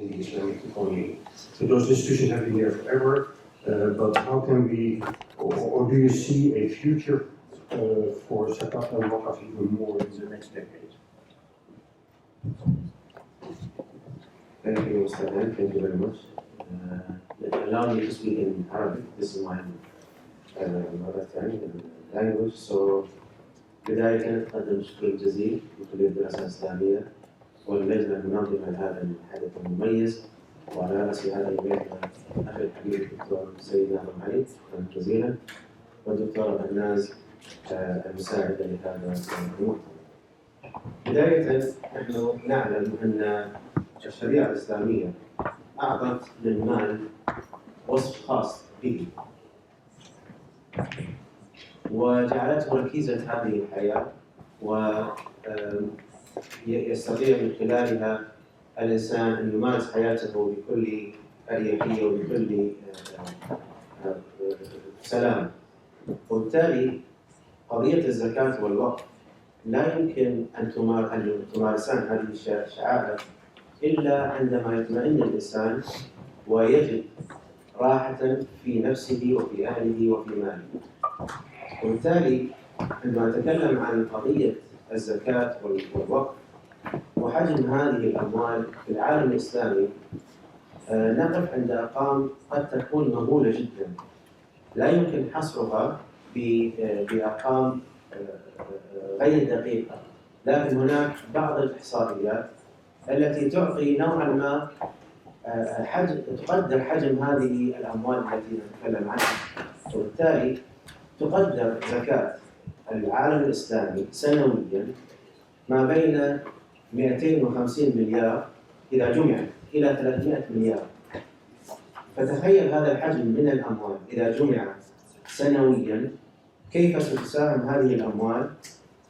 in the Islamic economy. So those institutions have been there forever, but how can we, or do you see a future for zakat and wakaf even more in the next decade? Thank you, Mr. Dan. Thank you very much. Allow me to speak in Arabic. This is my mother tongue language. So, بداية أقدم الشكر الجزيل لكلية الدراسات الإسلامية واللجنة المنظمة لهذا الحدث المميز، وعلى رأس هذا البيت أخي الكبير الدكتور سيد ناظم علي، شكرا جزيلا، والدكتورة بناز المساعدة لهذا المؤتمر. بداية نحن نعلم أن الشريعة الإسلامية أعطت للمال وصف خاص به، وجعلته ركيزة هذه الحياة، ويستطيع من خلالها الإنسان أن يمارس حياته بكل أريحية وبكل سلام. وبالتالي قضية الزكاة والوقف لا يمكن أن تمارسان هذه الشعائر إلا عندما يطمئن الإنسان ويجد راحة في نفسه وفي أهله وفي ماله. وبالتالي عندما نتكلم عن قضية الزكاة والوقف وحجم هذه الأموال في العالم الإسلامي، نقف عند أرقام قد تكون مهولة جدا، لا يمكن حصرها بأرقام غير دقيقة، لكن هناك بعض الإحصائيات التي تعطي نوعا ما تقدر حجم هذه الأموال التي نتكلم عنها. وبالتالي تقدر زكاة العالم الإسلامي سنويا ما بين 250 مليار إذا جمعت إلى 300 مليار. فتخيل هذا الحجم من الأموال إذا جمعت سنويا، كيف ستساهم هذه الأموال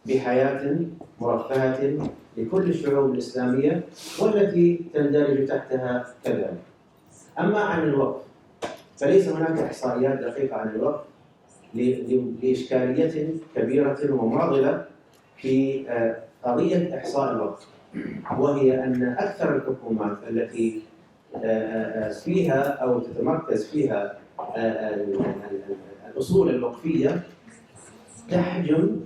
بحياة مرفهة لكل الشعوب الإسلامية والتي تندرج تحتها كذلك. أما عن الوقف فليس هناك إحصائيات دقيقة عن الوقف لإشكالية كبيرة ومعضلة في قضية إحصاء الوقف، وهي أن أكثر الحكومات التي فيها أو تتمركز فيها الأصول الوقفية تحجب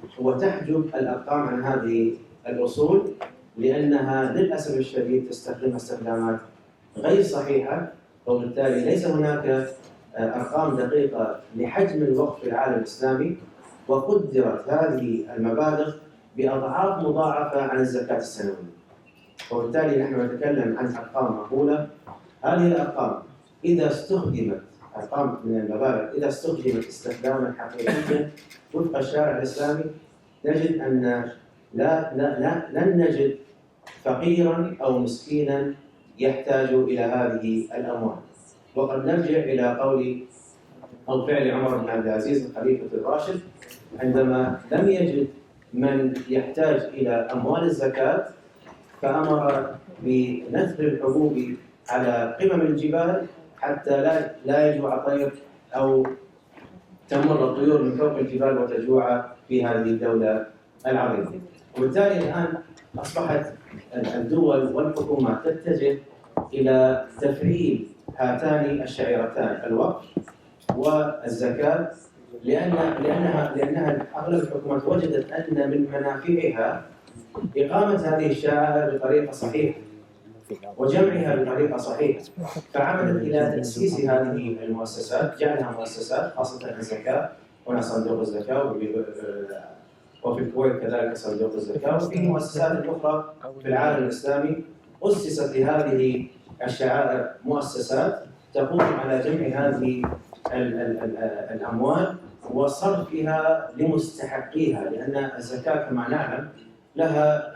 الأرقام عن هذه الأصول، لأنها للأسف الشديد تستخدمها استخدامات غير صحيحة، وبالتالي ليس هناك أرقام دقيقة لحجم الوقف في العالم الإسلامي، وقدرت هذه المبالغ بأضعاف مضاعفة عن الزكاة السنوية. وبالتالي نحن نتكلم عن أرقام مهولة. هذه الأرقام إذا استخدمت، أرقام من المبالغ إذا استخدمت استخداما حقيقيا وفق الشارع الإسلامي، نجد أن لن نجد فقيرا أو مسكينا يحتاج إلى هذه الأموال. وقد نرجع إلى قول أو فعل عمر بن عبد العزيز الخليفة الراشد عندما لم يجد من يحتاج إلى أموال الزكاة، فأمر بنثر الحبوب على قمم الجبال حتى لا يجوع طير أو تمر الطيور من فوق الجبال وتجوع في هذه الدولة العظيمة. وبالتالي الآن أصبحت الدول والحكومات تتجه إلى تفعيل هاتان الشعيرتان الوقف والزكاة، لأنها أغلب الحكومات وجدت أن من منافعها إقامة هذه الشعائر بطريقة صحيحة وجمعها بطريقة صحيحة، فعمدت إلى تأسيس هذه المؤسسات، جعلها مؤسسات خاصة الزكاة. هنا صندوق الزكاة، وفي الكويت كذلك صندوق الزكاة، وفي مؤسسات أخرى في العالم الإسلامي أسست لهذه الشعائر مؤسسات تقوم على جمع هذه الأموال وصرفها لمستحقيها، لأن الزكاة كما نعلم لها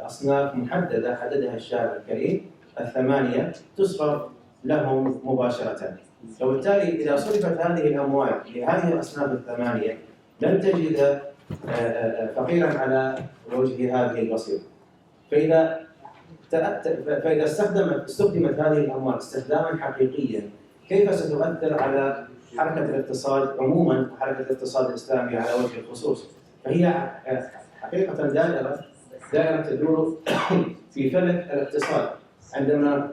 أصناف محددة حددها الشارع الكريم، 8 تصرف لهم مباشرة. وبالتالي إذا صرفت هذه الأموال لهذه الأصناف 8 لن تجد فقيرا على وجه هذه البصيرة. فإذا استخدمت هذه الأموال استخداما حقيقيا، كيف ستؤثر على حركة الاقتصاد عموما وحركة الاقتصاد الإسلامي على وجه الخصوص؟ فهي حقيقة دائرة تدور في فلك الاقتصاد. عندما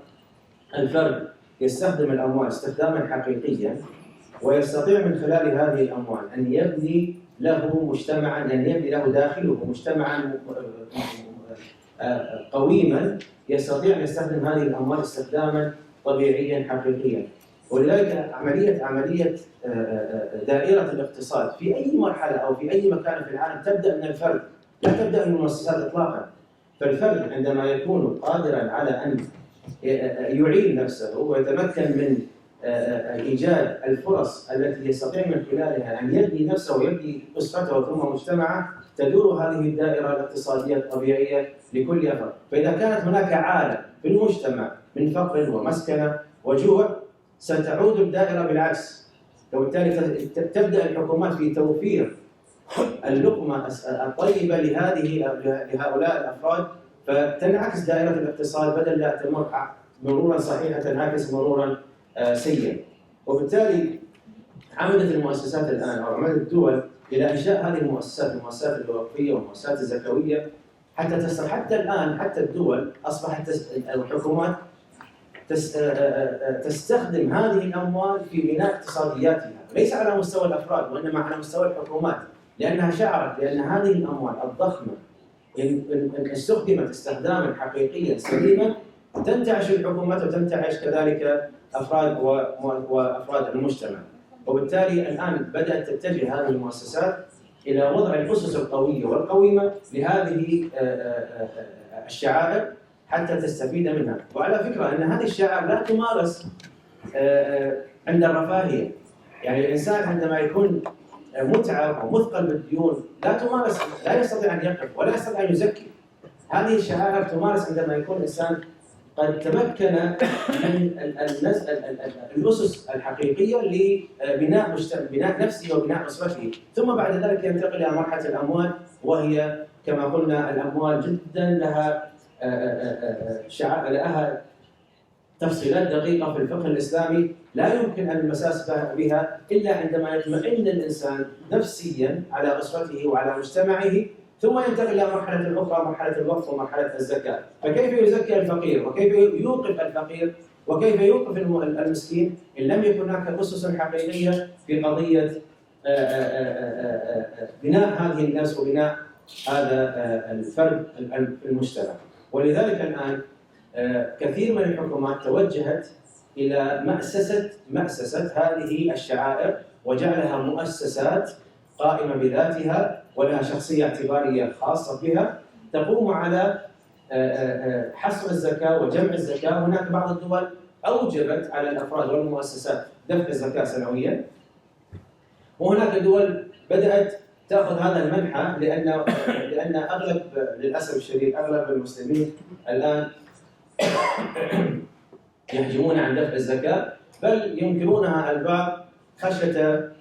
الفرد يستخدم الأموال استخداما حقيقيا ويستطيع من خلال هذه الأموال أن يبني له مجتمعا، أن يبني له داخله مجتمعا قويما يستطيع أن يستخدم هذه الأموال استخداما طبيعيا حقيقيا. ولذلك عملية دائرة الاقتصاد في أي مرحلة أو في أي مكان في العالم تبدأ من الفرد، لا تبدأ من المؤسسات إطلاقا. فالفرد عندما يكون قادرا على أن يعين نفسه ويتمكن من إيجاد الفرص التي يستطيع من خلالها أن يبني نفسه ويبني أسرته ثم مجتمعه، تدور هذه الدائرة الاقتصادية الطبيعية لكل أفراد. فإذا كانت هناك عالم في المجتمع من فقر ومسكنة وجوع ستعود الدائرة بالعكس، وبالتالي تبدأ الحكومات في توفير اللقمة الطيبة لهؤلاء الأفراد، فتنعكس دائرة الاقتصاد بدل لا تمر مرورا صحيحا تنعكس مرورا سيئا. وبالتالي عمدت المؤسسات الآن أو عمدت الدول إلى إنشاء هذه المؤسسات الوقفية والمؤسسات الزكوية حتى الآن حتى الدول أصبحت الحكومات تستخدم هذه الأموال في بناء اقتصادياتها، ليس على مستوى الأفراد وإنما على مستوى الحكومات، لأنها شعرت بأن هذه الأموال الضخمة إن استخدمت استخداما حقيقيا سليما تنتعش الحكومات وتنتعش كذلك أفراد وأفراد المجتمع. وبالتالي الآن بدأت تتجه هذه المؤسسات إلى وضع الأسس القوية والقويمة لهذه الشعائر حتى تستفيد منها. وعلى فكرة أن هذه الشعائر لا تمارس عند الرفاهية، يعني الإنسان عندما يكون متعب ومثقل بالديون لا يستطيع أن يقف ولا يستطيع أن يزكي. هذه الشعائر تمارس عندما يكون الإنسان قد تمكن من الأسس الحقيقية لبناء نفسه وبناء أسرته، ثم بعد ذلك ينتقل إلى مرحلة الأموال، وهي كما قلنا الأموال جدا لها تفصيلات دقيقة في الفقه الإسلامي لا يمكن أن المساس بها إلا عندما يطمئن الإنسان نفسيا على أسرته وعلى مجتمعه، ثم ينتقل إلى مرحلة أخرى، مرحلة الوقف ومرحلة الزكاة. فكيف يزكي الفقير وكيف يوقف الفقير وكيف يوقف المسكين إن لم يكن هناك أسس حقيقية في قضية بناء هذه الناس وبناء هذا الفرد في المجتمع. ولذلك الآن كثير من الحكومات توجهت إلى مأسسة هذه الشعائر وجعلها مؤسسات قائمة بذاتها ولها شخصية اعتبارية خاصة بها تقوم على حصر الزكاة وجمع الزكاة. هناك بعض الدول أوجبت على الأفراد والمؤسسات دفع الزكاة سنويا، وهناك دول بدأت تأخذ هذا المنحى لأن أغلب للأسف الشديد أغلب المسلمين الآن يحجمون عن دفع الزكاة، بل ينكرونها البعض خشية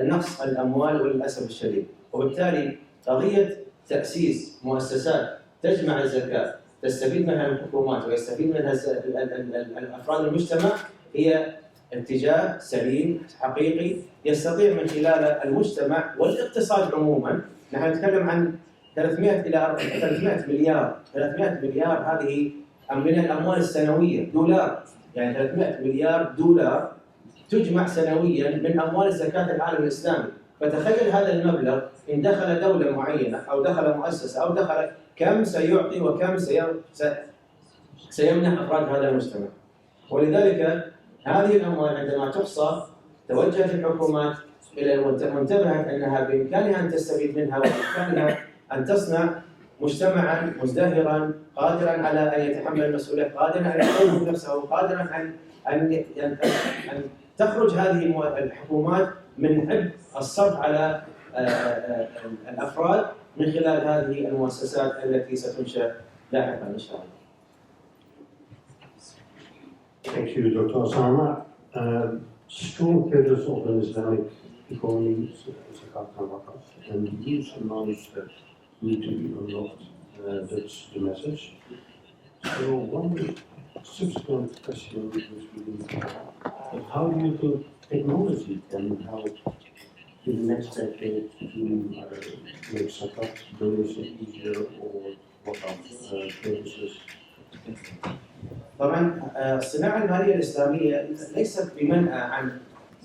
نقص الأموال وللأسف الشديد. وبالتالي قضية تأسيس مؤسسات تجمع الزكاة تستفيد منها الحكومات ويستفيد منها الأفراد المجتمع هي اتجاه سليم حقيقي يستطيع من خلاله المجتمع والاقتصاد عموما. نحن نتكلم عن 300 مليار هذه من الأموال السنوية دولار، يعني 300 مليار دولار تجمع سنويا من أموال الزكاة العالم الإسلامي. فتخيل هذا المبلغ إن دخل دولة معينة أو دخل مؤسسة أو دخل كم سيعطي وكم سيمنح أفراد هذا المجتمع. ولذلك هذه الأموال عندما تحصى توجهت الحكومات إلى وانتبهت أنها بإمكانها أن تستفيد منها وبإمكانها أن تصنع مجتمعا مزدهرا قادرا على أن يتحمل المسؤولية، قادرا على أن يقوم بنفسه، قادرا أن تخرج هذه الحكومات من عبء الصرف على الأفراد من خلال هذه المؤسسات التي ستنشأ لاحقا إن شاء الله. Thank you, Dr. Osama. Strong pillars of an Islamic economy, zakat and wakaf, and huge amounts that need to be unlocked. That's the message. So one subsequent question which we need, how do you think technology can help in the next decade to make zakat donation easier or wakaf services? طبعا الصناعة المالية الإسلامية ليست بمنأى عن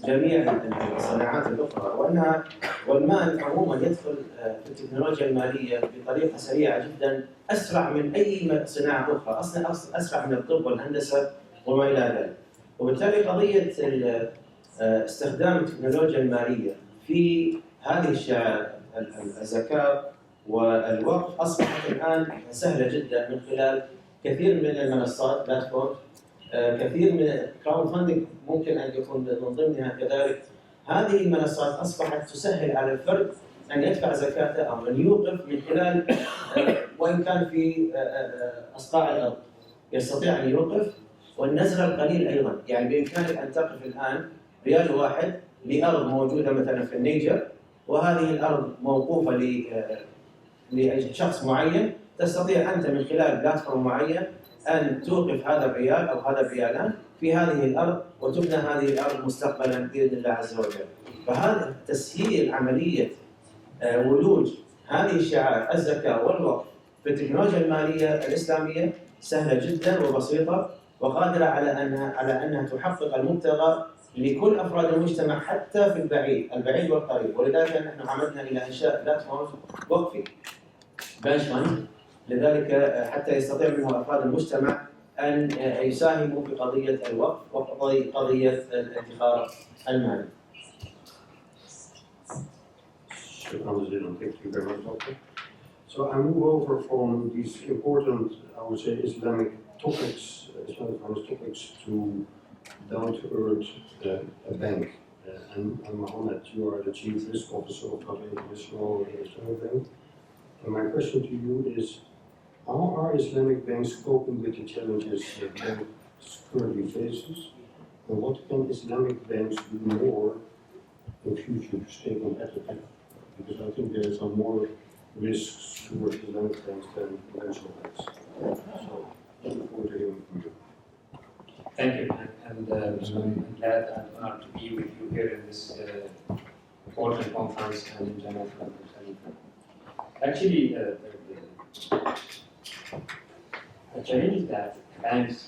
جميع الصناعات الأخرى، والمال عموما يدخل في التكنولوجيا المالية بطريقة سريعة جدا، أسرع من أي صناعة أخرى، أصلا أسرع من الطب والهندسة وما إلى ذلك. وبالتالي قضية استخدام التكنولوجيا المالية في هذه الشعائر الزكاة والوقف أصبحت الآن سهلة جدا من خلال كثير من المنصات بلاتفورم، كثير من الكراود فاندنج ممكن ان يكون من ضمنها كذلك. هذه المنصات اصبحت تسهل على الفرد ان يدفع زكاته او ان يوقف من خلال وان كان في اصقاع الارض يستطيع ان يوقف، والنزر القليل ايضا، يعني بامكانك ان تقف الان ريال واحد لارض موجوده مثلا في النيجر، وهذه الارض موقوفه لشخص معين، تستطيع انت من خلال بلاتفورم معين أن توقف هذا الريال أو هذا الريالان في هذه الأرض، وتبنى هذه الأرض مستقبلا بإذن الله عز وجل. فهذا تسهيل عملية ولوج هذه الشعائر الزكاة والوقف في التكنولوجيا المالية الإسلامية سهلة جدا وبسيطة، وقادرة على أنها تحقق المبتغى لكل أفراد المجتمع حتى في البعيد والقريب. ولذلك نحن عمدنا إلى إنشاء بلاتفورم وقفي بنش ماني، لذلك حتى يستطيع منه أفراد المجتمع أن يساهموا في قضية الوقف وقضية الادخار المالي. Thank you very much, Doctor. So I move over from these important, I would say, Islamic topics, Islamic finance topics, to down-to-earth a bank. And Mohammed, you are the Chief Risk Officer of Qatar International Islamic Bank. And my question to you is, how are Islamic banks coping with the challenges that banks currently faces? And what can Islamic banks do more in future to stay competitive? Because I think there are some more risks towards Islamic banks than conventional banks. So, looking forward to hearing from you. Thank you, and I'm glad and honored to be with you here in this important conference and in general. Actually, the challenge that banks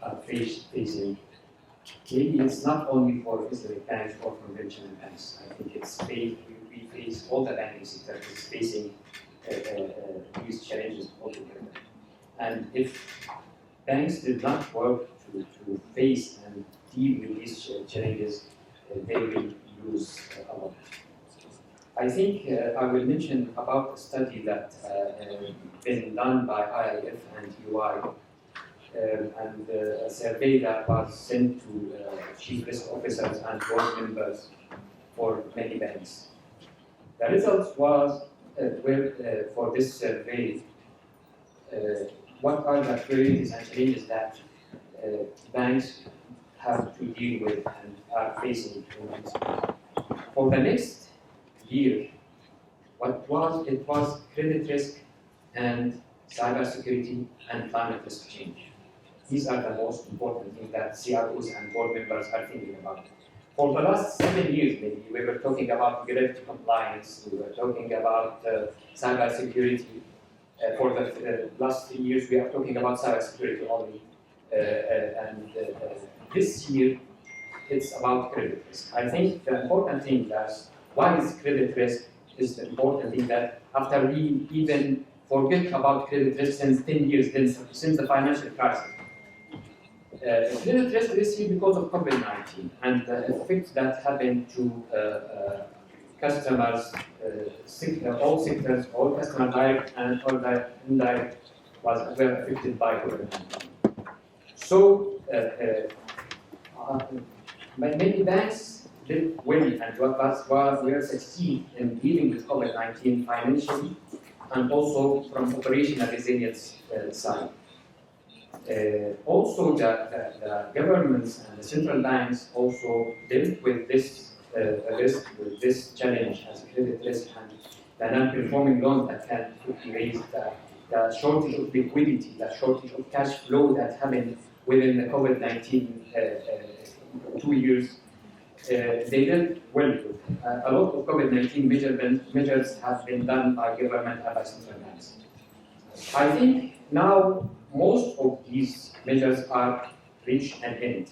are facing, maybe it's not only for Islamic banks or conventional banks. I think we face, all the banking sector is facing these challenges altogether. And if banks did not work to face and deal with these challenges, they will lose a lot. I think I will mention about a study that been done by ICIF and UI, and a survey that was sent to chief risk officers and board members for many banks. The results was for this survey, what are the priorities and challenges that banks have to deal with and are facing. For the next year, it was credit risk and cybersecurity and climate risk change. These are the most important things that CROs and board members are thinking about. For the last 7 years, maybe, we were talking about regulatory compliance, we were talking about cybersecurity. For the last 3 years, we are talking about cybersecurity only. And this year, it's about credit risk. I think the important thing is, why is credit risk is the important thing that after we even forget about credit risk since 10 years, since the financial crisis. Credit risk this year because of COVID-19 and the effects that happened to customers, all sectors, all customer direct and all indirect were affected by COVID-19. So many banks did well and were succeed in dealing with COVID-19 financially and also from operational resilience side. Also, the governments and the central banks also dealt with this risk, with this challenge as credit risk and the non-performing loans that can raise the shortage of liquidity, the shortage of cash flow that happened within the COVID-19 2 years. They did well with it. A lot of COVID-19 measures have been done by government and by central banks. I think now most of these measures are reached and end.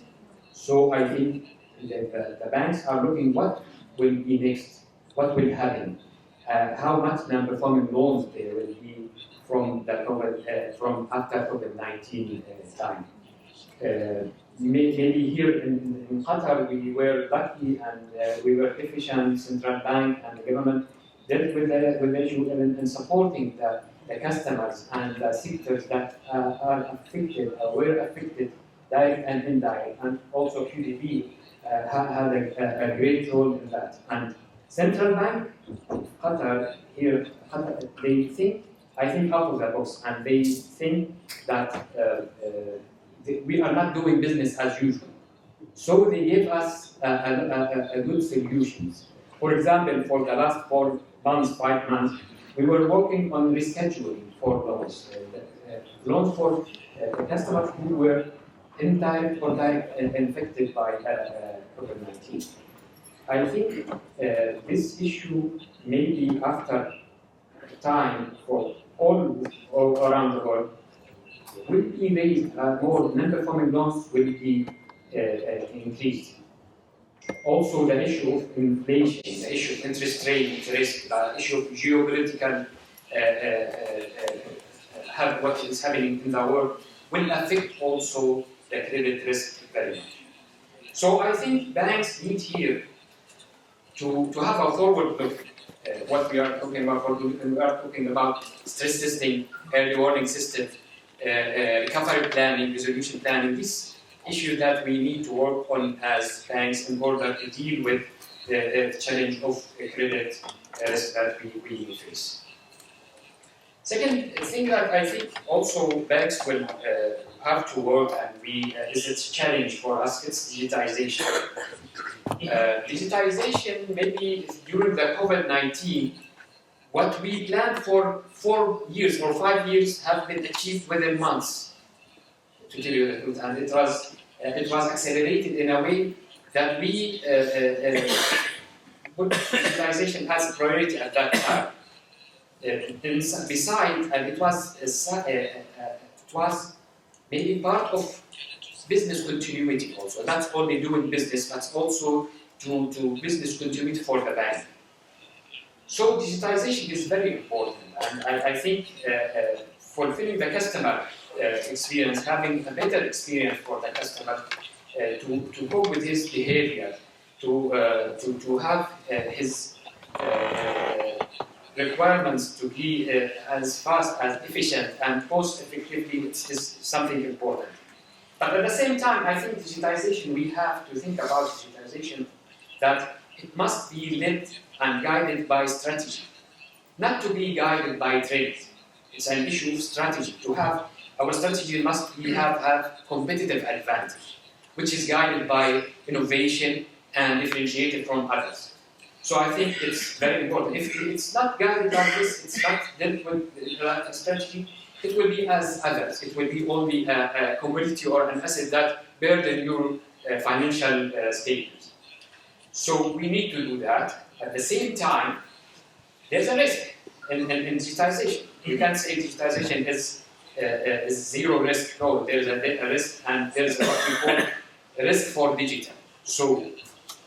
So I think the banks are looking what will be next, what will happen, how much non-performing loans there will be from the from after COVID-19 time. Maybe here in Qatar we were lucky and we were efficient. Central bank and the government dealt with the issue in supporting the customers and the sectors that are affected or were affected, direct and indirect, and also QDB had a great role in that. And Central Bank of Qatar here, Qatar, they think, I think, out of the box, and they think that we are not doing business as usual. So they gave us a good solutions. For example, for the last 4 months, 5 months, we were working on rescheduling for loans. Loans for customers who were indirect or direct infected by COVID-19. I think this issue maybe after time for all around the world will be raised, more non-performing loans will be increased. Also the issue of inflation, the issue of interest rate risk, the issue of geopolitical what is happening in the world will affect also the credit risk very much. So I think banks need here to have a forward look. What we are talking about, we are talking about stress testing, early warning system, recovery planning, resolution planning, these issues that we need to work on as banks in order to deal with the challenge of credit risk that we face. Second thing that I think also banks will have to work, and is a challenge for us, it's digitization. Digitization, maybe during the COVID-19, what we planned for 4 years or 5 years have been achieved within months, to tell you the truth. And it was accelerated in a way that we put digitization as a priority at that time. Besides, and it was maybe part of business continuity also. Not only doing business, but also to business continuity for the bank. So digitization is very important, and I think fulfilling the customer experience, having a better experience for the customer to cope with his behavior, to have his requirements to be as fast, as efficient, and cost effectively is something important. But at the same time, I think digitization, we have to think about digitization that it must be led and guided by strategy, not to be guided by trends. It's an issue of strategy. To have our strategy must have competitive advantage, which is guided by innovation and differentiated from others. So I think it's very important. If it's not guided by this, it's not dealt with a strategy, it will be as others. It will be only a commodity or an asset that burden your financial statements. So we need to do that. At the same time, there's a risk in digitization. You can't say digitization is zero risk. No, there's a risk, and there's what we call a risk for digital. So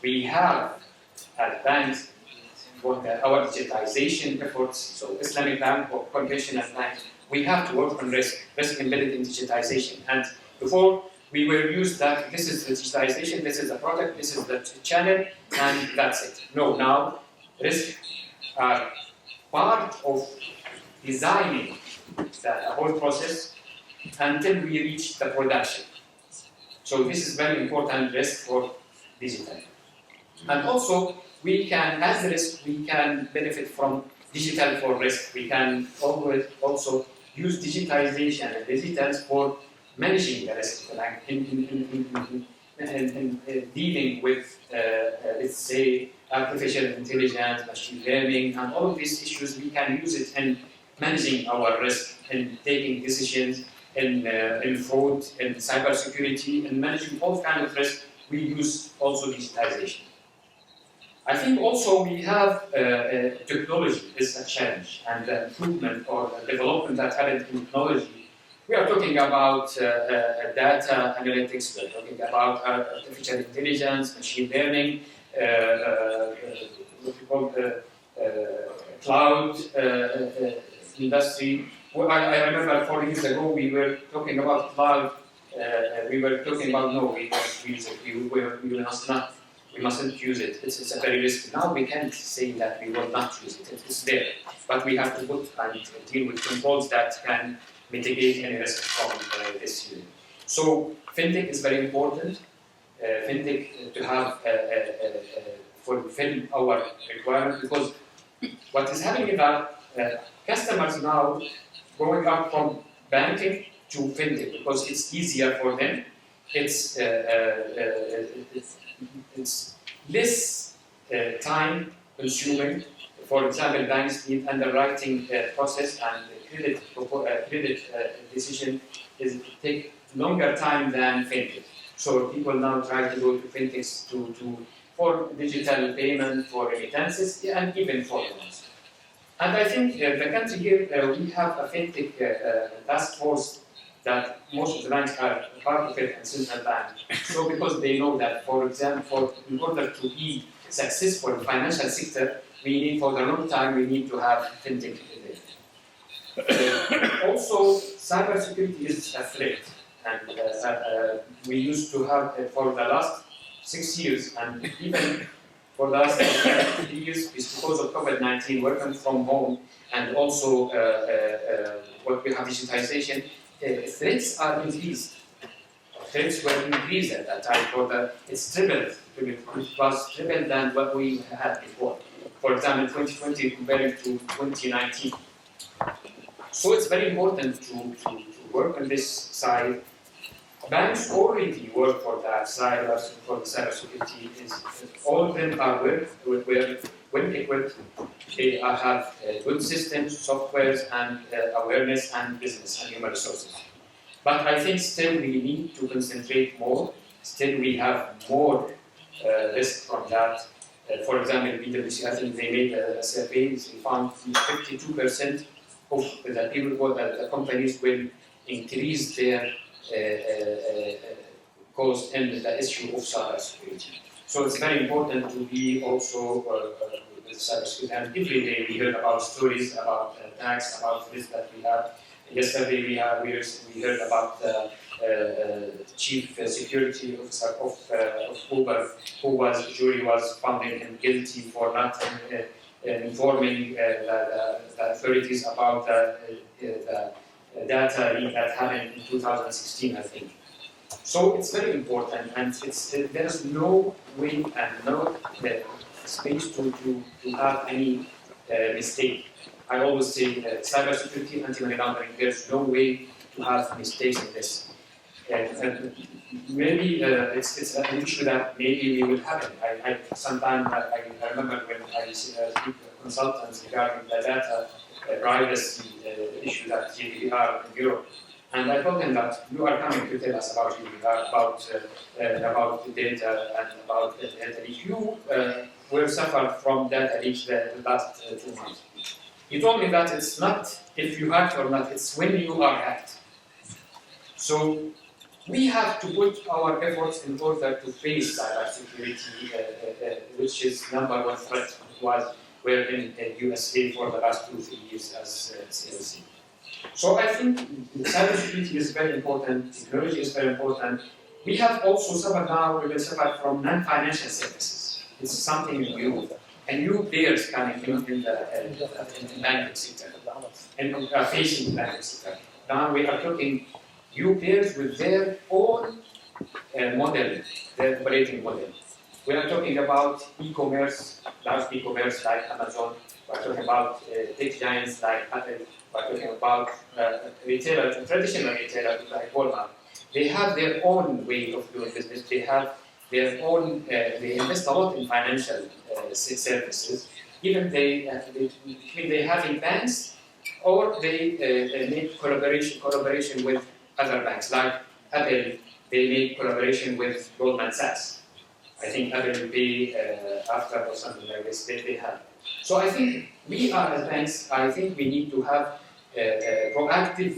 we have at banks for our digitization efforts. So Islamic bank or conventional banks, we have to work on risk embedded in digitization. And before we were used that this is the digitization, this is the product, this is the channel, and that's it. No, now risks are part of designing the whole process until we reach the production. So this is very important risk for digital. And also, we can, as risk, we can benefit from digital for risk. We can always also use digitalization and digitals for managing the risk, like in dealing with, let's say, artificial intelligence, machine learning, and all of these issues. We can use it in managing our risk, in taking decisions, in fraud, in cybersecurity, and managing all kinds of risk. We use also digitalization. I think also we have technology is a challenge, and the improvement or the development that happened in technology We are talking about data analytics, we are talking about artificial intelligence, machine learning, what we call cloud industry. Well, I remember 4 years ago we were talking about cloud. We were talking about no, we can't use it. We mustn't use it. It's a very risky. Now we can't say that we will not use it. It's there, but we have to put and deal with controls that can mitigate any risk from this use. So fintech is very important. Fintech to have fulfill our requirement, because what is happening is that customers now going up from banking to fintech because it's easier for them. It's less time consuming. For example, banks need underwriting process and credit decision take longer time than fintech. So people now try to go to fintechs for digital payment, for remittances, and even for loans. And I think the country here, we have a fintech task force that most of the banks are part of it, and central bank. So because they know that, for example, in order to be successful in the financial sector, we need, for the long time, we need to have fintech. Also, cybersecurity is a threat. And we used to have, for the last 6 years, and even for the last 3 years, is because of COVID-19, working from home, and also what we have digitization, threats are increased. Threats were increased at that time. It's tripled. It was tripled than what we had before. For example, 2020 compared to 2019. So it's very important to work on this side. Banks already work for that side, for the cybersecurity. All of them are well equipped. They have good systems, softwares, and awareness, and business and human resources. But I think still we need to concentrate more. Still we have more risk from that. For example, PwC, I think they made a survey. They found 52% of the people, the companies will increase their cost in the issue of cybersecurity. So it's very important to be also with cybersecurity. And every day we heard about stories about attacks, about this that we have. Yesterday we heard about the chief security officer of Uber, who jury was found him guilty for not informing the authorities about the data leak that happened in 2016, I think. So it's very important, and there is no way and no space to have any mistake. I always say cybersecurity, anti-money laundering, there's no way to have mistakes in this. And maybe it's an issue that maybe we will happen. Sometimes I remember when I speak to consultants regarding the data privacy issue that GDPR in Europe, and I told them that you are coming to tell us about GDPR, about the data and about the data leak. You will suffer from data leak the last 2 months. He told me that it's not if you hacked or not, it's when you are hacked. So we have to put our efforts in order to face cybersecurity, which is #1 threat. We're in the USA for the last 2-3 years as CLC. So I think cybersecurity is very important, technology is very important. We have also suffered now, we will suffer from non-financial services. It's something new, and new players coming in the banking sector, and facing the banking sector. Now we are talking new players with their own model, their operating model. We are talking about e-commerce, large e-commerce like Amazon. We are talking about tech giants like Apple. We are talking about traditional retailers like Walmart. They have their own way of doing business. They have their own. They invest a lot in financial services. Even they have in banks, or they make collaboration with other banks. Like Apple, they make collaboration with Goldman Sachs. I think Apple will pay after or something like this. They have. So I think we are as banks. I think we need to have proactive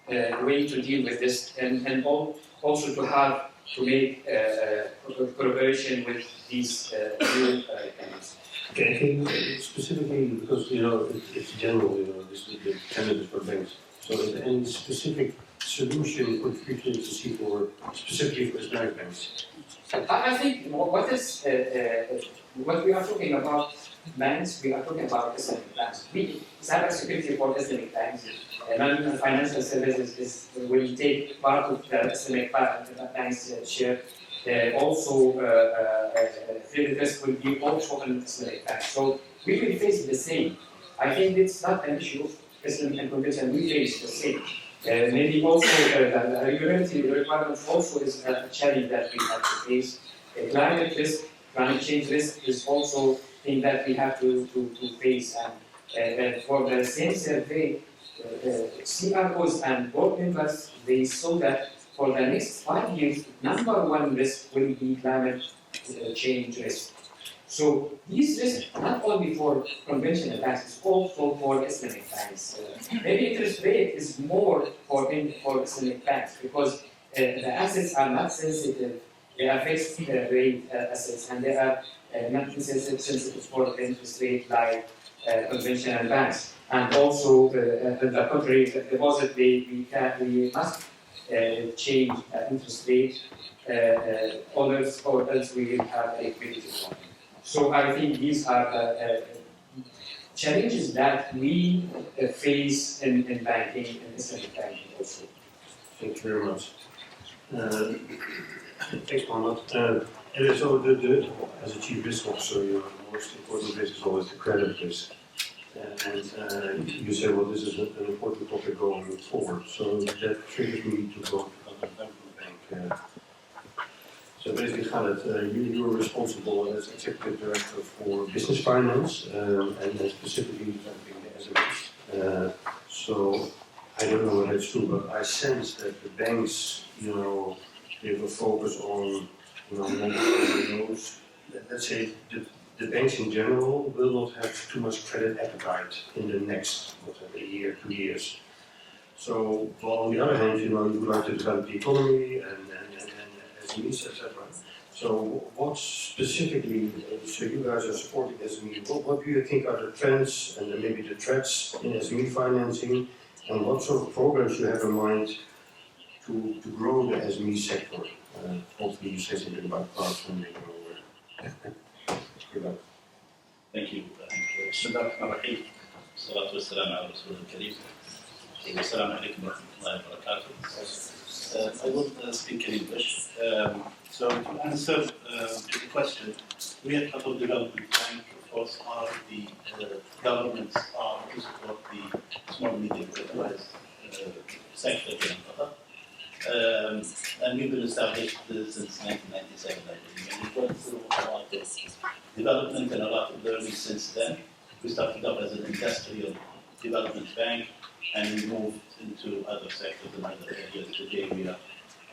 way to deal with this, and also to make collaboration with these new countries. Okay, can you specifically, because it's general, this the candidates for banks. So is there any specific solution for future to see for specifically for Islamic banks? I think what we are talking about banks, we are talking about Islamic banks. Cybersecurity for Islamic banks, non-financial services will take part of the Islamic banks' share. Also, credit risk will be also an Islamic bank. So we will face the same. I think it's not an issue of Islamic and convention. We face the same. Maybe also the regulatory requirements also is a challenge that we have to face. Climate risk, climate change risk is also thing that we have to face. And for the same survey, CROs and board members, they saw that for the next 5 years, number one risk will be climate change risk. So these risks, not only for conventional banks, it's also for Islamic banks. Maybe interest rate is more for Islamic banks because the assets are not sensitive. They are fixed rate assets, and they are not sensitive for the interest rate like conventional banks. And also, on the contrary, the deposit we must change interest rate, or else we will have a liquidity problem. So I think these are challenges that we face in banking, in Islamic banking also. Thank you very much. Thanks, Mohammed. And so, as a chief risk officer, your most important risk is always the credit risk. And you say, well, this is an important topic going forward. So that triggers me to go to the bank. So basically, Khaled, you are responsible as executive director for business finance and specifically developing the SMEs. So I don't know whether it's true, but I sense that the banks, they have a focus on, loans. Let's say the banks in general will not have too much credit appetite in the next, a year, 2 years. So, while on the other hand, you would like to develop the economy and SMEs, etc. So, what specifically, so you guys are supporting SME, what do you think are the trends and then maybe the threats in SME financing, and what sort of programs you have in mind to grow the SME sector? Hopefully you say something about crowdfunding or good luck. Thank you. بسم الله الرحمن الرحيم. والصلاة والسلام على رسول الكريم. السلام عليكم ورحمة الله وبركاته. I will speak in English. So to answer the question, we at Qatar Development Bank, of course, are the government's arm to support the small and medium enterprise sector here in Qatar. And we've been established since 1997, I believe. And we've gone through a lot of development and a lot of learning since then. We started up as an industrial development bank, and we moved into other sectors and other areas. Today we are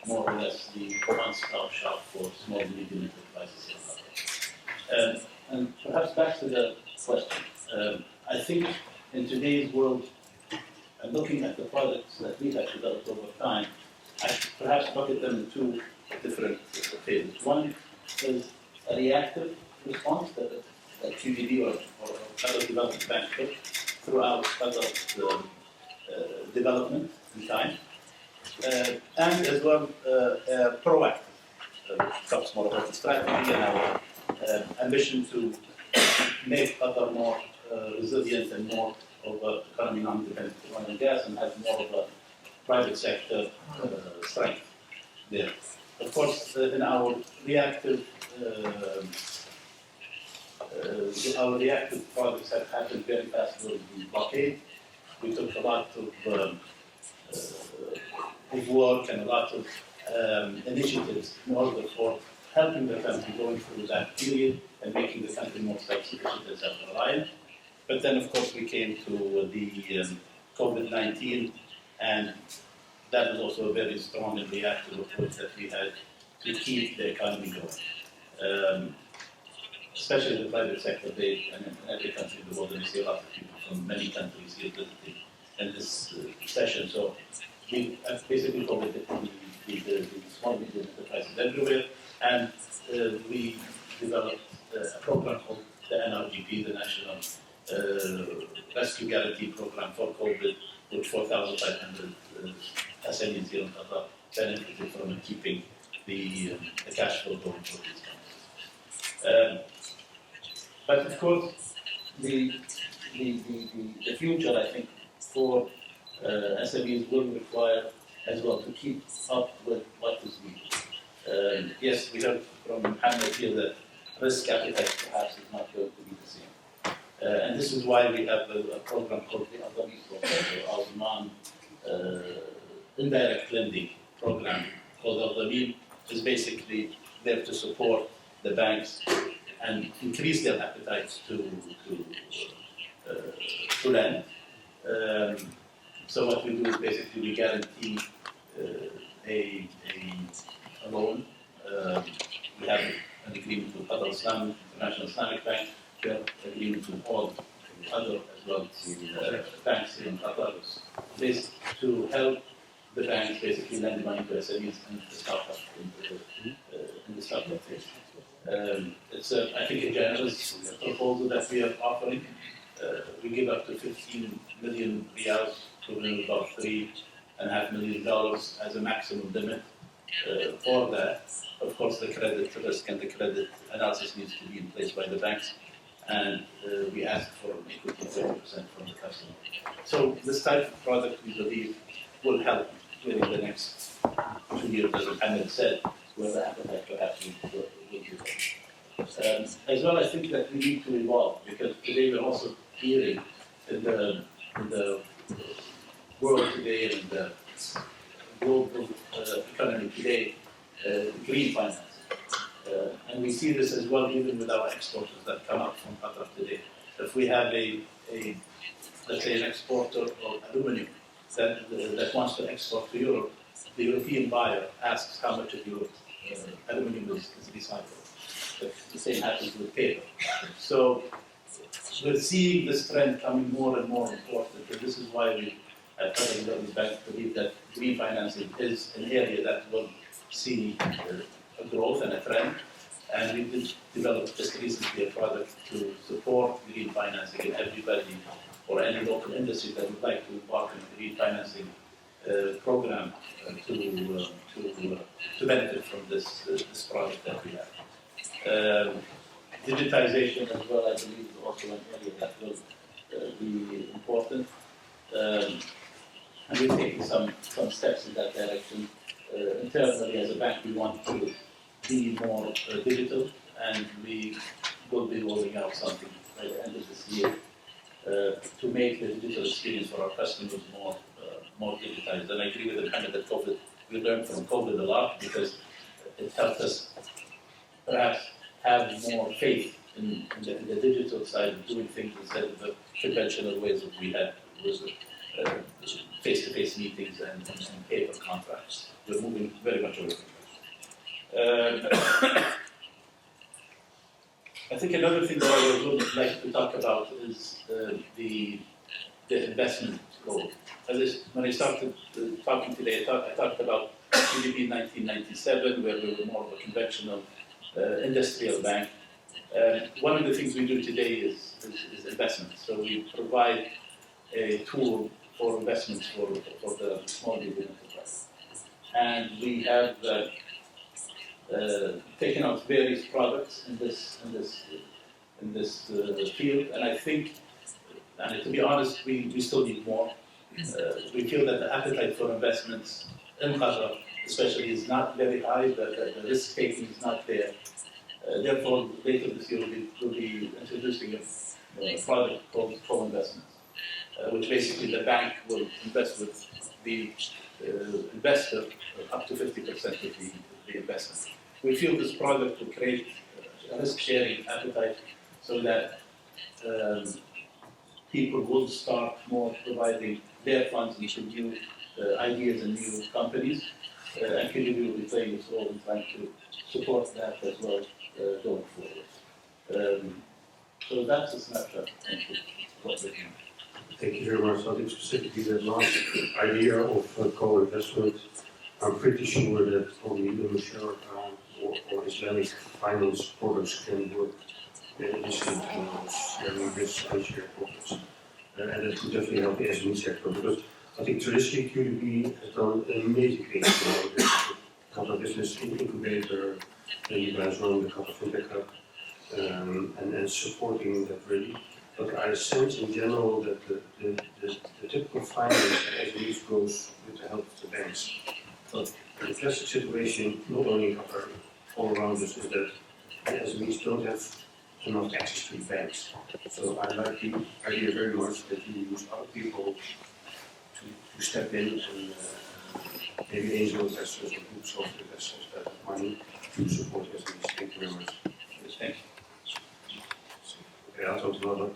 more or less the one-stop shop for small and medium enterprises in Qatar. And perhaps back to the question, I think in today's world, and looking at the products that we have developed over time, I should perhaps bucket them in two different phases. One is a reactive response that QDD or other development banks took throughout other development in time, and as well proactive. Talks more about the strategy and our ambition to make Qatar more resilient and more of an economy non-dependent on oil and gas, and have more of a private sector strength there. Of course, in our reactive projects have happened very fast during the blockade. We took a lot of work and a lot of initiatives in order for helping the country going through that period and making the country more self-sufficient and self-reliant. But then, of course, we came to the COVID-19, and that was also a very strong and reactive approach that we had to keep the economy going. Especially the private sector, and in every country in the world, and we see a lot of people from many countries here visiting in this session. So we basically call it the small medium enterprises everywhere, and we developed a program called the NRGP, the National Rescue Guarantee Program for COVID, which 4,500 SMEs here in Qatar benefited from and keeping the cash flow going for these companies. But of course, the future, I think, for SMEs will require as well to keep up with what is needed. Yes, we heard from Mohammed here that risk appetite perhaps is not going to be the same. And this is why we have a program called the Islamic program, our indirect lending program called Islamic, is basically there to support the banks and increase their appetite to lend. So what we do is basically we guarantee a loan. We have an agreement with Qatar Islamic, International Islamic Bank. We have an agreement with all other as well banks in Qatar. This to help the banks basically lend money to SMEs and the startup in the startup phase. It's I think a generous proposal that we are offering. We give up to 15 million riyals, equivalent about $3.5 million as a maximum limit for that. Of course, the credit risk and the credit analysis needs to be in place by the banks, and we ask for an equity 30% from the customer. So this type of product, we believe, will help during the next 2 years, as Mohammed said, where the appetite perhaps will be there. As well, I think that we need to evolve, because today we're also hearing in the world today and in the global economy today, green financing. And we see this as well even with our exporters that come up from Qatar today. If we have let's say an exporter of aluminum that wants to export to Europe, the European buyer asks how much of your aluminum is recycled. The same happens with paper. So we're seeing this trend coming more and more important, and this is why we at Qatar Islamic Bank believe that green financing is an area that will see a growth and a trend. And we did develop just recently a product to support green financing, and everybody or any local industry that would like to embark on a green financing program to benefit from this product that we have. Digitization as well, I believe, is also an area that will be important. And we're taking some steps in that direction. Internally, as a bank, we want to be more digital, and we will be rolling out something by the end of this year to make the digital experience for our customers more digitized. And I agree with the kind that COVID, we learned from COVID a lot, because it helped us perhaps have more faith in the digital side of doing things instead of the conventional ways that we had with face-to-face meetings and paper contracts. We're moving very much away from that. I think another thing that I would like to talk about is the investment role. When I started talking today, I talked about GDP in 1997, where we were more of a conventional industrial bank. One of the things we do today is investment. So we provide a tool for investments for the small medium enterprise. And we have taken out various products in this field, and I think, and to be honest, we still need more. We feel that the appetite for investments in Qatar, especially, is not very high. The risk taking is not there. Therefore, later this year we'll be introducing a product called co-investments, which basically the bank will invest with the investor up to 50% of the investment. We feel this product will create a risk-sharing appetite so that people will start more providing their funds into new ideas and new companies, and KDB will be playing its role in trying to support that as well going forward. So that's a snapshot. Thank you. Thank you very much. I think specifically the last idea of co-investment, I'm pretty sure that only the Mashar or Islamic finance products can work in this sharing this unshared profits. And that could definitely help the SME sector, because I think traditionally QDB has done an amazing thing. The Qatar Business Incubator, and you guys run the Qatar Fintech Hub, and supporting that really. But I sense in general that the typical finance that SMEs goes with the help of the banks. But the classic situation, not only in Qatar, all around us, is that the SMEs don't have enough access to the banks. So I like the idea very much that you use other people to step in and maybe angel investors or groups of investors that have money to support SMEs. Thank you very much. Thank you. Okay, I'll talk about that.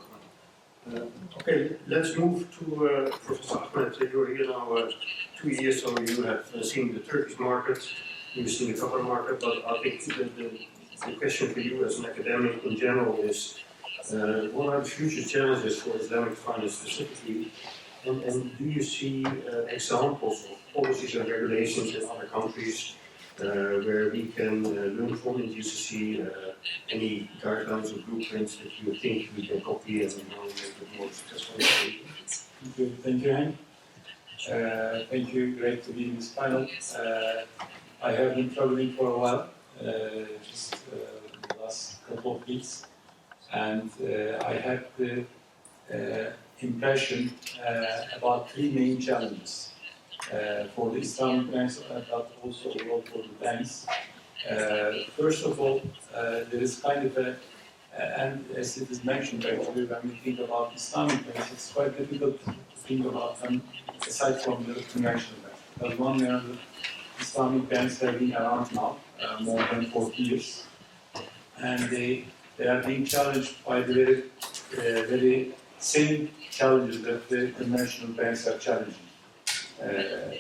Okay, let's move to Professor Ahmed. You're here now 2 years, so you have seen the Turkish market, you've seen the Qatar market, but I think the question for you as an academic in general is, what are the future challenges for Islamic finance specifically, and do you see examples of policies and regulations in other countries where we can learn from, and you see any guidelines or blueprints that you think we can copy and make it more successful? Thank you, Hein. Thank you, great to be in this panel. I have been traveling for a while, just the last couple of weeks, and I had the impression about three main challenges. For the Islamic banks, but also overall for the banks. First of all, there is kind of a, and as it is mentioned actually, when we think about Islamic banks, it's quite difficult to think about them aside from the conventional banks. Because one way or the Islamic banks have been around now more than 40 years, and they are being challenged by the very same challenges that the conventional banks are challenging.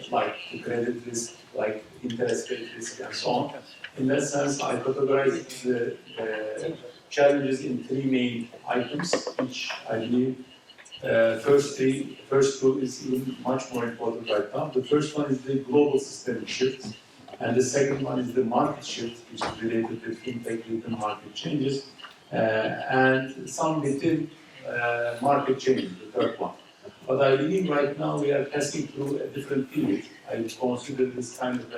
Like the credit risk, like interest rate risk, and so on. In that sense, I categorize the challenges in three main items, which I believe first two is even much more important right now. The first one is the global systemic shift, and the second one is the market shift, which is related to fintech within market changes, and some within market changes, the third one. But I believe right now we are passing through a different period. I would consider this kind of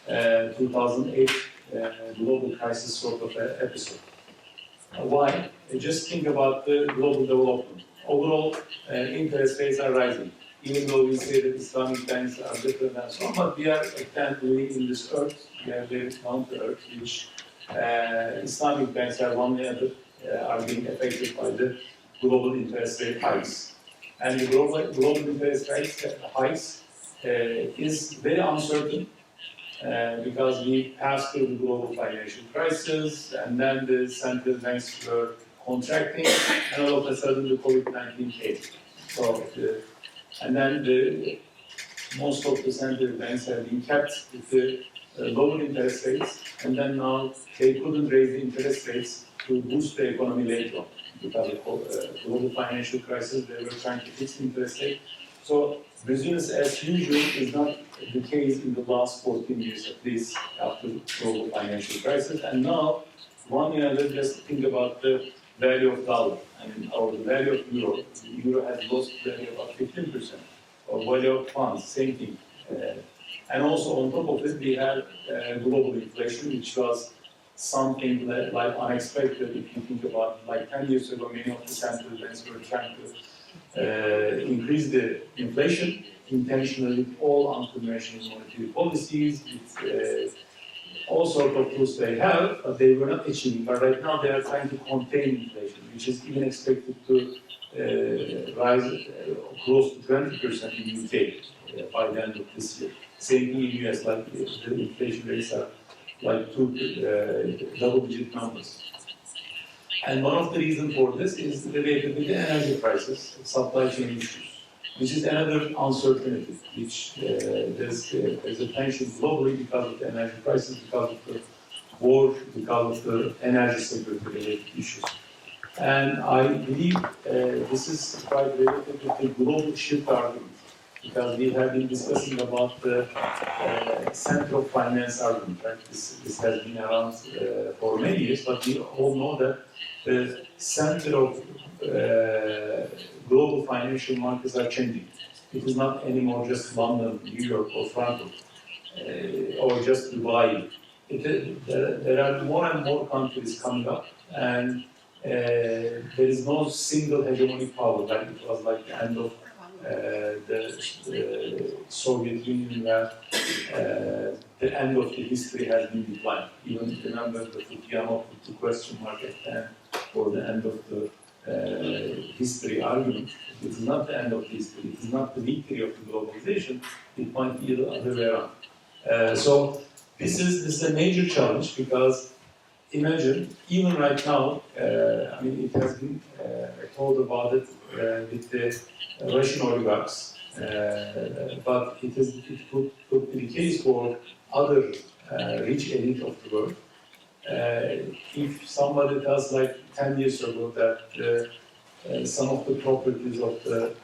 a 2008 global crisis sort of episode. Why? Just think about the global development. Overall, interest rates are rising. Even though we say that Islamic banks are different and so on, but we are living in this earth. We are very down to earth, which Islamic banks are one way or the are being affected by the global interest rate hikes. And the global interest rate hikes is very uncertain because we passed through the global financial crisis, and then the central banks were contracting, and all of a sudden the COVID-19 came. So, and then most of the central banks have been kept with the lower interest rates, and then now they couldn't raise the interest rates to boost the economy later on. Because of global financial crisis, they were trying to fix interest rate. So business as usual is not the case in the last 14 years, at least after global financial crisis. And now, one year, let's just think about the value of dollar, or the value of euro. The euro has lost value about 15%, or value of funds, same thing. And also on top of it, we have global inflation, which was something like unexpected. If you think about, like 10 years ago, many of the central banks were trying to increase the inflation intentionally with all unconventional monetary policies, with all sorts of tools they have, but they were not achieving. But right now they are trying to contain inflation, which is even expected to rise close to 20% in UK by the end of this year. Same thing in US, like the inflation rates are like double-digit numbers. And one of the reasons for this is related with the energy prices, supply chain issues, which is another uncertainty, which there's a tension globally because of the energy prices, because of the war, because of the energy security-related issues. And I believe this is quite related with the global shift argument, because we have been discussing about the center of finance argument, right? This has been around for many years, but we all know that the center of global financial markets are changing. It is not anymore just London, New York, or Frankfurt, or just Dubai. There are more and more countries coming up, and there is no single hegemonic power like it was like the end of the Soviet Union, where the end of the history has been declined. Even remember the Fukuyama put the question mark at the end for the end of the history argument. It is not the end of history, it is not the victory of the globalization, it might be the other way around. So this is a major challenge, because imagine, even right now, I mean, it has been told about it with the Russian oligarchs, but it could be the case for other rich elite of the world. If somebody tells, like 10 years ago, that some of the properties of the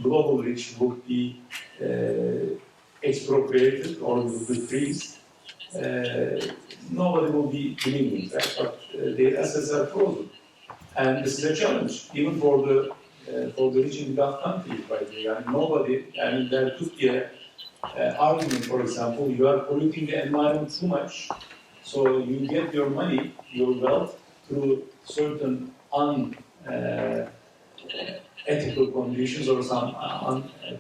global rich would be expropriated or would be freezed, nobody will be believing that, but their assets are frozen. And this is a challenge, even for the rich in Gulf countries, by the way. And nobody, and there could be an argument, for example, you are polluting the environment too much, so you get your money, your wealth, through certain ethical conditions or some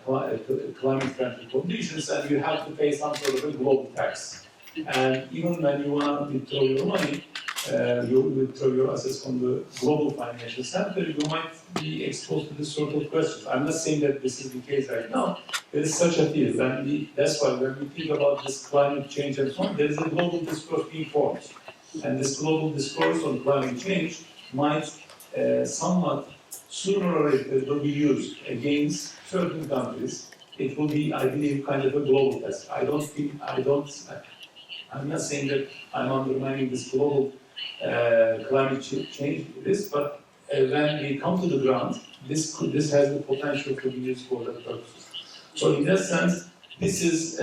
climate-friendly conditions, and you have to pay some sort of a global tax. And even when you want to withdraw your money, you withdraw your assets from the global financial center, you might be exposed to this sort of questions. I'm not saying that this is the case right now. There is such a field, and that's why when we think about this climate change and so on, there is a global discourse being formed. And this global discourse on climate change might somewhat sooner or later will be used against certain countries. It will be, I believe, kind of a global test. I'm not saying that I'm undermining this global climate change risk, but when we come to the ground, this has the potential to be used for that purposes. So in that sense, this is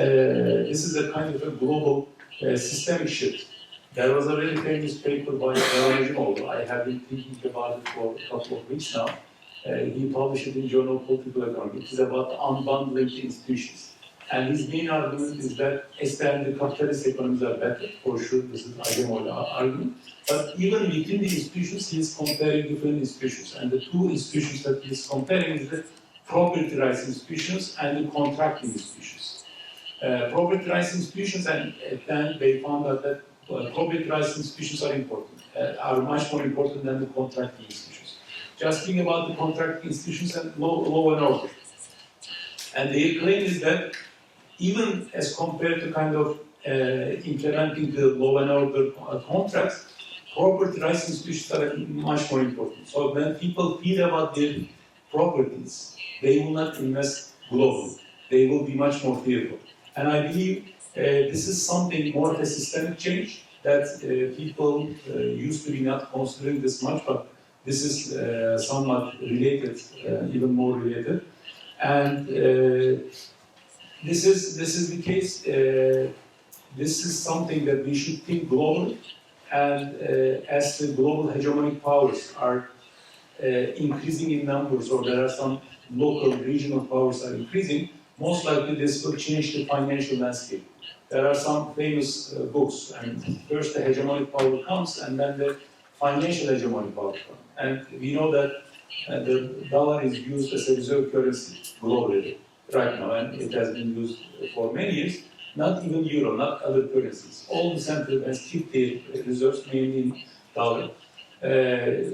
a kind of a global systemic shift. There was a very famous paper by Najimoğlu. I have been thinking about it for a couple of weeks now. He published it in Journal of Political Economy. It is about unbundling institutions. And his main argument is that the capitalist economies are better, for sure. This is Najimoğlu's argument. But even within the institutions, he is comparing different institutions. And the two institutions that he is comparing is the property rights institutions and the contracting institutions. Property rights institutions, and then they found out that property rights institutions are much more important than the contracting institutions. Just think about the contracting institutions and law and order. And their claim is that even as compared to kind of implementing the law and order contracts, property rights institutions are much more important. So when people fear about their properties, they will not invest globally. They will be much more fearful. And I believe this is something more of a systemic change that people used to be not considering this much, but this is somewhat related, even more related. And this is the case. This is something that we should think globally. And as the global hegemonic powers are increasing in numbers, or there are some local, regional powers are increasing, most likely this will change the financial landscape. There are some famous books, and first the hegemonic power comes, and then the financial hegemonic power comes. And we know that the dollar is used as a reserve currency globally right now, and it has been used for many years. Not even euro, not other currencies. All the central banks keep their reserves mainly in dollar.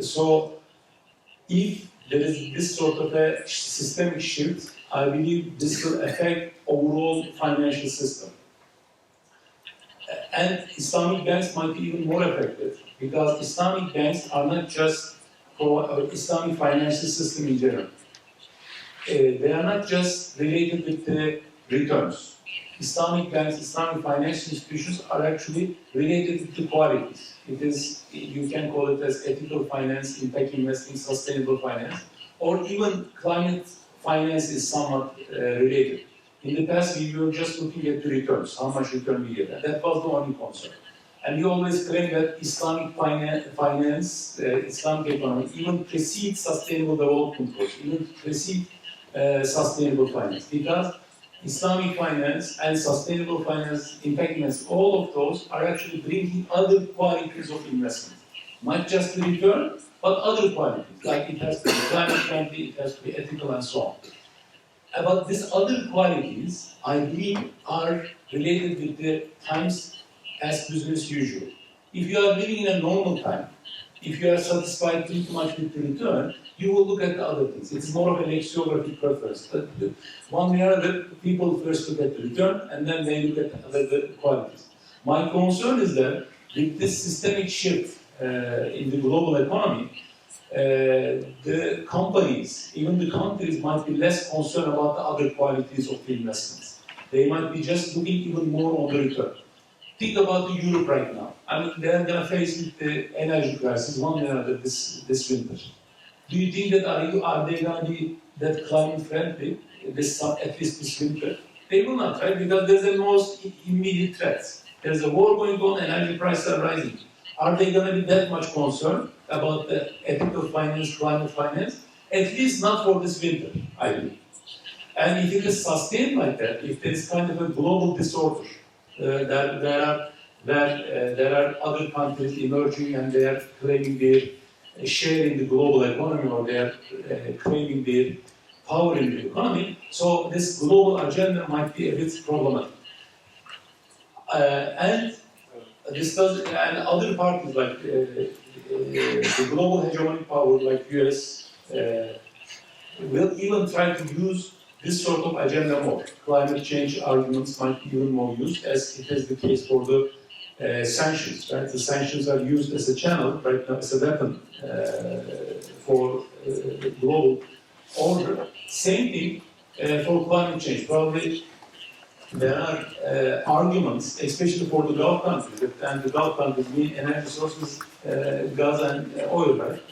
So if there is this sort of a systemic shift, I believe this will affect overall financial system. And Islamic banks might be even more affected, because Islamic banks are not just for Islamic financial system in general. They are not just related with the returns. Islamic banks, Islamic financial institutions are actually related to qualities. It is, you can call it as ethical finance, impact investing, sustainable finance, or even climate finance is somewhat related. In the past, we were just looking at the returns, how much return we get, and that was the only concern. And we always claim that Islamic finance, Islamic economy, even precedes sustainable development goals, even precede sustainable finance, because Islamic finance and sustainable finance, impact investment, all of those are actually bringing other qualities of investment. Not just the return, but other qualities, like it has to be climate friendly, it has to be ethical, and so on. But these other qualities, I believe, are related with the times as business usual. If you are living in a normal time, if you are satisfied too much with the return, you will look at the other things. It's more of a lexicographic preference. One way or another, people first look at the return, and then they look at the qualities. My concern is that with this systemic shift in the global economy, the companies, even the countries, might be less concerned about the other qualities of the investments. They might be just looking even more on the return. Think about the Europe right now. I mean, they're going to face with the energy crisis one way or another this winter. Do you think that are they going to be that climate friendly at least this winter? They will not, right? Because there's the most immediate threats. There's a war going on, energy prices are rising. Are they going to be that much concerned about the ethical finance, climate finance? At least not for this winter, I believe. And if it is sustained like that, if there is kind of a global disorder, there are other countries emerging and they are claiming their share in the global economy, or they are claiming their power in the economy. So this global agenda might be a bit problematic. And other parties like the global hegemonic power like US will even try to use this sort of agenda more. Climate change arguments might be even more used, as it is the case for the sanctions. Right? The sanctions are used as a channel, right now, as a weapon for global order. Same thing for climate change. Probably there are arguments, especially for the Gulf countries, and the Gulf countries mean energy sources, gas and oil, right?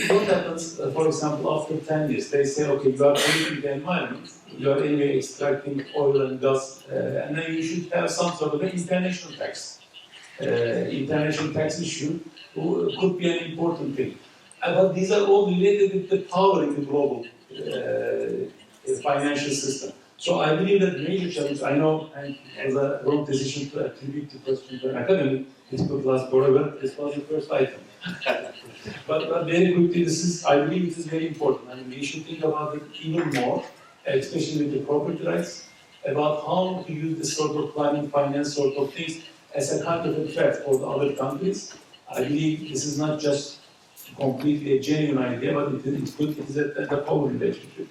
What happens, for example, after 10 years? They say, okay, you are polluting the environment, you are anyway extracting oil and gas, and then you should have some sort of an international tax. International tax issue could be an important thing. But these are all related with the power in the global financial system. So I believe that major challenge, I know, and it was a wrong decision to attribute the question to an academic, it could last forever, this was the first item. But very quickly, I believe this is very important, and we should think about it even more, especially with the property rights, about how to use this sort of climate finance sort of things as a kind of a threat for the other countries. I believe this is not just completely a genuine idea, but it is a power relationship.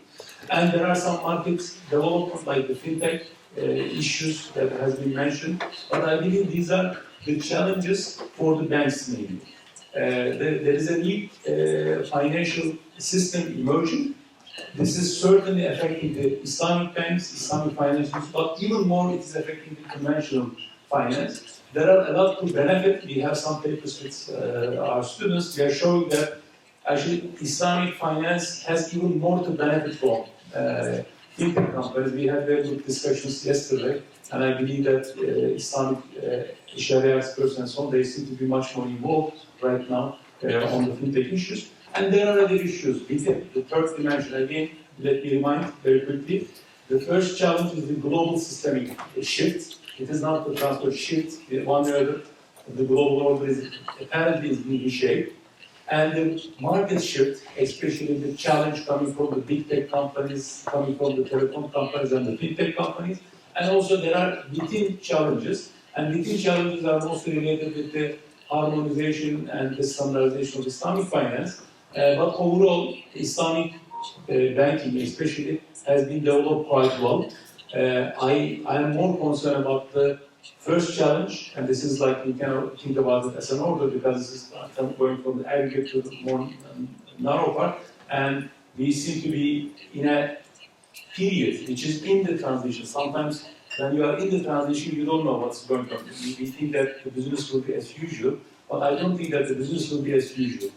And there are some markets development like the fintech issues that has been mentioned, but I believe these are the challenges for the banks maybe. There is a new financial system emerging. This is certainly affecting the Islamic banks, Islamic finances, but even more it is affecting the conventional finance. There are a lot to benefit. We have some papers with our students. We are showing that actually Islamic finance has even more to benefit from fintech companies. We had very good discussions yesterday, and I believe that Islamic Sharia experts and so on, they seem to be much more involved right now on the fintech issues. And there are other issues. The third dimension, again, let me remind very quickly, the first challenge is the global systemic shift. It is not the transfer shift. One way or other, the global order is apparently being reshaped. And the market shift, especially the challenge coming from the big tech companies, coming from the telecom companies and the fintech companies. And also there are within challenges, and within challenges are mostly related with the harmonization and the standardization of Islamic finance. But overall, Islamic banking especially has been developed quite well. I am more concerned about the first challenge, and this is like you cannot think about it as an order because this is going from the aggregate to the more narrow part, and we seem to be in a period which is in the transition. Sometimes When you are in the transition, you don't know what's going on. We think that the business will be as usual, but I don't think that the business will be as usual.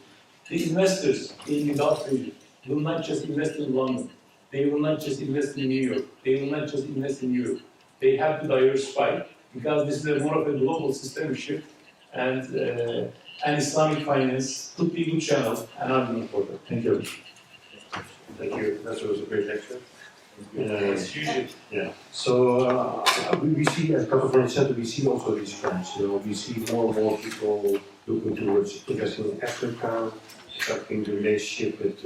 The investors in the Gulf region will not just invest in London. They will not just invest in New York. They will not just invest in Europe. They have to diversify because this is more of a global systemic shift, and Islamic finance could be a good channel, and I'm looking for that. Thank you. Thank you. That was a great lecture. It's usual. Yeah. So we see, as Dr. said, we see also these trends. We see more and more people looking towards investing in Africa, tracking the relationship with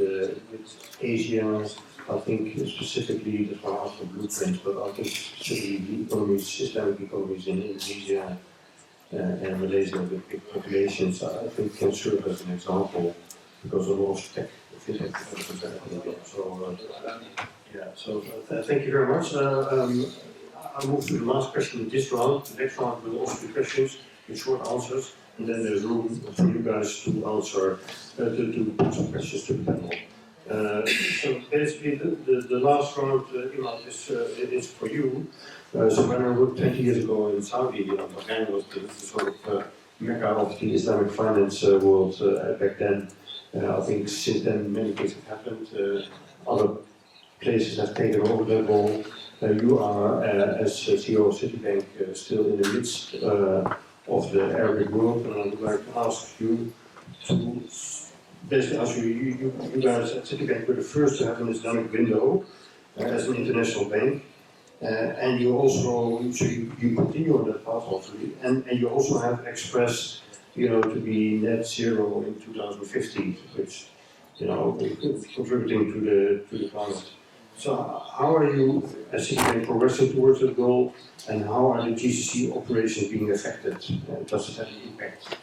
Asia. I think specifically, that's why I asked for blueprints, but I think specifically the economies, Islamic economies in Indonesia and Malaysia with big populations, I think can serve as an example because of all tech, fintech development. So thank you very much. I'll move to the last question in this round. The next round will also be questions with short answers, and then there's room for you guys to answer, to put some questions to the panel. So basically, the last round, Imad, is for you. So when I worked 20 years ago in Saudi, Bahrain was the sort of mecca of the Islamic finance world back then. I think since then many things have happened. Other places have taken over that role. You are, as CEO of Citibank, still in the midst of the Arabic world, and I would like to ask you to basically ask you guys at Citibank were the first to have an Islamic window as an international bank, and you also, so you continue on that path hopefully, and you also have expressed, to be net zero in 2050, which, contributing to the climate. So how are you as Citibank progressing towards that goal, and how are the GCC operations being affected? Does it have an impact?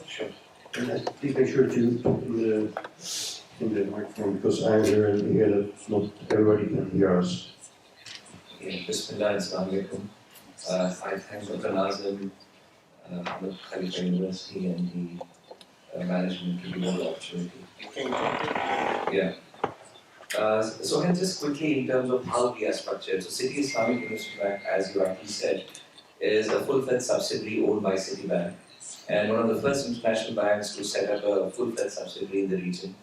Sure. And please make sure to talk in the microphone, because I hear that not everybody can hear us. Bismillah, Assalamu alaikum. I thank Dr. Nazim, Ahmed Khalifa University, and the management to give me the opportunity. Yeah. So just quickly in terms of how we are structured. So City Islamic University Bank, as you rightly said, is a full-fledged subsidiary owned by Citibank, and one of the first international banks to set up a full-fledged subsidiary in the region.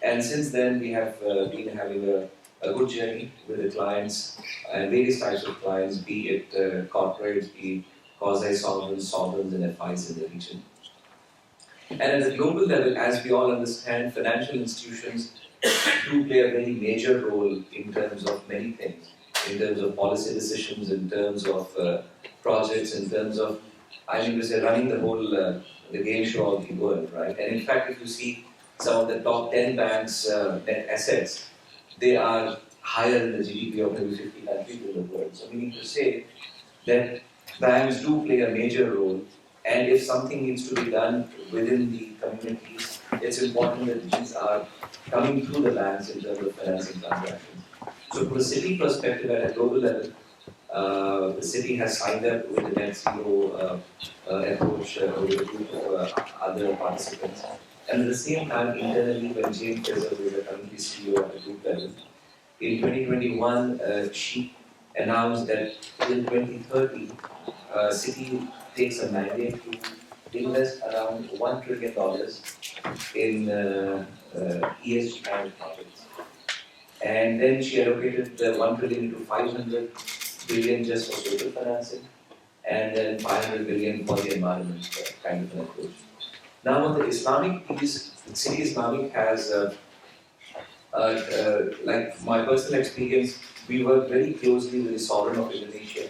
And since then, we have been having a good journey with the clients and various types of clients, be it corporates, be it quasi-sovereigns, sovereigns, and FIs in the region. And at the global level, as we all understand, financial institutions do play a very major role in terms of many things, in terms of policy decisions, in terms of projects, in terms of, running the whole the game show of the world, right? And in fact, if you see some of the top 10 banks' net assets, they are higher than the GDP of maybe 50 countries in the world. So meaning to say that banks do play a major role, and if something needs to be done within the communities, it's important that these are coming through the banks in terms of financing transactions. So from a city perspective at a global level, the city has signed up with the net zero approach with a group of other participants. And at the same time, internally, when Jane Fraser, who is the currently CEO at the group level, in 2021, she announced that till 2030, City takes a mandate to invest around $1 trillion in ESG kind of projects. And then she allocated the 1 trillion to 500 billion just for social financing, and then 500 billion for the environment kind of an approach. Now on the Islamic piece, City Islamic has, like my personal experience, we work very closely with the Sovereign of Indonesia.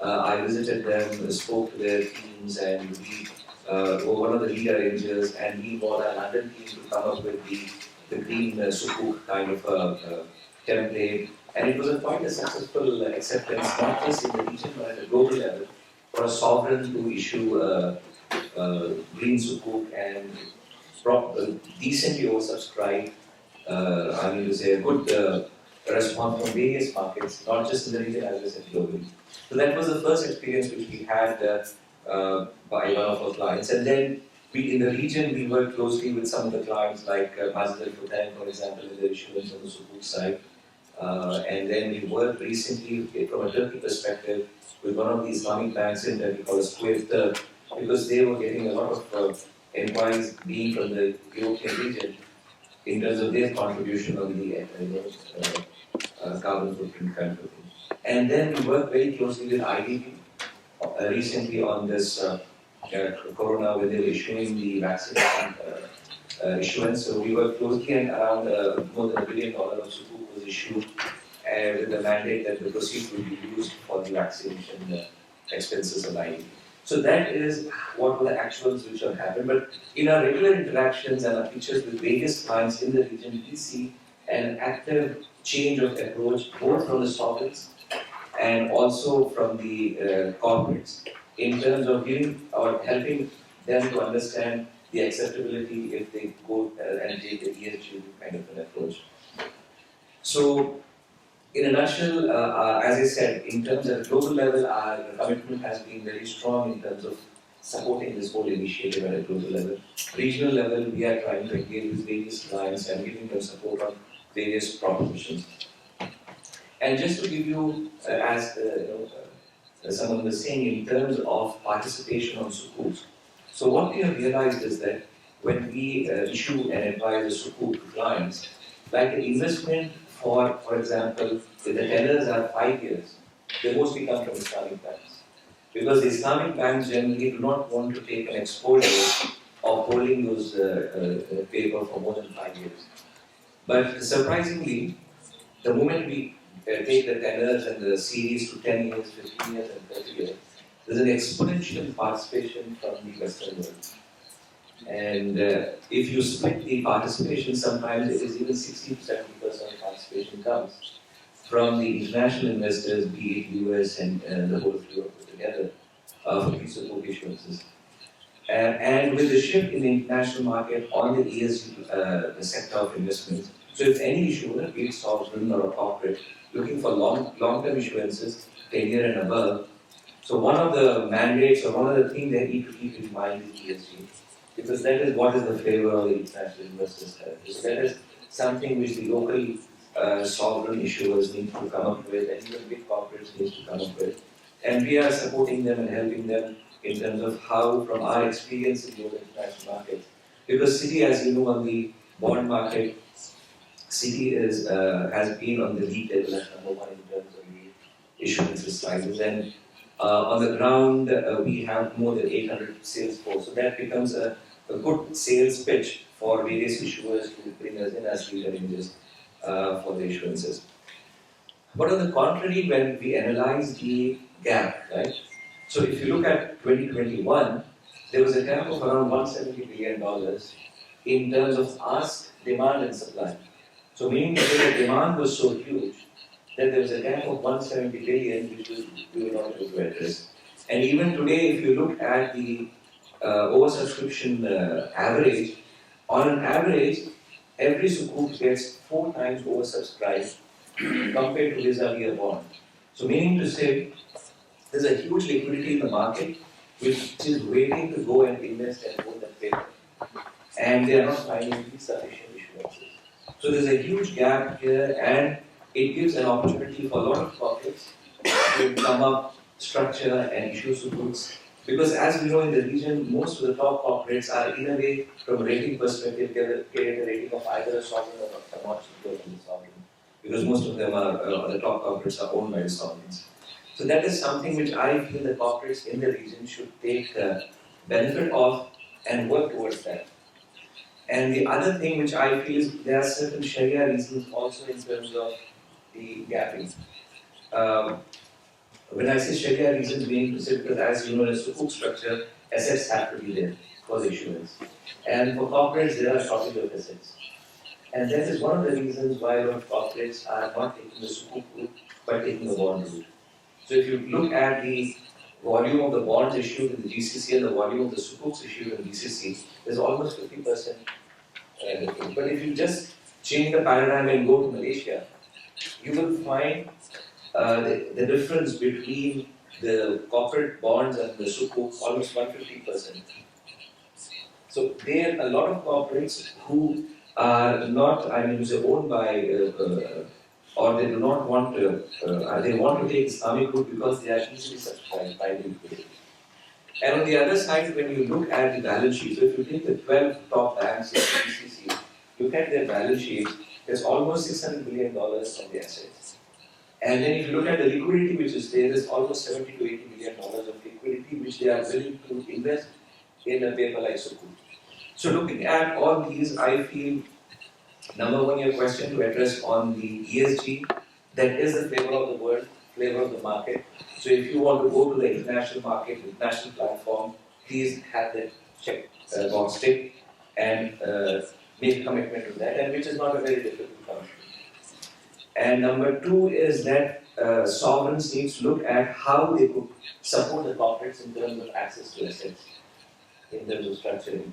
I visited them, spoke to their teams, and we were one of the lead arrangers, and we brought our London team to come up with the green sukuk kind of template. And it was quite a successful acceptance, not just in the region, but at a global level, for a sovereign to issue green sukuk and decently oversubscribed, a good response from various markets, not just in the region, as I said, globally. So that was the first experience which we had by one of our clients. And then in the region, we worked closely with some of the clients like Masjid al-Futain, for example, in the issuance on the sukuk side. And then we worked recently from a Turkey perspective with one of the Islamic banks in Turkey called Square, because they were getting a lot of inquiries being from the European region in terms of their contribution on the carbon footprint kind of thing. And then we worked very closely with IDB recently on this corona, where they were issuing the vaccination issuance. So we worked closely, and around more than $1 billion of sukuk was issued with the mandate that the proceeds will be used for the vaccination expenses of IDB. So that is what were the actuals which have happened. But in our regular interactions and our pictures with various clients in the region, we see an active change of approach both from the sovereigns and also from the corporates in terms of giving or helping them to understand the acceptability if they go and take the ESG kind of an approach. So, in a nutshell, as I said, in terms of global level, our commitment has been very strong in terms of supporting this whole initiative at a global level. Regional level, we are trying to engage with various clients and giving them support on various propositions. And just to give you, as someone was saying, in terms of participation on sukuks. So what we have realized is that when we issue and advise a sukuk to clients, like an investment for example, if the tenors are 5 years, they mostly come from Islamic banks. Because the Islamic banks generally do not want to take an exposure of holding those paper for more than 5 years. But surprisingly, the moment we take the tenors and the series to 10 years, 15 years, and 30 years, there's an exponential participation from the Western world. And if you split the participation, sometimes it is even 60 to 70% participation comes from the international investors, be it US and the whole of Europe put together, for these support issuances. And with the shift in the international market on the ESG, the sector of investments, so if any issuer, be it sovereign or a corporate, looking for long-term issuances, 10 year and above, so one of the mandates or one of the things they need to keep in mind is ESG. Because that is what is the flavor of the international investors have. So that is something which the local sovereign issuers need to come up with, and even big corporates need to come up with. And we are supporting them and helping them in terms of how, from our experience in the international markets. Because Citi, as you know, on the bond market, Citi has been on the lead table as number one in terms of the issuance sizes. And on the ground, we have more than 800 sales force. So that becomes a good sales pitch for various issuers to bring us in as lead arrangers for the issuances. But on the contrary, when we analyze the gap, right? So if you look at 2021, there was a gap of around $170 billion in terms of ask, demand, and supply. So meaning that the demand was so huge that there was a gap of 170 billion which we were not able to address. And even today, if you look at the oversubscription average, on an average, every sukuk gets 4 times oversubscribed compared to vis-a-vis a bond. So meaning to say, there's a huge liquidity in the market which is waiting to go and invest and hold that paper. And they are not finding sufficient issuances. So there's a huge gap here, and it gives an opportunity for a lot of corporates to come up, structure, and issue sukuks. Because as we know in the region, most of the top corporates are, in a way, from a rating perspective, get a rating of either a sovereign or a not secured in the sovereign. Because most of them are, the top corporates are owned by the sovereigns. So that is something which I feel the corporates in the region should take benefit of and work towards that. And the other thing which I feel is there are certain Sharia reasons also in terms of the gapping. When I say Sharia reasons, meaning to say because as you know, in a sukuk structure, assets have to be there for the issuance. And for corporates, there are shortage of assets. And that is one of the reasons why a lot of corporates are not taking the sukuk route, but taking the bond route. So if you look at the volume of the bonds issued in the GCC and the volume of the sukuks issued in the GCC, there's almost 50% difference. But if you just change the paradigm and go to Malaysia, you will find the difference between the corporate bonds and the sukuk almost 150%. So there are a lot of corporates who are not, to say, owned by or they do not want to, they want to take Islamic route because they are easily subscribed by the liquidity. And on the other side, when you look at the balance sheet, so if you take the 12 top banks in the GCC, look at their balance sheet, there's almost $600 billion of the assets. And then if you look at the liquidity which is there, there's almost $70 to $80 million of liquidity which they are willing to invest in a paper like Sukuk. So looking at all these, I feel, number one, your question to address on the ESG, that is the flavor of the world, flavor of the market. So if you want to go to the international market, international platform, please have that check box tick and make a commitment to that, and which is not a very difficult commitment. And number two is that sovereigns need to look at how they could support the corporates in terms of access to assets, in terms of structuring.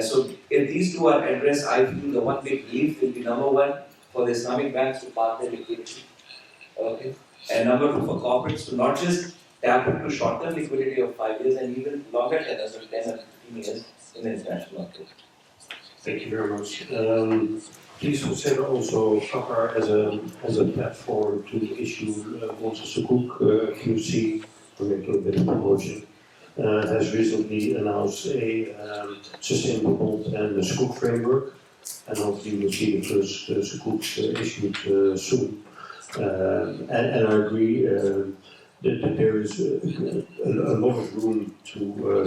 So if these two are addressed, I feel the one big relief will be number one for the Islamic banks to park their liquidity. Okay. And number two for corporates to not just tap into short-term liquidity of 5 years and even longer tenors of 10 or 15 years in the international market. Thank you very much. Please consider also Qatar as a platform to issue also Sukuk QC, to make a bit of promotion. Has recently announced a sustainable bond and a Sukuk framework, and hopefully we'll see the first Sukuks issued soon. And I agree that there is a lot of room to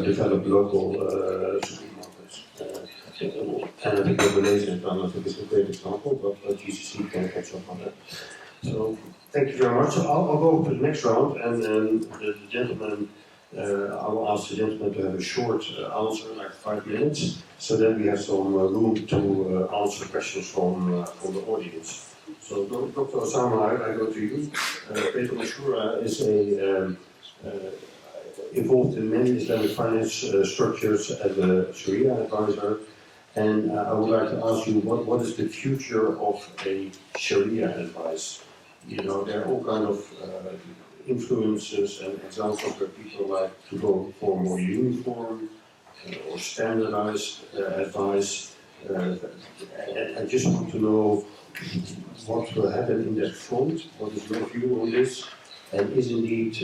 develop local Sukuk markets. And I think the Malaysian one, I think, is a great example, but GCC can catch up on that. So thank you very much. I'll go to the next round, and then the gentleman. I will ask the gentleman to have a short answer, like 5 minutes, so then we have some room to answer questions from the audience. So, Dr. Osama, I go to you. Peter Mansour is involved in many Islamic finance structures as a Sharia advisor, and I would like to ask you, what is the future of a Sharia advice? You know, there are all kind of influences and examples where people like to go for more uniform or standardized advice. I just want to know what will happen in that front. What is your view on this? And is indeed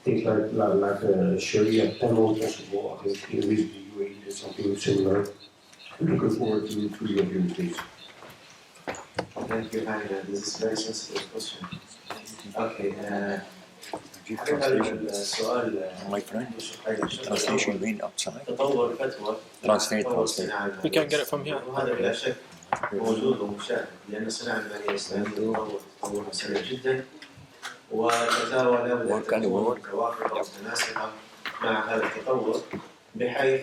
things like a Sharia panel possible? I think in recently UAE did something similar. Looking forward to your view, please. Thank you, Hannah. This is a very sensitive question. Okay. My friend, translation being outside. تطور الفتوى We can get it from here. وهذا بلا شك موجود ومشاهد، لأن الصناعة المالية الإسلامية تطورها سريع جدا، والفتاوى لابد أن تكون متوافقة ومتناسقة مع هذا التطور، بحيث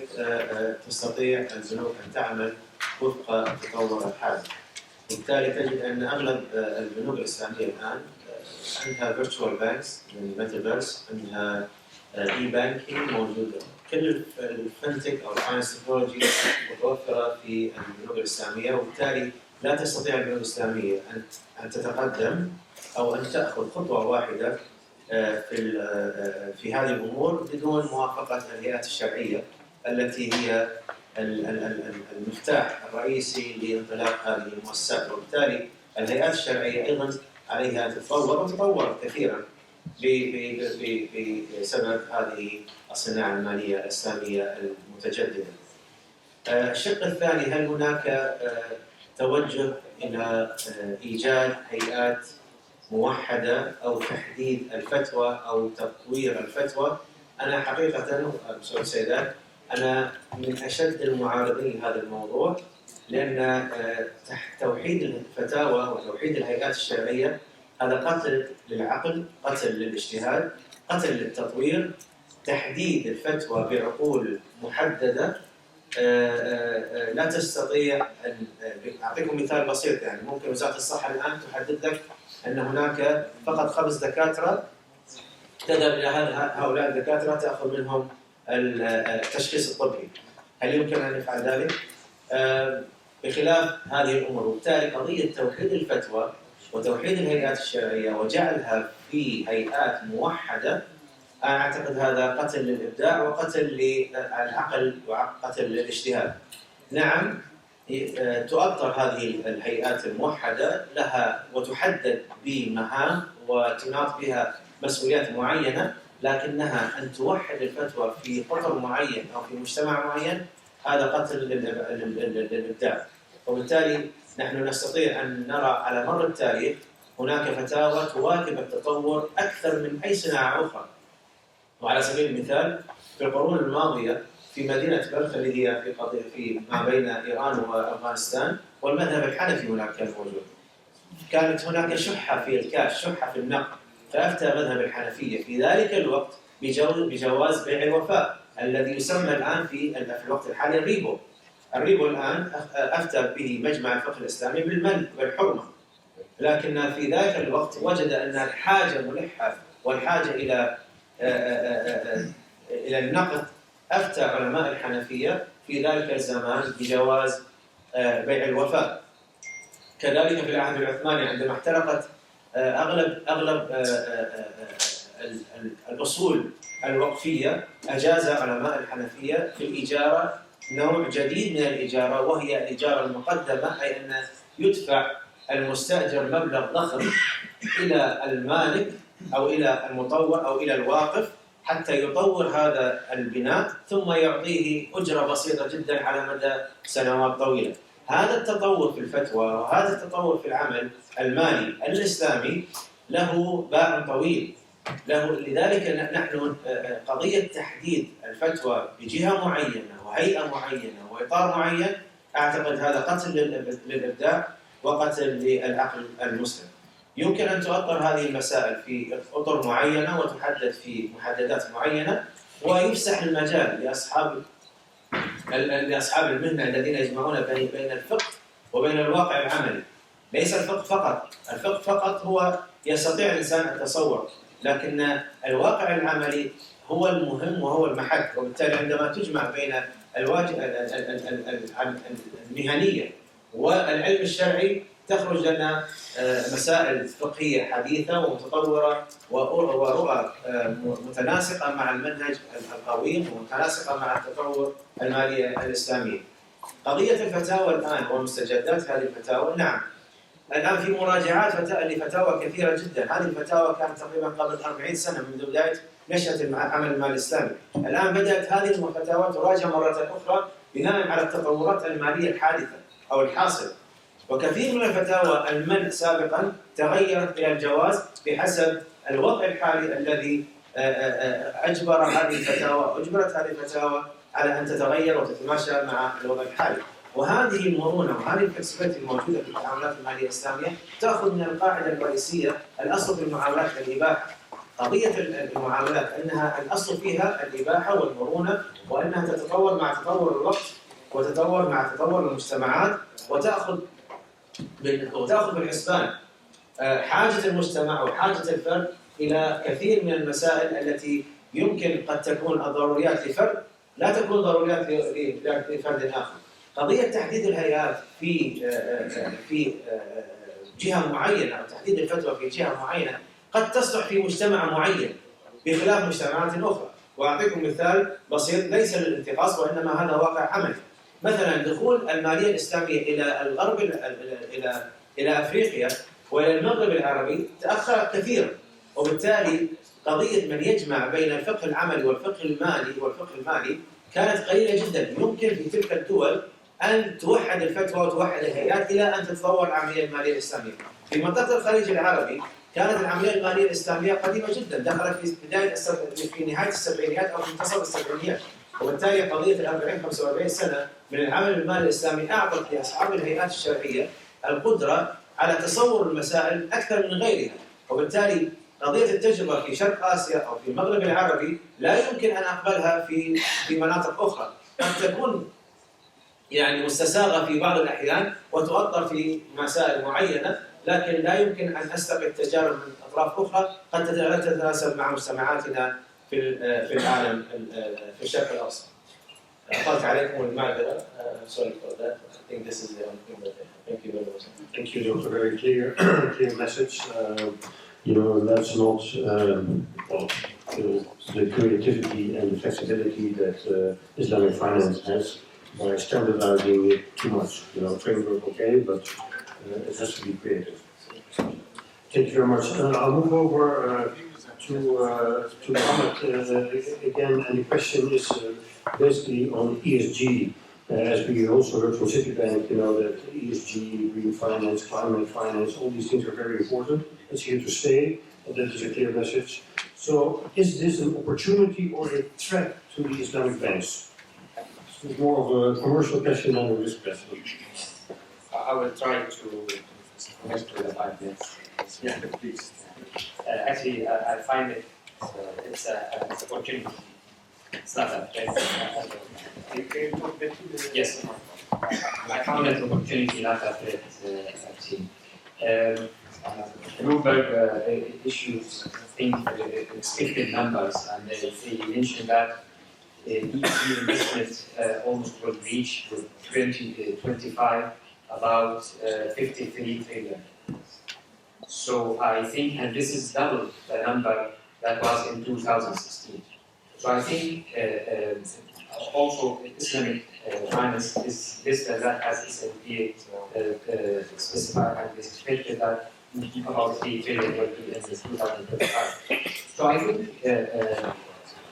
تستطيع البنوك أن تعمل وفق التطور الحالي. وبالتالي تجد أن أغلب البنوك الإسلامية الآن عندها فيرتشوال بانكس من الميتافيرس، عندها اي بانكينج موجوده، كل الفنتك او الفاينانس تكنولوجي متوفره في البنوك الاسلاميه، وبالتالي لا تستطيع البنوك الاسلاميه ان تتقدم او ان تاخذ خطوه واحده في هذه الامور بدون موافقه الهيئات الشرعيه التي هي المفتاح الرئيسي لانطلاق هذه المؤسسات، وبالتالي الهيئات الشرعيه ايضا عليها أن تتطور وتطورت كثيرا بسبب هذه الصناعة المالية الإسلامية المتجددة. الشق الثاني، هل هناك توجه إلى إيجاد هيئات موحدة أو تحديد الفتوى أو تطوير الفتوى؟ أنا حقيقة سيدات أنا من أشد المعارضين لهذا الموضوع، لأن توحيد الفتاوى وتوحيد الهيئات الشرعية هذا قتل للعقل، قتل للاجتهاد، قتل للتطوير. تحديد الفتوى بعقول محددة لا تستطيع أن أعطيكم مثال بسيط. يعني ممكن وزارة الصحة الآن تحدد لك أن هناك فقط 5 دكاترة تذهب إلى هؤلاء الدكاترة تأخذ منهم التشخيص الطبي. هل يمكن أن يفعل ذلك؟ بخلاف هذه الأمور. وبالتالي قضية توحيد الفتوى وتوحيد الهيئات الشرعية وجعلها في هيئات موحدة، أنا أعتقد هذا قتل للإبداع وقتل للعقل وقتل للاجتهاد. نعم، تؤطر هذه الهيئات الموحدة لها وتحدد بمهام وتناط بها مسؤوليات معينة، لكنها أن توحد الفتوى في قطر معين أو في مجتمع معين هذا قتل للإبداع. وبالتالي نحن نستطيع أن نرى على مر التاريخ هناك فتاوى تواكب التطور أكثر من أي صناعة أخرى. وعلى سبيل المثال في القرون الماضية في مدينة بلخ اللي هي في ما بين إيران وأفغانستان، والمذهب الحنفي هناك كان موجود. كانت هناك شحة في الكاش، شحة في النقد، فأفتى مذهب الحنفية في ذلك الوقت بجواز بيع الوفاء الذي يسمى الآن في الوقت الحالي الريبو. الريبو الآن أفتى به مجمع الفقه الإسلامي بالحرمة، لكن في ذاك الوقت وجد أن الحاجة ملحة والحاجة إلى النقد. أفتى علماء الحنفية في ذلك الزمان بجواز بيع الوفاء. كذلك في العهد العثماني عندما احترقت أغلب الأصول الوقفية، أجاز علماء الحنفية في الإجارة نوع جديد من الإجارة، وهي الإجارة المقدمة، أي أن يدفع المستأجر مبلغ ضخم إلى المالك أو إلى المطور أو إلى الواقف حتى يطور هذا البناء ثم يعطيه أجرة بسيطة جدا على مدى سنوات طويلة. هذا التطور في الفتوى وهذا التطور في العمل المالي الإسلامي له باع طويل. لذلك نحن قضية تحديد الفتوى بجهة معينة وهيئة معينة وإطار معين، أعتقد هذا قتل للإبداع وقتل للعقل المسلم. يمكن أن تؤطر هذه المسائل في أطر معينة وتحدد في محددات معينة، ويفسح المجال لأصحاب المهنة الذين يجمعون بين الفقه وبين الواقع العملي. ليس الفقه فقط هو يستطيع الإنسان التصور، لكن الواقع العملي هو المهم وهو المحك. وبالتالي عندما تجمع بين المهنية والعلم الشرعي تخرج لنا مسائل فقهية حديثة ومتطورة ورؤى متناسقة مع المنهج القويم ومتناسقة مع التطور المالي الإسلامي. قضية الفتاوى الآن ومستجدات هذه الفتاوى، نعم الآن في مراجعات لفتاوى كثيرة جدا. هذه الفتاوى كانت تقريبا قبل 40 سنة منذ بداية نشأة العمل المالي الإسلامي. الآن بدأت هذه الفتاوى تراجع مرة أخرى بناء على التطورات المالية الحادثة أو الحاصلة. وكثير من الفتاوى المنع سابقا تغيرت إلى الجواز بحسب الوضع الحالي الذي أجبرت هذه الفتاوى على أن تتغير وتتماشى مع الوضع الحالي. وهذه المرونة وهذه الفلكسبيتي الموجودة في التعاملات المالية الإسلامية تأخذ من القاعدة الرئيسية: الأصل في المعاملات الإباحة. قضية المعاملات أنها الأصل فيها الإباحة والمرونة، وأنها تتطور مع تطور الوقت وتتطور مع تطور المجتمعات، وتأخذ بالحسبان حاجة المجتمع وحاجة الفرد إلى كثير من المسائل التي يمكن قد تكون ضروريات لفرد لا تكون ضروريات لفرد آخر. قضية تحديد الهيئات في جهة معينة أو تحديد الفتوى في جهة معينة قد تصلح في مجتمع معين بخلاف مجتمعات أخرى. وأعطيكم مثال بسيط ليس للانتقاص وإنما هذا واقع عملي. مثلا دخول المالية الإسلامية إلى الغرب إلى أفريقيا وإلى المغرب العربي تأخر كثيرا، وبالتالي قضية من يجمع بين الفقه العملي والفقه المالي كانت قليلة جدا. يمكن في تلك الدول أن توحد الفتوى وتوحد الهيئات إلى أن تتطور العملية المالية الإسلامية. في منطقة الخليج العربي كانت العملية المالية الإسلامية قديمة جدا، دخلت في نهاية السبعينيات أو في منتصف السبعينيات، وبالتالي قضية 45 سنة من العمل المالي الإسلامي أعطت لأصحاب الهيئات الشرعية القدرة على تصور المسائل أكثر من غيرها. وبالتالي قضية التجربة في شرق آسيا أو في المغرب العربي لا يمكن أن أقبلها في مناطق أخرى، قد تكون مستساغة في بعض الأحيان وتؤطر في مسائل معينة، لكن لا يمكن أن أستقي التجارب من أطراف أخرى قد لا تتناسب مع مجتمعاتنا في العالم في الشرق الأوسط. أطلت عليكم المعذرة. Sorry for that. I think this is the only thing that I have. Thank you very much. Thank you, Doctor. Very clear message. That's not the creativity and the flexibility that Islamic finance has. by standardizing it too much. Framework okay, but it has to be creative. Thank you very much. I'll move over to Mohammed again, and the question is basically on ESG. As we also heard from Citibank, that ESG, green finance, climate finance, all these things are very important. It's here to stay, and that is a clear message. So, is this an opportunity or a threat to the Islamic banks? It's more of a commercial question than a risk question. I will try to connect to the 5 minutes. Yeah, please. Actually, I find it's an opportunity. It's not a threat. Yes. I found it an opportunity, not a threat, actually. Bloomberg issues expected numbers, and they mentioned that EC investment almost will reach with 2025 about 53 trillion. So I think, and this is double the number that was in 2016. So I think also Islamic finance is listed that as S&P specified and expected that about 3 trillion will be in 2025. So I think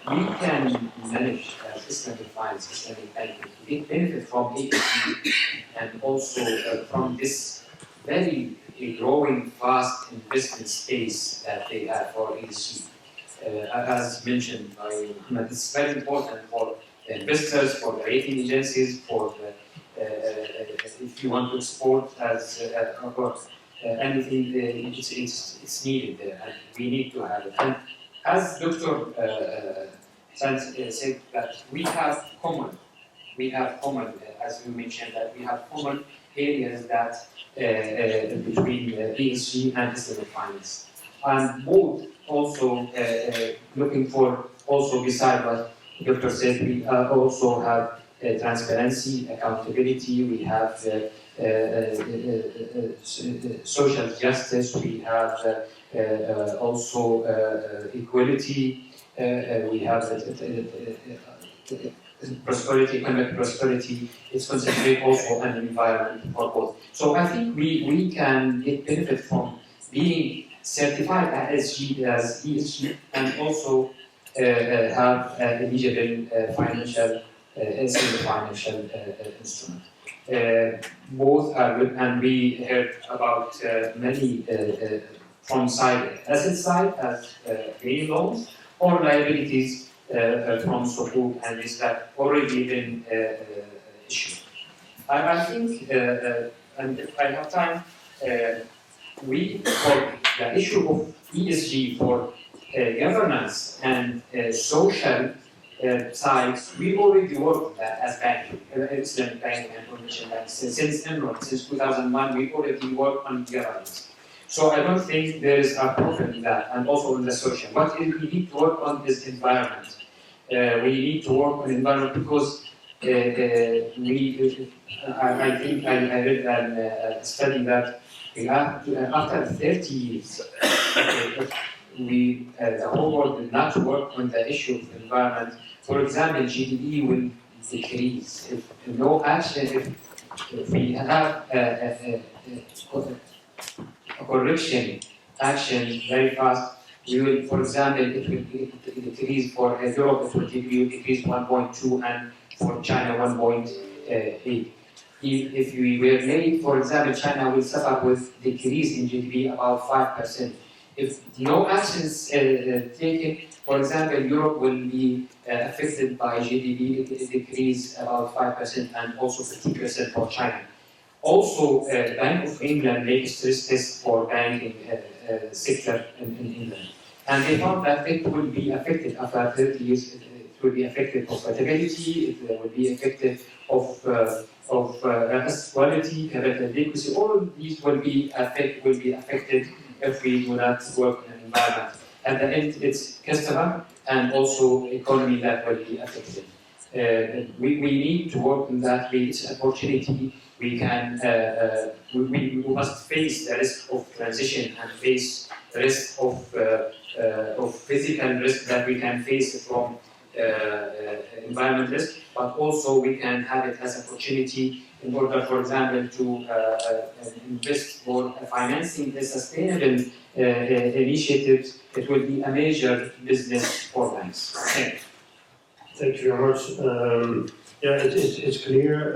we can manage Islamic finance, Islamic banking, to get benefit from ESG and also from this very growing fast investment space that they have for ESG. As mentioned by Muhammad, it's very important for investors, for the rating agencies, for if you want to export as anything, it's needed there, and we need to have it. And as Dr. said, that we have common, as you mentioned, that we have common areas that between ESG and Islamic finance. And both also looking for, also beside what the Doctor said, we also have transparency, accountability, we have social justice, we have also equality, we have prosperity, economic prosperity. It's concentrated also on the environment for both. So I think we can get benefit from being certified as ESG and also have eligible financial instrument. Both are good, and we heard about many from asset side as green loans or liabilities from Sukuk and this that already been issued. I think, and if I have time, for the issue of ESG for governance and social sides, we already work on that as banking, Islamic banking and commercial banks. Since 2001, we already work on governance. So I don't think there is a problem in that, and also in the social. What we need to work on is environment. We need to work on environment because I think I read a study that we have to, after 30 years, the whole world did not work on the issue of environment. For example, GDP will decrease if no action. If we have a correction action very fast, we will, for example, it will decrease for Europe, it will decrease 1.2, and for China 1.8. If we were late, for example, China will suffer with decrease in GDP about 5%. If no actions taken, for example, Europe will be affected by GDP decrease about 5% and also 50% for China. Also, Bank of England makes stress tests for banking sector in England. And they found that it will be affected after 30 years. It will be affected of profitability, it will be affected of asset quality, capital adequacy. All of these will be affected if we do not work in an environment. At the end, it's customer and also economy that will be affected. We need to work in that way. It's an opportunity. We can we must face the risk of transition and face the risk of physical risk that we can face from environmentalist, but also we can have it as an opportunity in order, for example, to invest for financing the sustainable initiatives. It will be a major business for banks. Thank you. Thank you very much. Yeah, it's clear.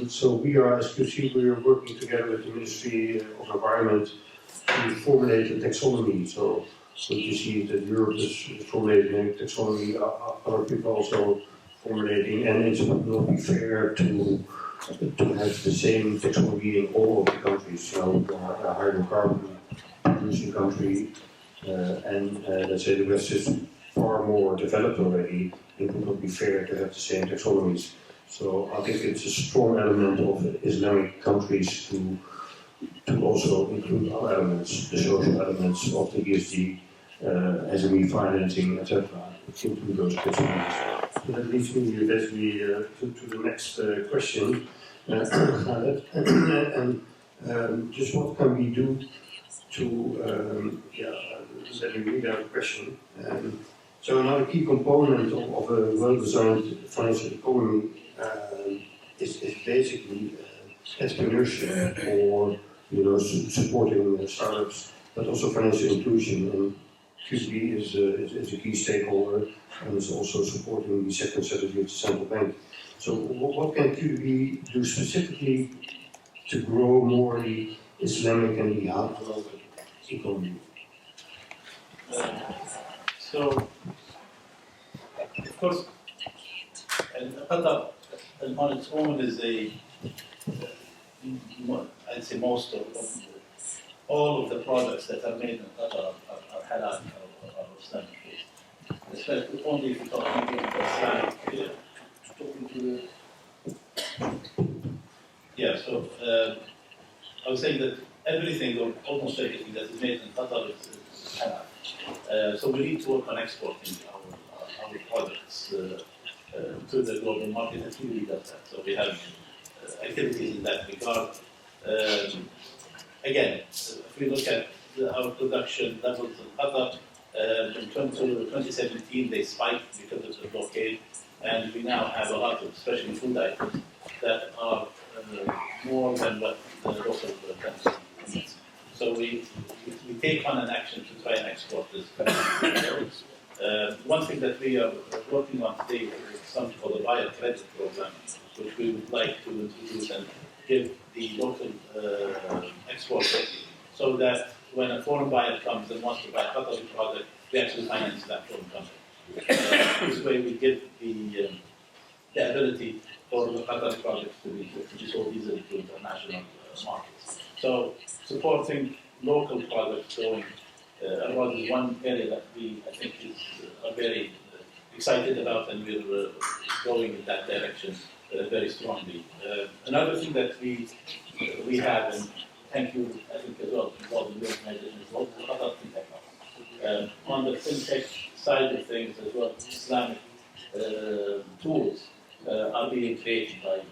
So we are, as you see, we are working together with the Ministry of Environment to formulate a taxonomy. So you see that Europe is formulating a taxonomy, other people also formulating, and it would not be fair to have the same taxonomy in all of the countries. So a hydrocarbon producing country, and let's say the West is far more developed already. It would not be fair to have the same taxonomies. So I think it's a strong element of Islamic countries to also include other elements, the social elements of the ESG, SME financing, etc., into those taxonomies. So that leads me basically to the next question. And just what can we do to, let me read out the question. So another key component of a well-designed financial economy is basically entrepreneurship, or supporting startups, but also financial inclusion. And QB is a key stakeholder, and is also supporting the second strategy of the central bank. So what can QB do specifically to grow more the Islamic and the halal economy? So, of course, Qatar on its own is I'd say most of all of the products that are made in Qatar are halal or Islamic based. Especially only if you're talking about Islamic. Yeah, so I was saying that everything, or almost everything that is made in Qatar is halal. So we need to work on exporting our products to the global market, and really does that. So we have activities in that regard. Again, if we look at our production levels in Qatar, in 2017 they spiked because of the blockade, and we now have a lot of, especially food items, that are more than what the local country needs. So we take on an action to try and export this. One thing that we are working on today is something called a buyer credit program, which we would like to introduce and give the local exporters, so that when a foreign buyer comes and wants to buy a Qatari product, we actually finance that foreign company. This way we give the ability for the Qatari products to be sold easily to international markets. So supporting local products going abroad is one area that we, I think, are very excited about, and we're going in that direction very strongly. Another thing that we have, and thank you, I think, as well, involved in the organization, is what the Qatar FinTech. On the FinTech side of things as well, Islamic tools are being created by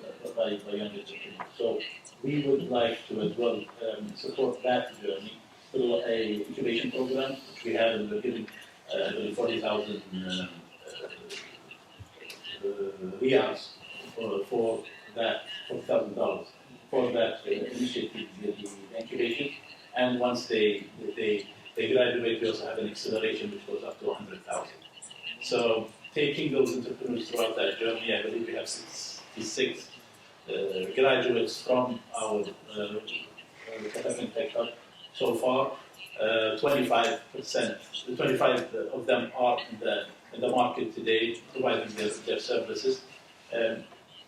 young entrepreneurs. So we would like to as well support that journey through a incubation program, which we have, and we're giving 40,000 riyals for that, $40,000 for that initiative, the incubation. And once they graduate, we also have an acceleration which goes up to 100,000. So taking those entrepreneurs throughout that journey, I believe we have 66 graduates from our Qatar Tech Hub so far. 25 of them are in the market today, providing their services.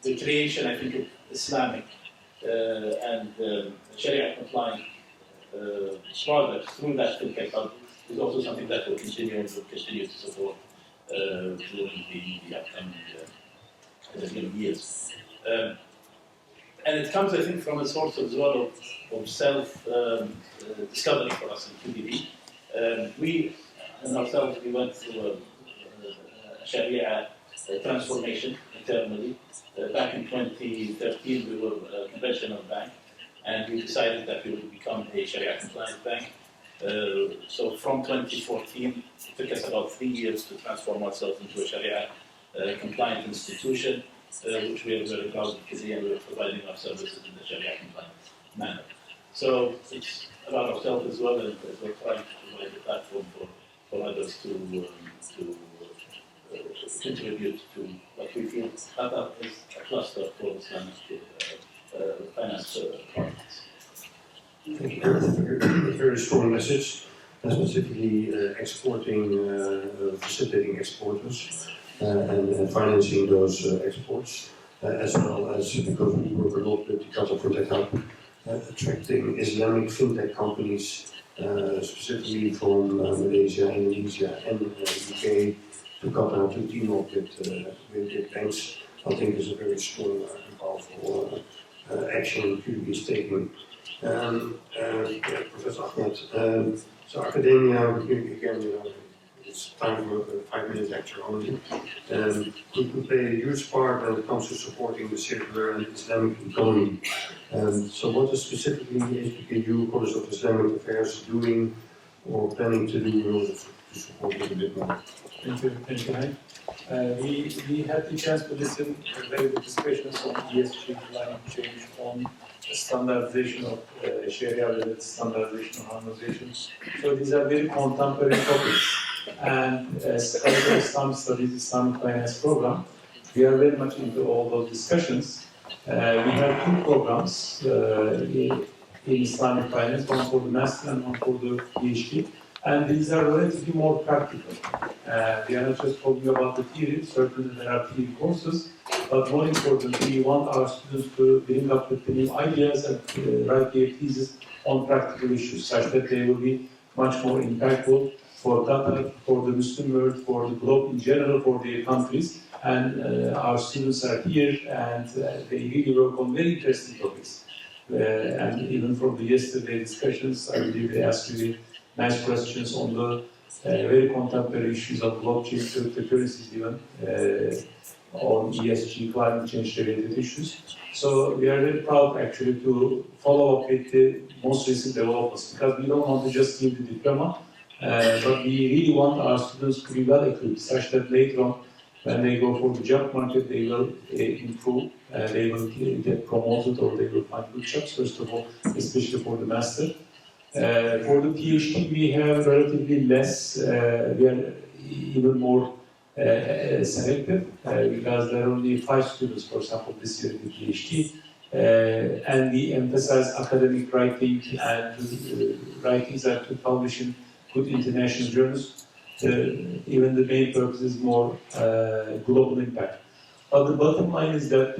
The creation, I think, of Islamic and Sharia compliant products through that FinTech Hub is also something that will continue and will continue to support during the upcoming years. And it comes, I think, from a source as well of self-discovery for us in QDB. We ourselves went through a Sharia transformation internally. Back in 2013, we were a conventional bank, and we decided that we would become a Sharia compliant bank. So from 2014, it took us about 3 years to transform ourselves into a Sharia compliant institution, which we are very proud of today, and we are providing our services in the Sharia compliant manner. So it's about ourselves as well, and we're trying to provide a platform for others to contribute to what we feel Qatar is a cluster for Islamic finance projects. Thank you. A very strong message, specifically facilitating exporters and financing those exports, as well as because we work a lot with the Qatar Fintech Hub, attracting Islamic fintech companies, specifically from Malaysia, Indonesia, and UK to Qatar to team up with banks. I think is a very strong and powerful action QB is taking. Professor Ahmed, so academia, again, it's time for a 5-minute lecture only. Could play a huge part when it comes to supporting the circular and Islamic economy. So what is specifically HPKU, College of Islamic Affairs, doing or planning to do in order to support it a bit more? Thank you, Hein. We had the chance to listen to very good discussions on ESG, climate change, on standardization of Sharia-related standardization and harmonization. So these are very contemporary topics. And as College of Islamic Studies Islamic Finance Program, we are very much into all those discussions. We have 2 programs in Islamic finance, one for the master and one for the PhD. And these are relatively more practical. We are not just talking about the theory, certainly there are theory courses, but more importantly, we want our students to bring up with the new ideas and write their thesis on practical issues, such that they will be much more impactful for Qatar, for the Muslim world, for the globe in general, for their countries. And our students are here, and they really work on very interesting topics. And even from the yesterday discussions, I believe they asked really nice questions on the very contemporary issues of blockchain, cryptocurrencies even, on ESG, climate change related issues. So we are very proud actually to follow up with the most recent developments, because we don't want to just give the diploma, but we really want our students to be well equipped, such that later on, when they go for the job market, they will improve, they will get promoted, or they will find good jobs, first of all, especially for the master. For the PhD, we have relatively less, we are even more selective, because there are only 5 students, for example, this year in the PhD, and we emphasize academic writing and writings that to publish in good international journals. Even the main purpose is more global impact. But the bottom line is that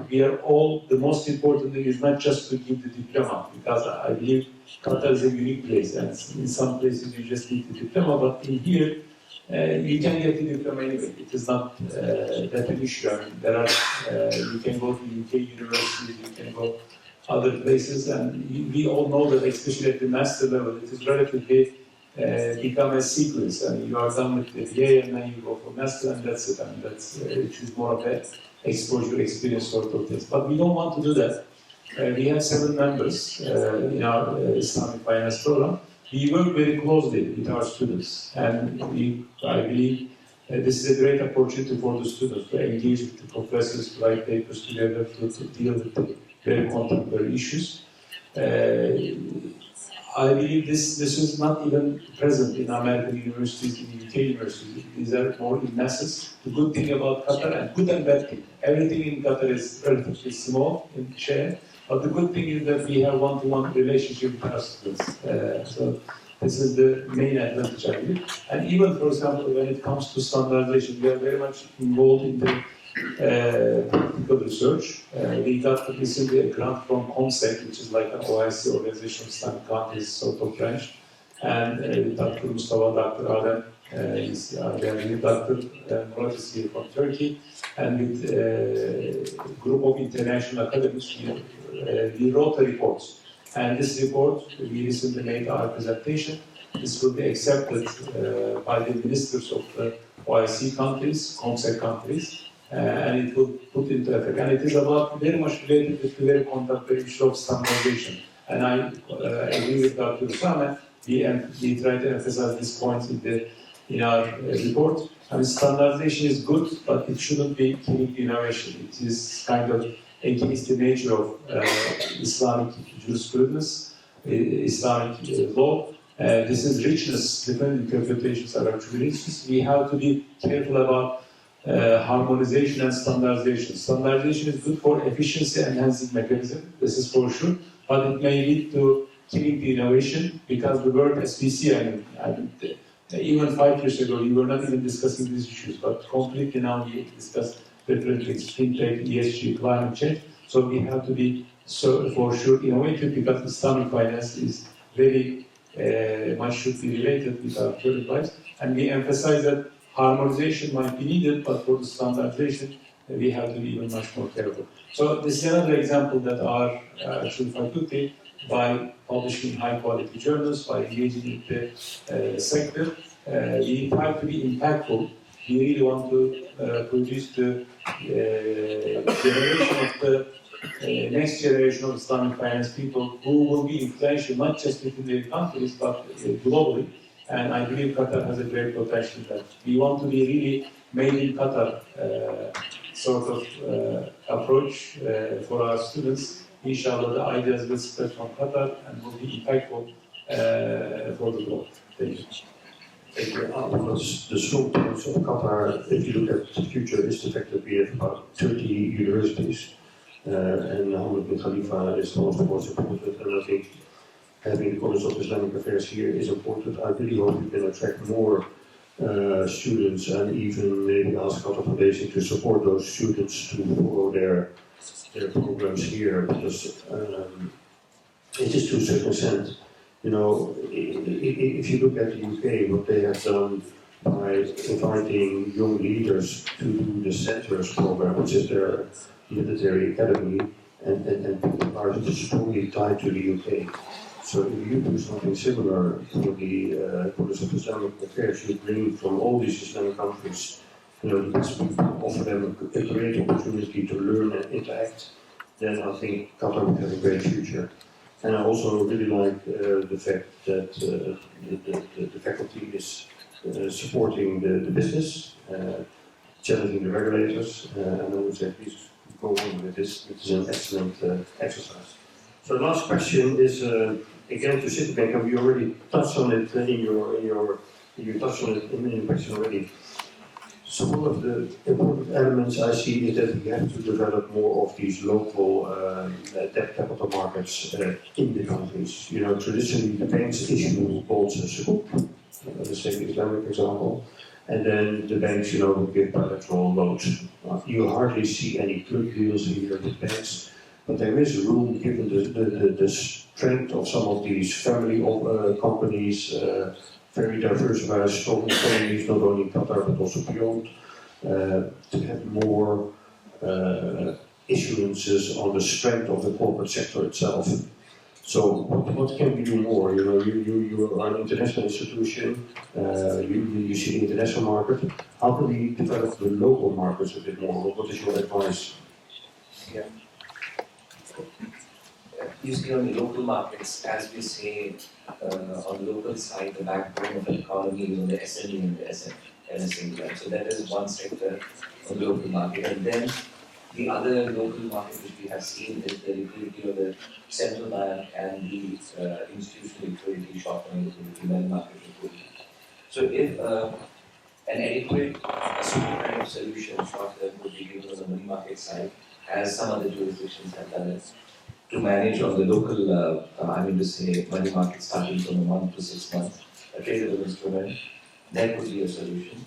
we are all, the most important thing is not just to give the diploma, because I believe Qatar is a unique place, and in some places you just need the diploma, but in here, you can get the diploma anyway. It is not that an issue. I mean, there are, you can go to UK universities, you can go other places, and we all know that, especially at the master level, it is relatively become a sequence. I mean, you are done with the BA and then you go for master, and that's it. I mean, it is more of an exposure experience sort of thing. But we don't want to do that. We have 7 members in our Islamic finance program. We work very closely with our students, and I believe this is a great opportunity for the students to engage with the professors, to write papers together, to deal with the very contemporary issues. I believe this is not even present in American universities, in UK universities. These are more in masses. The good thing about Qatar, and good and bad thing, everything in Qatar is relatively small in share, but the good thing is that we have one-to-one relationship with our students. So this is the main advantage, I believe. And even, for example, when it comes to standardization, we are very much involved in the practical research. We got recently a grant from COMSEC, which is like an OIC, Organization of Islamic Countries sort of branch, and Dr. Mustafa, Dr. Adem, Dr. Murat is here from Turkey, and with a group of international academics, we wrote a report. And this report, we recently made our presentation. This will be accepted by the ministers of the OIC countries, COMSEC countries, and it will put into effect. And it is about very much related with the very contemporary issue of standardization. And I agree with Dr. Usame, we try to emphasize this point in our report. I mean, standardization is good, but it shouldn't be killing innovation. It is kind of against the nature of Islamic jurisprudence, Islamic law. This is richness, different interpretations are actually richness. We have to be careful about harmonization and standardization. Standardization is good for efficiency enhancing mechanism, this is for sure, but it may lead to killing the innovation because the word SPC, even 5 years ago, we were not even discussing these issues, but completely now we discuss different things, fintech, ESG, climate change. So we have to be for sure innovative because Islamic finance is very much should be related with our current lives. And we emphasize that harmonization might be needed, but for the standardization, we have to be even much more careful. So this is another example that our actually faculty, by publishing high-quality journals, by engaging with the sector, we try to be impactful. We really want to produce the generation of the next generation of Islamic finance people who will be influential not just within their countries but globally. And I believe Qatar has a great potential that we want to be really made in Qatar sort of approach for our students. Inshallah, the ideas will spread from Qatar and will be impactful for the world. Thank you. Thank you. Because the strong points of Qatar, if you look at the future, is the fact that we have about 30 universities. And Mohammed bin Khalifa is one of the most important, and I think having the College of Islamic Affairs here is important. I really hope we can attract more students and even maybe ask Qatar Foundation to support those students to follow their programs here, because it is to a certain extent, you know, if you look at the UK, what they have done by inviting young leaders to do the Centres program, which is their military academy, and people are strongly tied to the UK. So if you do something similar for the College of Islamic Affairs, you bring from all these Islamic countries, you know, the best people, offer them a great opportunity to learn and interact, then I think Qatar will have a great future. And I also really like the fact that the faculty is supporting the business, challenging the regulators, and I would say please go on with this. It is an excellent exercise. So the last question is again to Citibank, and we already touched on it you touched on it in your question already. So one of the important elements I see is that we have to develop more of these local debt capital markets in the countries. You know, traditionally the banks issue bonds as sukuk, let's take the Islamic example, and then the banks, you know, would give bilateral loans. You hardly see any club deals here with banks, but there is room given the strength of some of these family companies. Very diversified, strong economies, not only in Qatar but also beyond, to have more issuances on the strength of the corporate sector itself. So what can we do more? You know, you are an international institution, you see the international market. How can we develop the local markets a bit more? What is your advice? Yeah. Usually on the local markets, as we say, on the local side, the backbone of an economy is on the SME and the MSME. So that is one sector of the local market. And then the other local market which we have seen is the liquidity of the central bank and the institutional liquidity, short-term liquidity, money market liquidity. So if an adequate, suitable kind of solution, short-term, would be given on the money market side, as some other jurisdictions have done it, to manage on the local, to say, money market starting from 1 to 6 months, a tradable instrument, that would be a solution.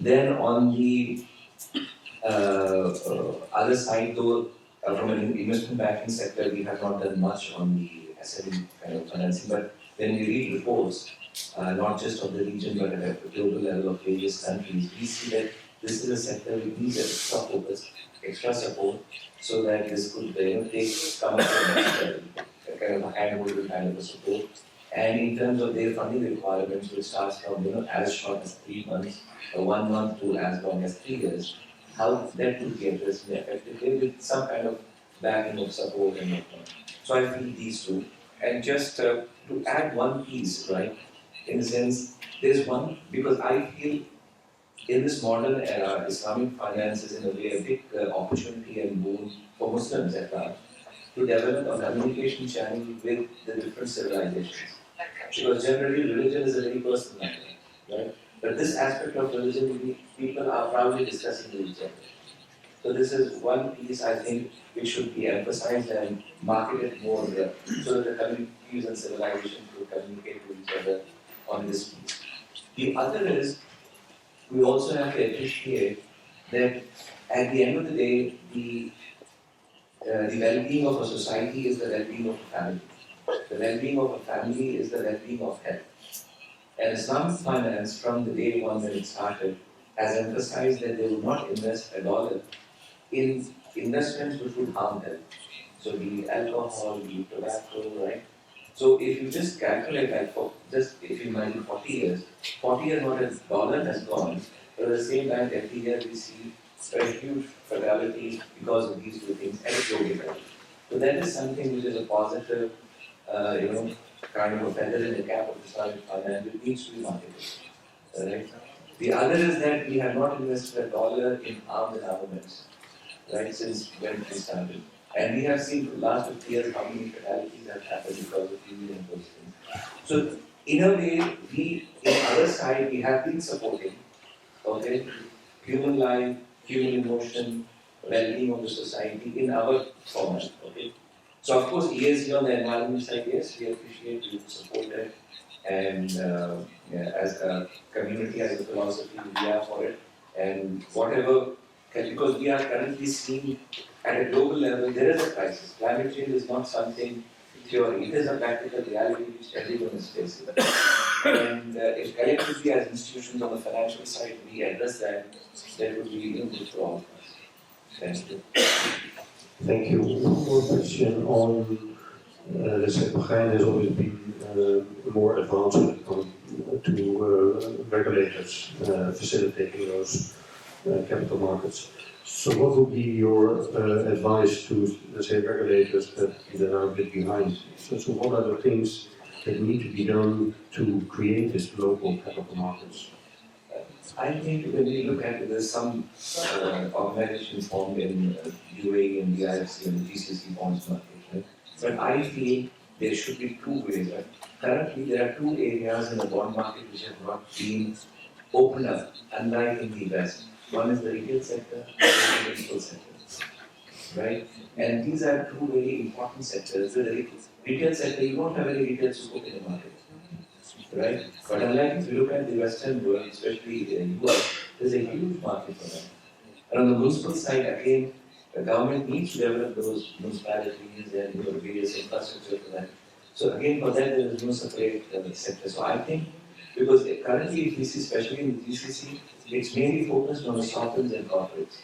Then on the other side, though, from an investment banking sector, we have not done much on the SME kind of financing, but when we read reports, not just of the region but at a global level of various countries, we see that this is a sector which needs extra focus, extra support, so that this could come up to the next level, a kind of a handholding kind of a support. And in terms of their funding requirements, which starts from as short as 3 months, or 1 month to as long as 3 years, how that could be addressed effectively with some kind of backing of support and whatnot. So I feel these two. And just to add one piece, right, in the sense, there's one, because I feel in this modern era, Islamic finance is in a way a big opportunity and boon for Muslims at large to develop a communication channel with the different civilizations. Because generally religion is a very personal matter, right? But this aspect of religion, people are proudly discussing with each other. So this is one piece I think which should be emphasized and marketed more so that the communities and civilizations will communicate with each other on this piece. The other is, we also have to appreciate that at the end of the day, the well-being of a society is the well-being of a family. The well-being of a family is the well-being of health. And Islamic finance, from the day one when it started, has emphasized that they will not invest a dollar in investments which would harm health. So the alcohol, the tobacco, right? So if you just calculate that for just if you imagine 40 years not a dollar has gone, but at the same time every year we see a huge fatality because of these two things at a global level. So that is something which is a positive, kind of a feather in the cap of Islamic finance which needs to be marketed. Right? The other is that we have not invested a dollar in arms and armaments, right, since when we started. And we have seen for the last 50 years how many fatalities have happened because of TV and those things. So, in a way, we, in other side, we have been supporting, okay, human life, human emotion, well-being of the society in our format, okay. So, of course, ESG on the environment side, yes, we appreciate, we support it, and as a community, as a philosophy, we are for it, and whatever, because we are currently seeing at a global level, there is a crisis. Climate change is not something theory, it is a practical reality which everyone is facing. And if collectively as institutions on the financial side we address that, that would be good for all of us. Thank you. Thank you. One more question on, let's say, Bahrain has always been more advanced when it comes to regulators facilitating those capital markets. So what would be your advice to, let's say, regulators that are a bit behind? So what are the things that need to be done to create this local capital markets? I think when we look at it, there's some organizations formed in UAE and the IFC and the GCC bonds market, right? But I feel there should be two ways, right? Currently, there are two areas in the bond market which have not been opened up, unlike in the West. One is the retail sector and the municipal sector, right? And these are two very important sectors. With the retail sector, you don't have any retail sukuk in the market, right? But unlike if you look at the Western world, especially in US, there's a huge market for that. And on the municipal side, again, the government needs to develop those municipalities and various infrastructure for that. So again, for that, there is no separate sector. So I think, because currently, if we see, especially in the GCC, it's mainly focused on the sovereigns and corporates,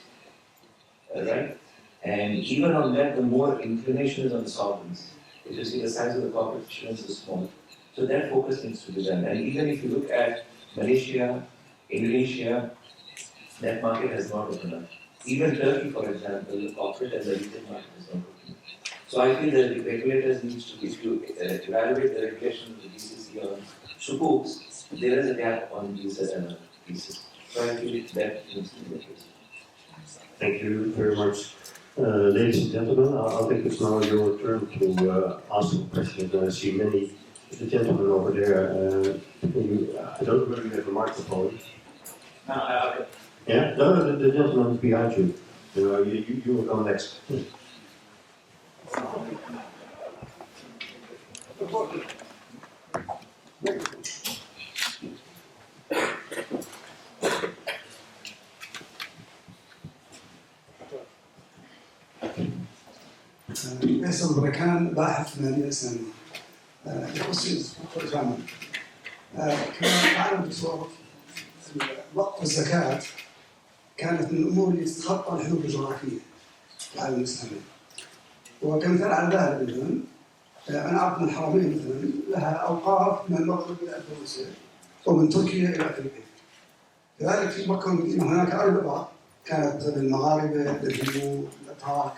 right? And even on that, the more inclination is on the sovereigns. If you see the size of the corporate issuance is small. So that focus needs to be done. And even if you look at Malaysia, Indonesia, that market has not opened up. Even Turkey, for example, the corporate and the retail market is not open. So I feel that the regulators need to, if you evaluate the regulation of the GCC on sukuks, there is a gap on these pieces. So I feel that needs to be the case. Thank you very much. Ladies and gentlemen, I think it's now your turn to ask some questions. I see many, the gentleman over there, I don't know whether you have a microphone. No, okay. Yeah? No, the gentleman behind you. You will come next. فيصل بركان باحث مالي اسلامي. يخص الجامعة. كما تعلم دكتور وقف الزكاة كانت من الأمور اللي تتخطى الحدود الجغرافية في العالم الإسلامي. وكمثال على ذلك مثلا أنا أعرف من الحرمين مثلا لها أوقاف من المغرب إلى أندونيسيا ومن تركيا إلى أفريقيا. كذلك في مكة والمدينة هناك أربطة كانت للمغاربة للهنود للأتراك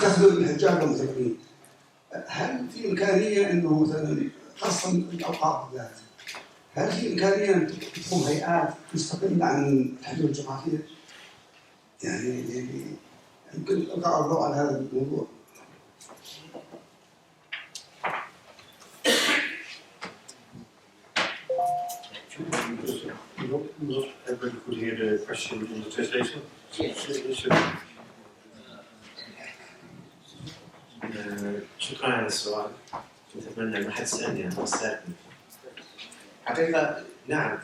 تخدم الحجاج والمتبعين. هل في إمكانية إنه مثلا خاصة الأوقاف بالذات هل في إمكانية أن تكون هيئات مستقلة عن التحديد الجغرافية؟ يعني يمكن إلقاء الضوء على هذا الموضوع. Not everybody could hear the question in the translation. شكرا على السؤال. كنت أتمنى ما حد سألني عن مسألتي. حقيقة نعم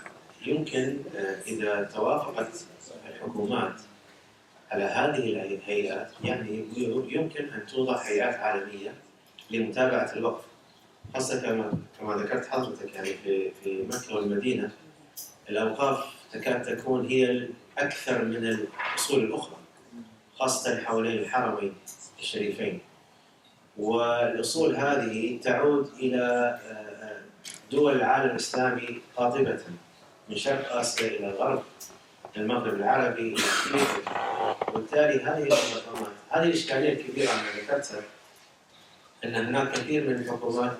يمكن إذا توافقت الحكومات على هذه الهيئات يعني يمكن أن توضع هيئات عالمية لمتابعة الوقف. خاصة كما ذكرت حضرتك يعني في مكة والمدينة الأوقاف تكاد تكون هي الأكثر من الأصول الأخرى خاصة حوالين الحرمين الشريفين. والأصول هذه تعود إلى دول العالم الإسلامي قاطبة من شرق آسيا إلى غرب المغرب العربي إلى أفريقيا. وبالتالي هذه المنظمات هذه الإشكالية الكبيرة أنا ذكرتها أن هناك كثير من الحكومات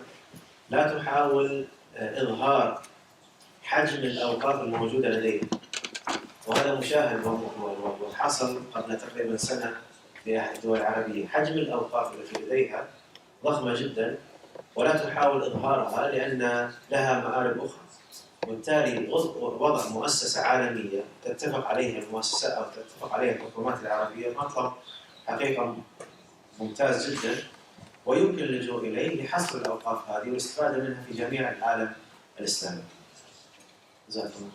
لا تحاول إظهار حجم الأوقاف الموجودة لديها، وهذا مشاهد وحصل قبل تقريبا سنة في أحد الدول العربية. حجم الأوقاف التي لديها ضخمة جدا ولا تحاول إظهارها لأن لها مآرب أخرى. وبالتالي وضع مؤسسة عالمية تتفق عليها المؤسسات أو تتفق عليها الحكومات العربية مطلب حقيقة ممتاز جدا ويمكن اللجوء إليه لحصر الأوقاف هذه والاستفادة منها في جميع العالم الإسلامي. جزاكم الله.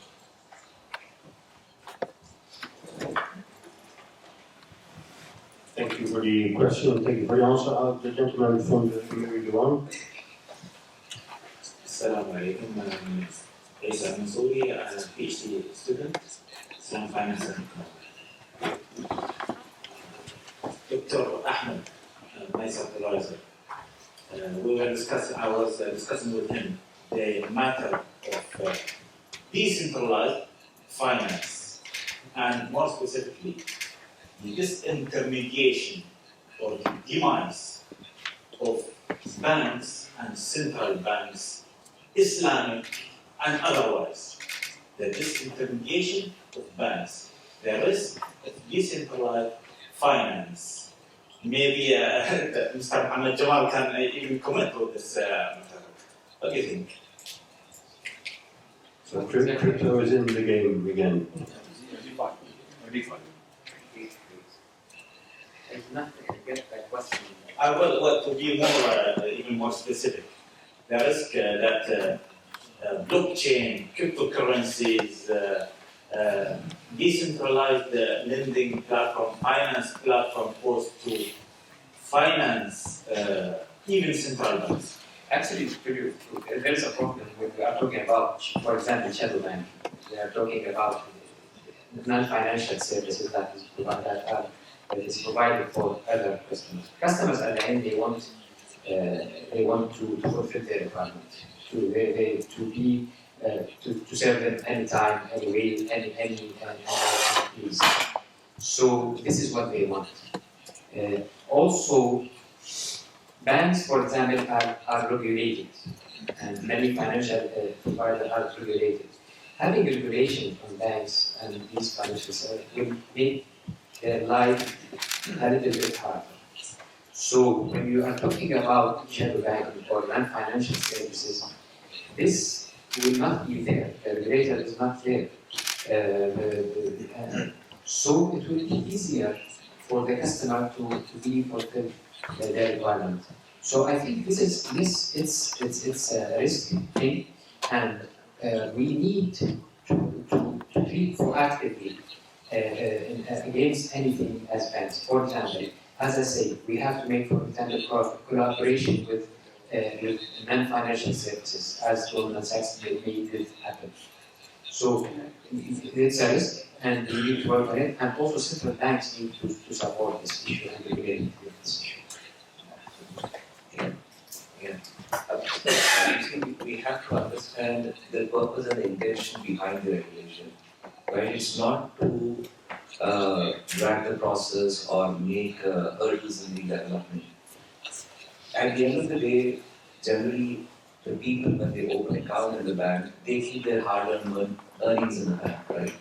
Thank you for the question. Thank you for the answer. The gentleman from the one. Assalamu alaikum. I'm Isa Mansouri. I'm a PhD student, Islam Finance and Economics. Dr. Ahmed, my supervisor, I was discussing with him the matter of decentralized finance, and more specifically, the disintermediation or the demise of banks and central banks, Islamic and otherwise. The disintermediation of banks, the risk of decentralized finance. Maybe Mr. Mohammed Jamal can even comment on this matter. What do you think? So crypto is in the game again. Well, to be more, even more specific, the risk that blockchain, cryptocurrencies, decentralized lending platform, finance platform posed to finance even central banks. Actually, there is a problem when we are talking about, for example, shadow banking. We are talking about non-financial services that is provided for other customers. Customers at the end they want to fulfill their requirements, to serve them anytime, any way, any needs. So this is what they want. Also, banks, for example, are regulated, and many financial providers are regulated. Having regulation on banks and these financial services will make their life a little bit harder. So when you are talking about shadow banking or non-financial services, this will not be there. The regulator is not there. So it will be easier for the customer to be fulfilled their requirement. So I think it's a risky thing, and we need to treat proactively against anything as banks. For example, as I say, we have to make, for example, collaboration with non-financial services, as Goldman Sachs made it happen. So it's a risk, and we need to work on it, and also central banks need to support this issue and regulate this issue. We have to understand the purpose and the intention behind the regulation. Right? It's not to drag the process or make hurdles in the development. At the end of the day, generally, the people, when they open an account in the bank, they keep their hard-earned earnings in the bank, right?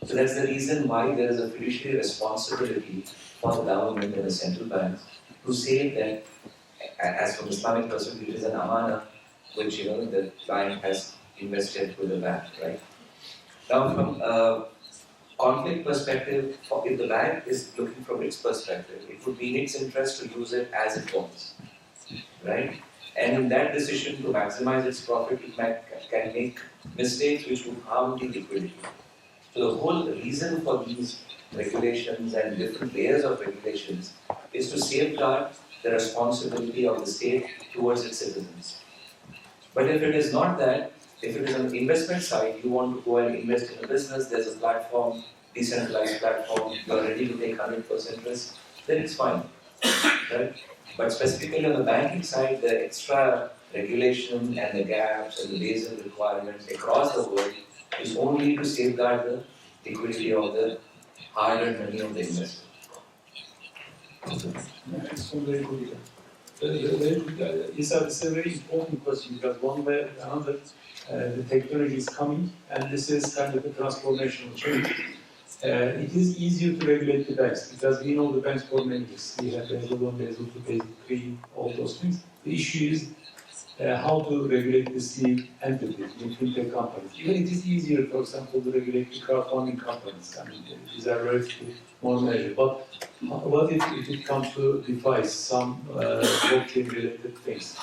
So that's the reason why there is a fiduciary responsibility for the government and the central banks to say that, as from Islamic perspective, it is an amana which the client has invested with the bank, right? Now, from a conflict perspective, if the bank is looking from its perspective, it would be in its interest to use it as it wants, right? And in that decision to maximize its profit, it can make mistakes which would harm the liquidity. So the whole reason for these regulations and different layers of regulations is to safeguard the responsibility of the state towards its citizens. But if it is not that, if it is on the investment side, you want to go and invest in a business, there's a platform, decentralized platform, you are ready to take 100% risk, then it's fine, right? But specifically on the banking side, the extra regulation and the gaps and the Basel requirements across the world is only to safeguard the liquidity of the hard-earned money of the investor. It's very good. It's a very important question because one way or another, the technology is coming, and this is kind of a transformational change. It is easier to regulate the banks because we know the banks for many years. We have Basel 1, Basel 2, Basel 3, all those things. The issue is how to regulate these new entities, new fintech companies. Even it is easier, for example, to regulate the crowdfunding companies. I mean, these are relatively more measured. But what if it comes to device, some blockchain-related things?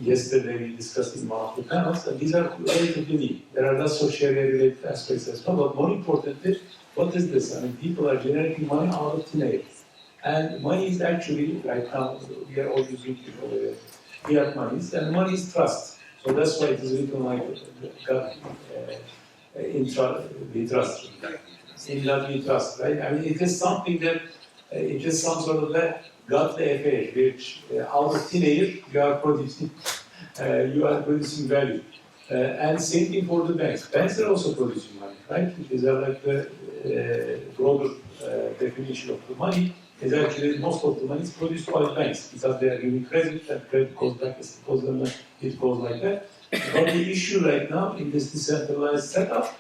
Yesterday we discussed in one of the panels, and these are relatively new. There are lots of Sharia-related aspects as well, but more importantly, what is this? I mean, people are generating money out of thin air. And money is actually, right now, we are all using fiat monies, and money is trust. So that's why it is written like God, we trust. In that we trust, right? I mean, it is something that, it is some sort of a godly affair, which out of thin air, you are producing value. And same thing for the banks. Banks are also producing money, right? These are like the broader definition of the money. Is actually most of the money is produced by banks because they are giving credit, and credit goes back as deposit, it goes like that. But the issue right now in this decentralized setup,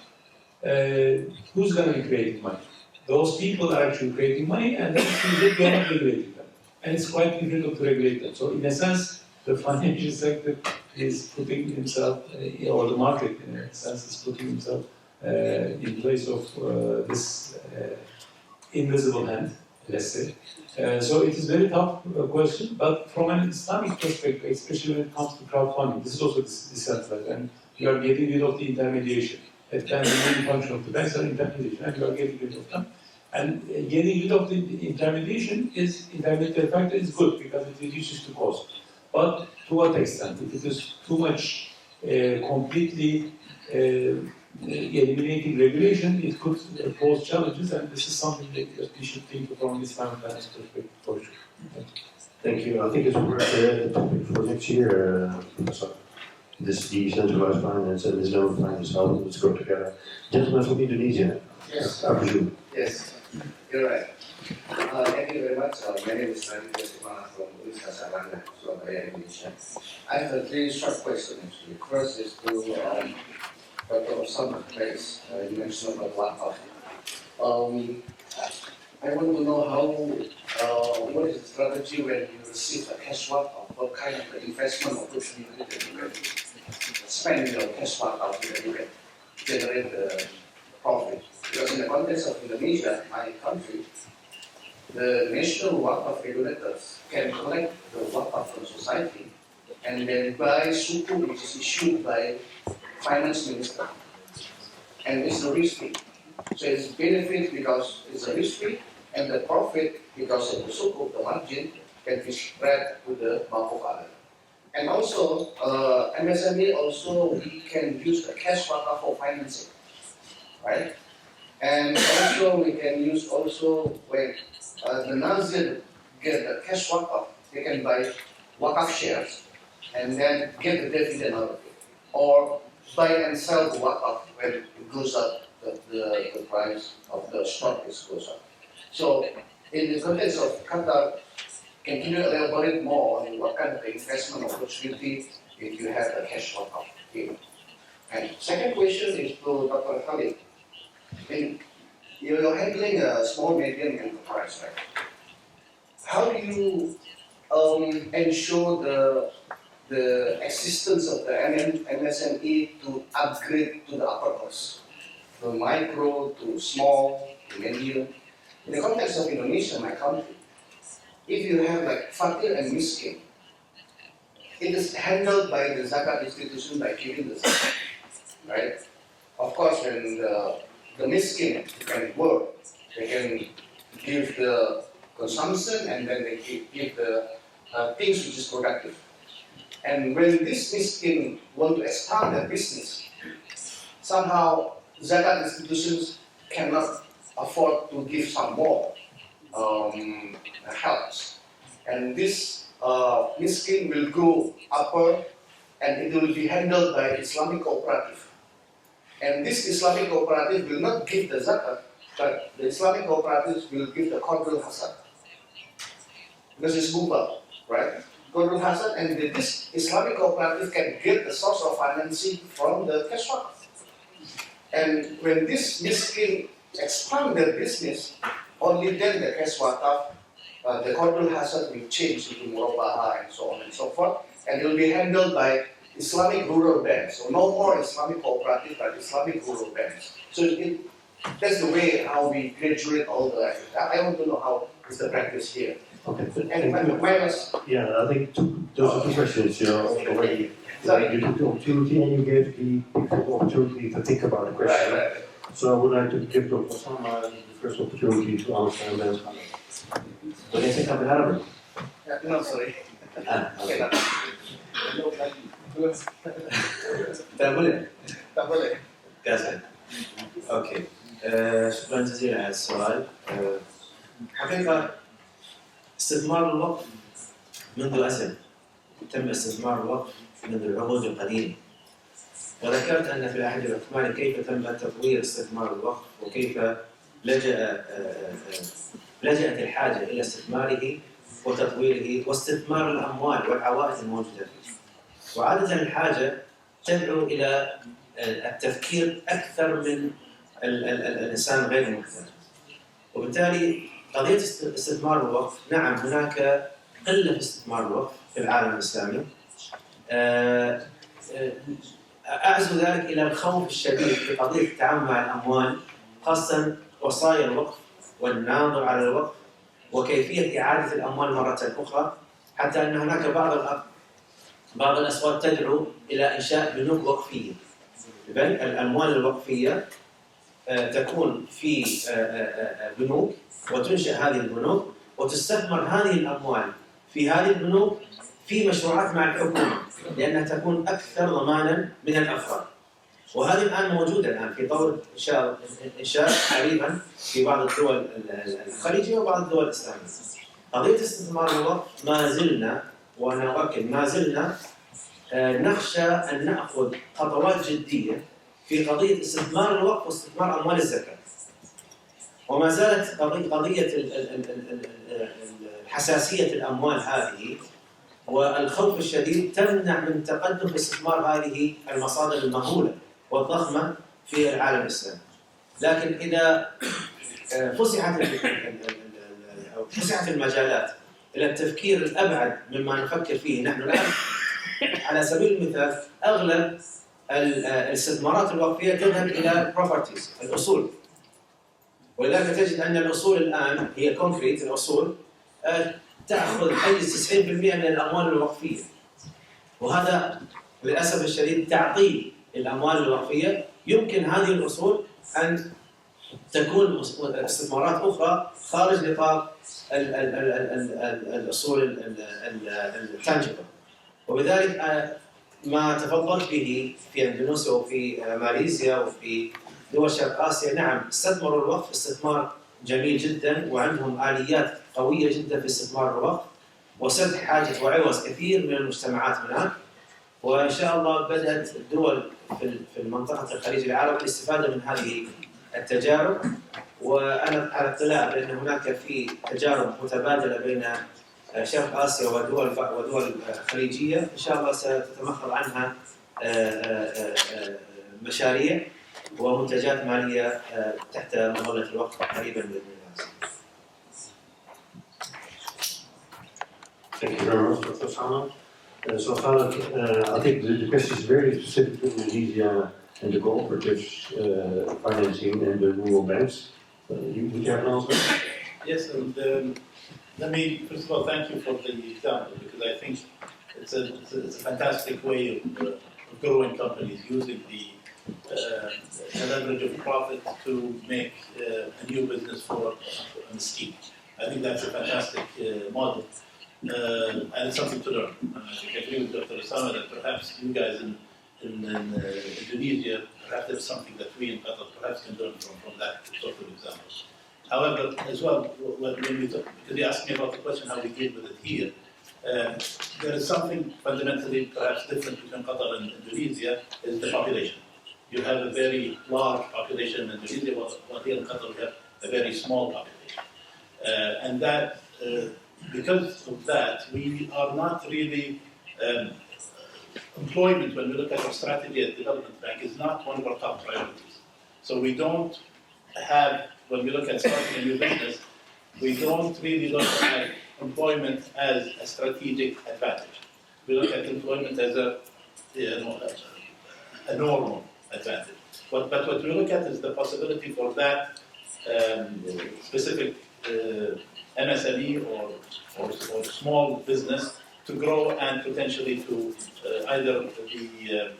who's going to be creating money? Those people are actually creating money, and then they are not regulating them. And it's quite difficult to regulate them. So in a sense, the financial sector is putting himself, or the market in a sense is putting himself in place of this invisible hand, let's say. So it is a very tough question, but from an Islamic perspective, especially when it comes to crowdfunding, this is also decentralized, and you are getting rid of the intermediation. At times, the main function of the banks are intermediation, and you are getting rid of them. And getting rid of the intermediation intermediate factor is good because it reduces the cost. But to what extent? If it is too much completely eliminating regulation, it could pose challenges, and this is something that we should think from this time perspective for sure. Thank you. I think it's a topic for next year, Professor. This decentralized finance and Islamic finance, how let's go together. Gentlemen from Indonesia, yes, I presume. Yes, you're right. Thank you very much. My name is Rani Josimana from Universitas Erlangga, Surabaya, Indonesia. I have a very short question actually. First is to Dr. Osama Reis, you mentioned about wakaf. I want to know what is the strategy when you receive a cash wakaf, what kind of investment opportunity that you can spend your cash wakaf so that you can generate the profit. Because in the context of Indonesia, my country, the national wakaf regulators can collect the wakaf from society and then buy suku which is issued by finance minister. And it's a risk-free. So it's benefit because it's a risk-free, and the profit because of the suku, the margin, can be spread to the wakaf. And also, MSME also, we can use the cash wakaf for financing, right? And also, we can use also when the Nazir get the cash wakaf, they can buy wakaf shares and then get the dividend out of it. Or buy and sell the wakaf when it goes up, the price of the stock goes up. So, in the context of Qatar, Can you elaborate more on what kind of investment opportunity if you have a cash lockup here? And second question is to Dr. Khalid. You're handling a small medium enterprise, right? How do you ensure the existence of the MSME to upgrade to the upper class, from micro to small to medium? In the context of Indonesia, my country, if you have like fakir and miskin, it is handled by the zakat institution by giving the zakat, right? Of course, when the miskin can work, they can give the consumption and then they give the things which is productive. And when this miskin want to expand their business, somehow zakat institutions cannot afford to give some more helps. And this miskin will go upper and it will be handled by Islamic cooperative. And this Islamic cooperative will not give the zakat, but the Islamic cooperatives will give the Qardul Hasan. Because it's mubah, right? Qardul Hasan, and this Islamic cooperative can get the source of financing from the cash wakaf. And when this miskin expand their business, only then the cash wakaf, the Qardul Hasan will change into murabaha and so on and so forth, and it will be handled by Islamic rural banks. So no more Islamic cooperative, but Islamic rural banks. So that's the way how we graduate all the. I want to know how is the practice here. Okay. And my last. Yeah, I think those are two questions already. You took the opportunity and you gave the people the opportunity to think about the question. Right. So I would like to give Dr. Osama the first opportunity to answer and then Will you think of Arabic? No, sorry. Okay. Tak boleh. كاسة. اوكي. شكرا جزيلا على السؤال. حقيقة استثمار الوقف منذ أزل، تم استثمار الوقف منذ العهود القديمة. وذكرت أن في العهد العثماني كيف تم تطوير استثمار الوقف وكيف لجأت الحاجة إلى استثماره وتطويره واستثمار الأموال والعوائد الموجودة فيه. وعادة الحاجة تدعو إلى التفكير أكثر من الإنسان غير المحتاج. وبالتالي قضية استثمار الوقف، نعم هناك قلة في استثمار الوقف في العالم الإسلامي. أعزو ذلك إلى الخوف الشديد في قضية التعامل مع الأموال، خاصة وصايا الوقف والناظر على الوقف وكيفية إعادة الأموال مرة أخرى، حتى أن هناك بعض الأصوات تدعو إلى إنشاء بنوك وقفية. الأموال الوقفية تكون في بنوك وتنشأ هذه البنوك وتستثمر هذه الأموال في هذه البنوك في مشروعات مع الحكومة، لأنها تكون أكثر ضمانا من الأفراد. وهذه الآن موجودة الآن في طور إنشاء قريبا في بعض الدول الخليجية وبعض الدول الإسلامية. قضية استثمار الوقف ما زلنا، وأنا أؤكد ما زلنا نخشى أن نأخذ خطوات جدية في قضية استثمار الوقف واستثمار أموال الزكاة. وما زالت قضية حساسية الأموال هذه والخوف الشديد تمنع من تقدم في استثمار هذه المصادر المهولة والضخمة في العالم الإسلامي. لكن إذا فسحت المجالات إلى التفكير الأبعد مما نفكر فيه نحن الآن، على سبيل المثال أغلب الاستثمارات الوقفية تذهب إلى properties، الأصول. ولذلك تجد أن الأصول الآن هي كونكريت، الأصول تأخذ حيز 90% من الأموال الوقفية. وهذا للأسف الشديد تعطيل الأموال الوقفية. يمكن هذه الأصول أن تكون استثمارات أخرى خارج نطاق الأصول التانجبل. وبذلك ما تفضلت به في اندونيسيا وفي ماليزيا وفي دول شرق آسيا، نعم استثمروا الوقف استثمار جميل جدا وعندهم آليات قوية جدا في استثمار الوقف وسد حاجة وعوز كثير من المجتمعات هناك. وإن شاء الله بدأت الدول في المنطقة الخليج العربي الاستفادة من هذه التجارب. وأنا على اطلاع بأن هناك في تجارب متبادلة بين شرق آسيا ودول خليجية إن شاء الله ستتمخض عنها مشاريع ومنتجات مالية تحت مظلة الوقف قريبا بإذن الله. Thank you very much, Dr. Sama. So Khaled, I think the question is very specific to Indonesia and the cooperatives financing and the rural banks. Would you have an answer? Yes, and let me first of all thank you for the example, because I think it's a fantastic way of growing companies using the leverage of profit to make a new business for a scheme. I think that's a fantastic model, and it's something to learn. I think I agree with Dr. Osama that perhaps you guys in Indonesia, perhaps there's something that we in Qatar perhaps can learn from that sort of example. However, as well, when we talk, because you asked me about the question how we deal with it here, there is something fundamentally perhaps different between Qatar and Indonesia, is the population. You have a very large population in Indonesia, while here in Qatar we have a very small population. And that, because of that, we are not really, employment, when we look at our strategy at Development Bank, is not one of our top priorities. So we don't have, when we look at starting a new business, we don't really look at employment as a strategic advantage. We look at employment as a normal advantage. But what we look at is the possibility for that specific MSME or small business to grow and potentially to either be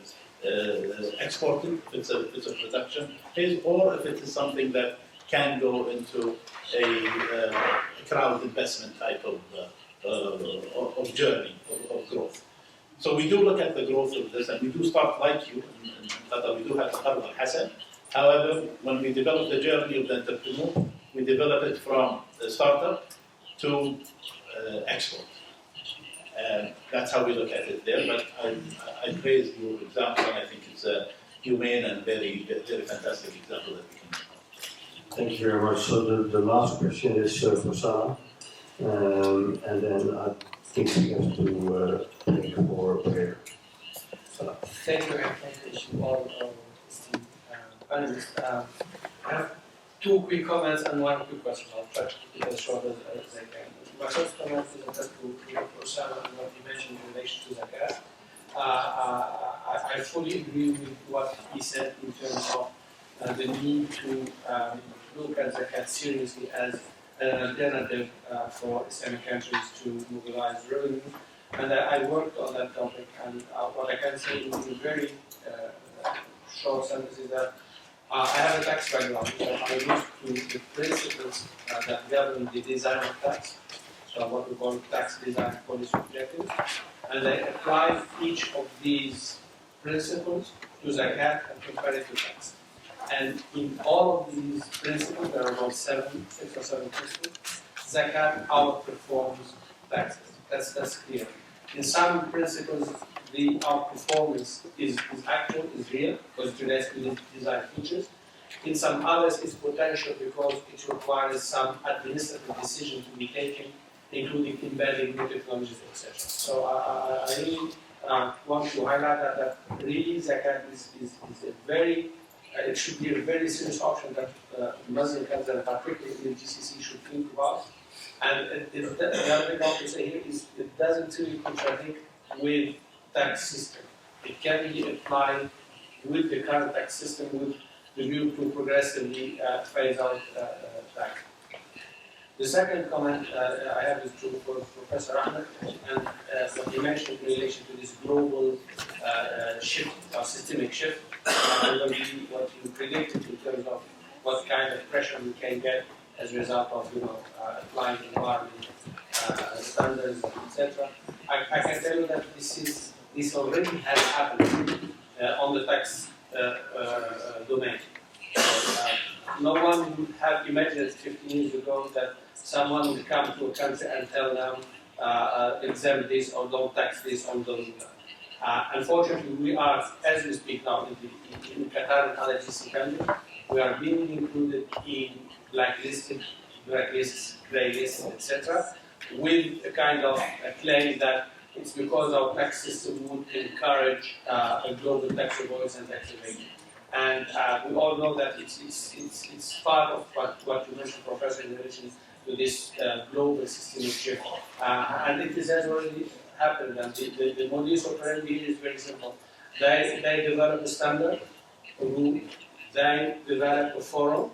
exported if it's a production phase, or if it is something that can go into a crowd investment type of journey of growth. So we do look at the growth of this, and we do start like you in Qatar. We do have Qard al-Hasan. However, when we develop the journey of the entrepreneur, we develop it from the startup to export. And that's how we look at it there. But I praise your example, and I think it's a humane and very, very fantastic example that we can. Thank you very much. So the last question is for Sarah, and then I think we have to take for prayer. Sarah. Thank you, and thank you all esteemed panelists. I have two quick comments and one quick question. I'll try to keep it as short as I can. My first comment is addressed to Osama and what he mentioned in relation to zakat. I fully agree with what he said in terms of the need to look at zakat seriously as an alternative for Islamic countries to mobilize revenue. And I worked on that topic, and what I can say in very short sentence is that I have a tax background, so I used to the principles that govern the design of tax, so what we call tax design policy objectives, and I apply each of these principles to zakat and compare it to tax. And in all of these principles, there are about 6 or 7 principles, zakat outperforms taxes. That's clear. In some principles, our performance is actual, is real, because it relates to the design features. In some others, it's potential because it requires some administrative decision to be taken, including embedding new technologies, etc. So I really want to highlight that really zakat is a very, it should be a very serious option that Muslim countries, and particularly the GCC, should think about. And the other thing I want to say here is it doesn't really contradict with tax system. It can be applied with the current tax system with the view to progressively phase out tax. The second comment I have is to Professor Ahmed, and what he mentioned in relation to this global shift, or systemic shift, and what you predicted in terms of what kind of pressure we can get as a result of applying environment standards, etc. I can tell you that this already has happened on the tax domain. No one would have imagined 15 years ago that someone would come to a country and tell them exempt this or don't tax this or don't do that. Unfortunately, we are, as we speak now, in Qatar and other GCC countries, we are being included in blacklists, grey lists, etc. with a kind of a claim that it's because our tax system would encourage a global tax avoidance and tax evasion. And we all know that it's part of what you mentioned, Professor, in relation to this global systemic shift. And it has already happened. And the modus operandi here is very simple. They develop a standard, a rule, they develop a forum,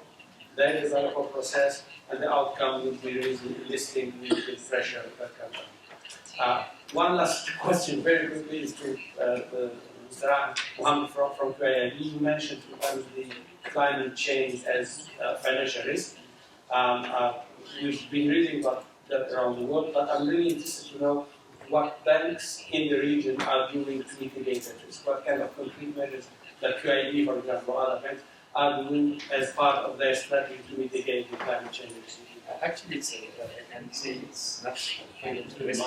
they develop a process, and the outcome will be listing with pressure that comes up. One last question, very quickly, is to Mr. Mohammed from QIIB. You mentioned the climate change as financial risk. We've been reading about that around the world, but I'm really interested to know what banks in the region are doing to mitigate that risk. What kind of concrete measures that QIIB, for example, or other banks are doing as part of their strategy to mitigate the climate change risk? Actually, I can say it's not kind of the risk.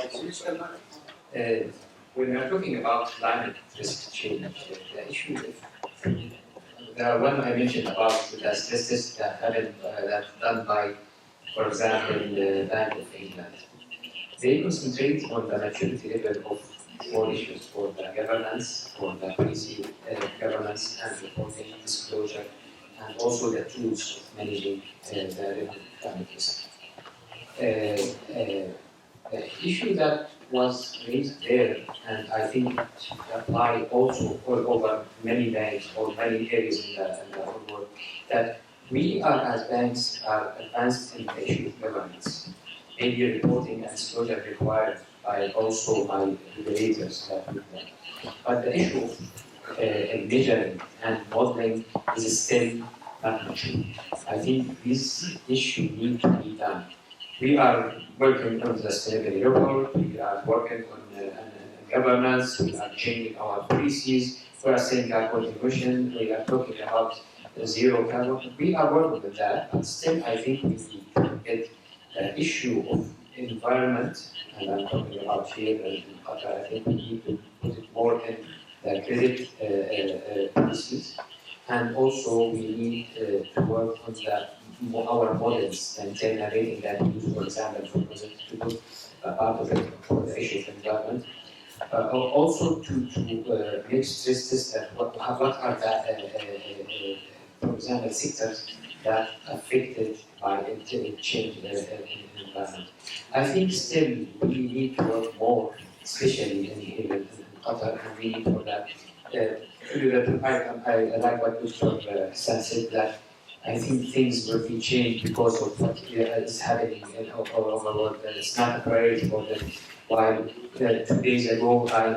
When we are talking about climate risk change, the issue is the one I mentioned about the stress test that happened that's done by, for example, the Bank of England. They concentrate on the maturity level of four issues: for the governance, for the policy governance, and reporting, disclosure, and also the tools of managing the climate risk. The issue that was raised there, and I think it applies also all over many banks or many areas in the whole world, that we are as banks are advanced in the issue of governance. Maybe reporting and disclosure required by regulators that we have. But the issue of measuring and modeling is still not mature. I think this issue needs to be done. We are working on the sustainability report, we are working on governance, we are changing our policies, we are saying carbon emission, we are talking about zero carbon. We are working with that, but still I think we need to get the issue of environment, and I'm talking about here in Qatar. I think we need to put it more in the credit policies, and also we need to work on our models and generating that use, for example, to put part of it for the issue of environment. Also to make stress tests that what are the, for example, sectors that affected by change in environment. I think still we need to work more, especially in Qatar, and we need for that. I like what Dr. Hassan said, that I think things will be changed because of what is happening all over the world. It's not a priority for them. While 2 days ago, I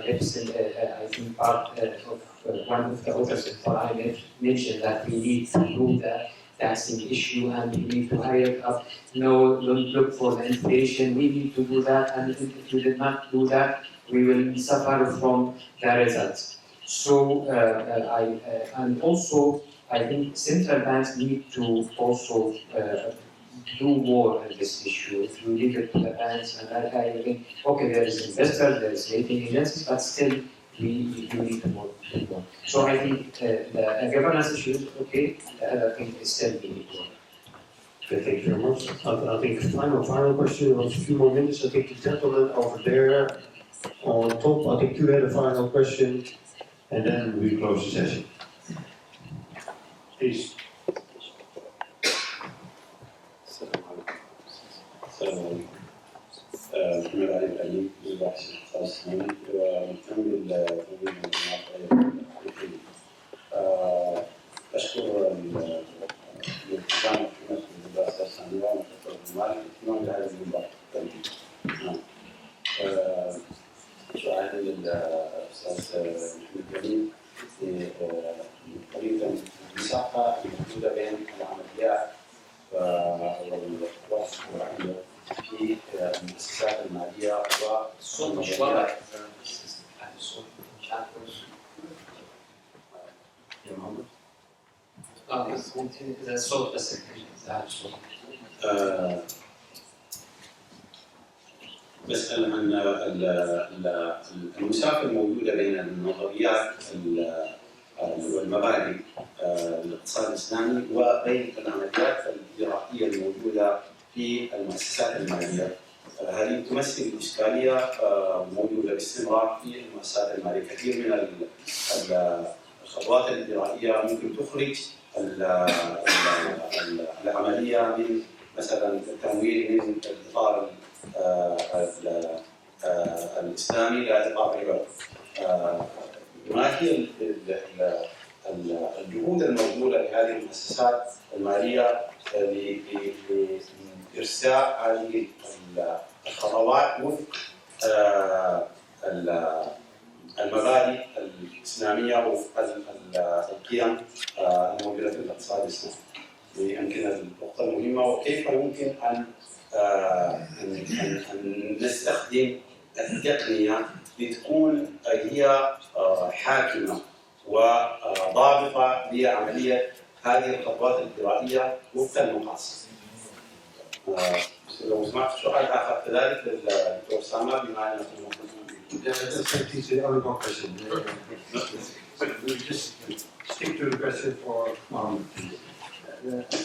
think part of one of the authors in ICIF mentioned that we need to do the taxing issue and we need to hurry it up. No, don't look for the inflation. We need to do that, and if we did not do that, we will suffer from the results. So, and also, I think central banks need to also do more on this issue. If you leave it to the banks, and I think, okay, there is investors, there is rating agencies, but still we need to work more. So I think the governance issue is okay, the other thing is still we need to work. Okay, thank you very much. I think final question, a few more minutes. I think the gentleman over there on top, I think you had a final question, and then we close the session. Please. محمد علي الأمين الباحث الخاص هنا ومكمل تنظيم المنظمات الأفريقية. أشكر الالتزام في نفس الدراسة الثانوية ومكتب المال الاهتمام بهذا المنبر التنظيم. سؤالي للأستاذ محمد جميل طريقة المساحة الموجودة بين العمليات والوصف والعمل في المؤسسات المالية والصناعية. بسأل عن المسافة الموجودة بين النظريات والمبادئ الاقتصاد الإسلامي وبين العمليات الإجرائية الموجودة في المؤسسات المالية هذه تمثل إشكالية موجودة باستمرار في المؤسسات المالية. كثير من الخطوات الإجرائية ممكن تخرج العملية من مثلا التمويل من الإطار الإسلامي إلى إطار الربوي. ما هي الجهود الموجودة لهذه المؤسسات المالية لإرساء هذه الخطوات وفق المبادئ الإسلامية وفق القيم الموجودة في الاقتصاد الإسلامي؟ يمكن النقطة المهمة، وكيف يمكن أن نستخدم التقنية لتكون هي حاكمة وضابطة لعملية هذه الخطوات الإجرائية وفق المقاصد. لو سمعت سؤال آخر كذلك للدكتور سامر بما أنه just stick to the question for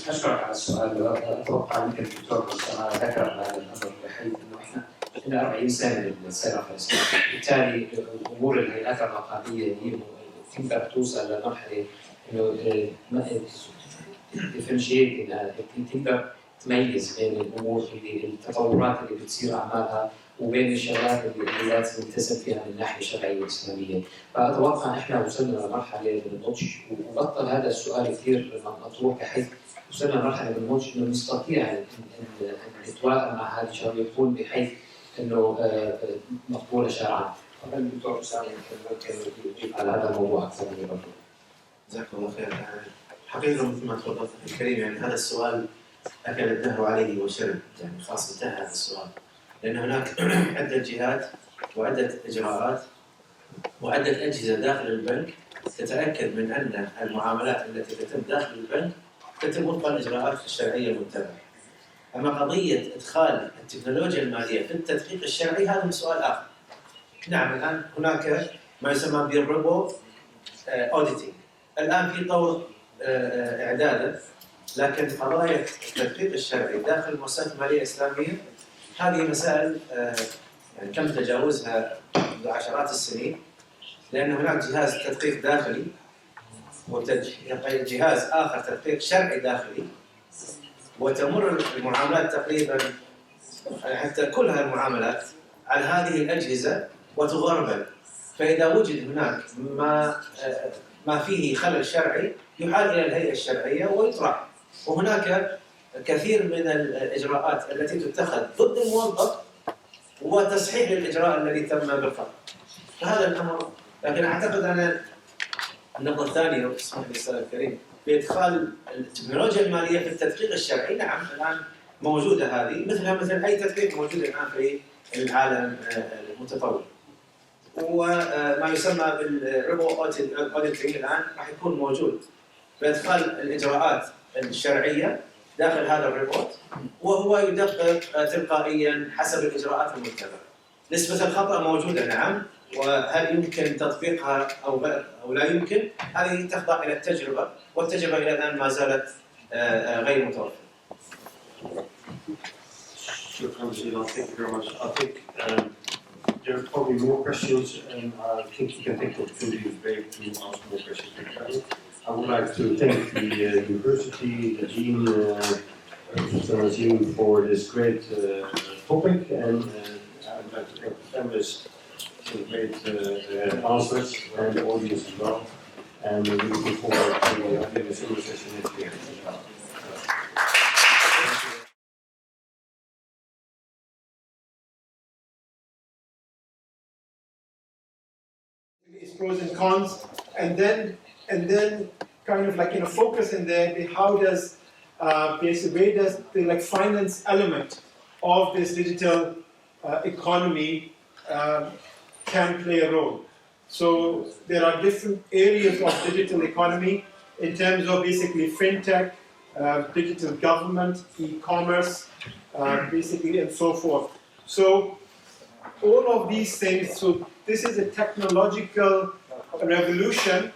أشكرك على السؤال. أتوقع أنك الدكتور سامر ذكر هذا الأمر بحيث أنه إحنا لنا 40 سنة للسير الفلسطيني، بالتالي أمور الهيئات الرقابية دي تقدر توصل لمرحلة إنه ديفرنشيت، تقدر تميز بين الامور التطورات اللي بتصير اعمالها وبين الشغلات اللي لازم نلتزم فيها من الناحيه الشرعيه والاسلاميه. فاتوقع احنا وصلنا لمرحله من النضج، وبطل هذا السؤال كثير مطروح بحيث وصلنا لمرحله من النضج انه نستطيع ان نتوائم مع هذه الشغله يكون بحيث انه مقبوله شرعا. الدكتور اسامه ممكن يجيب على هذا الموضوع اكثر من برضه. جزاكم الله خير. حقيقه مثل ما تفضلت اخي الكريم، يعني هذا السؤال أكل الدهر عليه وشرب، يعني خلاص انتهى هذا السؤال، لأن هناك عدة جهات وعدة إجراءات وعدة أجهزة داخل البنك تتأكد من أن المعاملات التي تتم داخل البنك تتم وفق الإجراءات الشرعية المتبعة. أما قضية إدخال التكنولوجيا المالية في التدقيق الشرعي هذا سؤال آخر. نعم، الآن هناك ما يسمى بالروبو أوديتنج، الآن في طور إعداده، لكن قضايا التدقيق الشرعي داخل المؤسسات المالية الإسلامية هذه مسائل يعني تم تجاوزها منذ عشرات السنين، لأن هناك جهاز تدقيق داخلي وجهاز آخر تدقيق شرعي داخلي، وتمر المعاملات تقريبا حتى كل هالمعاملات على هذه الأجهزة وتغربل، فإذا وجد هناك ما فيه خلل شرعي يحال إلى الهيئة الشرعية ويطرح. وهناك كثير من الإجراءات التي تتخذ ضد الموظف وتصحيح للإجراء الذي تم بالخطأ. فهذا الأمر، لكن أعتقد أن النقطة الثانية، اسمح لي أستاذ الكريم، بإدخال التكنولوجيا المالية في التدقيق الشرعي. نعم، الآن موجودة هذه مثل أي تدقيق موجود الآن في العالم المتطور. وما يسمى بالروبو أوديتنج الآن راح يكون موجود بإدخال الإجراءات الشرعية داخل هذا الريبورت، وهو يدقق تلقائيا حسب الإجراءات المتبعة. نسبة الخطأ موجودة نعم، وهل يمكن تطبيقها أو لا يمكن، هذه تخضع إلى التجربة، والتجربة إلى الآن ما زالت غير متوفرة. Shukran, thank you very much. I think there are probably more questions, and I think you can take the opportunity to ask more questions. I would like to thank the university, the dean, Mr. Nazim, for this great topic, and I would like to thank the panelists for the great answers, and the audience as well. And we're looking forward to having a similar session next year as well. Its pros and cons, and then kind of like focus in there. How does basically where does the finance element of this digital economy can play a role? So there are different areas of digital economy in terms of basically fintech, digital government, e-commerce, basically, and so forth. So all of these things. So this is a technological revolution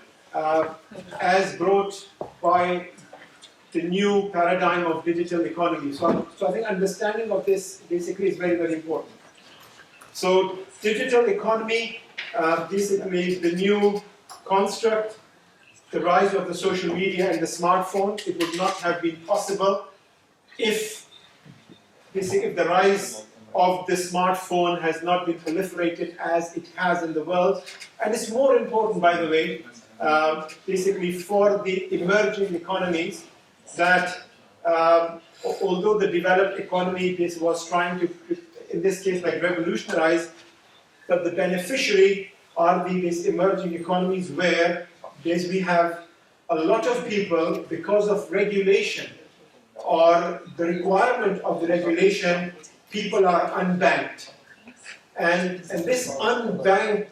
as brought by the new paradigm of digital economy. So I think understanding of this basically is very, very important. So digital economy, basically the new construct, the rise of the social media and the smartphone, it would not have been possible if the rise of the smartphone has not been proliferated as it has in the world. And it's more important, by the way, basically for the emerging economies, that although the developed economy was trying to, in this case, like revolutionize, but the beneficiary are these emerging economies where we have a lot of people, because of regulation or the requirement of the regulation, people are unbanked. And this unbanked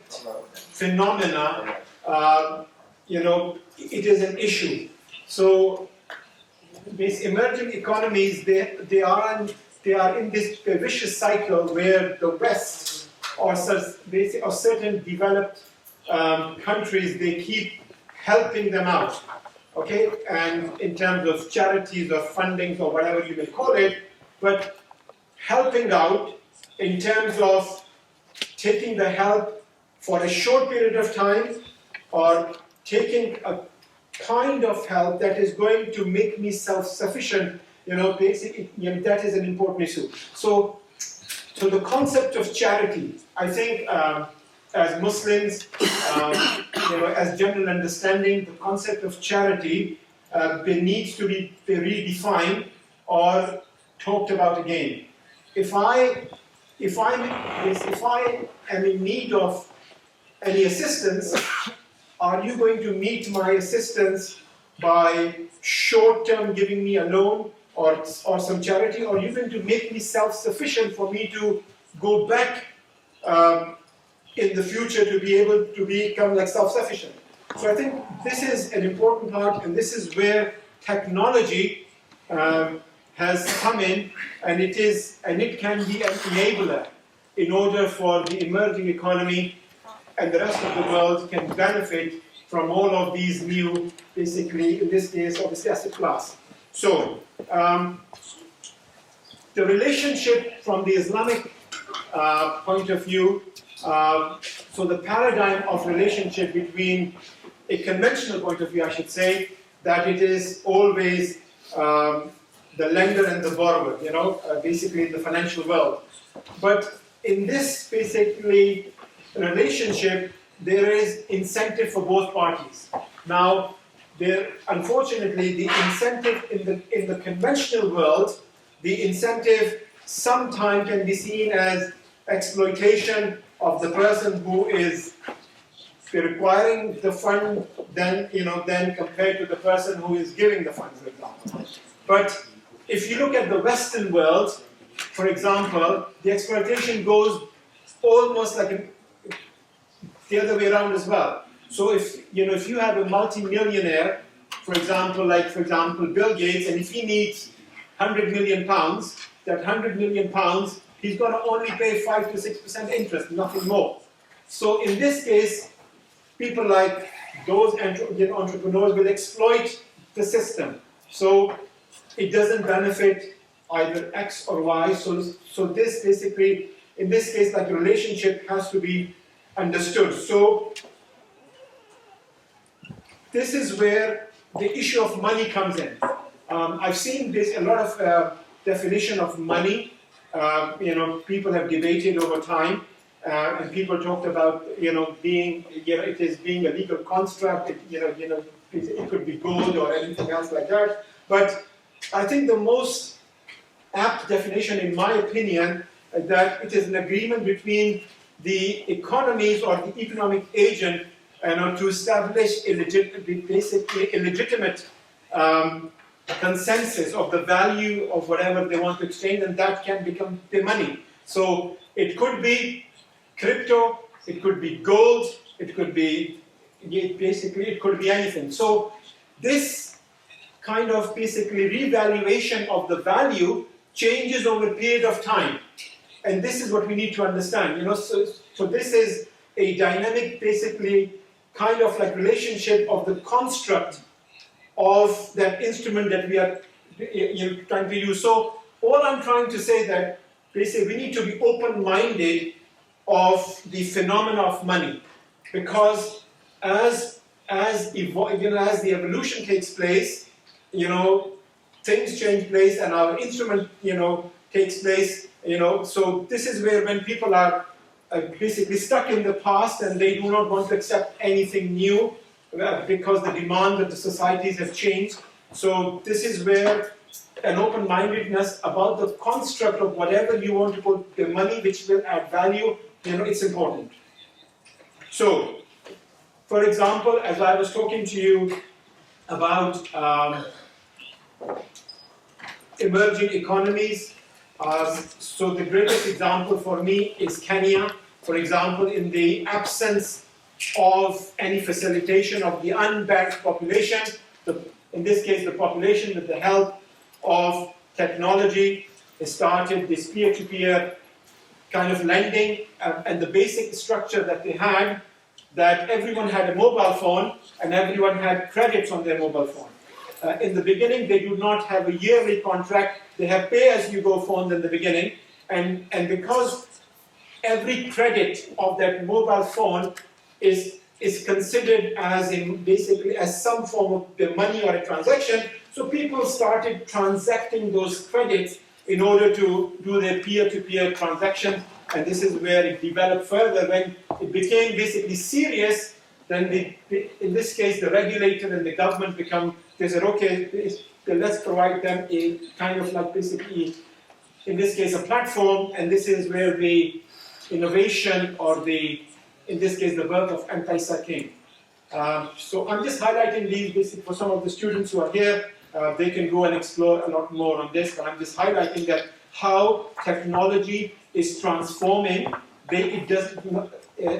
phenomena, it is an issue. So these emerging economies, they are in this vicious cycle where the West or certain developed countries, they keep helping them out, okay? And in terms of charities or fundings or whatever you may call it, but helping out in terms of taking the help for a short period of time, or taking a kind of help that is going to make me self-sufficient, basically, that is an important issue. So the concept of charity, I think, as Muslims, as general understanding, the concept of charity needs to be redefined or talked about again. If I am in need of any assistance, are you going to meet my assistance by short-term giving me a loan or some charity, or are you going to make me self-sufficient for me to go back in the future to be able to become like self-sufficient? So I think this is an important part, and this is where technology has come in, and it can be an enabler in order for the emerging economy and the rest of the world can benefit from all of these new, basically, in this case, obviously, asset class. So, the relationship from the Islamic point of view, so the paradigm of relationship between a conventional point of view, I should say, that it is always the lender and the borrower, basically in the financial world. But in this, basically, relationship, there is incentive for both parties. Now, unfortunately, the incentive in the conventional world, the incentive sometimes can be seen as exploitation of the person who is requiring the fund, then compared to the person who is giving the funds, for example. But if you look at the Western world, for example, the exploitation goes almost like the other way around as well. So if you have a multi-millionaire, for example, Bill Gates, and if he needs 100 million pounds, that 100 million pounds, he's going to only pay 5 to 6% interest, nothing more. So in this case, people like those entrepreneurs will exploit the system. So it doesn't benefit either X or Y. So this basically, in this case, like the relationship has to be understood. So this is where the issue of money comes in. I've seen a lot of definition of money. People have debated over time, and people talked about being it is being a legal construct. It could be gold or anything else like that. But I think the most apt definition, in my opinion, that it is an agreement between the economies or the economic agent to establish basically a legitimate consensus of the value of whatever they want to exchange, and that can become the money. So it could be crypto, it could be gold, it could be it could be anything. So this kind of basically revaluation of the value changes over a period of time. And this is what we need to understand, so this is a dynamic, basically, kind of like relationship of the construct of that instrument that we are trying to use. So all I'm trying to say that basically we need to be open-minded of the phenomena of money, because as the evolution takes place, things change place, and our instrument, takes place, So this is where when people are basically stuck in the past and they do not want to accept anything new because the demands of the societies have changed. So this is where an open-mindedness about the construct of whatever you want to put the money which will add value, it's important. So, for example, as I was talking to you about emerging economies, so the greatest example for me is Kenya. For example, in the absence of any facilitation of the unbanked population, in this case the population with the help of technology started this peer-to-peer kind of lending, and the basic structure that they had, that everyone had a mobile phone and everyone had credits on their mobile phone. In the beginning, they do not have a yearly contract, they have pay-as-you-go phones in the beginning, and because every credit of that mobile phone is considered as basically as some form of the money or a transaction, so people started transacting those credits in order to do their peer-to-peer transactions, and this is where it developed further. When it became basically serious, then in this case the regulator and the government they said, okay, let's provide them a kind of like basically, in this case, a platform, and this is where the innovation or in this case, the birth of M-Pesa came. So I'm just highlighting these basically for some of the students who are here. They can go and explore a lot more on this, but I'm just highlighting that how technology is transforming. It does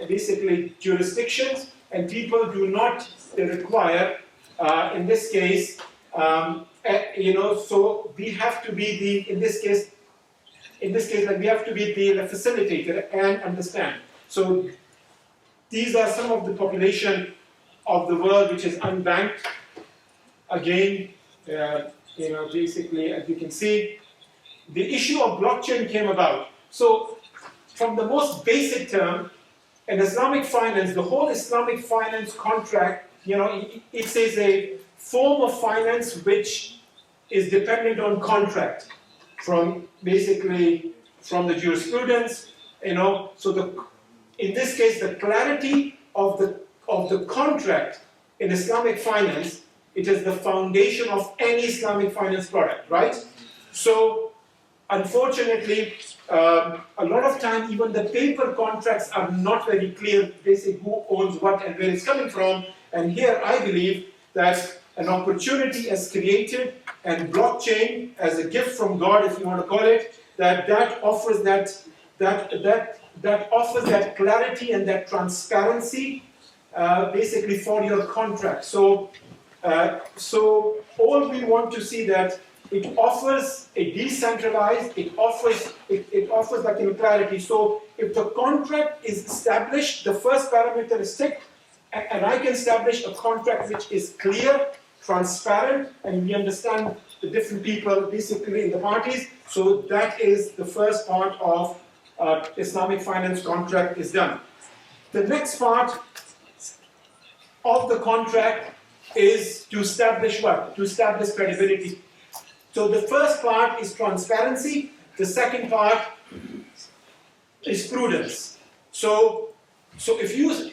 basically jurisdictions and people do not require. In this case, so we have to be in this case, like we have to be the facilitator and understand. So these are some of the population of the world which is unbanked. Again, basically, as you can see, the issue of blockchain came about. So from the most basic term, in Islamic finance, the whole Islamic finance contract, it says a form of finance which is dependent on contract from the jurisprudence, so in this case the clarity of the contract in Islamic finance, it is the foundation of any Islamic finance product, right? So unfortunately, a lot of time even the paper contracts are not very clear, basically who owns what and where it's coming from. And here I believe that an opportunity is created, and blockchain as a gift from God, if you want to call it, that offers that clarity and that transparency, basically for your contract. So all we want to see that it offers a decentralized, it offers like clarity. So if the contract is established, the first parameter is ticked, and I can establish a contract which is clear, transparent, and we understand the different people basically in the parties. So that is the first part of Islamic finance contract is done. The next part of the contract is to establish what? To establish credibility. So the first part is transparency, the second part is prudence. So if you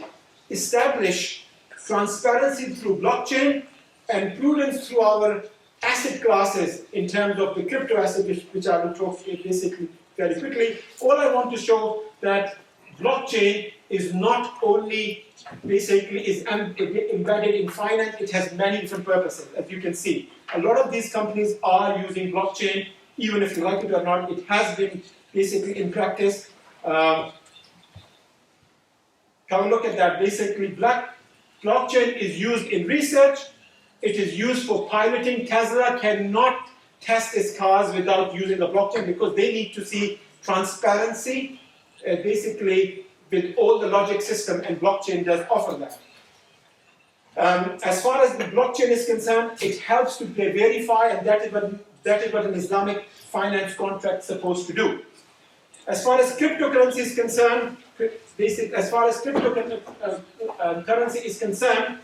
establish transparency through blockchain and prudence through our asset classes in terms of the crypto asset, which I will talk basically very quickly, all I want to show that blockchain is not only basically is embedded in finance, it has many different purposes, as you can see. A lot of these companies are using blockchain, even if you like it or not, it has been basically in practice. Have a look at that. Basically, blockchain is used in research, it is used for piloting. Tesla cannot test its cars without using the blockchain because they need to see transparency, basically with all the logic system, and blockchain does offer that. As far as the blockchain is concerned, it helps to verify, and that is what an Islamic finance contract is supposed to do. As far as cryptocurrency is concerned, currency is concerned,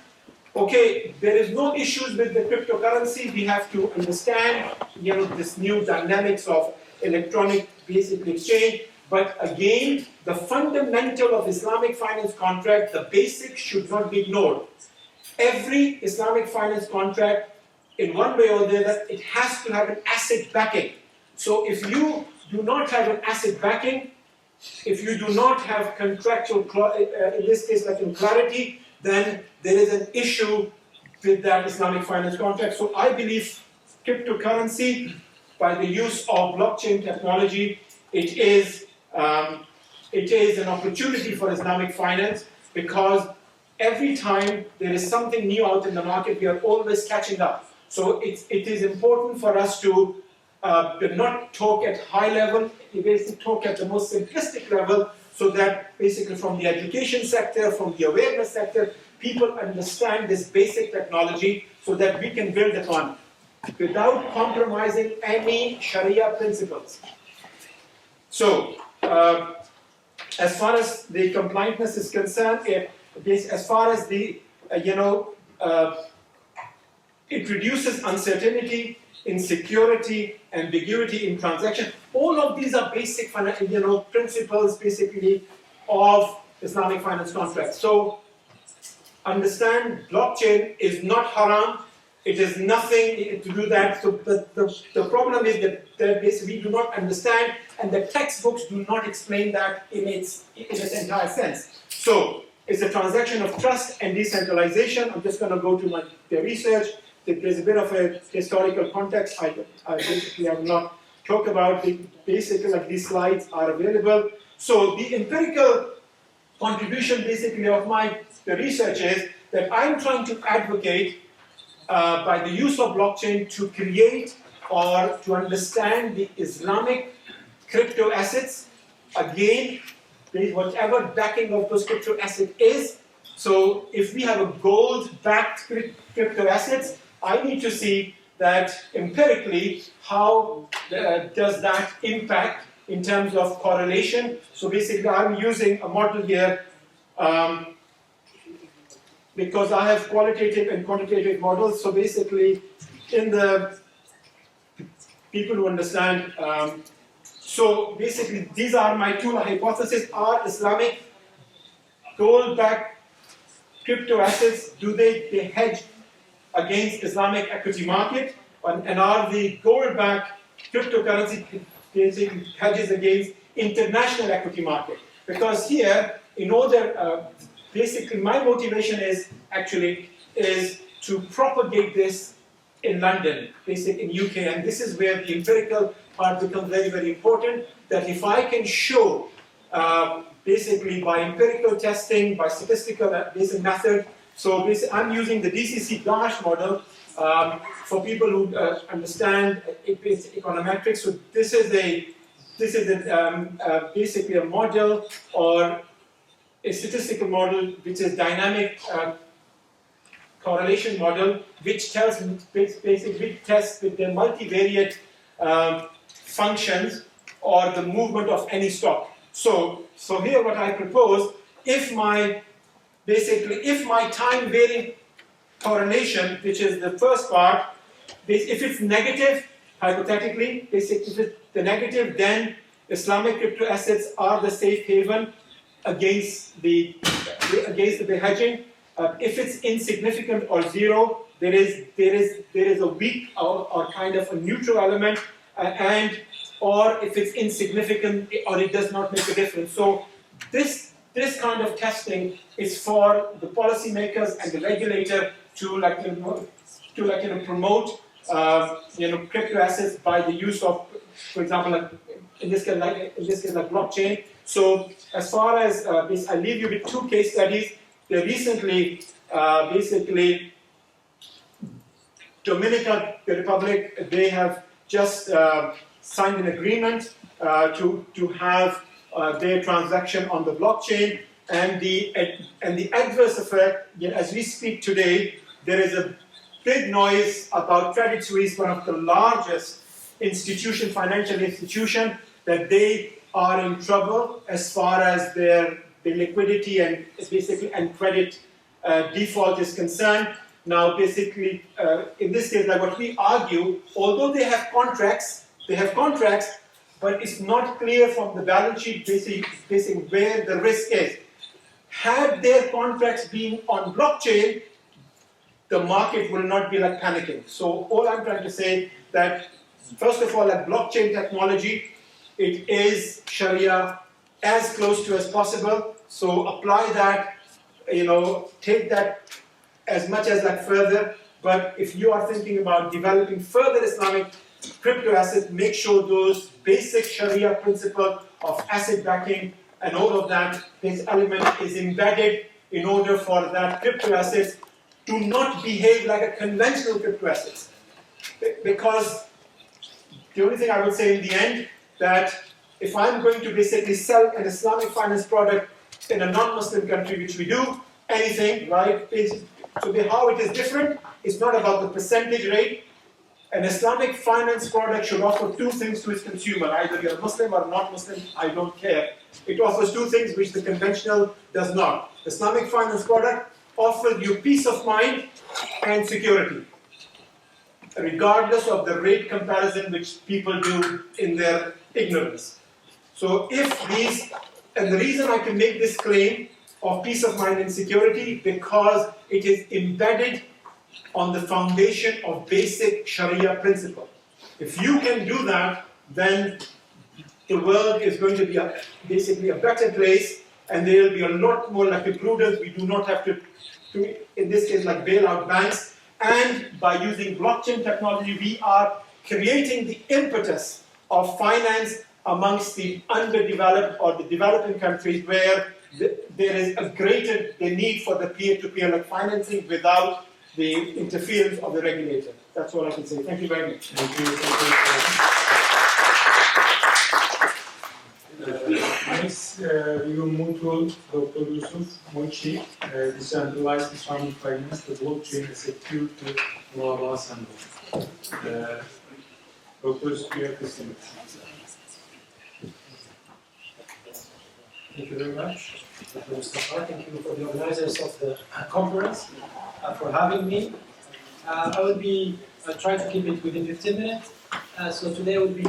okay, there is no issues with the cryptocurrency. We have to understand, this new dynamics of electronic exchange. But again, the fundamental of Islamic finance contract, the basics should not be ignored. Every Islamic finance contract, in one way or the other, it has to have an asset backing. So if you do not have an asset backing, if you do not have contractual, in this case, like in clarity, then there is an issue with that Islamic finance contract. So I believe cryptocurrency, by the use of blockchain technology, it is an opportunity for Islamic finance, because every time there is something new out in the market, we are always catching up. So it is important for us to not talk at high level, basically talk at the most simplistic level, so that basically from the education sector, from the awareness sector, people understand this basic technology so that we can build upon it without compromising any Sharia principles. So, as far as the compliantness is concerned, as far as the, it reduces uncertainty, insecurity, ambiguity in transaction. All of these are basic, principles, basically, of Islamic finance contracts. So, understand, blockchain is not haram. It is nothing to do that. So the problem is that basically we do not understand, and the textbooks do not explain that in its entire sense. So it's a transaction of trust and decentralization. I'm just going to go to the research. There's a bit of a historical context. I basically have not talked about. Basically, like these slides are available. So the empirical contribution basically of the research is that I'm trying to advocate by the use of blockchain to create or to understand the Islamic crypto assets. Again, whatever backing of those crypto assets is. So if we have a gold-backed crypto assets, I need to see that empirically how does that impact in terms of correlation. So basically I'm using a model here because I have qualitative and quantitative models. So basically, in the people who understand, so basically these are my two hypotheses. Are Islamic gold-backed crypto assets, do they hedge against Islamic equity market? And are the gold-backed cryptocurrency basically hedges against international equity market? Because here, in order, basically my motivation is to propagate this in London, basically in UK, and this is where the empirical part becomes very, very important, that if I can show, basically by empirical testing, by statistical basic method, so basically I'm using the DCC Gash model for people who understand econometrics. So this is basically a model or a statistical model which is dynamic correlation model, which tests with the multivariate functions or the movement of any stock. So here what I propose, if my time varying correlation, which is the first part, if it's negative, hypothetically, basically if it's the negative, then Islamic crypto assets are the safe haven against the hedging. If it's insignificant or zero, there is a weak or kind of a neutral element, or if it's insignificant or it does not make a difference. So this kind of testing is for the policymakers and the regulator to promote crypto assets by the use of, for example, in this case like blockchain. So as far as I leave you with two case studies. They recently, basically, Dominican Republic, they have just signed an agreement to have their transaction on the blockchain. And the adverse effect, as we speak today, there is a big noise about Credit Suisse, one of the largest financial institution, that they are in trouble as far as their liquidity and credit default is concerned. Now, basically, in this case, like what we argue, although they have contracts, but it's not clear from the balance sheet basically where the risk is. Had their contracts been on blockchain, the market will not be like panicking. So all I'm trying to say that, first of all, like blockchain technology, it is Sharia as close to as possible. So apply that, take that as much as like further. But if you are thinking about developing further Islamic crypto assets, make sure those basic Sharia principle of asset backing and all of that, this element is embedded in order for that crypto assets to not behave like a conventional crypto assets. Because the only thing I would say in the end, that if I'm going to basically sell an Islamic finance product in a non-Muslim country, which we do, anything, right? So how it is different, it's not about the percentage rate. An Islamic finance product should offer two things to its consumer. Either you're Muslim or non-Muslim, I don't care. It offers two things which the conventional does not. The Islamic finance product offers you peace of mind and security, regardless of the rate comparison which people do in their ignorance. So and the reason I can make this claim of peace of mind and security, because it is embedded on the foundation of basic Sharia principle. If you can do that, then the world is going to be basically a better place, and there will be a lot more like a prudence. We do not have to, in this case, like bail out banks. And by using blockchain technology, we are creating the impetus of finance amongst the underdeveloped or the developing countries, where there is a greater need for the peer-to-peer like financing without the interference of the regulator. That's all I can say. Thank you very much. Thank you. Next, we will move to Dr. Yusuf Mochi, Decentralized Islamic Finance, the Blockchain Security Muhabba Center. Dr. Yusuf, you have the floor. Thank you very much, Dr. Mustafa. Thank you for the organizers of the conference for having me. I will be trying to keep it within 15 minutes. So today we'll be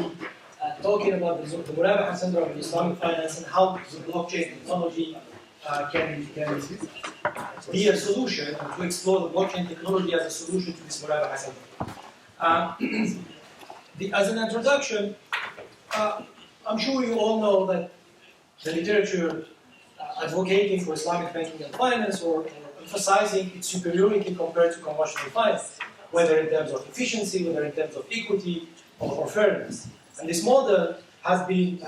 talking about the Murabaha Center of Islamic Finance and how the blockchain technology can be a solution, and to explore the blockchain technology as a solution to this Murabaha Center. As an introduction, I'm sure you all know that the literature advocating for Islamic banking and finance, or emphasizing its superiority compared to conventional finance, whether in terms of efficiency, whether in terms of equity or fairness. And this model has been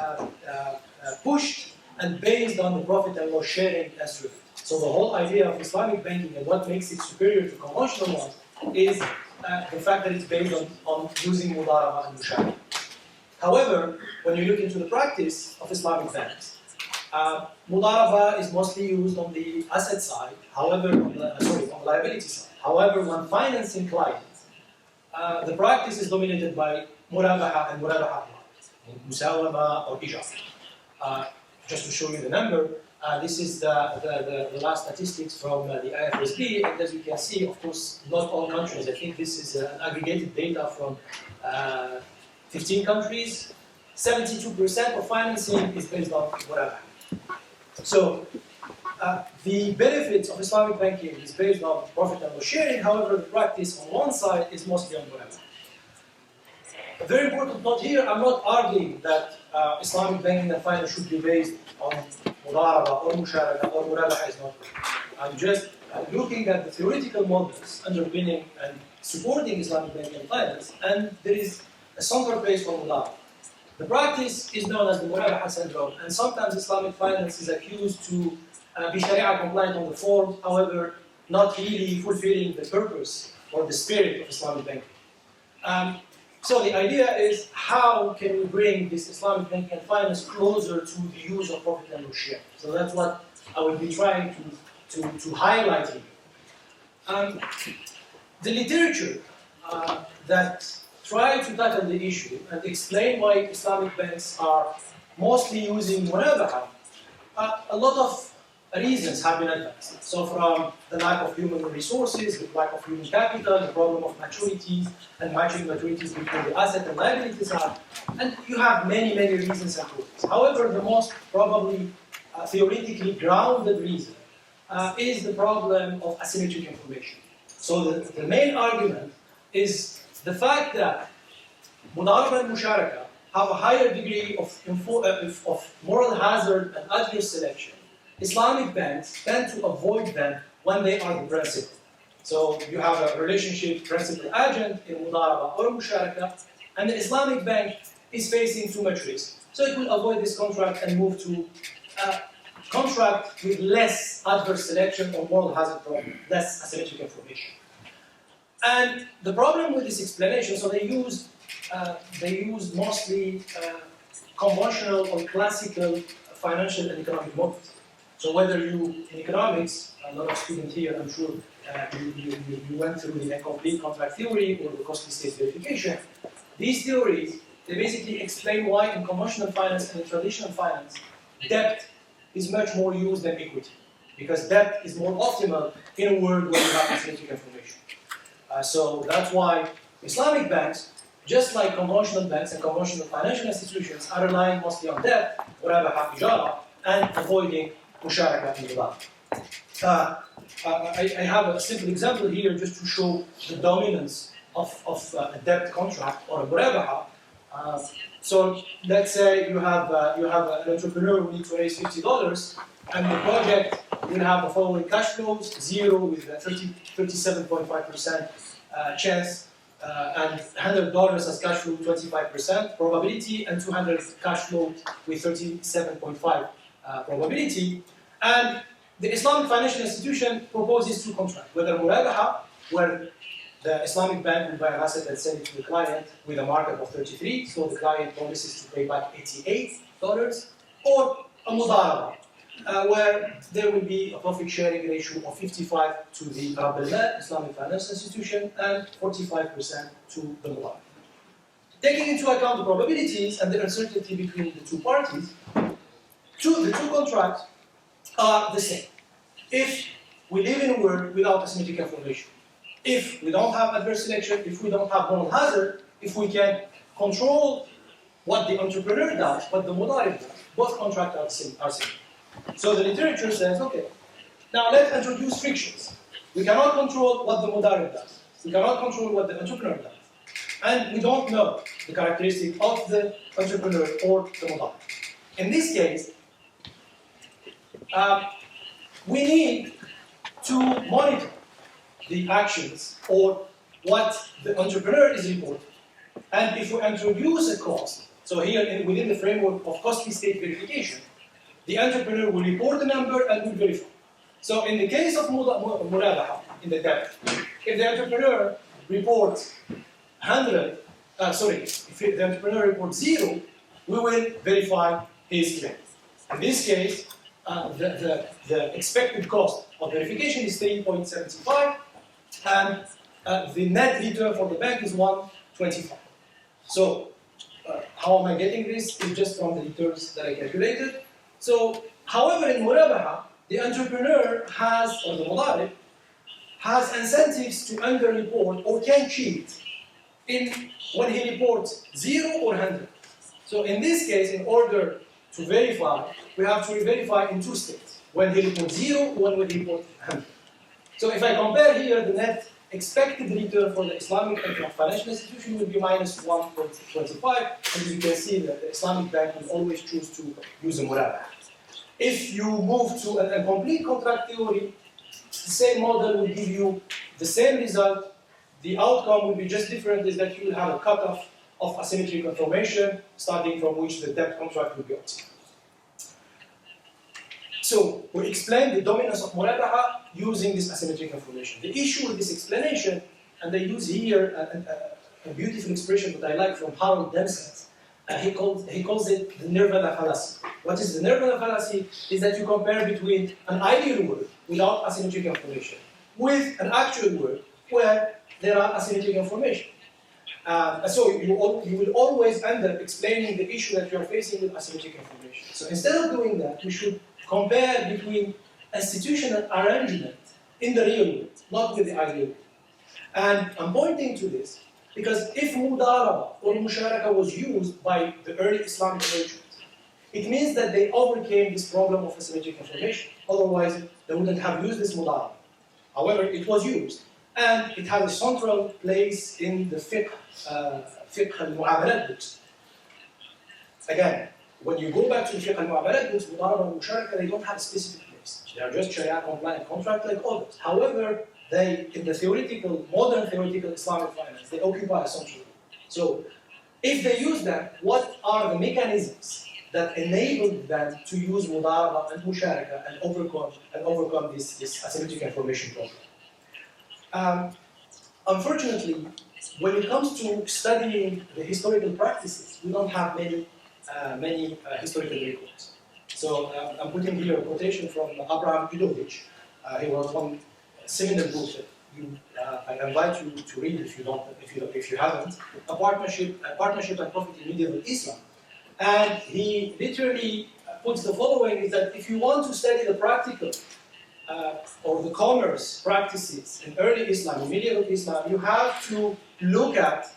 pushed and based on the profit and loss sharing instrument. So the whole idea of Islamic banking and what makes it superior to conventional ones is the fact that it's based on using mudaraba and musharaka. However, when you look into the practice of Islamic banks, mudaraba is mostly used on the asset side, however, on the liability side. However, when financing clients, the practice is dominated by murabaha and murabaha, musawama or ijab. Just to show you the number, this is the last statistics from the IFSB, and as you can see, of course, not all countries. I think this is aggregated data from 15 countries. 72% of financing is based on murabaha. So, the benefits of Islamic banking is based on profit and loss sharing. However, the practice on one side is mostly on murabaha. A very important note here, I'm not arguing that Islamic banking and finance should be based on mudaraba or musharaka or murabaha is not right. I'm just looking at the theoretical models underpinning and supporting Islamic banking and finance, and there is a central place for mudaraba. The practice is known as the Murabaha syndrome, and sometimes Islamic finance is accused to be Sharia compliant on the form, however, not really fulfilling the purpose or the spirit of Islamic banking. So the idea is, how can we bring this Islamic banking and finance closer to the use of profit and loss share? So that's what I will be trying to highlight here. The literature that try to tackle the issue and explain why Islamic banks are mostly using murabaha, a lot of reasons have been advanced. So from the lack of human resources, the lack of human capital, the problem of maturities and matching maturities between the asset and liabilities are, and you have many, many reasons and tools. However, the most probably theoretically grounded reason is the problem of asymmetric information. So the main argument is the fact that Mudaraba and Musharaka have a higher degree of moral hazard and adverse selection. Islamic banks tend to avoid them when they are the principal. So you have a relationship principal-agent in Mudaraba or Musharaka, and the Islamic bank is facing too much risk. So it will avoid this contract and move to a contract with less adverse selection or moral hazard problem, less asymmetric information. And the problem with this explanation, so they use mostly conventional or classical financial and economic models. So whether you, in economics, a lot of students here, I'm sure you went through the incomplete contract theory or the costly state verification. These theories, they basically explain why in conventional finance and in traditional finance, debt is much more used than equity. Because debt is more optimal in a world where you have asymmetric information. So that's why Islamic banks, just like conventional banks and conventional financial institutions, are relying mostly on debt, murabaha ijara, and avoiding musharaka in the I have a simple example here just to show the dominance of a debt contract or a murabaha. So let's say you have an entrepreneur who needs to raise $50, and the project will have the following cash flows: 0 with a 37.5% chance, and $100 as cash flow, 25% probability, and 200 cash flow with 37.5 probability. And the Islamic financial institution proposes two contracts, whether murabaha, where the Islamic bank will buy an asset and sell it to the client with a markup of 33, so the client promises to pay back $88, or a mudaraba, where there will be a profit sharing ratio of 55 to the Rabbillah, Islamic financial institution, and 45% to the mudaraba. Taking into account the probabilities and the uncertainty between the two parties, the two contracts are the same. If we live in a world without asymmetric information, if we don't have adverse selection, if we don't have moral hazard, if we can control what the entrepreneur does, what the mudarib does, both contracts are similar. So the literature says, okay, now let's introduce frictions. We cannot control what the mudarib does. We cannot control what the entrepreneur does. And we don't know the characteristic of the entrepreneur or the mudarib. In this case, we need to monitor the actions or what the entrepreneur is reporting. And if we introduce a cost, so here within the framework of costly state verification, the entrepreneur will report the number and will verify. So in the case of murabaha, in the debt, if the entrepreneur reports if the entrepreneur reports 0, we will verify his claim. In this case, the expected cost of verification is 3.75, and the net return for the bank is 1.25. So how am I getting this? It's just from the returns that I calculated. So, however, in murabaha, the entrepreneur has, or the mudarib, has incentives to underreport or can cheat when he reports 0 or 100. So in this case, in order to verify, we have to verify in two states. When he reports 0, when he reports 100. So if I compare here, the net expected return for the Islamic financial institution will be minus 1.25, and you can see that the Islamic bank will always choose to use a murabaha. If you move to a complete contract theory, the same model will give you the same result. The outcome will be just different, is that you will have a cutoff of asymmetric information, starting from which the debt contract will be obtained. So we explain the dominance of murabaha using this asymmetric information. The issue with this explanation, and they use here a beautiful expression that I like from Harold Demset, he calls it the nirvana fallacy. What is the nirvana fallacy? Is that you compare between an ideal world without asymmetric information with an actual world where there are asymmetric information. So you will always end up explaining the issue that you are facing with asymmetric information. So instead of doing that, we should compare between institutional arrangement in the real world, not with the ideal world. And I'm pointing to this because if mudaraba or musharaka was used by the early Islamic merchants, it means that they overcame this problem of asymmetric information. Otherwise, they wouldn't have used this mudaraba. However, it was used, and it has a central place in the fiqh al-mu'amalat books. Again, when you go back to the fiqh al-mu'amalat books, mudaraba and musharaka, they don't have a specific place. They are just sharia compliant contract like others. However, they, in the theoretical, modern theoretical Islamic finance, they occupy a central role. So, if they use that, what are the mechanisms that enabled them to use mudaraba and musharaka and overcome this asymmetric information problem? Unfortunately, when it comes to studying the historical practices, we don't have many historical records. So I'm putting here a quotation from Abraham Idovich. He wrote one seminal book that I invite you to read if you haven't. A partnership and profit in medieval Islam. And he literally puts the following: is that if you want to study the practical or the commerce practices in early Islam, in medieval Islam, you have to look at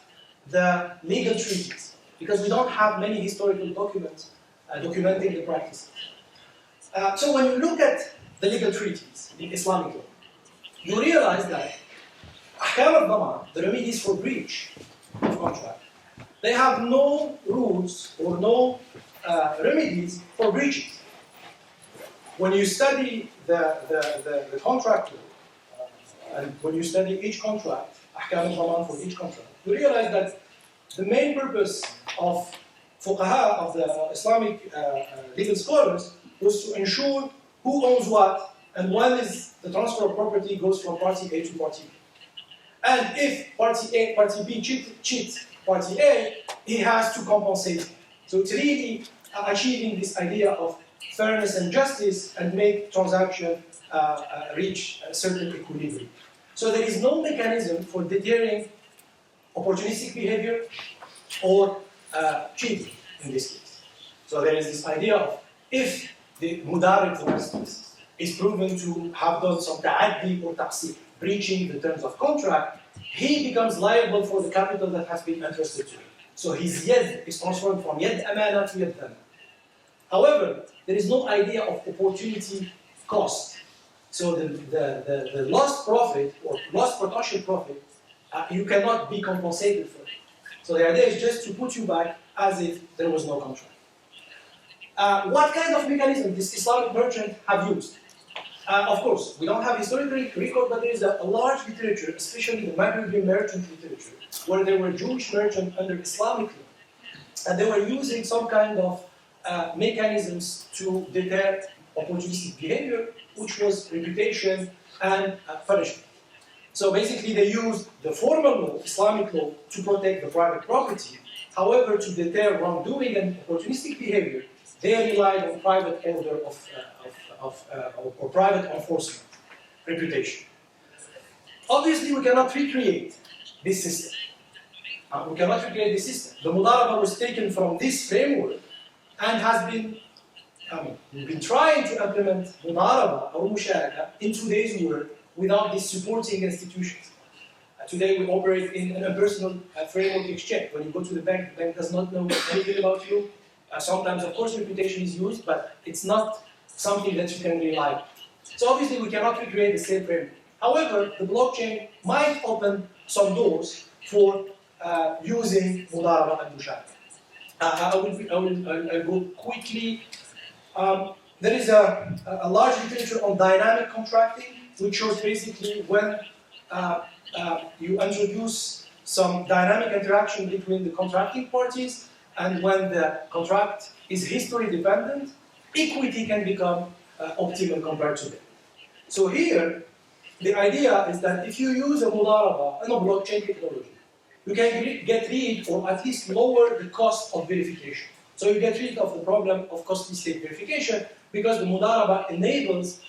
the legal treaties, because we don't have many historical documents documenting the practices. So when you look at the legal treaties in Islamic law, you realize that ahkam al-daman, the remedies for breach of contract, they have no rules or no remedies for breaches. When you study the contract law, and when you study each contract, ahkam al-daman for each contract, you realize that the main purpose of fuqaha, of the Islamic legal scholars, was to ensure who owns what and when is the transfer of property goes from party A to party B. And if party B cheats party A, he has to compensate. So it's really achieving this idea of fairness and justice and make transaction reach a certain equilibrium. So there is no mechanism for deterring opportunistic behavior or cheating in this case. So there is this idea of if the mudarib, for instance, is proven to have done some ta'addi or taqsir, breaching the terms of contract, he becomes liable for the capital that has been entrusted to him. So his yad is transformed from yad amana to yad dana. However, there is no idea of opportunity cost. So the lost profit or lost potential profit, you cannot be compensated for it. So the idea is just to put you back as if there was no contract. What kind of mechanism does Islamic merchant have used? Of course, we don't have historical record, but there is a large literature, especially the Maghrebian merchant literature, where there were Jewish merchants under Islamic law, and they were using some kind of mechanisms to deter opportunistic behavior, which was reputation and punishment. So basically, they used the formal law, Islamic law, to protect the private property. However, to deter wrongdoing and opportunistic behavior, they relied on private order or private enforcement, reputation. Obviously, we cannot recreate this system. We cannot recreate this system. The mudaraba was taken from this framework and has been, we've been trying to implement mudaraba or musharaka in today's world without these supporting institutions. Today we operate in an impersonal framework exchange. When you go to the bank does not know anything about you. Sometimes, of course, reputation is used, but it's not something that you can rely on. So obviously we cannot recreate the same framework. However, the blockchain might open some doors for using mudaraba and musharaka. I'll go quickly. There is a large literature on dynamic contracting, which shows basically when you introduce some dynamic interaction between the contracting parties, and when the contract is history dependent, equity can become optimal compared to that. So here, the idea is that if you use a mudaraba and a blockchain technology, you can get rid or at least lower the cost of verification. So you get rid of the problem of costly state verification because the mudaraba enables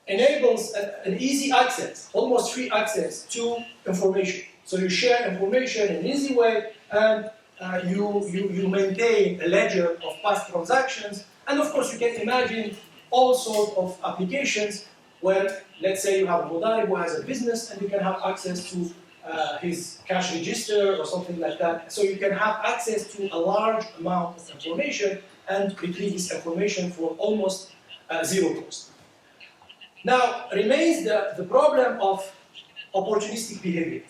enables an easy access, almost free access to information. So you share information in an easy way, and you maintain a ledger of past transactions. And of course, you can imagine all sorts of applications where, let's say, you have a mudarib who has a business, and you can have access to his cash register or something like that. So you can have access to a large amount of information and retrieve this information for almost zero cost. Now, remains the problem of opportunistic behavior.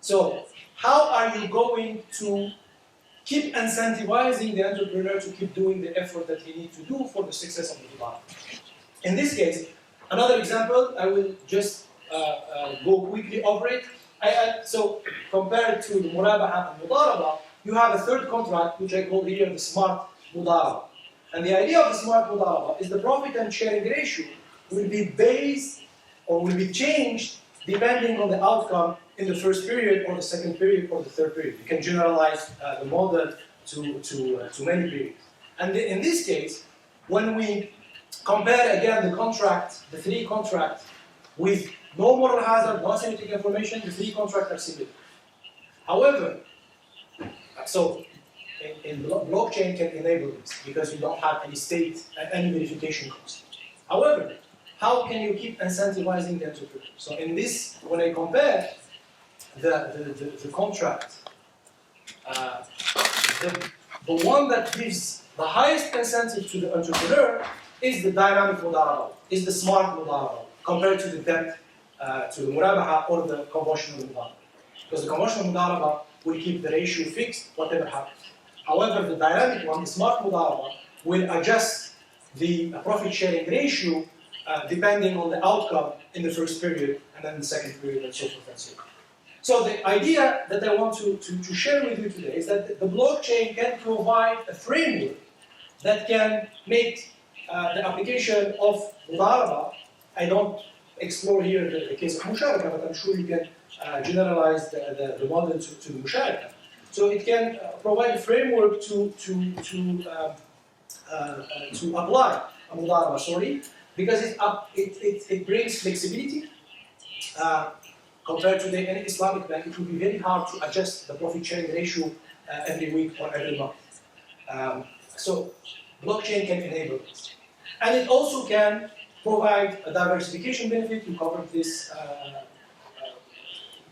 So, how are you going to keep incentivizing the entrepreneur to keep doing the effort that he needs to do for the success of the development? In this case, another example, I will just go quickly over it. So, compared to the murabaha and mudaraba, you have a third contract, which I call here the smart mudaraba. And the idea of the smart mudaraba is the profit and sharing ratio will be based or will be changed depending on the outcome in the first period or the second period or the third period. You can generalize the model to many periods. And in this case, when we compare again the contract, the three contracts, with no moral hazard, no asymmetric information, the three contracts are similar. However, so in blockchain can enable this because you don't have any state and any verification cost. However, how can you keep incentivizing the entrepreneur? So in this, when I compare the contract, the one that gives the highest incentive to the entrepreneur is the dynamic mudaraba, is the smart mudaraba, compared to the debt, to the murabaha or the conventional mudaraba. Because the conventional mudaraba will keep the ratio fixed, whatever happens. However, the dynamic one, the smart mudaraba, will adjust the profit sharing ratio depending on the outcome in the first period and then the second period and so forth and so on. So the idea that I want to share with you today is that the blockchain can provide a framework that can make the application of mudaraba. I don't explore here the case of musharaka, but I'm sure you can generalize the model to musharaka. So it can provide a framework to apply a mudaraba, because it brings flexibility. Compared to any Islamic bank, it would be very hard to adjust the profit sharing ratio every week or every month. So blockchain can enable this. And it also can provide a diversification benefit. We covered this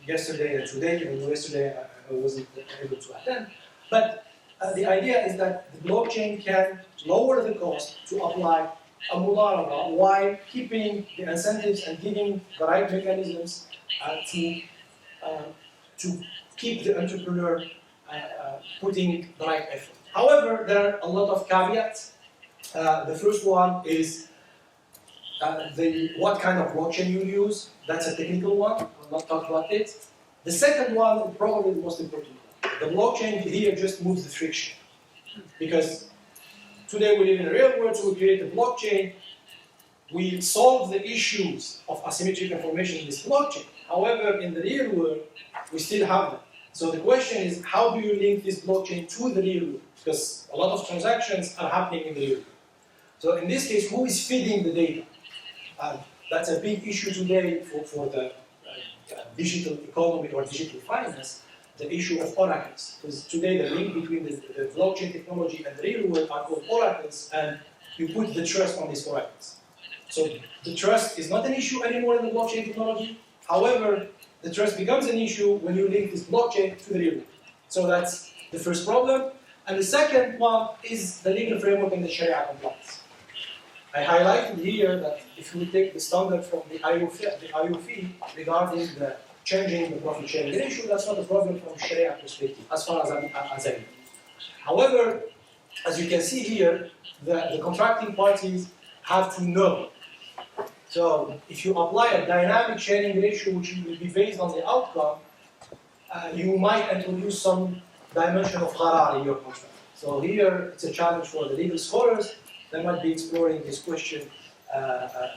yesterday and today, even though yesterday I wasn't able to attend. But the idea is that the blockchain can lower the cost to apply a mudaraba while keeping the incentives and giving the right mechanisms to keep the entrepreneur putting the right effort. However, there are a lot of caveats. The first one is what kind of blockchain you use. That's a technical one. I'll not talk about it. The second one, probably the most important one. The blockchain here just moves the friction. Because today we live in a real world, so we create a blockchain. We solve the issues of asymmetric information in this blockchain. However, in the real world, we still have them. So the question is, how do you link this blockchain to the real world? Because a lot of transactions are happening in the real world. So in this case, who is feeding the data? That's a big issue today for the digital economy or digital finance, the issue of oracles. Because today the link between the blockchain technology and the real world are called oracles, and you put the trust on these oracles. So the trust is not an issue anymore in the blockchain technology. However, the trust becomes an issue when you link this blockchain to the real world. So that's the first problem. And the second one is the legal framework and the Sharia compliance. I highlighted here that if you take the standard from the IOF regarding the changing the profit sharing ratio, that's not a problem from Sharia perspective, as far as I know. However, as you can see here, the contracting parties have to know. So if you apply a dynamic sharing ratio, which will be based on the outcome, you might introduce some dimension of gharar in your contract. So here it's a challenge for the legal scholars. They might be exploring this question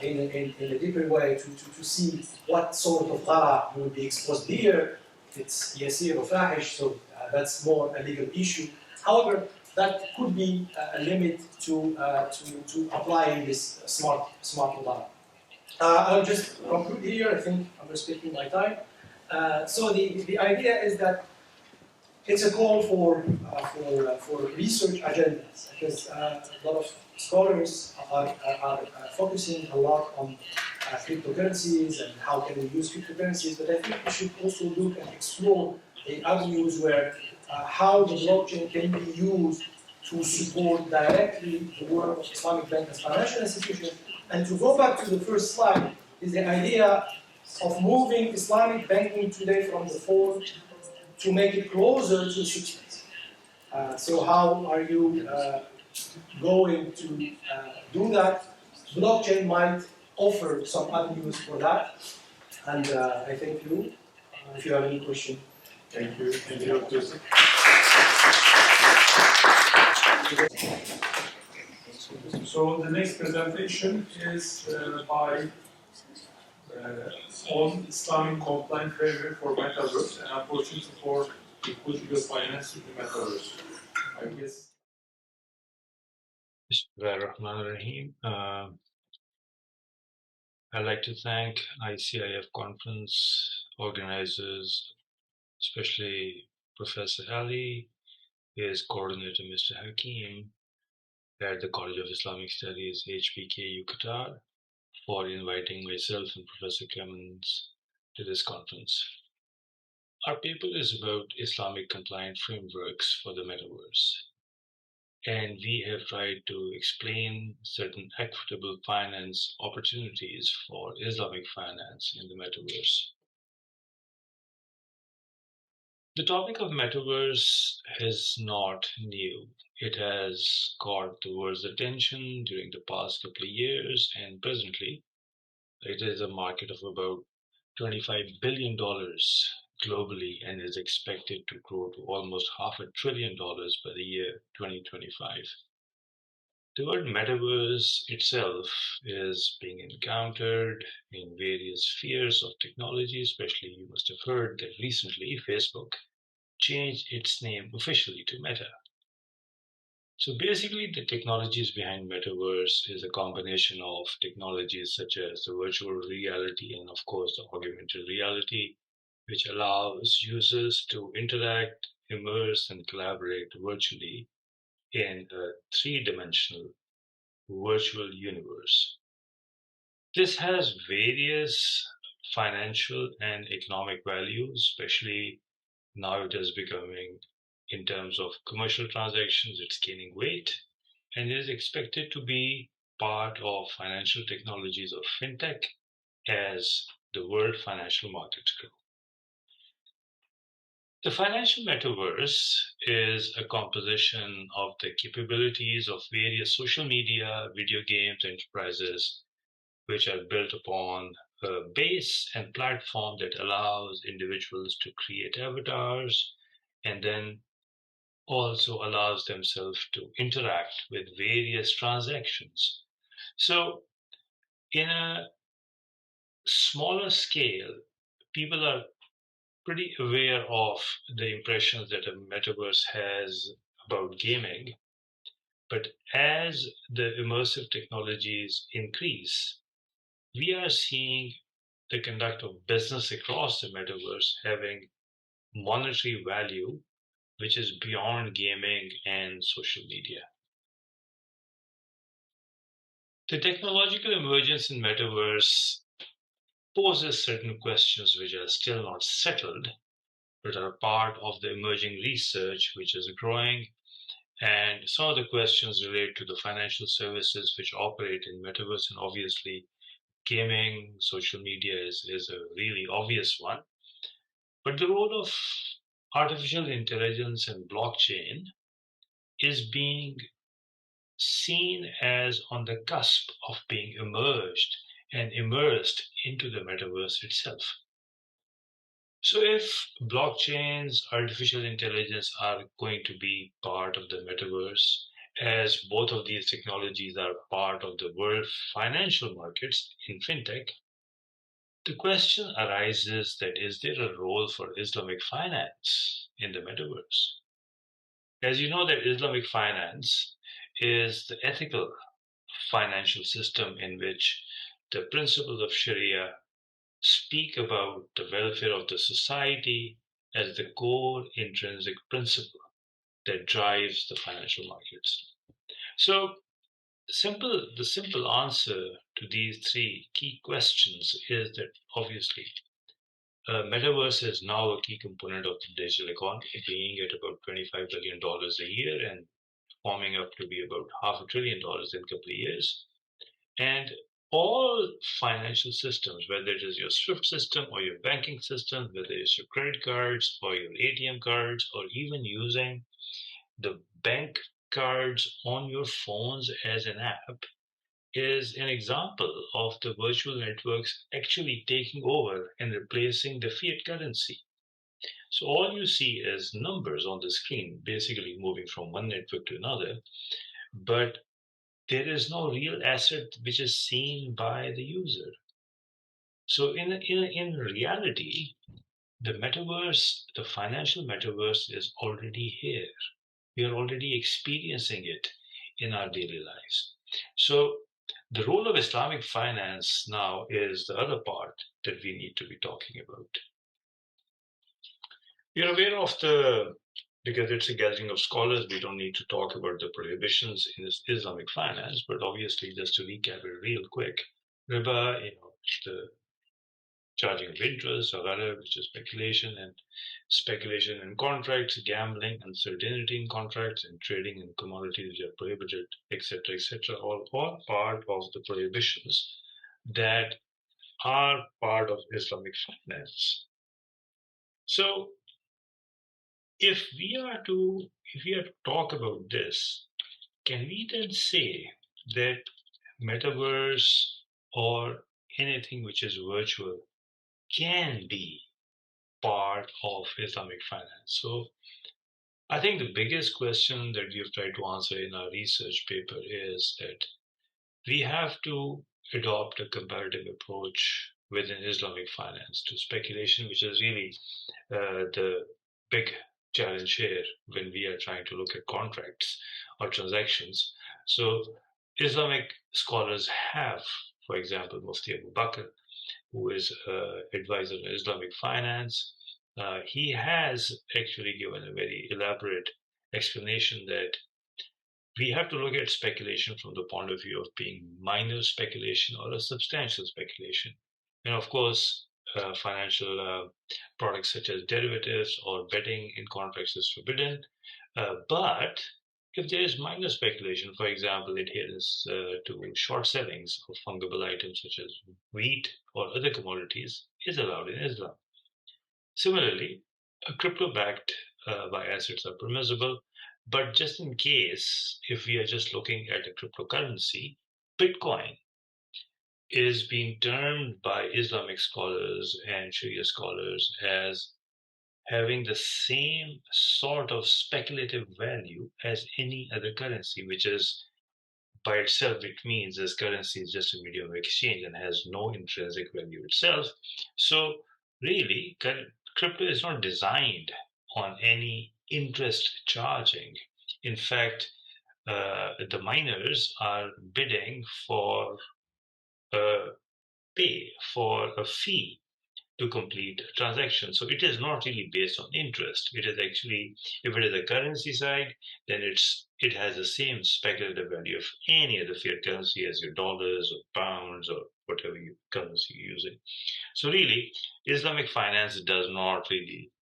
in a deeper way to see what sort of law will be exposed here. It's yasir or fahish, so that's more a legal issue. However, that could be a limit to applying this smart law. I'll just conclude here. I think I'm respecting my time. So the idea is that it's a call for research agendas, because a lot of scholars are focusing a lot on cryptocurrencies and how can we use cryptocurrencies, but I think we should also look and explore the avenues where how the blockchain can be used to support directly the work of Islamic banks as financial institutions. And to go back to the first slide, is the idea of moving Islamic banking today from the form to make it closer to the substance. So how are you going to do that? Blockchain might offer some avenues for that. And I thank you. If you have any question. Thank you. Thank you, Dr. So the next presentation is by on Islamic compliant framework for metaverse and opportunity for equitable finance in the metaverse. I guess. Bismillahirrahmanirrahim. I'd like to thank ICIF conference organizers, especially Professor Ali, his coordinator Mr. Hakim at the College of Islamic Studies, HBKU Qatar, for inviting myself and Professor Clemens to this conference. Our paper is about Islamic compliant frameworks for the metaverse. And we have tried to explain certain equitable finance opportunities for Islamic finance in the metaverse. The topic of metaverse is not new. It has caught the world's attention during the past couple of years, and presently it is a market of about $25 billion globally and is expected to grow to almost $500 billion by the year 2025. The word metaverse itself is being encountered in various spheres of technology, especially you must have heard that recently Facebook changed its name officially to Meta. So basically the technologies behind metaverse is a combination of technologies such as the virtual reality and of course the augmented reality, which allows users to interact, immerse and collaborate virtually in a three-dimensional virtual universe. This has various financial and economic values, especially now it is becoming, in terms of commercial transactions, it's gaining weight and is expected to be part of financial technologies of fintech as the world financial markets grow. The financial metaverse is a composition of the capabilities of various social media, video games enterprises, which are built upon a base and platform that allows individuals to create avatars and then also allows themselves to interact with various transactions. So in a smaller scale, people are pretty aware of the impressions that a metaverse has about gaming. But as the immersive technologies increase, we are seeing the conduct of business across the metaverse having monetary value, which is beyond gaming and social media. The technological emergence in metaverse poses certain questions which are still not settled, but are part of the emerging research which is growing. And some of the questions relate to the financial services which operate in metaverse, and obviously gaming, social media is a really obvious one. But the role of artificial intelligence and blockchain is being seen as on the cusp of being emerged and immersed into the metaverse itself. So if blockchains, artificial intelligence are going to be part of the metaverse, as both of these technologies are part of the world financial markets in fintech, the question arises that is there a role for Islamic finance in the metaverse? As you know, that Islamic finance is the ethical financial system in which the principles of Sharia speak about the welfare of the society as the core intrinsic principle that drives the financial markets. So the simple answer to these three key questions is that obviously metaverse is now a key component of the digital economy, being at about $25 billion a year and forming up to be about $500 billion in a couple of years. And all financial systems, whether it is your SWIFT system or your banking system, whether it's your credit cards or your ATM cards, or even using the bank cards on your phones as an app, is an example of the virtual networks actually taking over and replacing the fiat currency. So all you see is numbers on the screen, basically moving from one network to another, but there is no real asset which is seen by the user. So in reality, the metaverse, the financial metaverse is already here. We are already experiencing it in our daily lives. So the role of Islamic finance now is the other part that we need to be talking about. You're aware of because it's a gathering of scholars, we don't need to talk about the prohibitions in Islamic finance, but obviously just to recap it real quick, riba, the charging of interest, or other, which is speculation in contracts, gambling, uncertainty in contracts, and trading in commodities which are prohibited, etc., all part of the prohibitions that are part of Islamic finance. So if we are to talk about this, can we then say that metaverse or anything which is virtual can be part of Islamic finance? So I think the biggest question that we have tried to answer in our research paper is that we have to adopt a comparative approach within Islamic finance to speculation, which is really the big challenge here when we are trying to look at contracts or transactions. So Islamic scholars have, for example, Mufti Abu Bakr, who is advisor in Islamic finance. He has actually given a very elaborate explanation that we have to look at speculation from the point of view of being minor speculation or a substantial speculation. And of course, financial products such as derivatives or betting in contracts is forbidden. But if there is minor speculation, for example, adherence to short sellings of fungible items such as wheat or other commodities is allowed in Islam. Similarly, crypto-backed by assets are permissible, but just in case, if we are just looking at a cryptocurrency, Bitcoin is being termed by Islamic scholars and Sharia scholars as having the same sort of speculative value as any other currency, which is by itself, it means this currency is just a medium of exchange and has no intrinsic value itself. So really, crypto is not designed on any interest charging. In fact, the miners are bidding for pay for a fee to complete a transaction. So it is not really based on interest. It is actually, if it is a currency side, then it has the same speculative value of any other fiat currency as your dollars or pounds or whatever currency you're using. So really, Islamic finance does not really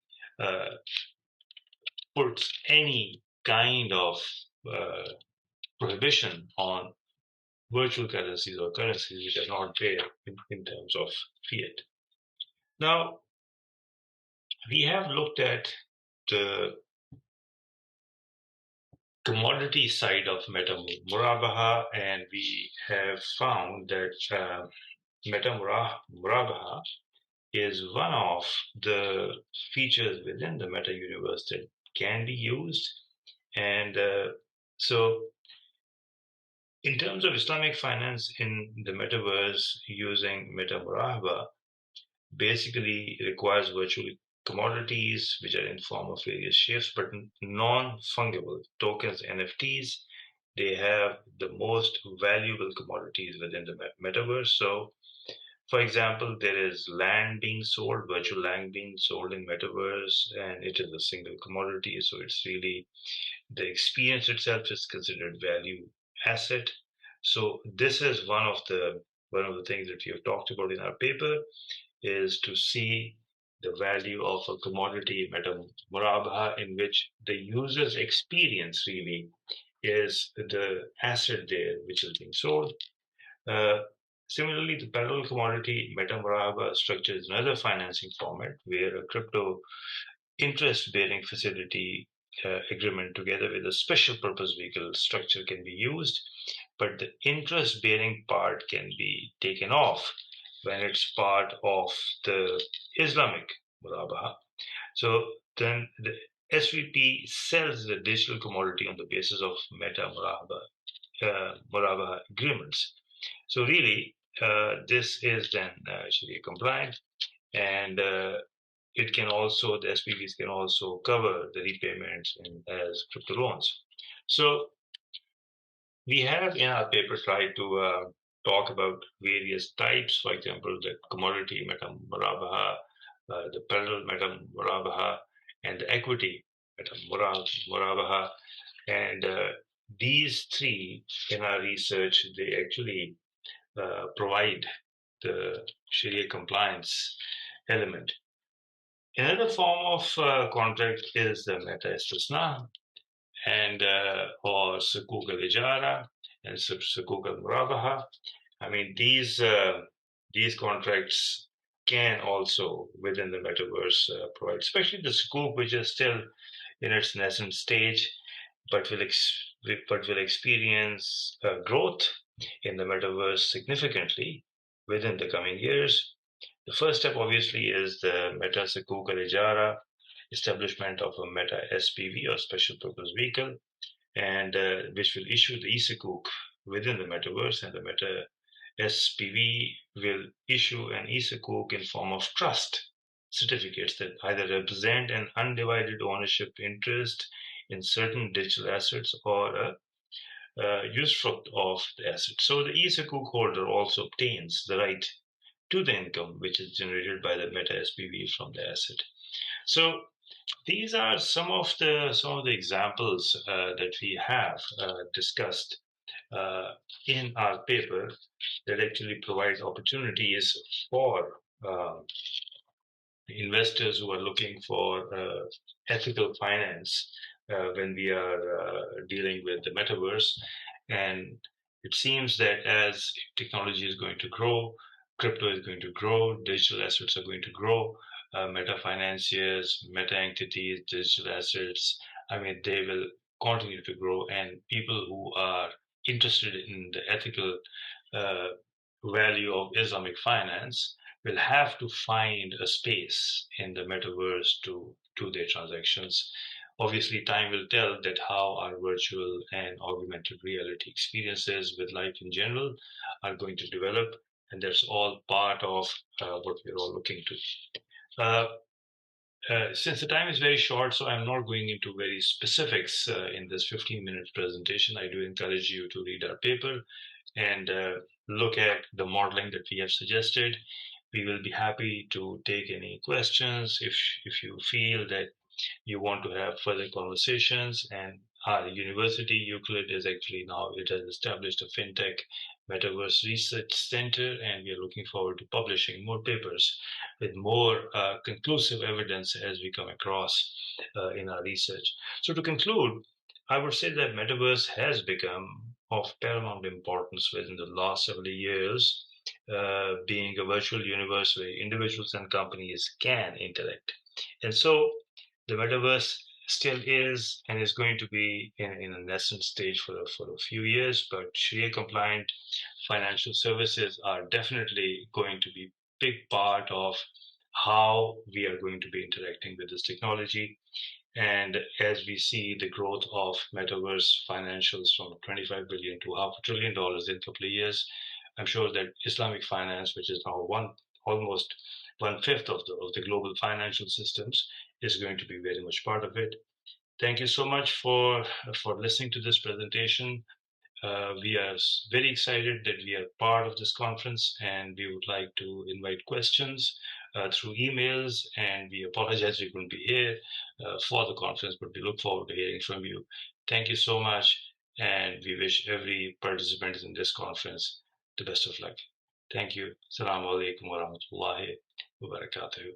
put any kind of prohibition on virtual currencies or currencies which are not there in terms of fiat. Now, we have looked at the commodity side of Meta Murabaha, and we have found that Meta Murabaha is one of the features within the meta universe that can be used. And so in terms of Islamic finance in the metaverse using meta murahaba, basically requires virtual commodities which are in form of various shapes but non-fungible tokens, NFTs. They have the most valuable commodities within the metaverse. So for example, there is land being sold, virtual land being sold in metaverse, and it is a single commodity. So it's really the experience itself is considered value asset. So this is one of the things that we have talked about in our paper, is to see the value of a commodity meta murabaha, in which the user's experience really is the asset there which is being sold. Similarly, the parallel commodity meta murahaba structure is another financing format where a crypto interest-bearing facility agreement together with a special purpose vehicle structure can be used, but the interest-bearing part can be taken off when it's part of the Islamic murabaha. So then the SVP sells the digital commodity on the basis of meta murabaha agreements. So really, this is then Sharia compliant, and it can also, the SPVs can also cover the repayments as crypto loans. So we have in our paper tried to talk about various types, for example, the commodity meta murabaha, the parallel meta murabaha, and the equity meta murabaha. And these three in our research, they actually provide the Sharia compliance element. Another form of contract is the meta istisna and or sukuk al-ijara and sukuk al-murabaha. I mean, these contracts can also within the metaverse provide, especially the sukuk, which is still in its nascent stage, but will experience growth in the metaverse significantly within the coming years. The first step, obviously, is the meta sukuk al-ijara, establishment of a meta SPV or special purpose vehicle, and which will issue the e-sukuk within the metaverse, and the meta SPV will issue an e-sukuk in form of trust certificates that either represent an undivided ownership interest in certain digital assets or a usufruct of the asset. So the e-sukuk holder also obtains the right to the income which is generated by the meta SPV from the asset. So these are some of the examples that we have discussed in our paper that actually provide opportunities for investors who are looking for ethical finance when we are dealing with the metaverse. And it seems that as technology is going to grow, crypto is going to grow, digital assets are going to grow, meta financiers, meta entities, digital assets, I mean, they will continue to grow, and people who are interested in the ethical value of Islamic finance will have to find a space in the metaverse to do their transactions. Obviously, time will tell that how our virtual and augmented reality experiences with life in general are going to develop, and that's all part of what we're all looking to. Since the time is very short, so I'm not going into very specifics in this 15-minute presentation. I do encourage you to read our paper and look at the modeling that we have suggested. We will be happy to take any questions if you feel that you want to have further conversations. And our university, Euclid, is actually now, it has established a FinTech Metaverse Research Center, and we are looking forward to publishing more papers with more conclusive evidence as we come across in our research. So to conclude, I would say that Metaverse has become of paramount importance within the last several years, being a virtual universe where individuals and companies can interact. And so the metaverse still is and is going to be in a nascent stage for a few years, but Sharia compliant financial services are definitely going to be big part of how we are going to be interacting with this technology. And as we see the growth of metaverse financials from 25 billion to $500 billion in a couple of years, I'm sure that Islamic finance, which is now almost 1/5 of the global financial systems, is going to be very much part of it. Thank you so much for listening to this presentation. We are very excited that we are part of this conference, and we would like to invite questions through emails. And we apologize we couldn't be here for the conference, but we look forward to hearing from you. Thank you so much, and we wish every participant in this conference the best of luck. Thank you. Assalamu alaikum wa rahmatullahi wa barakatuh.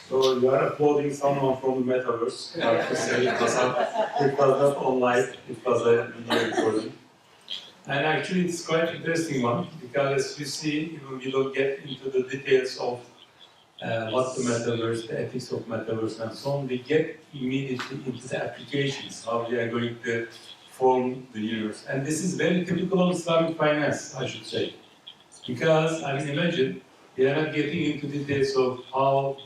So you are applauding someone from the metaverse. I have to say it was not online, it was a video recording. And actually it's quite an interesting one, because as you see, we don't get into the details of what the metaverse, the ethics of metaverse and so on. We get immediately into the applications, how we are going to form the universe. And this is very typical of Islamic finance, I should say. Because, I mean, imagine, we are not getting into details of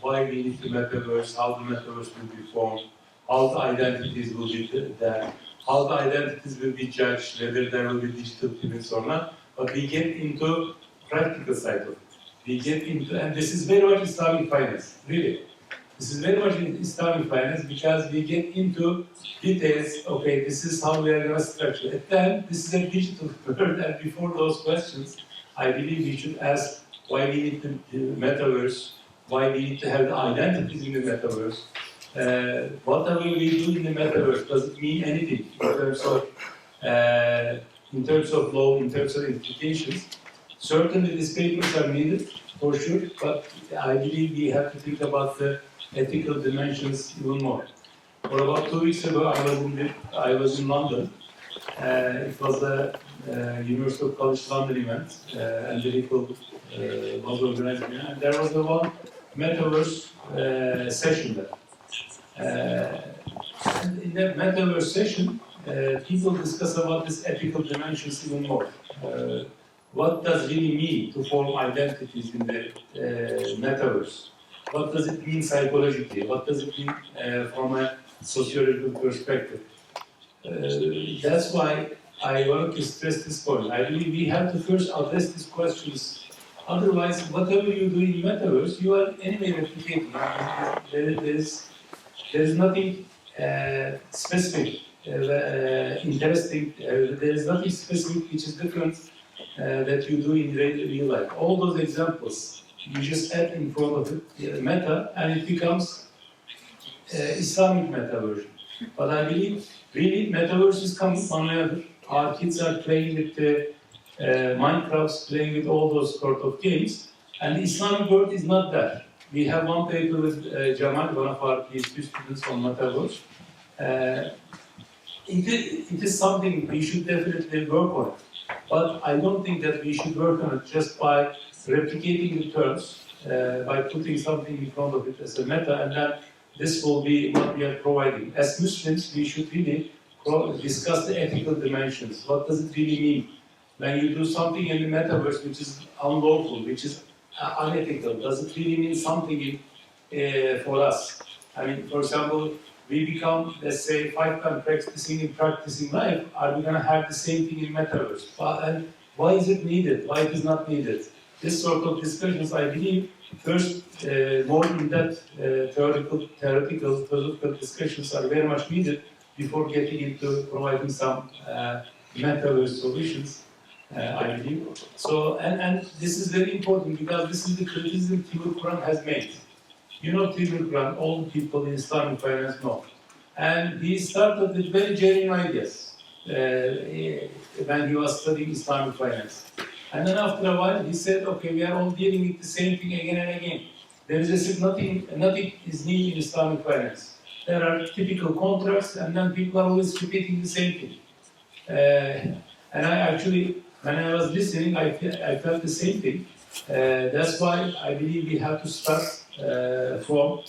why we need the metaverse, how the metaverse will be formed, how the identities will be there, how the identities will be judged, whether there will be digital twins or not. But we get into practical side of it. We get into, and this is very much Islamic finance, really. This is very much Islamic finance, because we get into details. Okay, this is how we are going to structure it. Then this is a digital world, and before those questions, I believe we should ask why we need the metaverse, why we need to have the identities in the metaverse, whatever we do in the metaverse, does it mean anything in terms of law, in terms of implications? Certainly these papers are needed, for sure, but I believe we have to think about the ethical dimensions even more. For about 2 weeks ago, I was in London. It was a University of College London event, and the Liverpool was organizing it, and there was the one metaverse session there. And in that metaverse session, people discuss about this ethical dimensions even more. What does it really mean to form identities in the metaverse? What does it mean psychologically? What does it mean from a sociological perspective? That's why I want to stress this point. I believe we have to first address these questions. Otherwise, whatever you do in metaverse, you are anyway replicating. There is nothing specific, interesting. There is nothing specific which is different that you do in real life. All those examples, you just add in front of it meta, and it becomes Islamic meta version. But I believe really metaverse is coming one way or another. Our kids are playing with the Minecraft, playing with all those sort of games, and the Islamic world is not there. We have one paper with Jamal, one of our PhD students on metaverse. It is something we should definitely work on. But I don't think that we should work on it just by replicating the terms, by putting something in front of it as a meta, and then this will be what we are providing. As Muslims, we should really discuss the ethical dimensions. What does it really mean? When you do something in the metaverse which is unlawful, which is unethical, does it really mean something for us? I mean, for example, we become, let's say, 5 times practicing life, are we going to have the same thing in metaverse? And why is it needed? Why it is not needed? This sort of discussions, I believe, first, more in-depth theoretical, philosophical discussions are very much needed before getting into providing some metaverse solutions, I believe. So, and this is very important, because this is the criticism Timur Kuran has made. You know Timur Kuran, all people in Islamic finance know. And he started with very genuine ideas when he was studying Islamic finance. And then after a while, he said, okay, we are all dealing with the same thing again and again. There is nothing is new in Islamic finance. There are typical contracts, and then people are always repeating the same thing. And I actually, when I was listening, I felt the same thing. That's why I believe we have to start from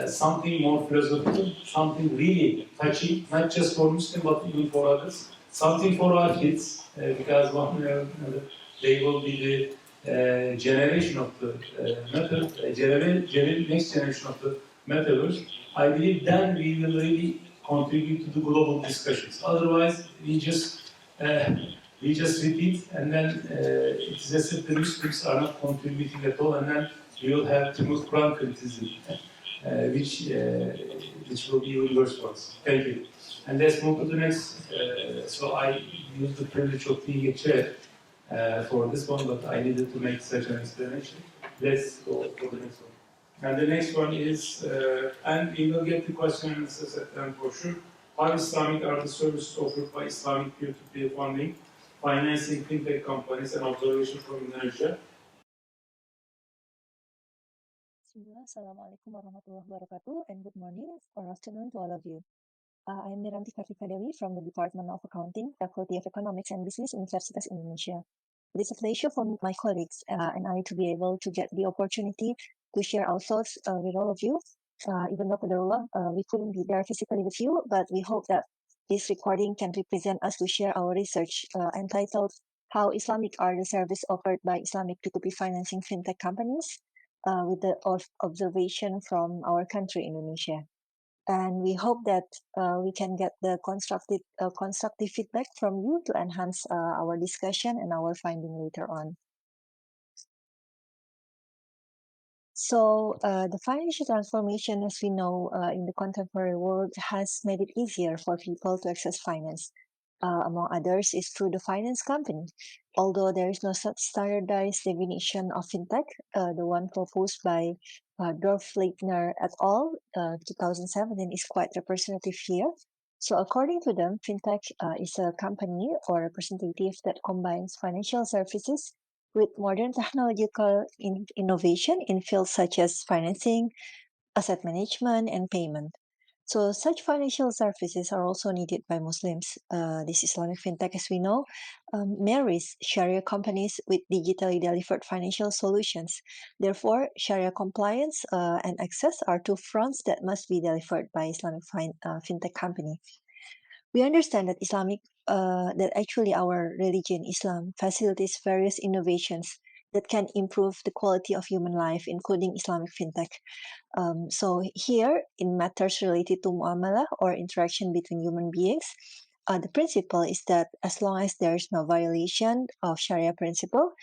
something more philosophical, something really touchy, not just for Muslims, but even for others, something for our kids, because one way or another, they will be the generation of the next generation of the metaverse. I believe then we will really contribute to the global discussions. Otherwise, we just repeat, and then it is as if the Muslims are not contributing at all, and then we will have Timur-Quran criticism, which will be even worse for us. Thank you. And let's move to the next. So I used the privilege of being a chair for this one, but I needed to make such an explanation. Let's go for the next one. And the next one is, and we will get the question and answers at the end for sure. How Islamic are the services offered by Islamic peer-to-peer funding, financing fintech companies, and observation from Indonesia? Bismillah, Assalamualaikum warahmatullahi wabarakatuh, and good morning or afternoon to all of you. I'm Miranti Kartika Dewi from the Department of Accounting, Faculty of Economics and Business, Universitas Indonesia. It is a pleasure for my colleagues and I to be able to get the opportunity to share our thoughts with all of you. Even though we couldn't be there physically with you, but we hope that this recording can represent us to share our research entitled How Islamic Are the Service Offered by Islamic P2P Financing Fintech Companies, with the observation from our country, Indonesia. And we hope that we can get the constructive feedback from you to enhance our discussion and our finding later on. So the financial transformation, as we know, in the contemporary world has made it easier for people to access finance. Among others, is through the finance company. Although there is no such standardized definition of fintech, the one proposed by Dorf-Leitner et al. 2017 is quite representative here. So according to them, fintech is a company or representative that combines financial services with modern technological innovation in fields such as financing, asset management, and payment. So such financial services are also needed by Muslims. This Islamic fintech, as we know, marries Sharia companies with digitally delivered financial solutions. Therefore, Sharia compliance and access are two fronts that must be delivered by Islamic fintech company. We understand that that actually our religion, Islam, facilitates various innovations that can improve the quality of human life, including Islamic fintech. So here, in matters related to muamalah or interaction between human beings, the principle is that as long as there is no violation of Sharia principle,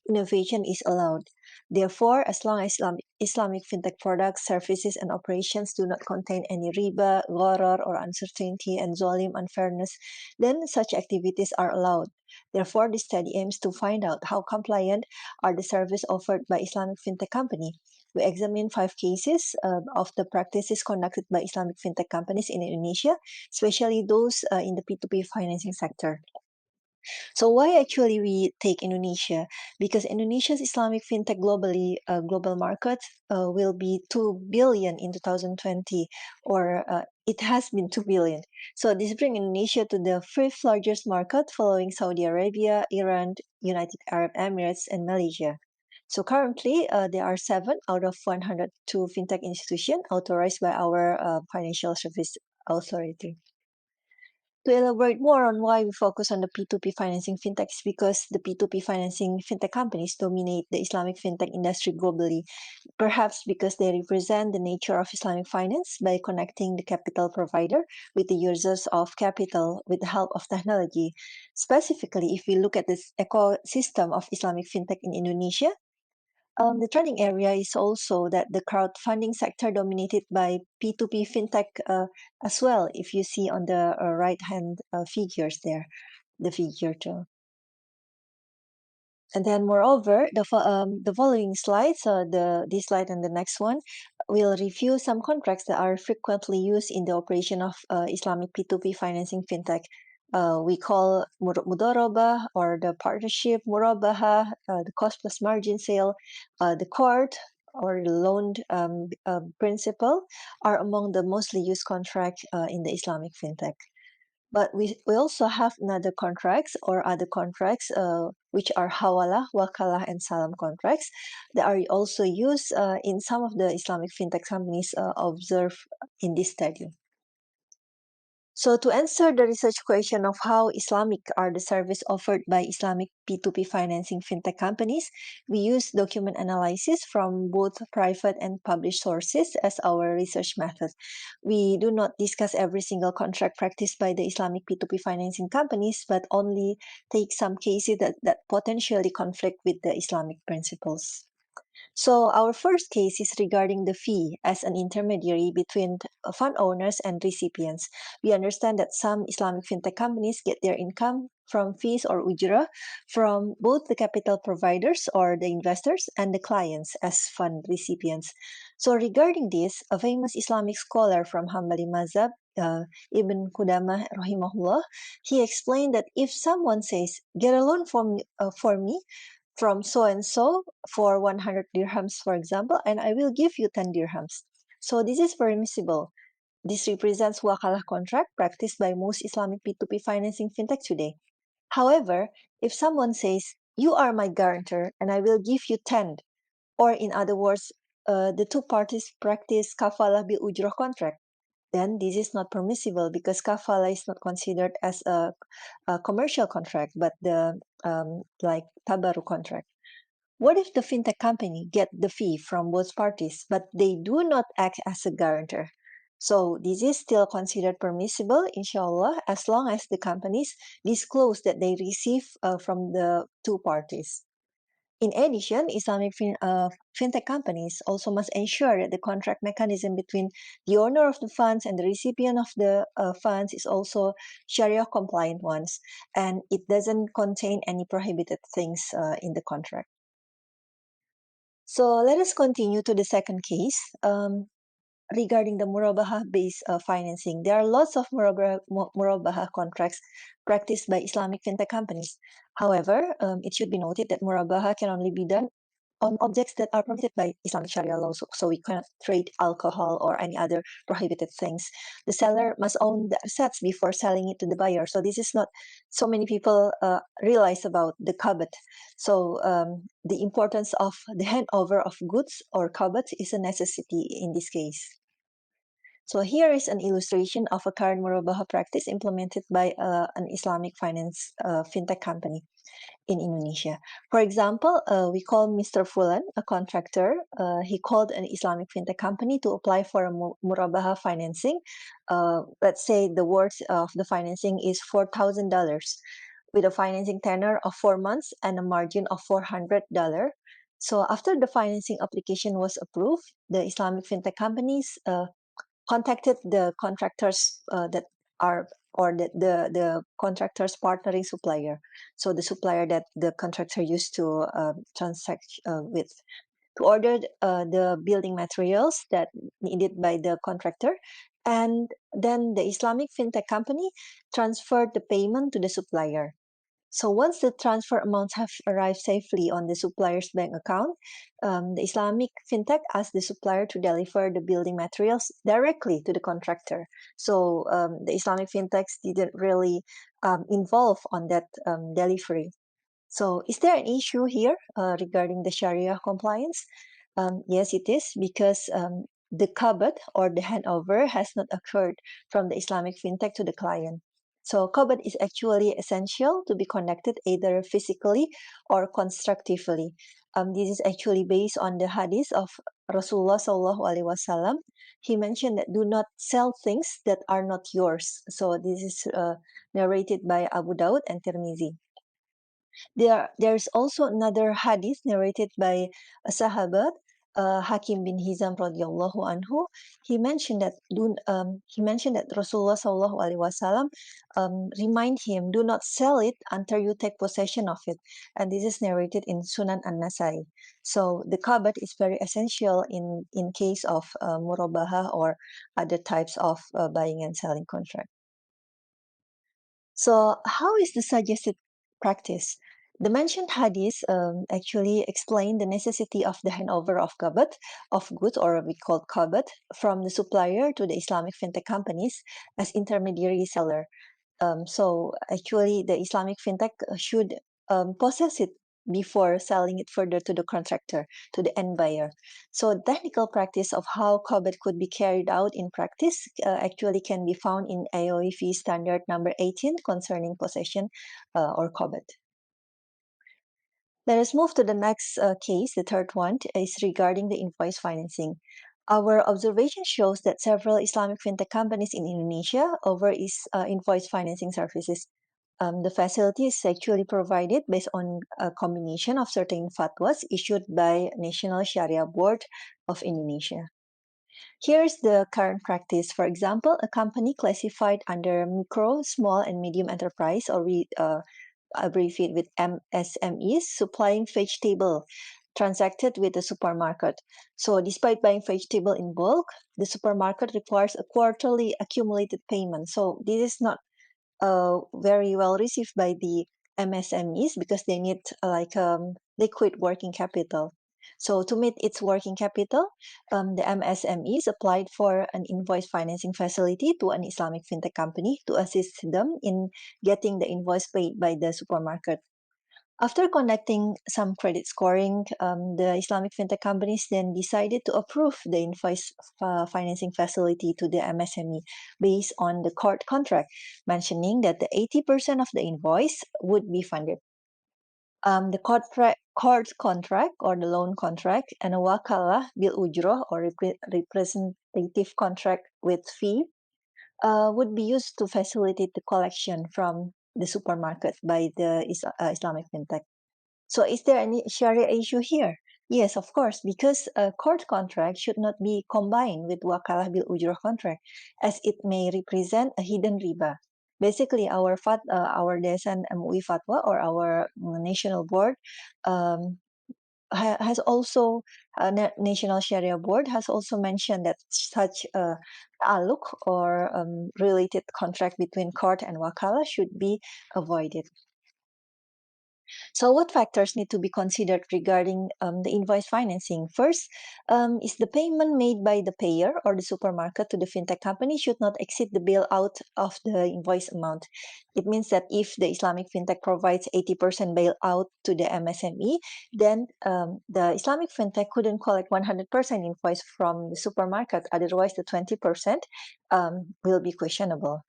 innovation is allowed. Therefore, as long as Islamic fintech products, services, and operations do not contain any riba, gharar, or uncertainty and zalim unfairness, then such activities are allowed. Therefore, this study aims to find out how compliant are the services offered by Islamic fintech company. We examined 5 cases of the practices conducted by Islamic fintech companies in Indonesia, especially those in the P2P financing sector. So why actually we take Indonesia? Because Indonesia's Islamic fintech global market will be 2 billion in 2020, or it has been 2 billion. So this brings Indonesia to the 5th largest market following Saudi Arabia, Iran, United Arab Emirates, and Malaysia. So currently, there are 7 out of 102 fintech institutions authorized by our Financial Service Authority. To elaborate more on why we focus on the P2P financing fintechs, because the P2P financing fintech companies dominate the Islamic fintech industry globally, perhaps because they represent the nature of Islamic finance by connecting the capital provider with the users of capital with the help of technology. Specifically, if we look at this ecosystem of Islamic fintech in Indonesia, the trending area is also that the crowdfunding sector dominated by P2P fintech as well, if you see on the right-hand figures there, the figure 2. And then moreover, the following slides, this slide and the next one, will review some contracts that are frequently used in the operation of Islamic P2P financing fintech. We call mudorobah or the partnership, murabaha, the cost plus margin sale, the court or the loan principle are among the mostly used contracts in the Islamic fintech. But we also have other contracts which are hawala, wakalah, and salam contracts that are also used in some of the Islamic fintech companies observed in this study. So to answer the research question of how Islamic are the service offered by Islamic P2P financing fintech companies, we use document analysis from both private and published sources as our research method. We do not discuss every single contract practiced by the Islamic P2P financing companies, but only take some cases that potentially conflict with the Islamic principles. So our first case is regarding the fee as an intermediary between fund owners and recipients. We understand that some Islamic fintech companies get their income from fees or ujrah from both the capital providers or the investors and the clients as fund recipients. So regarding this, a famous Islamic scholar from Hanbali Mazhab, Ibn Qudamah rahimahullah, he explained that if someone says, get a loan for me from so and so for 100 dirhams, for example, and I will give you 10 dirhams. So this is permissible. This represents wakalah contract practiced by most Islamic P2P financing fintech today. However, if someone says, you are my guarantor and I will give you 10, or in other words, the two parties practice kafalah bil ujrah contract, then this is not permissible because kafala is not considered as a commercial contract, but the like tabaru contract. What if the fintech company get the fee from both parties, but they do not act as a guarantor? So this is still considered permissible, inshallah, as long as the companies disclose that they receive from the two parties. In addition, Islamic fintech companies also must ensure that the contract mechanism between the owner of the funds and the recipient of the funds is also Sharia compliant ones, and it doesn't contain any prohibited things in the contract. So let us continue to the second case. Regarding the murabaha-based financing, there are lots of murabaha contracts practiced by Islamic fintech companies. However, it should be noted that murabaha can only be done on objects that are prohibited by Islamic Sharia law. So we cannot trade alcohol or any other prohibited things. The seller must own the assets before selling it to the buyer. So this is not so many people realize about the qabd. So the importance of the handover of goods or qabd is a necessity in this case. So here is an illustration of a current murabaha practice implemented by an Islamic finance fintech company in Indonesia. For example, we call Mr. Fulan, a contractor. He called an Islamic fintech company to apply for a murabaha financing. Let's say the worth of the financing is $4,000 with a financing tenor of 4 months and a margin of $400. So after the financing application was approved, the Islamic fintech companies contacted the contractors that are or the contractor's partnering supplier, so the supplier that the contractor used to transact with, to order the building materials that needed by the contractor, and then the Islamic fintech company transferred the payment to the supplier. So once the transfer amounts have arrived safely on the supplier's bank account, the Islamic fintech asked the supplier to deliver the building materials directly to the contractor. So the Islamic fintechs didn't really involve on that delivery. So is there an issue here regarding the Sharia compliance? Yes, it is, because the qabd or the handover has not occurred from the Islamic fintech to the client. So qabd is actually essential to be conducted either physically or constructively. This is actually based on the hadith of Rasulullah Sallallahu Alaihi Wasallam. He mentioned that do not sell things that are not yours. So this is narrated by Abu Dawud and Tirmizi. There's also another hadith narrated by a Sahabat, Hakim bin Hizam radhiyallahu anhu. He mentioned that Rasulullah sallallahu alaihi wasallam remind him, do not sell it until you take possession of it, and this is narrated in Sunan An-Nasai. So the qabd is very essential in case of murabaha or other types of buying and selling contract. So how is the suggested practice? The mentioned hadith actually explain the necessity of the handover of qabd, of goods, or we call qabd, from the supplier to the Islamic fintech companies as intermediary seller. So actually the Islamic fintech should possess it before selling it further to the contractor, to the end buyer. So technical practice of how COBET could be carried out in practice actually can be found in IOEF standard number 18 concerning possession or COBET. Let us move to the next case. The third one is regarding the invoice financing. Our observation shows that several Islamic fintech companies in Indonesia offer invoice financing services. The facility is actually provided based on a combination of certain fatwas issued by National Sharia Board of Indonesia. Here's the current practice. For example, a company classified under micro, small, and medium enterprise, or we abbreviate with MSMEs, supplying vegetable transacted with the supermarket. So despite buying vegetable in bulk, the supermarket requires a quarterly accumulated payment. So this is not very well received by the MSMEs because they need liquid working capital. So to meet its working capital, the MSMEs applied for an invoice financing facility to an Islamic fintech company to assist them in getting the invoice paid by the supermarket. After conducting some credit scoring, the Islamic fintech companies then decided to approve the invoice financing facility to the MSME based on the court contract, mentioning that the 80% of the invoice would be funded. The court contract or the loan contract and a wakalah bil ujroh or representative contract with fee would be used to facilitate the collection from the supermarket by the Islamic fintech. So is there any Sharia issue here? Yes, of course, because a court contract should not be combined with wakalah bil ujroh contract, as it may represent a hidden riba. Basically, our DSN MUI fatwa or our national board has also National Sharia Board has also mentioned that such aluk or related contract between court and wakala should be avoided. So what factors need to be considered regarding the invoice financing? First, is the payment made by the payer or the supermarket to the fintech company should not exceed the bailout of the invoice amount. It means that if the Islamic fintech provides 80% bailout to the MSME, then the Islamic fintech couldn't collect 100% invoice from the supermarket. Otherwise, the 20% will be questionable.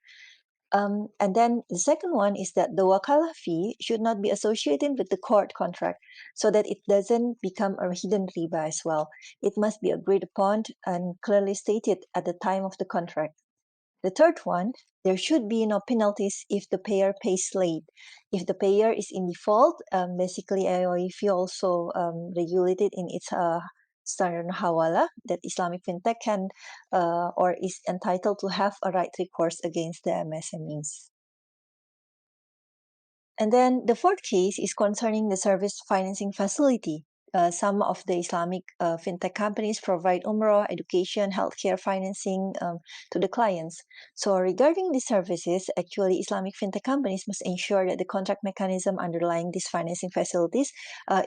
And then the second one is that the wakalah fee should not be associated with the court contract so that it doesn't become a hidden riba as well. It must be agreed upon and clearly stated at the time of the contract. The third one, there should be no penalties if the payer pays late. If the payer is in default, basically IOEF also regulated in its standard hawala that Islamic fintech can or is entitled to have a right recourse against the MSMEs. And then the fourth case is concerning the service financing facility. Some of the Islamic fintech companies provide umrah, education, healthcare financing to the clients. So regarding these services, actually Islamic fintech companies must ensure that the contract mechanism underlying these financing facilities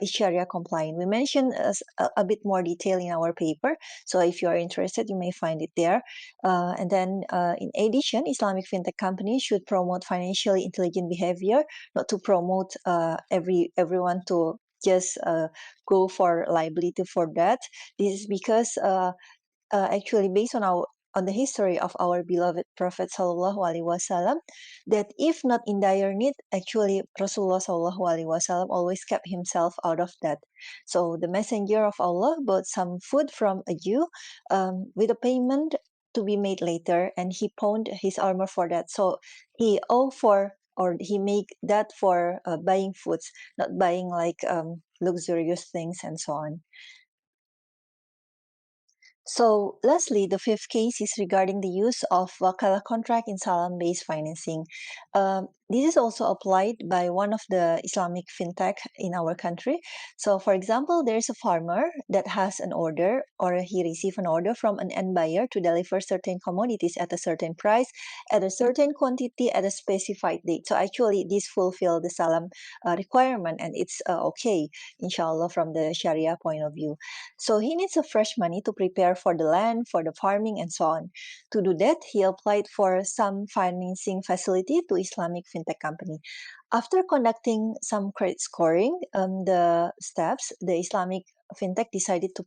is Sharia compliant. We mentioned a bit more detail in our paper, so if you are interested, you may find it there. And then in addition, Islamic fintech companies should promote financially intelligent behavior, not to promote everyone to just go for liability for that. This is because actually based on the history of our beloved Prophet Sallallahu Alaihi Wasallam, that if not in dire need, actually Rasulullah Sallallahu Alaihi Wasallam always kept himself out of that. So the Messenger of Allah bought some food from a Jew with a payment to be made later, and he pawned his armor for that. So he he make that for buying foods, not buying like luxurious things and so on. So lastly, the fifth case is regarding the use of wakalah contract in salam-based financing. This is also applied by one of the Islamic fintech in our country. So for example, there's a farmer that has an order or he received an order from an end buyer to deliver certain commodities at a certain price, at a certain quantity, at a specified date. So actually this fulfill the salam requirement and it's okay, inshallah, from the Sharia point of view. So he needs a fresh money to prepare for the land, for the farming and so on. To do that, he applied for some financing facility to Islamic fintech company. After conducting some credit scoring, the steps, the Islamic fintech decided to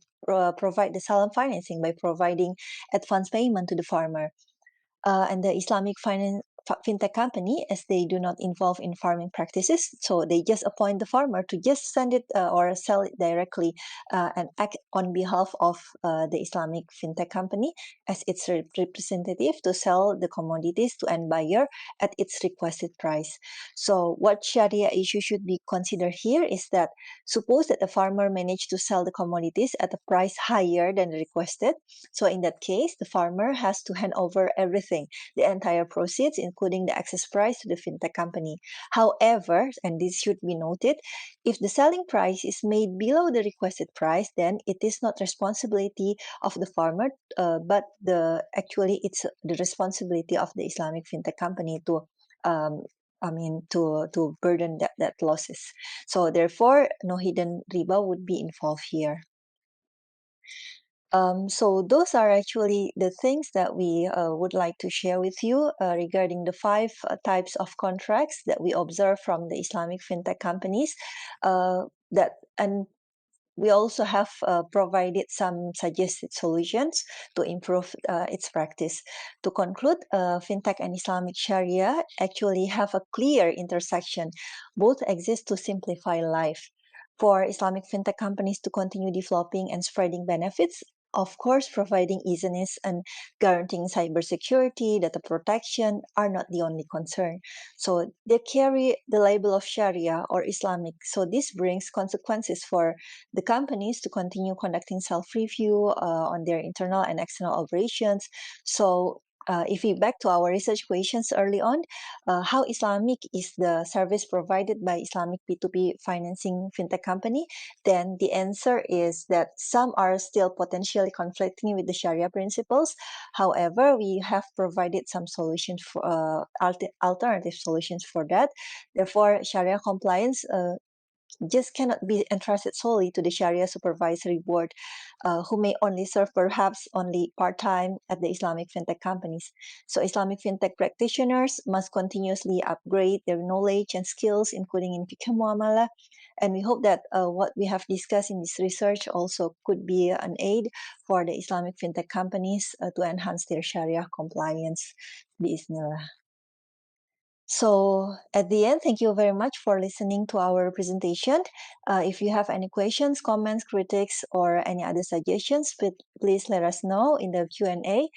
provide the salam financing by providing advance payment to the farmer. And the Islamic fintech company, as they do not involve in farming practices, so they just appoint the farmer to just send it or sell it directly and act on behalf of the Islamic fintech company as its representative to sell the commodities to end buyer at its requested price. So what Sharia issue should be considered here is that suppose that the farmer managed to sell the commodities at a price higher than requested. So in that case, the farmer has to hand over everything, the entire proceeds, including the excess price, to the fintech company. However, and this should be noted, if the selling price is made below the requested price, then it is not responsibility of the farmer, but it's the responsibility of the Islamic fintech company to to burden that losses. So therefore, no hidden riba would be involved here. So those are actually the things that we would like to share with you regarding the 5 types of contracts that we observe from the Islamic fintech companies. And we also have provided some suggested solutions to improve its practice. To conclude, fintech and Islamic Sharia actually have a clear intersection. Both exist to simplify life. For Islamic fintech companies to continue developing and spreading benefits, of course, providing easiness and guaranteeing cybersecurity, data protection are not the only concern. So they carry the label of Sharia or Islamic. So this brings consequences for the companies to continue conducting self-review on their internal and external operations. So if we back to our research questions early on, how Islamic is the service provided by Islamic P2P financing fintech company, then the answer is that some are still potentially conflicting with the Sharia principles. However, we have provided some solutions for alternative solutions for that. Therefore, Sharia compliance just cannot be entrusted solely to the Sharia supervisory board, who may only serve perhaps only part-time at the Islamic fintech companies. So Islamic fintech practitioners must continuously upgrade their knowledge and skills, including in fiqh muamalah. And we hope that what we have discussed in this research also could be an aid for the Islamic fintech companies to enhance their Sharia compliance. Bismillah. So at the end, thank you very much for listening to our presentation. If you have any questions, comments, critiques, or any other suggestions, please let us know in the Q&A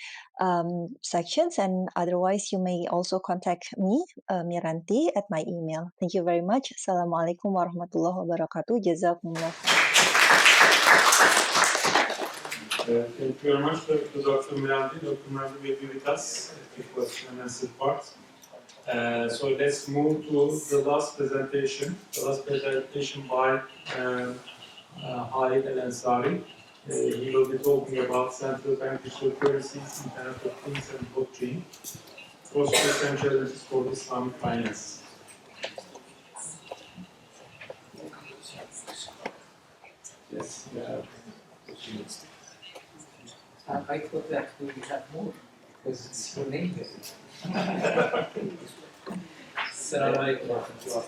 sections. And otherwise, you may also contact me, Miranti, at my email. Thank you very much. Assalamualaikum warahmatullahi wabarakatuh. Jazakumullah. Thank you very much, Dr. Miranti. Dr. Miranti will be with us at the question and answer part. So let's move to the last presentation. The last presentation by Khalid Al-Ansari. He will be talking about central bank digital currencies, Internet of Things, and blockchain. Prospects and challenges for Islamic finance. Yes, yeah. I thought that we have more because it's your name. Assalamu alaikum wa rahmatullah.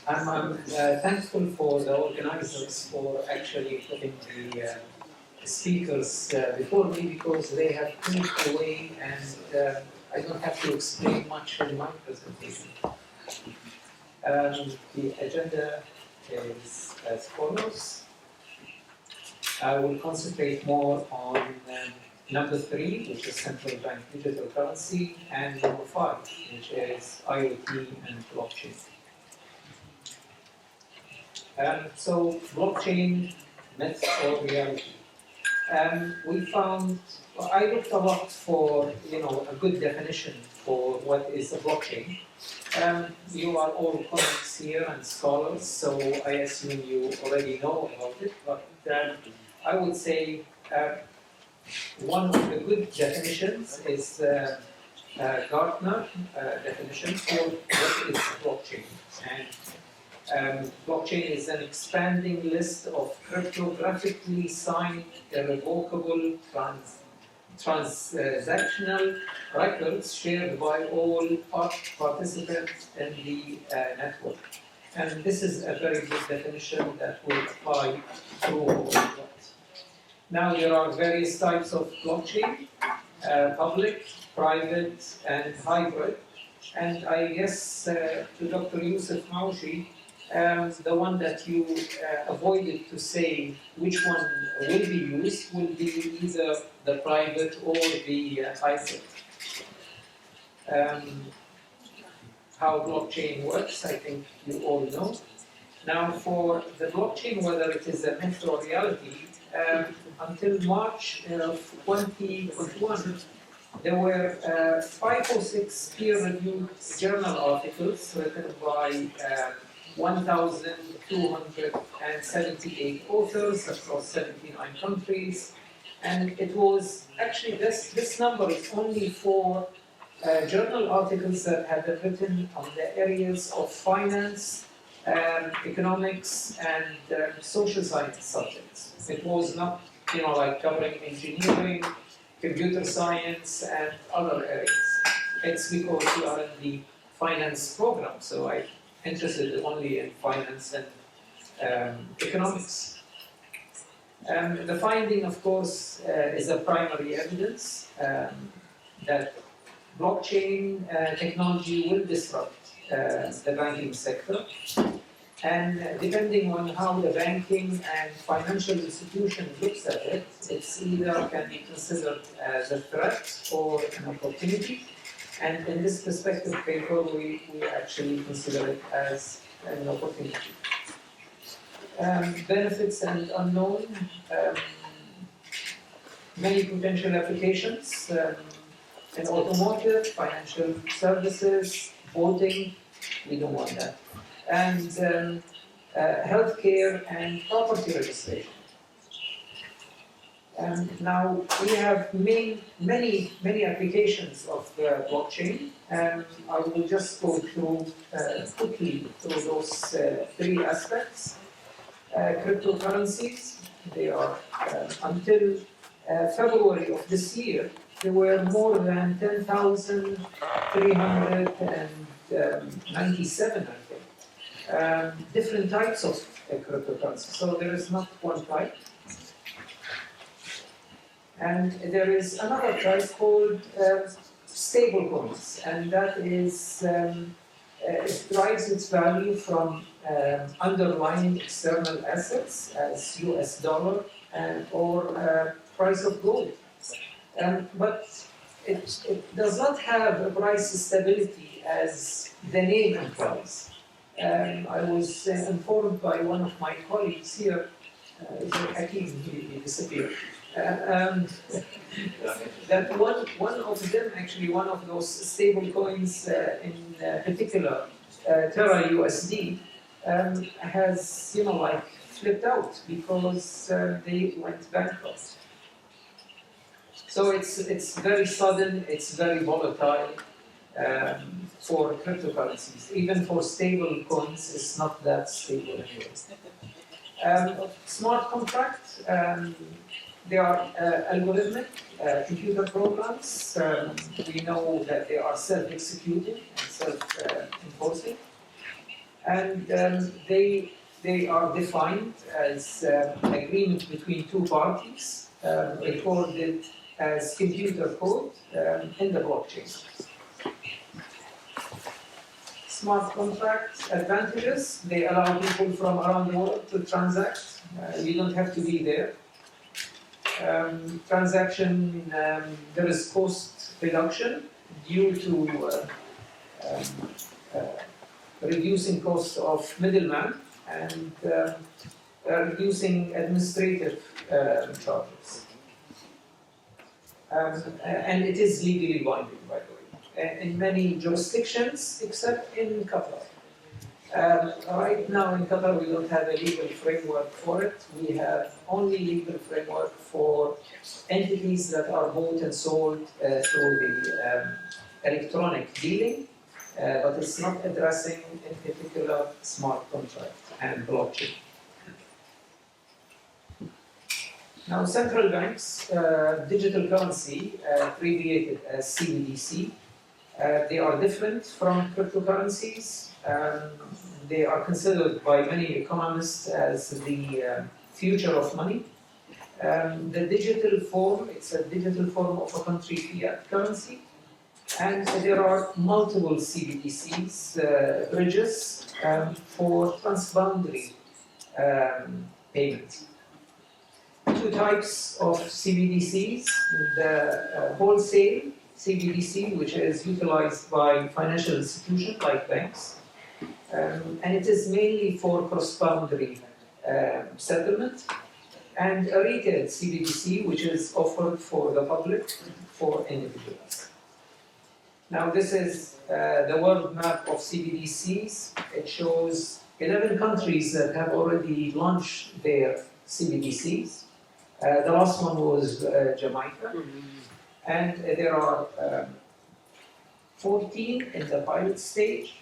I'm thankful for the organizers for actually putting the speakers before me because they have paved the way and I don't have to explain much in my presentation. The agenda is as follows. I will concentrate more on number 3, which is central bank digital currency, and number 5, which is IoT and blockchain. So blockchain, myth or reality. We found, I looked a lot for a good definition for what is a blockchain. You are all colleagues here and scholars, so I assume you already know about it, but I would say one of the good definitions is Gartner definition for what is blockchain. And blockchain is an expanding list of cryptographically signed irrevocable transactional records shared by all participants in the network. And this is a very good definition that will apply through all of that. Now there are various types of blockchain, public, private, and hybrid. And I guess to Dr. Yusuf Maushi, the one that you avoided to say which one will be used will be either the private or the hybrid. How blockchain works, I think you all know. Now for the blockchain, whether it is a myth or reality, until March of 2021, there were 5 or 6 peer-reviewed journal articles written by 1,278 authors across 79 countries. And it was actually, this number is only for journal articles that have been written on the areas of finance, economics, and social science subjects. It was not, like covering engineering, computer science, and other areas. It's because we are in the finance program, so I'm interested only in finance and economics. The finding, of course, is a primary evidence that blockchain technology will disrupt the banking sector. And depending on how the banking and financial institution looks at it, it's either can be considered as a threat or an opportunity. And in this perspective paper, we actually consider it as an opportunity. Benefits and unknown, many potential applications in automotive, financial services, voting, we don't want that, and healthcare and property registration. Now we have many applications of blockchain. I will just go through quickly through those 3 aspects. Cryptocurrencies, they are until February of this year, there were more than 10,397, I think, different types of cryptocurrencies. So there is not one type. And there is another type called stable coins, and that is, it derives its value from underlying external assets as US dollar or price of gold. But it does not have a price stability as the name implies. I was informed by one of my colleagues here, Hakim, he disappeared, that one of them, actually one of those stable coins in particular, Terra USD, has, flipped out because they went bankrupt. So it's very sudden, it's very volatile for cryptocurrencies. Even for stable coins, it's not that stable anyway. Smart contract, they are algorithmic computer programs. We know that they are self-executing and self-enforcing. And they are defined as agreement between 2 parties, recorded as computer code in the blockchain. Smart contract advantages, they allow people from around the world to transact. You don't have to be there. Transaction, there is cost reduction due to reducing cost of middleman and reducing administrative charges. And it is legally binding, by the way, in many jurisdictions except in Qatar. Right now in Qatar we don't have a legal framework for it. We have only legal framework for entities that are bought and sold through the electronic dealing, but it's not addressing in particular smart contract and blockchain. Now, central banks, digital currency, abbreviated as CBDC, they are different from cryptocurrencies. They are considered by many economists as the future of money. The digital form, it's a digital form of a country fiat currency. And there are multiple CBDCs, bridges for transboundary payments. Two types of CBDCs, the wholesale CBDC, which is utilized by financial institutions like banks, and it is mainly for cross-boundary settlement, and a retail CBDC, which is offered for the public, for individuals. Now this is the world map of CBDCs. It shows 11 countries that have already launched their CBDCs. The last one was Jamaica. And there are 14 in the pilot stage,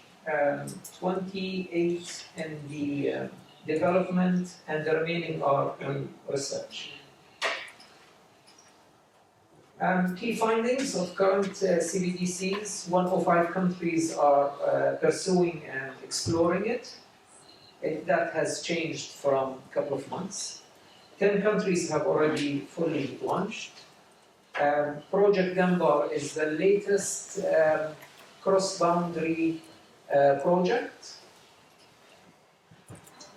28 in the development, and the remaining are in research. Key findings of current CBDCs: 105 countries are pursuing and exploring it. That has changed from a couple of months. 10 countries have already fully launched. Project Gambler is the latest cross-boundary project.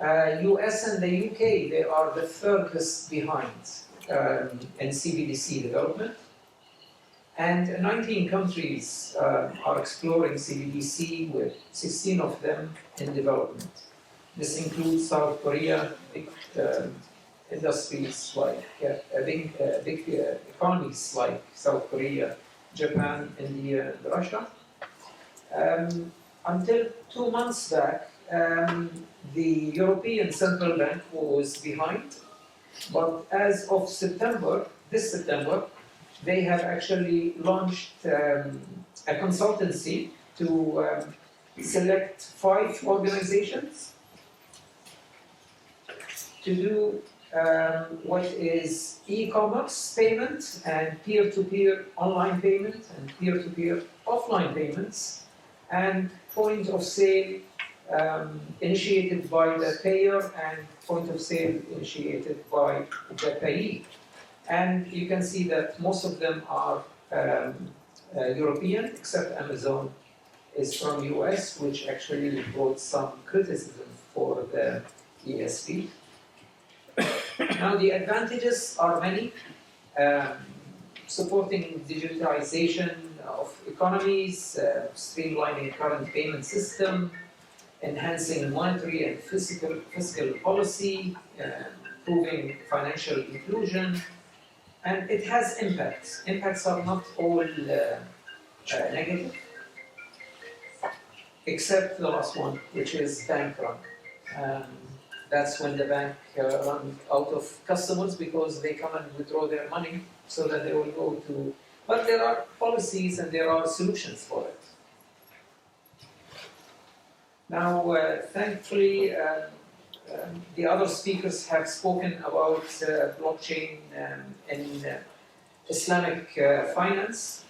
US and the UK, they are the furthest behind in CBDC development. And 19 countries are exploring CBDC, with 16 of them in development. This includes South Korea, big industries like big economies like South Korea, Japan, India, and Russia. Until 2 months back, the European Central Bank was behind, but as of this September, they have actually launched a consultancy to select 5 organizations to do what is e-commerce payment and peer-to-peer online payment and peer-to-peer offline payments, and point of sale initiated by the payer and point of sale initiated by the payee. And you can see that most of them are European, except Amazon is from US, which actually brought some criticism for the ESP. Now the advantages are many, supporting digitalization of economies, streamlining current payment system, enhancing monetary and fiscal policy, improving financial inclusion, and it has impacts. Impacts are not all negative, except the last one, which is bank run. That's when the bank runs out of customers because they come and withdraw their money so that they will go to... But there are policies and there are solutions for it. Now, thankfully, the other speakers have spoken about blockchain in Islamic finance.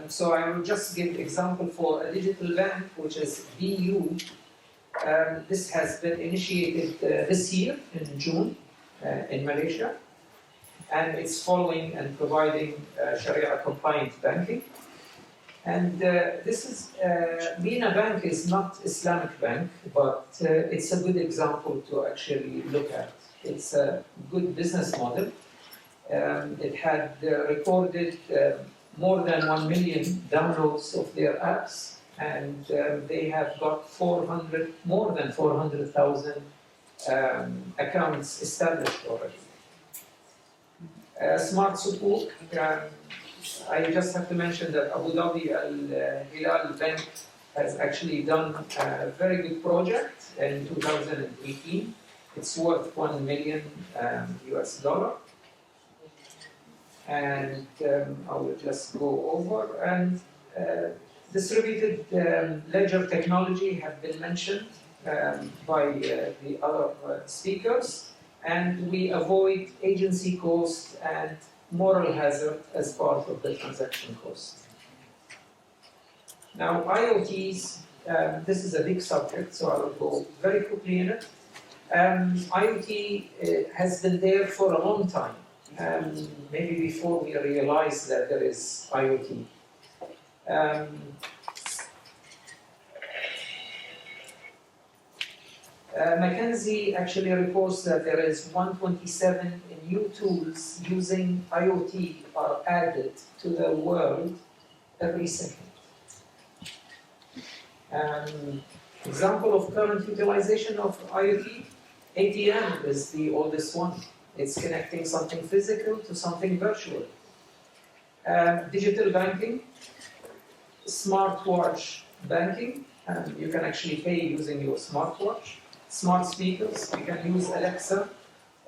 So I will just give example for a digital bank, which is BU. This has been initiated this year in June in Malaysia, and it's following and providing Sharia-compliant banking. And this is, MENA Bank is not Islamic bank, but it's a good example to actually look at. It's a good business model. It had recorded more than 1 million downloads of their apps, and they have got more than 400,000 accounts established already. Smart Sukuk, I just have to mention that Abu Dhabi Al-Hilal Bank has actually done a very good project in 2018. It's worth $1 million US. And I will just go over. And distributed ledger technology have been mentioned by the other speakers. and we avoid agency cost and moral hazard as part of the transaction cost. Now, IoTs, this is a big subject, so I will go very quickly in it. IoT has been there for a long time, maybe before we realized that there is IoT. McKinsey actually reports that there is 127 new tools using IoT are added to the world every second. Example of current utilization of IoT, ATM is the oldest one. It's connecting something physical to something virtual. Digital banking, smartwatch banking, you can actually pay using your smartwatch. Smart speakers, you can use Alexa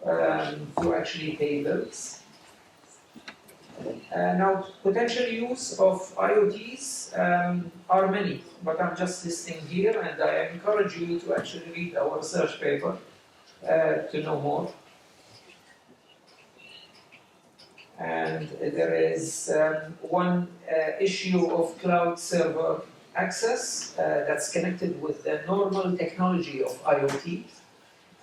to actually pay bills. Now, potential use of IoTs are many, but I'm just listing here, and I encourage you to actually read our research paper to know more. And there is one issue of cloud server access that's connected with the normal technology of IoT.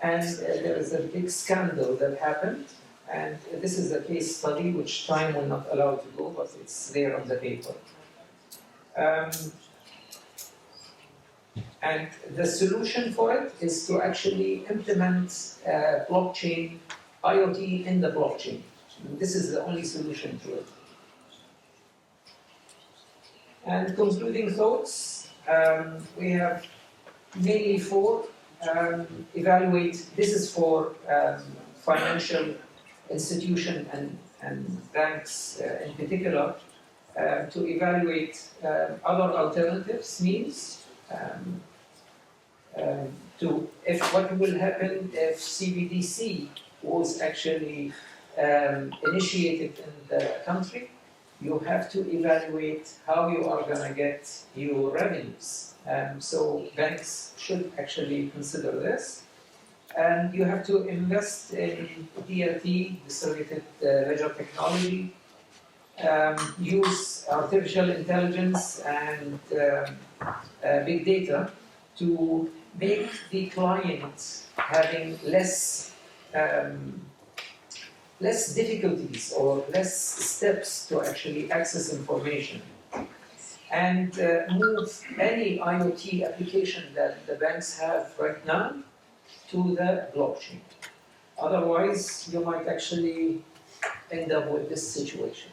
And there is a big scandal that happened. And this is a case study which time will not allow to go, but it's there on the paper. And the solution for it is to actually implement blockchain, IoT in the blockchain. This is the only solution to it. And concluding thoughts, we have mainly four. Evaluate, this is for financial institution and banks in particular, to evaluate other alternatives means to if what will happen if CBDC was actually initiated in the country. You have to evaluate how you are going to get your revenues. So banks should actually consider this. And you have to invest in DLT, distributed ledger technology, use artificial intelligence and big data to make the client having less difficulties or less steps to actually access information, and move any IoT application that the banks have right now to the blockchain. Otherwise, you might actually end up with this situation,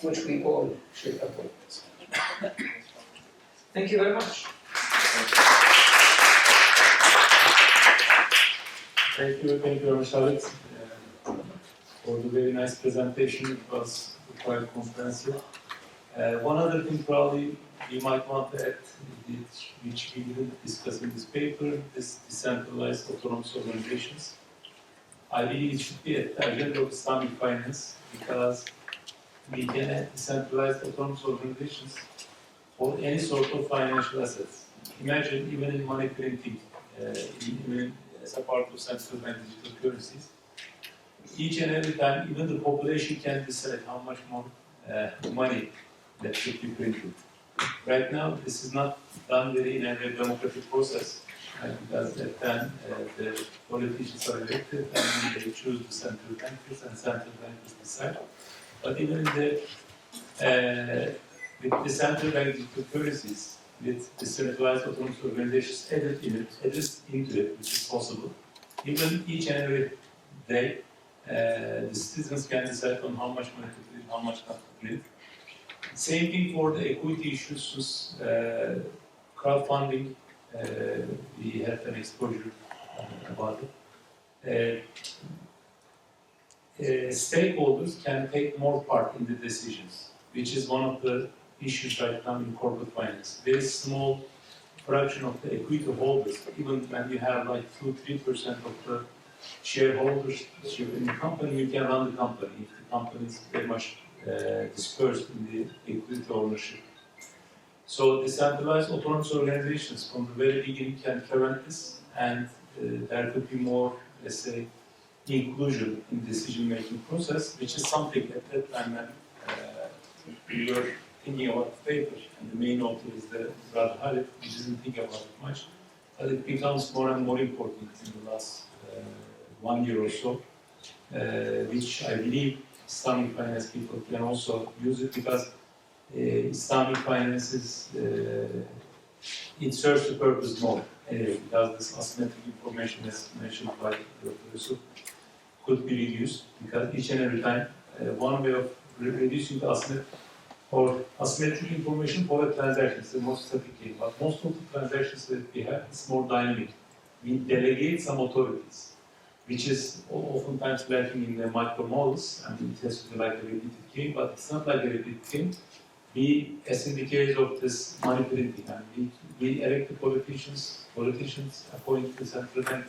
which we all should avoid. Thank you very much. Thank you very much, Alex, for the very nice presentation. It was quite comprehensive. One other thing probably you might want to add, which we didn't discuss in this paper, is decentralized autonomous organizations. I believe it should be at the agenda of Islamic finance, because we can have decentralized autonomous organizations for any sort of financial assets. Imagine even in money printing, even as a part of central bank digital currencies, each and every time, even the population can decide how much more money that should be printed. Right now, this is not done very in a very democratic process, because at the time the politicians are elected and they choose the central bankers, and central bankers decide. But even in with the central bank digital currencies, with decentralized autonomous organizations added into it, which is possible, even each and every day, the citizens can decide on how much money to print, how much not to print. Same thing for the equity issues, crowdfunding. We have an exposure about it. Stakeholders can take more part in the decisions, which is one of the issues right now in corporate finance. Very small fraction of the equity holders, even when you have like 2-3% of the shareholders in the company, you can run the company if the company is very much dispersed in the equity ownership. So decentralized autonomous organizations from the very beginning can prevent this, and there could be more let's say, inclusion in decision-making process, which is something at that time when we were thinking about the paper, and the main author is the Brother Halid, we didn't think about it much, but it becomes more and more important in the last 1 year or so, which I believe Islamic finance people can also use it, because Islamic finance is, it serves the purpose more, anyway, because this asymmetric information, as mentioned by Dr. Yusuf, could be reduced, because each and every time, one way of reducing the asymmetric information for the transactions, the most static case, but most of the transactions that we have is more dynamic. We delegate some authorities, which is oftentimes lacking in the micro models, and it has to be like a repeated game, but it's not like a repeated game. We, as in the case of this money printing, and we elect the politicians appoint the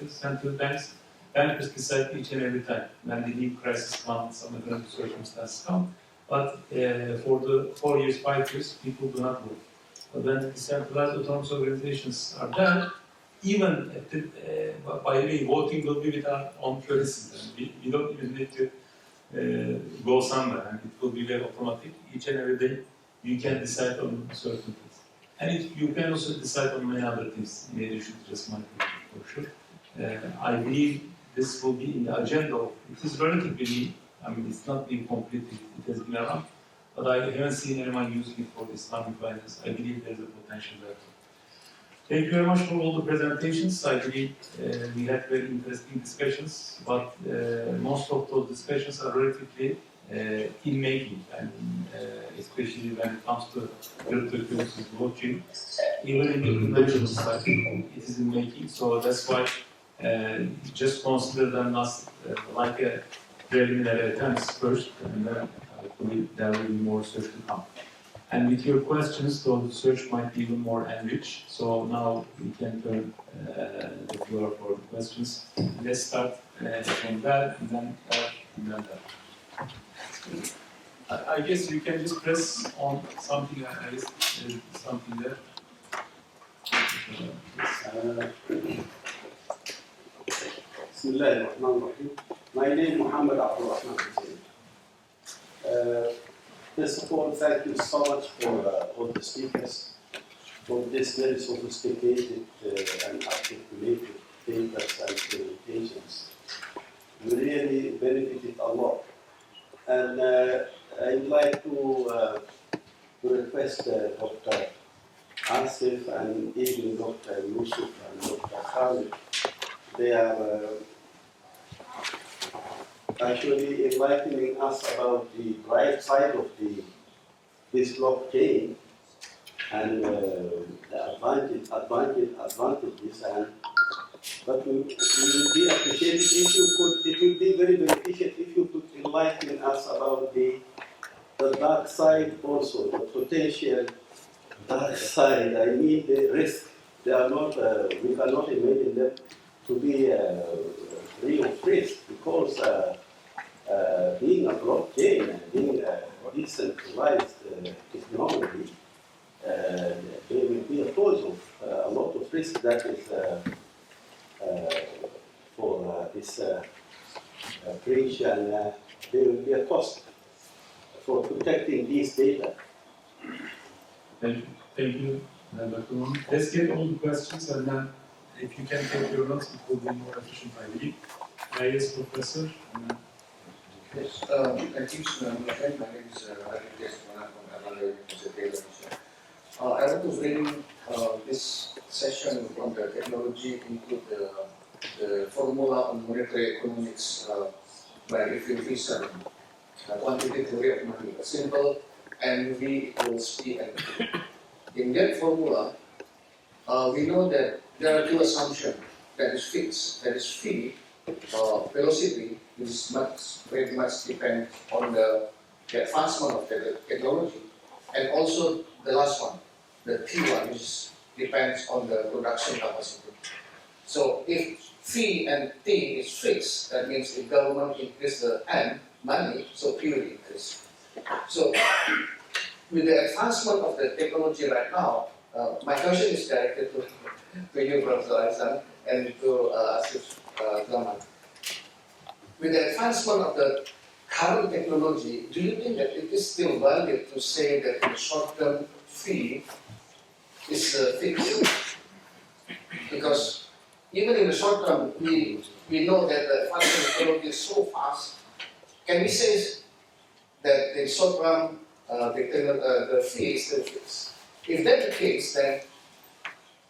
central banks, bankers decide each and every time when the new crisis comes, some economic circumstances come. But for the 4 years, 5 years, people do not vote. But when decentralized autonomous organizations are there, even at the, by the way, voting will be with our own currency. We don't even need to go somewhere, and it will be very automatic. Each and every day, you can decide on certain things. And you can also decide on many other things, in addition to just money, for sure. I believe this will be in the agenda of, it is relatively new. I mean, it's not been completed, it has been around, but I haven't seen anyone using it for Islamic finance. I believe there's a potential there. Thank you very much for all the presentations. I believe we had very interesting discussions, but most of those discussions are relatively in making, and especially when it comes to cryptocurrency blockchain. Even in the conventional side, it is in making, so that's why just consider them as like a preliminary attempts first, and then there will be more research to come. And with your questions, so the search might be even more enriched. So now we can turn the floor for the questions. Let's start from that, and then that, and then that. I guess you can just press on something. I guess there's something there. My name is Muhammad Abdul Rahman Hussein. First of all, thank you so much for all the speakers for this very sophisticated and articulated papers and presentations. We really benefited a lot. And I would like to request Dr. Asif and even Dr. Yusuf and Dr. Khalid. They are actually enlightening us about the bright side of this blockchain and the advantages. But we would be appreciated if you could. It would be very beneficial if you could enlighten us about the dark side also, the potential dark side. I mean the risk. They are not. We cannot imagine them to be free of risk, because being a blockchain and being a decentralized technology, there will be a cause of a lot of risk that is for this breach, and there will be a cost for protecting these data. Thank you. Thank you. Let's get all the questions, and then if you can take your notes, it will be more efficient, I believe. Yes, Professor. Yes, thank you, Mr. My name is from Another University. I want to bring this session from the technology into the formula on monetary economics by Rifkin Fisher, quantitative theory of money, a simple NV equals PN. In that formula, we know that there are two assumptions that is fixed, that is phi, velocity, is very much depend on the advancement of the technology, and also the last one, the T1, which depends on the production capacity. So if phi and T is fixed, that means if government increase the N, money, so P will increase. So with the advancement of the technology right now, my question is directed to you, Professor Aisan, and to Asif Zaman. with the advancement of the current technology, do you think that it is still valid to say that the short-term fee is fixed? Because even in the short term, we know that the advancement of technology is so fast. Can we say that the short term, the fee is still fixed? If that's the case, then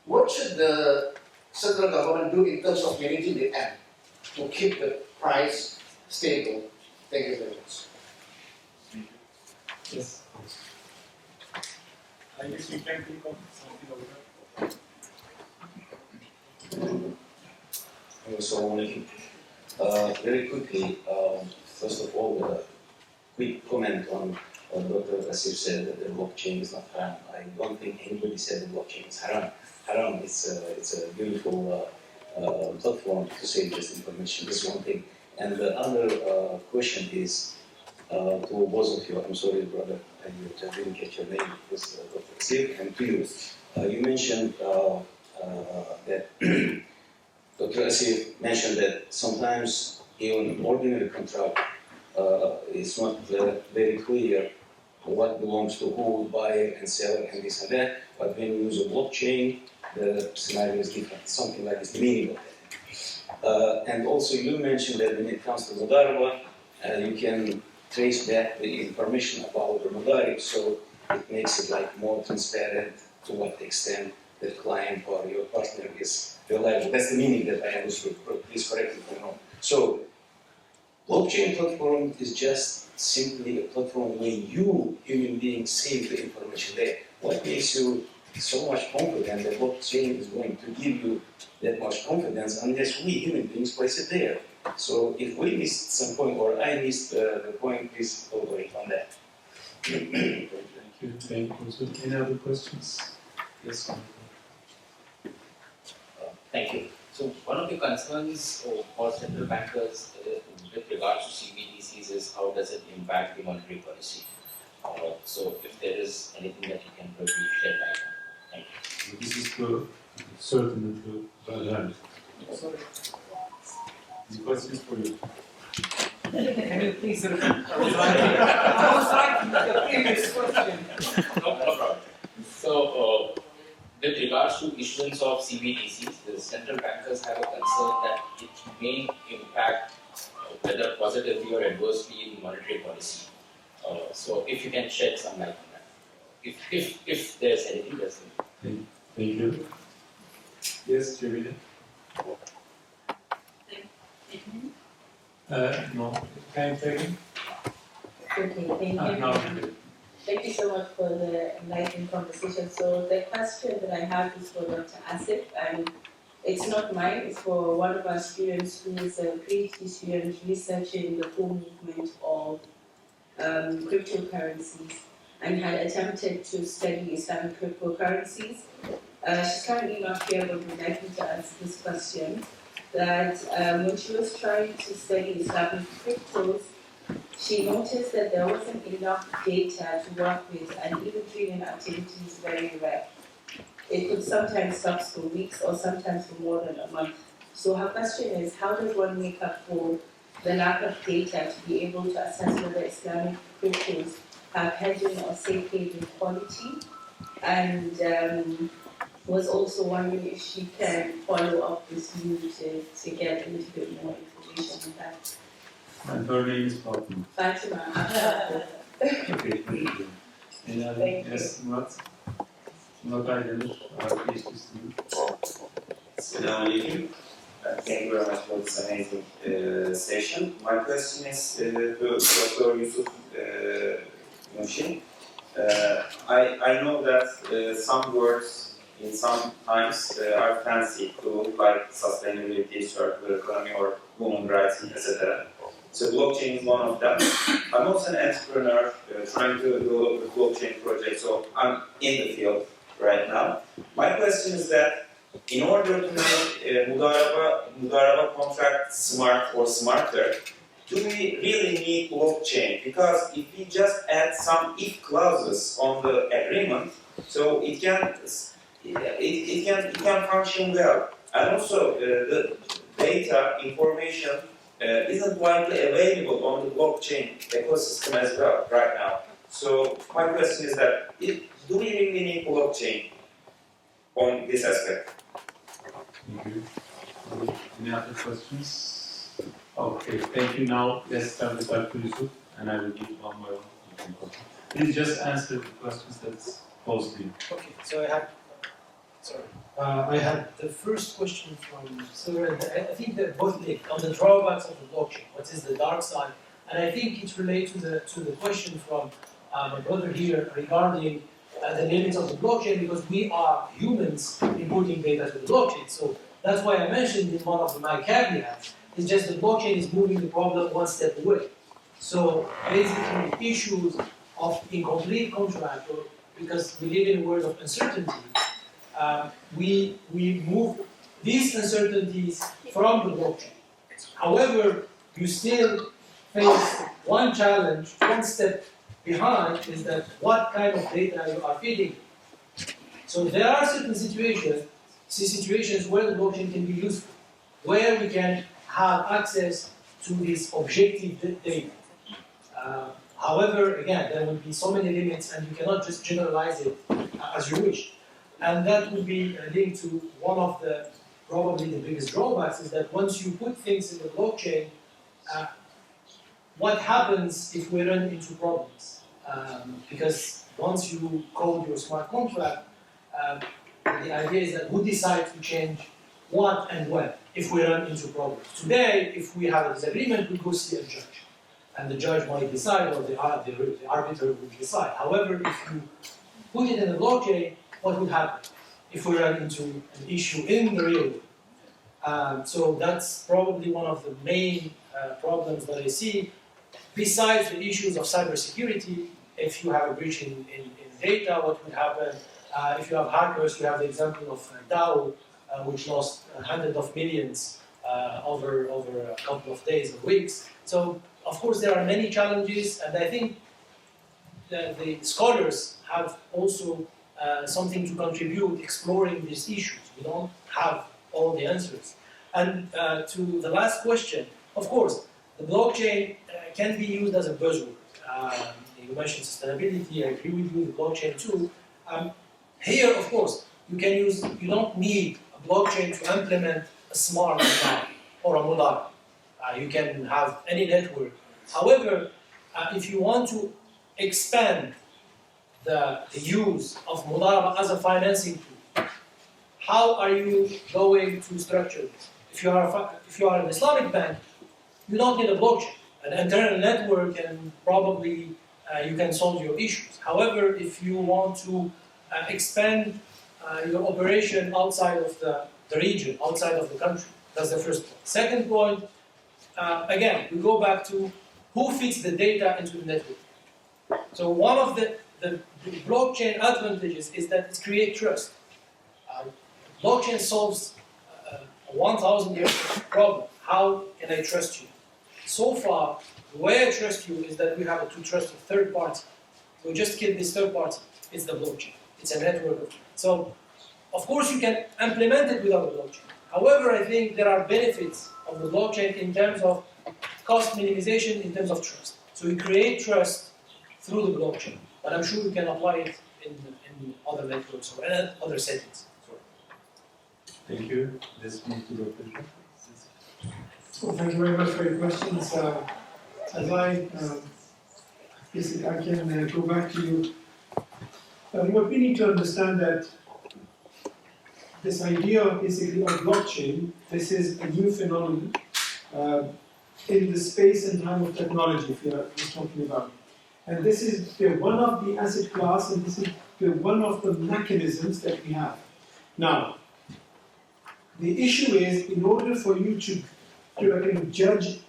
what should the central government do in terms of managing the end to keep the price stable? Thank you very much. Yes. I guess we can take on something over there. Very quickly, first of all, a quick comment on what Dr. Asif said that the blockchain is not haram. I don't think anybody said the blockchain is haram. Haram is it's a beautiful platform to save just information. This is one thing. And the other question is to both of you. I'm sorry, brother, I didn't catch your name. Because Dr. Asif, and to you. You mentioned that Dr. Asif mentioned that sometimes even ordinary contract is not very clear what belongs to who, buyer and seller and this and that. But when you use a blockchain, the scenario is different. Something like this, the meaning of that. And also you mentioned that when it comes to Mudaraba, you can trace back the information about the Mudarib, so it makes it like more transparent to what extent the client or your partner is reliable. That's the meaning that I understood. Please correct me if I'm wrong. So, blockchain platform is just simply a platform where you, human beings, save the information there. What makes you so much confident that blockchain is going to give you that much confidence unless we, human beings, place it there? So, if we missed some point or I missed the point, please elaborate on that. Thank you. Thank you. So, any other questions? Yes. Thank you. So one of the concerns for central bankers with regards to CBDCs is how does it impact the monetary policy? So if there is anything that you can probably shed light on. Thank you. This is to certainly to Balhan. Sorry. The question is for you. Can you please repeat? I was writing the previous question. No problem. So with regards to issuance of CBDCs, the central bankers have a concern that it may impact whether positively or adversely the monetary policy. So if you can shed some light on that. If there's anything that's Thank you. Yes, Javida? No. Can you take it? Okay, thank you. Thank you so much for the enlightening conversation. So the question that I have is for Dr. Asif, and it's not mine, it's for one of our students who is a PhD student researching the whole movement of cryptocurrencies and had attempted to study Islamic cryptocurrencies. She's currently not here, but would like me to ask this question, that when she was trying to study Islamic cryptos, she noticed that there wasn't enough data to work with, and even trading activity is very rare. It could sometimes last for weeks or sometimes for more than a month. So her question is, how does one make up for the lack of data to be able to assess whether Islamic cryptos have hedging or safe haven quality? And was also wondering if she can follow up this view to get a little bit more information on that. And her name is Fatima. Fatima. Okay, thank you. Any other? Thank yes, Murat? Murat Aydemir, our PhD student. Assalamu alaikum. Thank you very much for this amazing session. My question is to Dr. Yusuf Mushin. I know that some words in some times are fancy to look like sustainability, circular economy, or human rights, etc. So blockchain is one of them. I'm also an entrepreneur trying to develop a blockchain project, so I'm in the field right now. My question is that in order to make Mudaraba contract smart or smarter, do we really need blockchain? Because if we just add some if clauses on the agreement, so it can function well. And also the data, information isn't widely available on the blockchain ecosystem as well right now. So my question is that, do we really need blockchain on this aspect? Thank you. Any other questions? Okay, thank you. Now let's start with Dr. Yusuf, and I will give one by one. Please just answer the questions that's posed to you. Okay, so I had the first question from Sarah. I think they're both linked on the drawbacks of the blockchain. What is the dark side? And I think it's related to the question from my brother here regarding the limits of the blockchain, because we are humans inputting data to the blockchain. So that's why I mentioned in one of my caveats, it's just the blockchain is moving the problem one step away. So basically issues of incomplete contract, or because we live in a world of uncertainty, we move these uncertainties from the blockchain. However, you still face one challenge, one step behind, is that what kind of data you are feeding. So there are certain situations where the blockchain can be useful, where we can have access to this objective data. However, again, there will be so many limits, and you cannot just generalize it as you wish. And that would be linked to one of the, probably the biggest drawbacks, is that once you put things in the blockchain, what happens if we run into problems? Because once you code your smart contract, the idea is that who decides to change what and when if we run into problems. Today, if we have a disagreement, we go see a judge. And the judge might decide, or the arbiter will decide. However, if you put it in the blockchain, what would happen if we run into an issue in the real world? So that's probably one of the main problems that I see. Besides the issues of cybersecurity, if you have a breach in data, what would happen? If you have hackers, you have the example of DAO, which lost hundreds of millions over a couple of days or weeks. So, of course, there are many challenges, and I think that the scholars have also something to contribute exploring these issues. We don't have all the answers. And to the last question, of course, the blockchain can be used as a buzzword. You mentioned sustainability, I agree with you, the blockchain too. Here, of course, you don't need a blockchain to implement a smart contract or a modal. You can have any network. However, if you want to expand the use of Mudaraba as a financing tool, how are you going to structure this? If you are an Islamic bank, you don't need a blockchain. An internal network, and probably you can solve your issues. However, if you want to expand your operation outside of the region, outside of the country, that's the first point. Second point, again, we go back to who feeds the data into the network. So one of the blockchain advantages is that it creates trust. Blockchain solves a 1,000-year problem. How can I trust you? So far, the way I trust you is that we have to trust a third party. So we just kill this third party. It's the blockchain. It's a network. So, of course, you can implement it without the blockchain. However, I think there are benefits of the blockchain in terms of cost minimization, in terms of trust. So we create trust through the blockchain. But I'm sure you can apply it in other networks or other settings. Thank you. Let's move to Dr. Well, thank you very much for your questions. As I can go back to you. What we need to understand that this idea basically of blockchain, this is a new phenomenon in the space and time of technology, if you're talking about. And this is one of the asset class, and this is one of the mechanisms that we have. Now, the issue is, in order for you to judge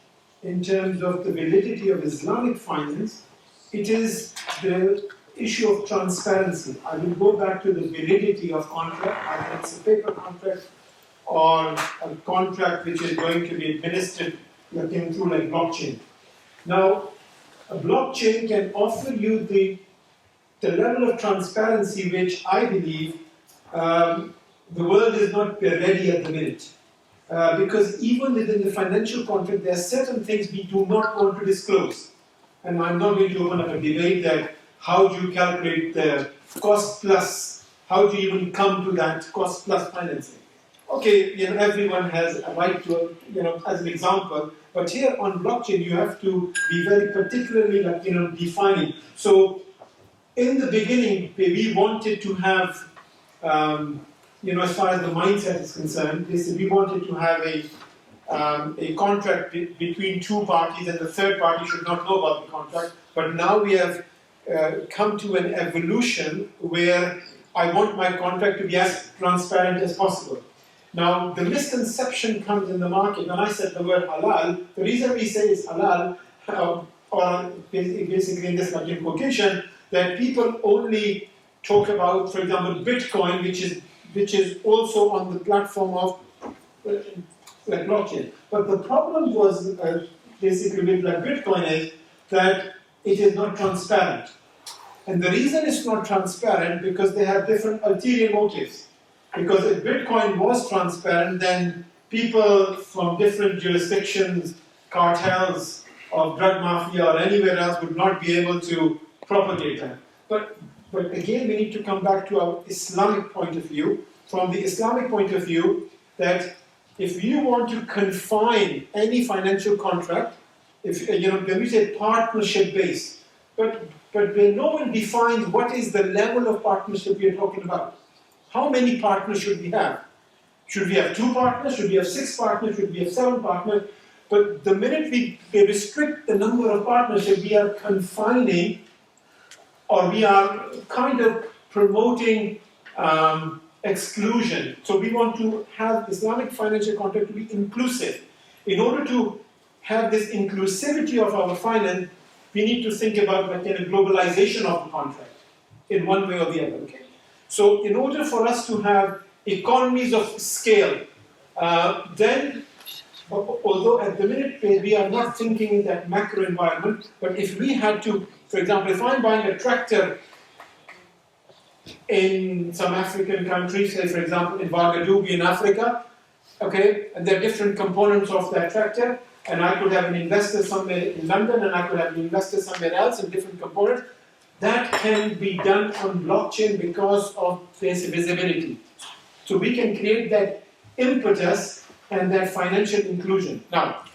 in terms of the validity of Islamic finance, it is the issue of transparency. I will go back to the validity of contract, either it's a paper contract or a contract which is going to be administered through like blockchain. Now, a blockchain can offer you the level of transparency which I believe the world is not ready at the minute. because even within the financial contract, there are certain things we do not want to disclose. And I'm not going to open up a debate that how do you calculate the cost plus, how do you even come to that cost plus financing? Okay, everyone has a right to, as an example, but here on blockchain, you have to be very particularly, defining. So, in the beginning, we wanted to have, as far as the mindset is concerned, we wanted to have a contract between two parties, and the third party should not know about the contract. But now we have come to an evolution where I want my contract to be as transparent as possible. Now, the misconception comes in the market. When I said the word halal, the reason we say it's halal, or basically in this quotation, that people only talk about, for example, Bitcoin, which is also on the platform of blockchain. But the problem was basically with Bitcoin is that it is not transparent. And the reason it's not transparent because they have different ulterior motives. Because if Bitcoin was transparent, then people from different jurisdictions, cartels of drug mafia or anywhere else would not be able to propagate them. But again, we need to come back to our Islamic point of view. From the Islamic point of view, that if you want to confine any financial contract, then we say partnership based. But when no one defines what is the level of partnership we are talking about. How many partners should we have? Should we have 2 partners? Should we have 6 partners? Should we have 7 partners? But the minute we restrict the number of partnerships, we are confining, or we are kind of promoting exclusion. So we want to have Islamic financial contract to be inclusive. In order to have this inclusivity of our finance, we need to think about a globalization of the contract in one way or the other. Okay? So in order for us to have economies of scale, then, although at the minute we are not thinking in that macro environment, but if we had to, for example, if I'm buying a tractor in some African countries, say for example in Ouagadougou in Africa, okay, and there are different components of that tractor, and I could have an investor somewhere in London, and I could have an investor somewhere else in different components. That can be done on blockchain because of this visibility. So we can create that impetus and that financial inclusion. Now,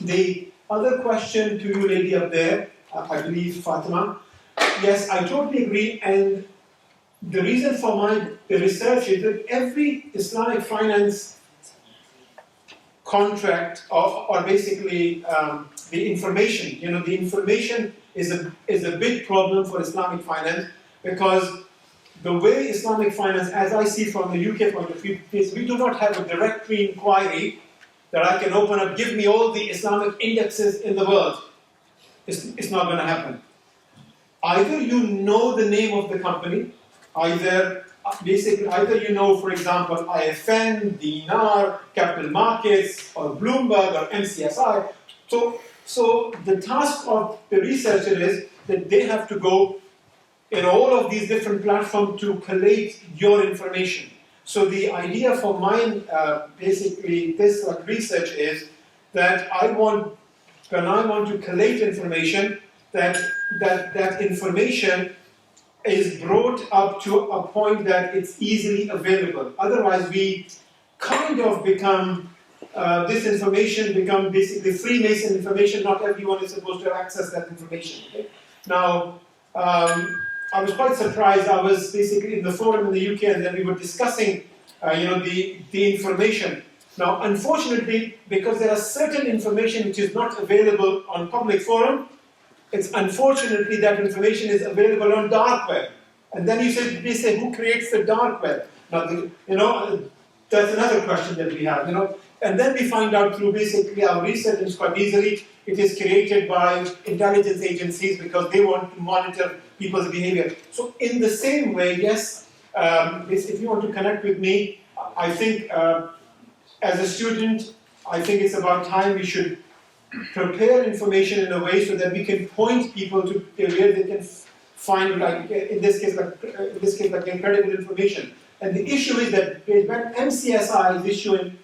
the other question to you lady up there, I believe Fatima, yes, I totally agree, and the reason for the research is that every Islamic finance contract or basically the information, the information is a big problem for Islamic finance, because the way Islamic finance, as I see from the UK point of view, is we do not have a directory inquiry that I can open up, give me all the Islamic indexes in the world. It's not going to happen. Either you know the name of the company, either you know, for example, IFN, Dinar, Capital Markets, or Bloomberg, or MCSI. So the task of the researcher is that they have to go in all of these different platforms to collate your information. So the idea for mine, basically, this research is that when I want to collate information, that information is brought up to a point that it's easily available. Otherwise, we kind of become, this information become basically Freemason information. Not everyone is supposed to access that information. Okay? Now, I was quite surprised. I was basically in the forum in the UK, and then we were discussing, the information. Now, unfortunately, because there are certain information which is not available on public forum, it's unfortunately that information is available on dark web. And then they say, who creates the dark web? Now, that's another question that we have, And then we find out through basically our research, and quite easily, it is created by intelligence agencies because they want to monitor people's behavior. So in the same way, yes, if you want to connect with me, I think as a student, I think it's about time we should prepare information in a way so that we can point people to where they can find, like in this case, incredible information. And the issue is that when MCSI is issuing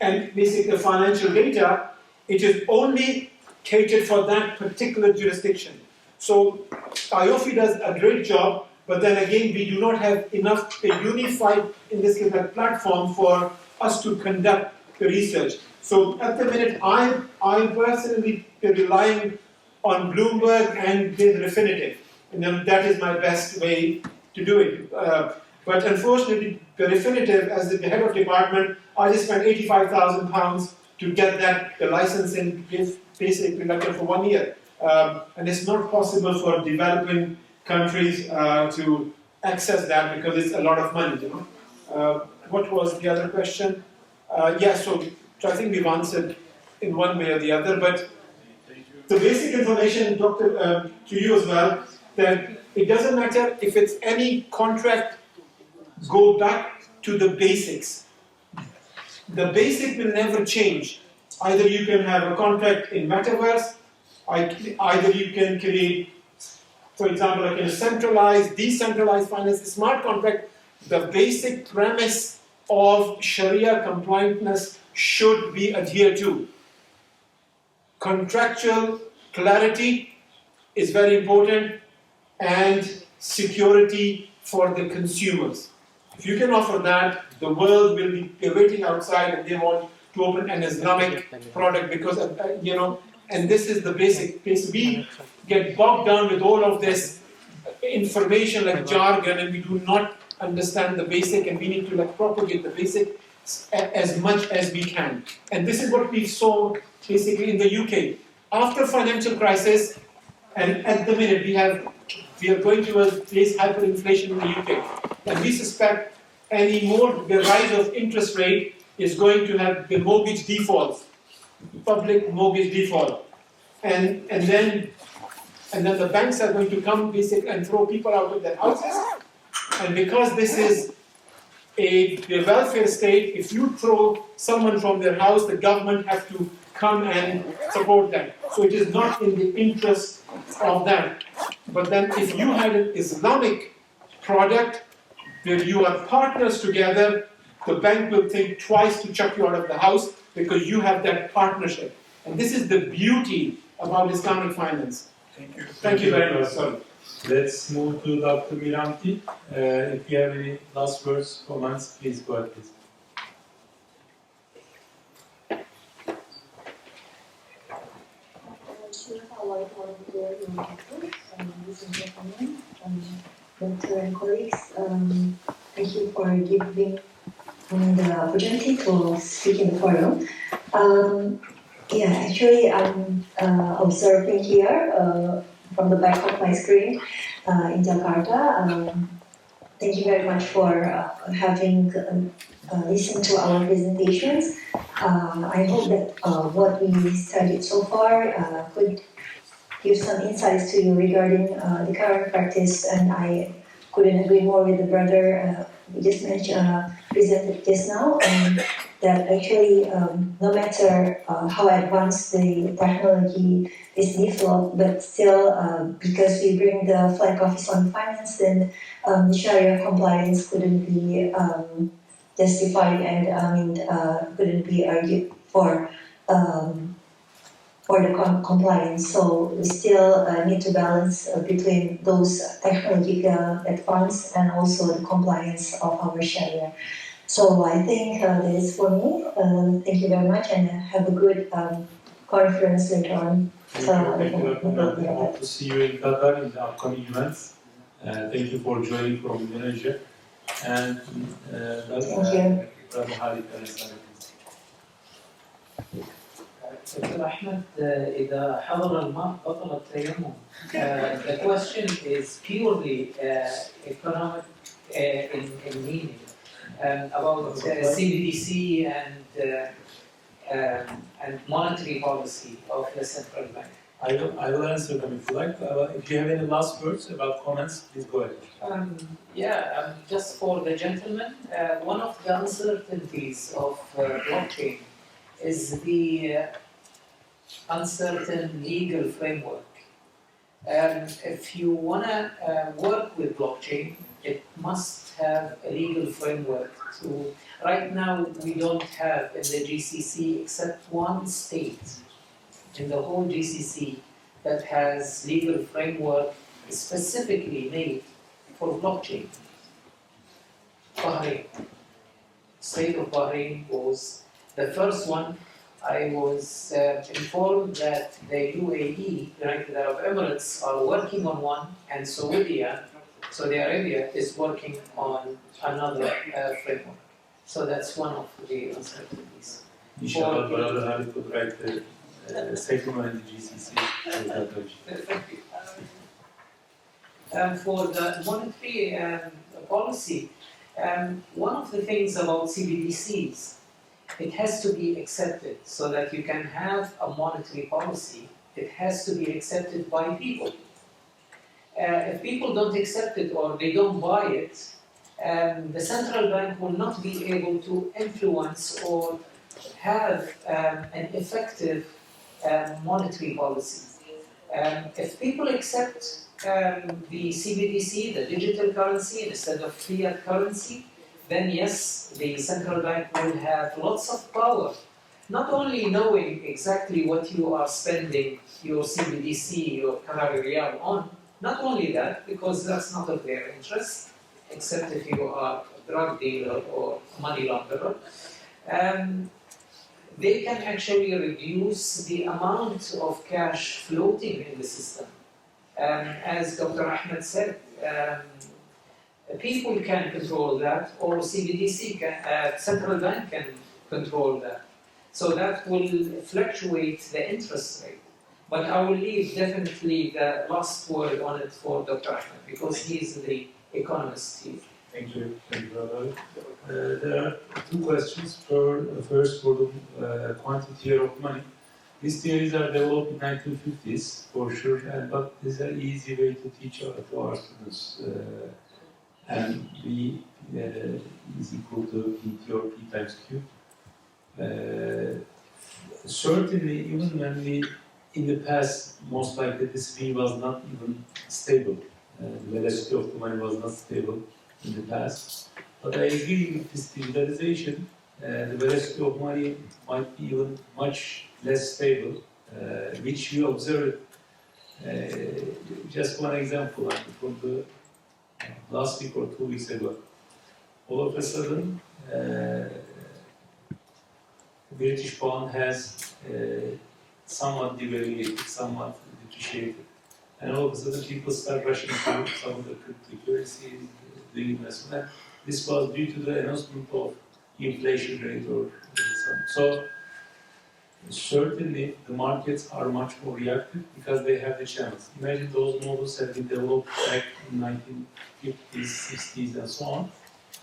and basically financial data, it is only catered for that particular jurisdiction. So IOFI does a great job, but then again, we do not have enough a unified, in this case, platform for us to conduct the research. So at the minute, I personally relying on Bloomberg and the Refinitiv, and then that is my best way to do it. But unfortunately, the Refinitiv, as the head of department, I just spent £85,000 to get the license in basically for 1 year. And it's not possible for developing countries to access that because it's a lot of money, you know. What was the other question? So I think we've answered in one way or the other, but the basic information, Doctor, to you as well, that it doesn't matter if it's any contract, go back to the basics. The basic will never change. Either you can have a contract in metaverse, either you can create, for example, like a centralized, decentralized finance, smart contract. The basic premise of Sharia compliantness should be adhered to. Contractual clarity is very important, and security for the consumers. If you can offer that, the world will be waiting outside and they want to open an Islamic product because, you know, and this is the basic case. We get bogged down with all of this information like jargon, and we do not understand the basic, and we need to propagate the basic as much as we can. And this is what we saw basically in the UK. After financial crisis, and at the minute we are going towards this hyperinflation in the UK. And we suspect any more, the rise of interest rate is going to have the mortgage defaults, public mortgage default. And then the banks are going to come and throw people out of their houses. And because this is a welfare state, if you throw someone from their house, the government has to come and support them. So it is not in the interest of that. But then if you had an Islamic product where you are partners together, the bank will think twice to chuck you out of the house because you have that partnership. And this is the beauty about Islamic finance. Thank you. Thank you very much. Sorry. Let's move to Dr. Miranti. If you have any last words, comments, please go ahead, please. Doctor and colleagues, thank you for giving me the opportunity to speak in the forum. Actually, I'm observing here from the back of my screen in Jakarta. Thank you very much for having listened to our presentations. I hope that what we studied so far could give some insights to you regarding the current practice, and I couldn't agree more with the brother we just mentioned, presented just now, that actually no matter how advanced the technology is developed, but still because we bring the flag of Islamic finance, then the Sharia compliance couldn't be justified and couldn't be argued for the compliance. So we still need to balance between those technological advance and also the compliance of our Sharia. So I think that is for me. Thank you very much, and have a good conference later on. Thank you, Dr. Hope to see you in Qatar in the upcoming events. Thank you for joining from Indonesia. And thank you. Brother Khalid. Dr. Ahmed, إذا حضر الماء بطل التيمم. The question is purely economic in meaning about CBDC and monetary policy of the central bank. I will answer them if you like. If you have any last words about comments, please go ahead. Just for the gentleman, one of the uncertainties of blockchain is the uncertain legal framework. If you want to work with blockchain, it must have a legal framework. Right now, we don't have in the GCC except one state in the whole GCC that has legal framework specifically made for blockchain. Bahrain. State of Bahrain was the first one. I was informed that the UAE, United Arab Emirates, are working on one, and Saudi Arabia is working on another framework. So that's one of the uncertainties. Inshallah, Brother Halid would write the second one in the GCC. Thank you. For the monetary policy, one of the things about CBDCs, it has to be accepted so that you can have a monetary policy. It has to be accepted by people. If people don't accept it or they don't buy it, the central bank will not be able to influence or have an effective monetary policy. If people accept the CBDC, the digital currency, instead of fiat currency, then yes, the central bank will have lots of power. Not only knowing exactly what you are spending your CBDC, your Qatari Riyal on, not only that, because that's not of their interest, except if you are a drug dealer or money launderer, they can actually reduce the amount of cash floating in the system. As Dr. Ahmed said, people can control that, or CBDC, central bank can control that. So that will fluctuate the interest rate. But I will leave definitely the last word on it for Dr. Ahmed, because he is the economist here. Thank you, Brother. There are two questions. First, for the quantity of money. These theories are developed in the 1950s, for sure, but it's an easy way to teach to our students. And B is equal to PT or P times Q. Certainly, even when in the past, most likely this V was not even stable. The velocity of the money was not stable in the past. But I agree with this digitalization. The velocity of money might be even much less stable, which you observe. Just one example from the last week or 2 weeks ago. All of a sudden, the British pound has somewhat devaluated, somewhat depreciated. And all of a sudden, people start rushing to some of the cryptocurrencies, doing investment. This was due to the announcement of inflation rate or something. So, certainly, the markets are much more reactive because they have the chance. Imagine those models have been developed back in 1950s, 60s, and so on.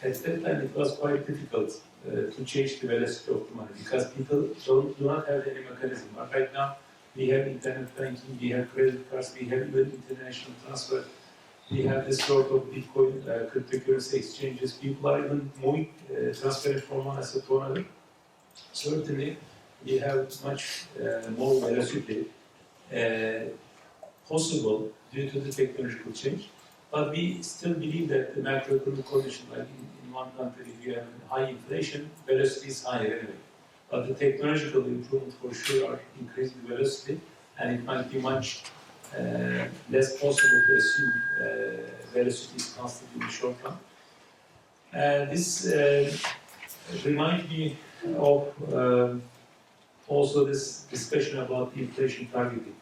At that time, it was quite difficult to change the velocity of the money because people do not have any mechanism. But right now, we have internet banking, we have credit cards, we have even international transfer, we have this sort of Bitcoin cryptocurrency exchanges. People are even moving, transferring from one asset to another. Certainly, we have much more velocity possible due to the technological change. But we still believe that the macroeconomic condition, like in one country, if you have high inflation, velocity is higher anyway. But the technological improvement for sure are increasing the velocity, and it might be much less possible to assume velocity is constant in the short run. This reminds me of also this discussion about the inflation targeting.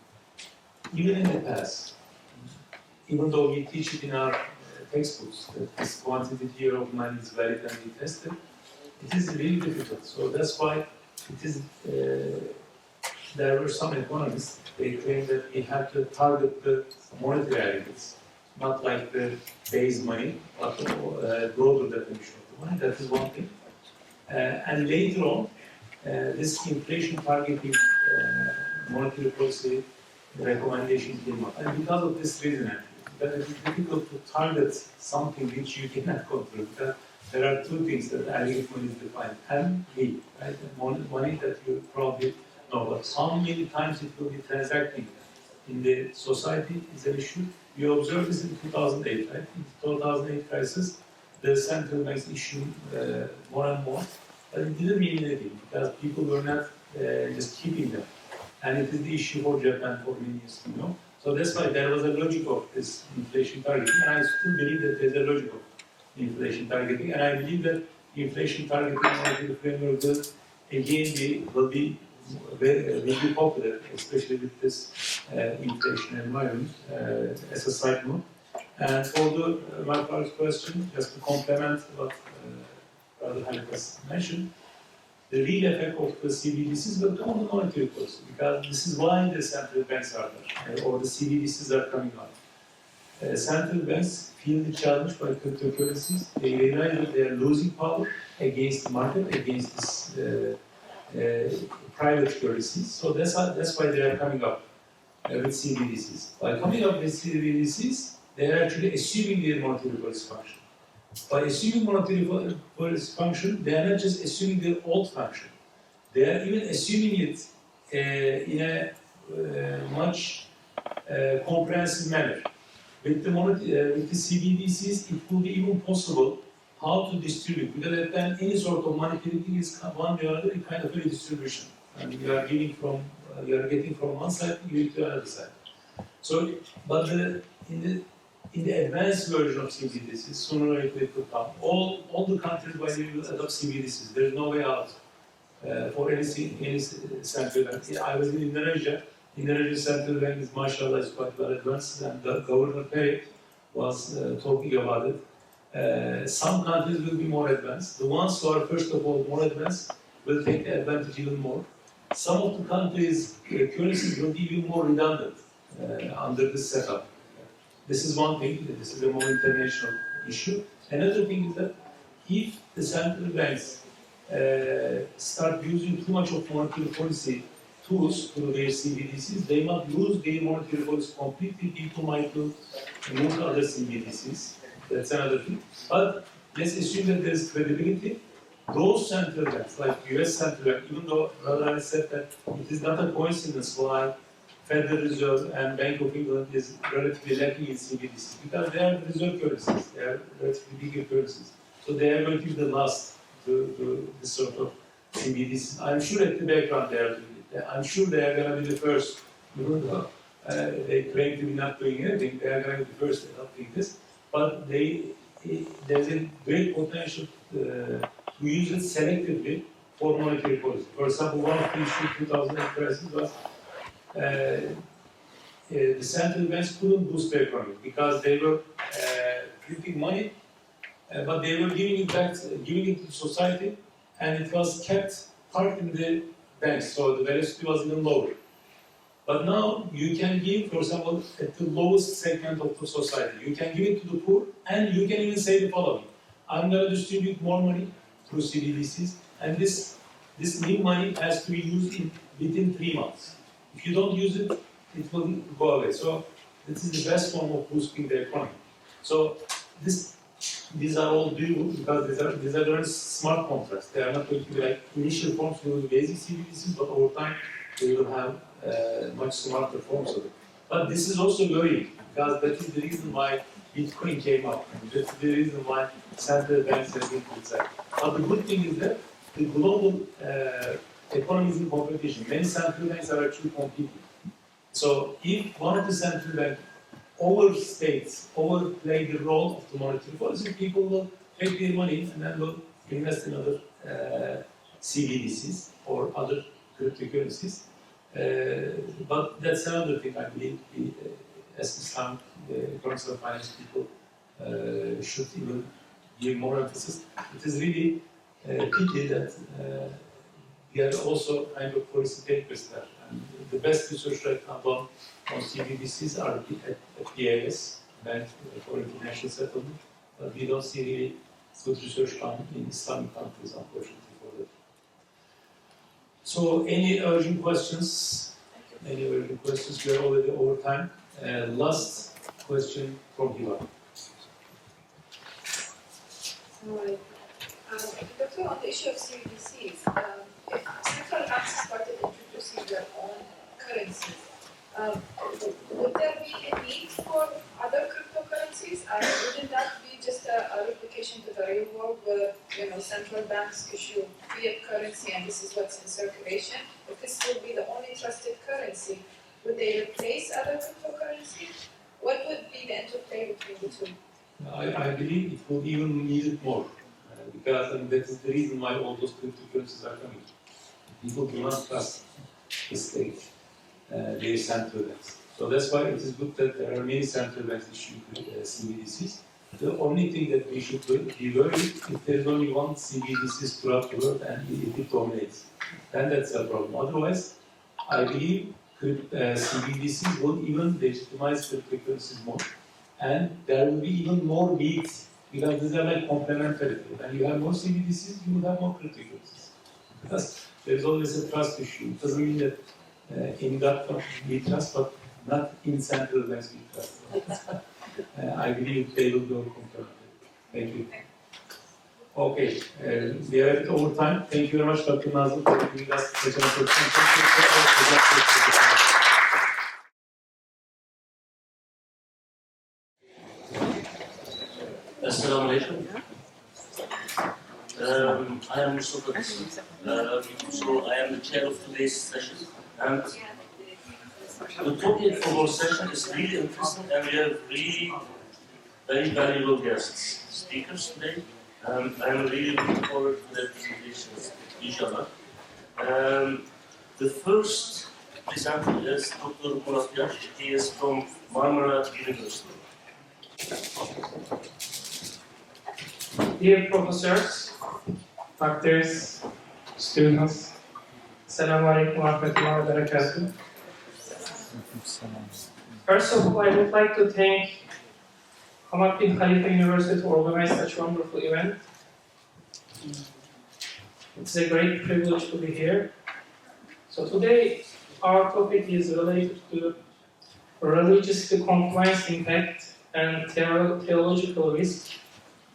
Even in the past, even though we teach it in our textbooks that this quantity of money is valid and be tested, it is really difficult. So that's why it is. There were some economists, they claim that we have to target the monetary aggregates, not like the base money, but broader definition of the money. That is one thing. And later on, this inflation targeting monetary policy recommendation came up. And because of this reason, that it is difficult to target something which you cannot control. There are two things that aggregate money is defined. M, V, right? Money that you probably know, but how many times it will be transacting in the society is an issue. We observed this in 2008, right? In the 2008 crisis, the central banks issued more and more, but it didn't mean anything because people were not just keeping them. And it is the issue for Japan for many years, you know. So that's why there was a logic of this inflation targeting, and I still believe that there's a logic of inflation targeting, and I believe that inflation targeting monetary framework will be popular, especially with this inflation environment as a side note. And for my first question, just to complement what Brother Halikas mentioned, the real effect of the CBDCs will come on the monetary policy, because this is why the central banks are there, or the CBDCs are coming out. Central banks feel the challenge by cryptocurrencies. They realize that they are losing power against the market, against this private currencies. So that's why they are coming up with CBDCs. By coming up with CBDCs, they are actually assuming their monetary policy function. By assuming monetary policy function, they are not just assuming their old function. They are even assuming it in a much comprehensive manner. With the CBDCs, it will be even possible how to distribute, because at then any sort of monetary thing is one way or another a kind of a redistribution. And you are getting from one side, you to another side. So, but in the advanced version of CBDCs, sooner or later it will come. All the countries by the way will adopt CBDCs. There is no way out for any central bank. I was in Indonesia. Indonesian central bank is, mashallah, is quite well advanced, and the Governor Perry was talking about it. Some countries will be more advanced. The ones who are, first of all, more advanced will take the advantage even more. Some of the countries' currencies will be even more redundant under this setup. This is one thing. This is a more international issue. Another thing is that if the central banks start using too much of monetary policy tools through their CBDCs, they might lose their monetary policy completely. People might move to other CBDCs. That's another thing. But let's assume that there is credibility. Those central banks, like US Central Bank, even though Brother said that it is not a coincidence why Federal Reserve and Bank of England is relatively lacking in CBDCs, because they are reserve currencies, they are relatively bigger currencies. So they are going to be the last to this sort of CBDCs. I'm sure at the background they are doing it. I'm sure they are going to be the first, even though they claim to be not doing anything, they are going to be the first adopting this. But there's a great potential to use it selectively for monetary policy. For example, one of the issues in 2008 crisis was the central banks couldn't boost the economy because they were printing money, but they were giving it to society, and it was kept parked in the banks, so the velocity was even lower. But now you can give, for example, at the lowest segment of the society, you can give it to the poor, and you can even say the following: I'm going to distribute more money through CBDCs, and this new money has to be used within 3 months. If you don't use it, it will go away. So this is the best form of boosting the economy. So these are all doable because these are very smart contracts. They are not going to be like initial forms will be basic CBDCs, but over time we will have much smarter forms of it. But this is also worrying because that is the reason why Bitcoin came up. That's the reason why central banks have been criticized. But the good thing is that the global economy is in competition. Many central banks are actually competing. So if one of the central banks overplay the role of the monetary policy, people will take their money and then will invest in other CBDCs or other cryptocurrencies. But that's another thing I believe we, as Islamic economics and finance people should even give more emphasis. It is really pity that we are also kind of policy takers there. And the best research right now done on CBDCs are at BIS, Bank for International Settlement, but we don't see really good research done in Islamic countries, unfortunately, for that. So, any urgent questions? Any urgent questions? We are already over time. Last question from Hiva. Doctor, on the issue of CBDCs, if central banks started introducing their own currencies, Would there be a need for other cryptocurrencies, and wouldn't that be just a replication to the real world where central banks issue fiat currency and this is what's in circulation? If this will be the only trusted currency, would they replace other cryptocurrencies? What would be the interplay between the two? I believe it will even need it more, because that is the reason why all those cryptocurrencies are coming. People do not trust the state, their central banks. So that's why it is good that there are many central banks issuing CBDCs. The only thing that we should be worried if there is only one CBDC throughout the world and if it dominates, then that's a problem. Otherwise, I believe CBDCs will even legitimize cryptocurrencies more, and there will be even more needs because these are like complementary. When you have more CBDCs, you will have more cryptocurrencies. Because there is always a trust issue. It doesn't mean that in that we trust, but not in central banks we trust. I believe they will go complementary. Thank you. Okay, we are at overtime. Thank you very much, Dr. Nazım, for giving us such an opportunity. Thank you for all the Assalamu alaikum. I am Mustafa. So I am the chair of today's session. And the topic for our session is really interesting, and we have really very valuable guests, speakers today. I am really looking forward to their presentations, inshallah. The first presenter is Dr. Murat Yash. He is from Marmara University. Dear professors, doctors, students, Assalamu alaikum wa rahmatullahi wa barakatuh. First of all, I would like to thank Hamad bin Khalifa University to organize such a wonderful event. It's a great privilege to be here. So today, our topic is related to religious compliance impact and theological risk.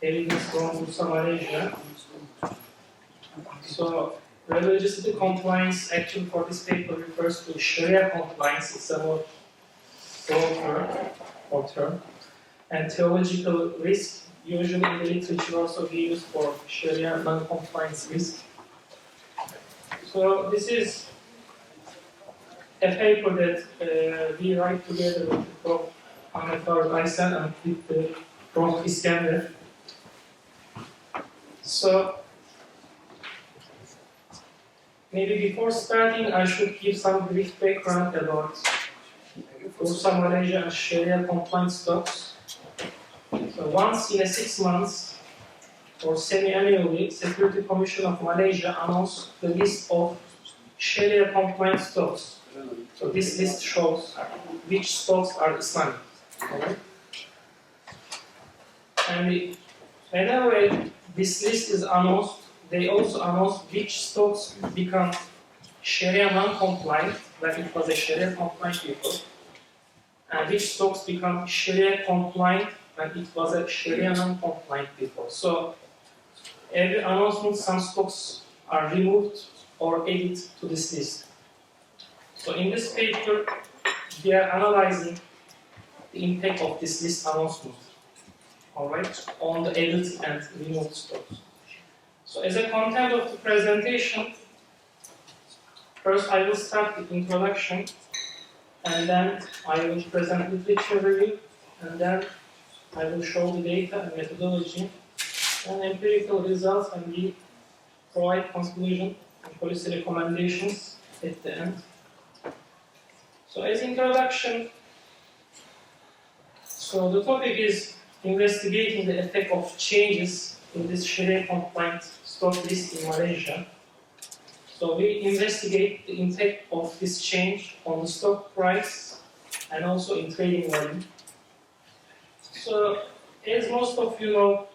Evidence from Bursa, Malaysia. So, religiosity compliance, actually for this paper refers to Sharia compliance, it's a more broad term. And theological risk, usually in the literature also be used for Sharia non-compliance risk. So, this is a paper that we write together with Prof. Ahmed Faruk Aysel and with Prof. Iskender. So, maybe before starting, I should give some brief background about Bursa Malaysia and Sharia compliant stocks. So, once in 6 months or semi-annually, Security Commission of Malaysia announced the list of Sharia compliant stocks. So, this list shows which stocks are Islamic. Right? And whenever this list is announced, they also announce which stocks become Sharia non-compliant, like it was a Sharia compliant before, and which stocks become Sharia compliant, and it was a Sharia non-compliant before. So every announcement, some stocks are removed or added to this list. So in this paper, we are analyzing the impact of this list announcement. Alright, on the added and removed stocks. So as a content of the presentation, first I will start with introduction, and then I will present literature review, and then I will show the data and methodology, and empirical results, and we provide conclusion and policy recommendations at the end. So as introduction, so the topic is investigating the effect of changes in this Sharia compliant stock list in Malaysia. So we investigate the impact of this change on the stock price and also in trading volume. So as most of you know,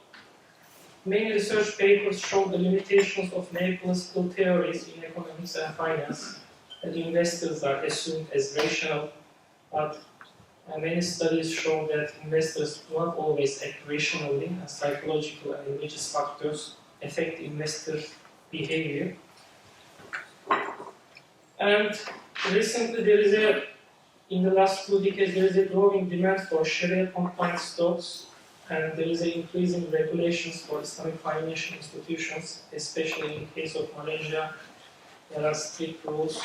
many research papers show the limitations of neoclassical theories in economics and finance that investors are assumed as rational, but many studies show that investors do not always act rationally, and psychological and religious factors affect investor behavior. And recently there is a in the last 2 decades, there is a growing demand for Sharia-compliant stocks, and there is an increasing regulations for Islamic financial institutions, especially in the case of Malaysia. There are strict rules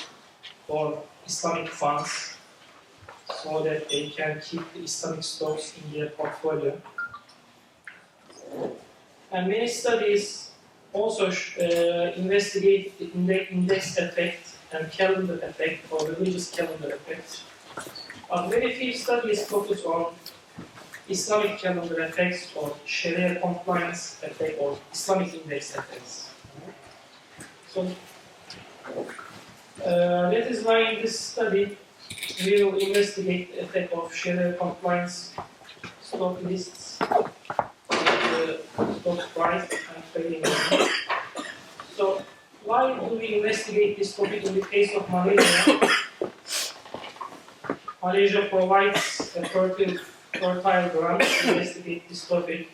for Islamic funds so that they can keep the Islamic stocks in their portfolio. And many studies also investigate the index effect and calendar effect or religious calendar effect. But very few studies focus on Islamic calendar effects or Sharia compliance effect or Islamic index effects. So that is why in this study we will investigate the effect of Sharia compliance stock lists, stock price and trading. So why do we investigate this topic in the case of Malaysia? Malaysia provides a fertile ground to investigate this topic.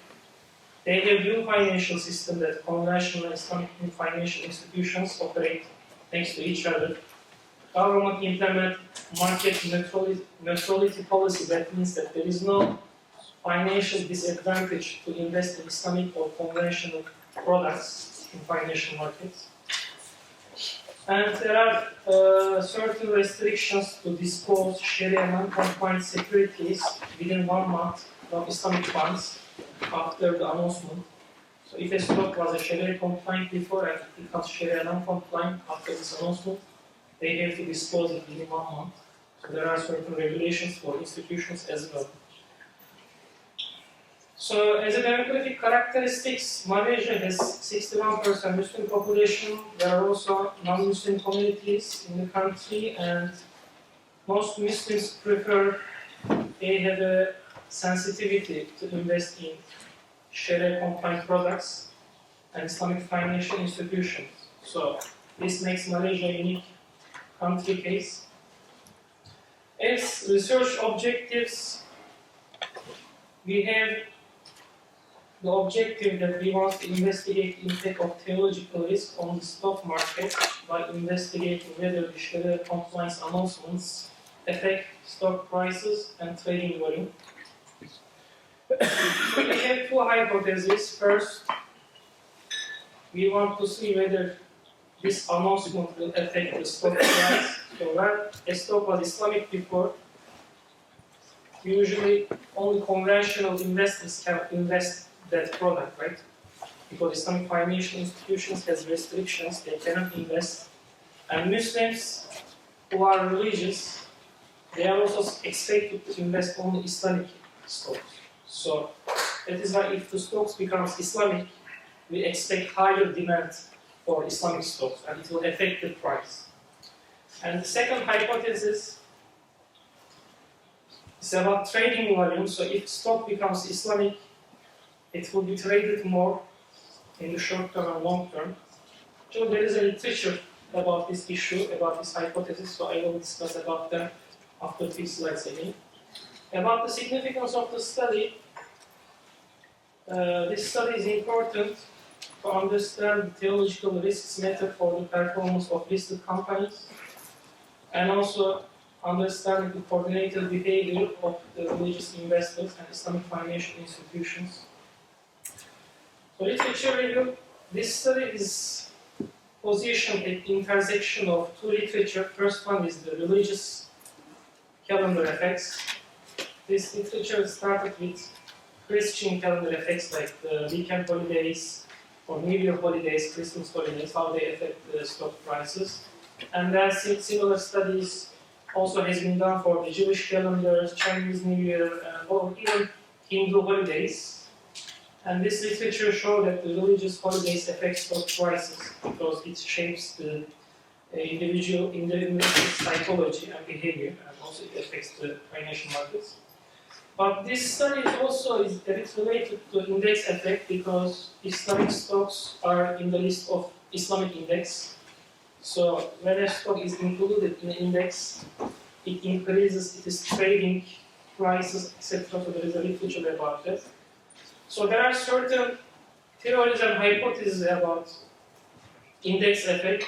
They have new financial system that conventional Islamic financial institutions operate next to each other. Government implement market neutrality policy. That means that there is no financial disadvantage to invest in Islamic or conventional products in financial markets. And there are certain restrictions to dispose Sharia non-compliant securities within 1 month from Islamic funds after the announcement. So if a stock was a Sharia compliant before and it becomes Sharia non-compliant after this announcement, they have to dispose it within 1 month. So there are certain regulations for institutions as well. So as a demographic characteristics, Malaysia has 61% Muslim population. There are also non-Muslim communities in the country, and most Muslims they have a sensitivity to invest in Sharia-compliant products and Islamic financial institutions. So this makes Malaysia a unique country case. As research objectives, we have the objective that we want to investigate the impact of theological risk on the stock market by investigating whether the Sharia compliance announcements affect stock prices and trading volume. We have 2 hypotheses. First, we want to see whether this announcement will affect the stock price. So when a stock was Islamic before, usually only conventional investors can invest that product, right? Because Islamic financial institutions has restrictions, they cannot invest. And Muslims who are religious, they are also expected to invest only Islamic stocks. So that is why if the stocks becomes Islamic, we expect higher demand for Islamic stocks and it will affect the price. And the second hypothesis is about trading volume. So if stock becomes Islamic, it will be traded more in the short term and long term. So there is a literature about this issue, about this hypothesis, so I will discuss about that after 3 slides again. About the significance of the study, this study is important to understand the theological risks matter for the performance of listed companies, and also understand the coordinated behavior of the religious investors and Islamic financial institutions. So literature review, this study is positioned at the intersection of 2 literature. First one is the religious calendar effects. This literature started with Christian calendar effects like the weekend holidays or New Year holidays, Christmas holidays, how they affect the stock prices. And then similar studies also has been done for the Jewish calendars, Chinese New Year, or even Hindu holidays. And this literature shows that the religious holidays affect stock prices because it shapes the individual psychology and behavior, and also it affects the financial markets. But this study is also a bit related to index effect because Islamic stocks are in the list of Islamic index. So when a stock is included in the index, it increases its trading prices, etc. So there is a literature about that. So there are certain theories and hypotheses about index effect.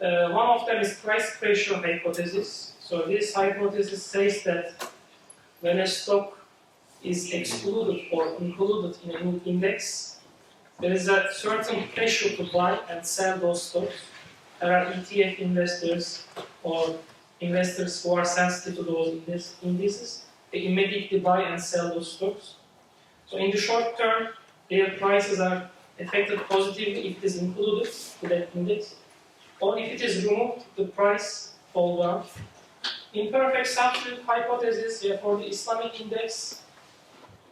One of them is price pressure hypothesis. So So this hypothesis says that when a stock is excluded or included in an index, there is a certain pressure to buy and sell those stocks. There are ETF investors or investors who are sensitive to those indices. They immediately buy and sell those stocks. So in the short term, their prices are affected positively if it is included to that index, or if it is removed, the price falls down. Imperfect substitute hypothesis for the Islamic index.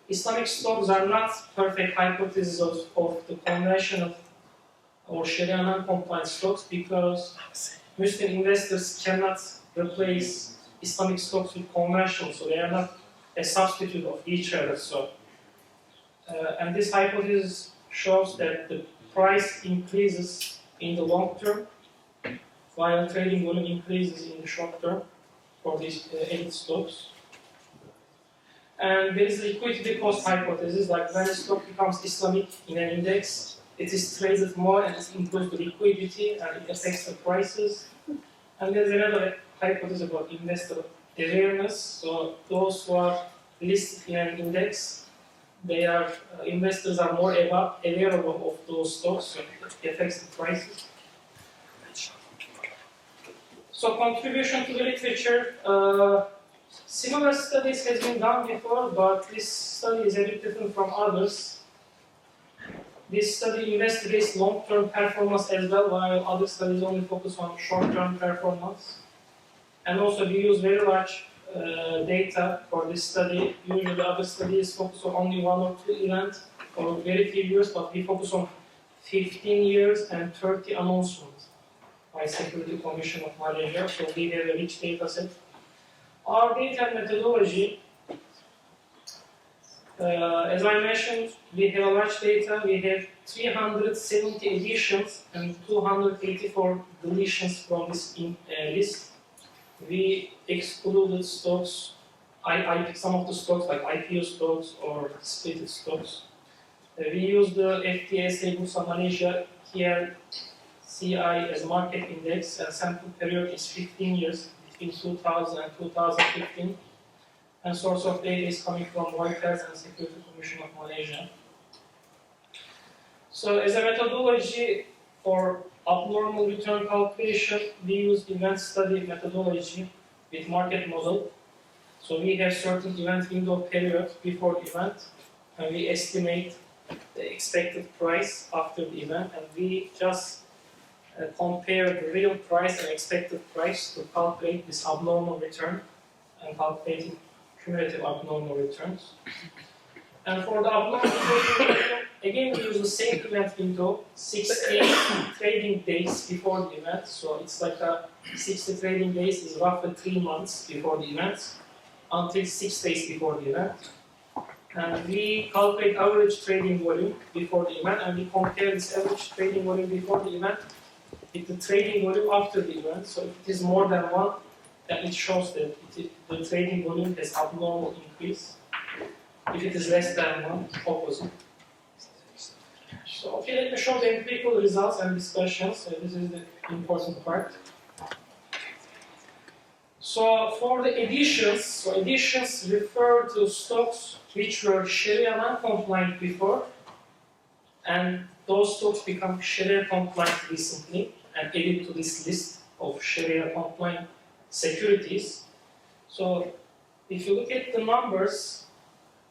Islamic stocks are not perfect hypotheses of the conventional or Sharia non-compliant stocks because Muslim investors cannot replace Islamic stocks with conventional, so they are not a substitute of each other. So, and this hypothesis shows that the price increases in the long term while trading volume increases in the short term for these 8 stocks. And there is the liquidity cost hypothesis, like when a stock becomes Islamic in an index, it is traded more and it improves the liquidity and it affects the prices. And there's another hypothesis about investor awareness. So those who are listed in an index, they are investors are more aware of those stocks, so it affects the prices. So contribution to the literature. Similar studies has been done before, but this study is a bit different from others. This study investigates long-term performance as well, while other studies only focus on short-term performance. And also we use very large data for this study. Usually other studies focus on only 1 or 2 events or very few years, but we focus on 15 years and 30 announcements by Security Commission of Malaysia, so we have a rich data set. Our data methodology, as I mentioned, we have a large data. We have 370 additions and 284 deletions from this list. We excluded stocks. I picked some of the stocks like IPO stocks or splitted stocks. We used the FTSE Bursa Malaysia TLCI as market index, and sample period is 15 years. In 2000 and 2015, and source of data is coming from Reuters and Security Commission of Malaysia. So as a methodology for abnormal return calculation, we use event study methodology with market model. So we have certain event window period before the event, and we estimate the expected price after the event, and we just compare the real price and expected price to calculate this abnormal return and calculating cumulative abnormal returns. And for the abnormal return, again we use the same event window, 60 trading days before the event. So it's like 60 trading days is roughly 3 months before the event, until 6 days before the event. And we calculate average trading volume before the event, and we compare this average trading volume before the event with the trading volume after the event. So if it is more than 1, then it shows that the trading volume has abnormal increase. If it is less than 1, opposite. So okay, let me show the empirical results and discussions. So this is the important part. So for the additions, so additions refer to stocks which were Sharia non-compliant before, and those stocks become Sharia compliant recently and added to this list of Sharia compliant securities. So if you look at the numbers,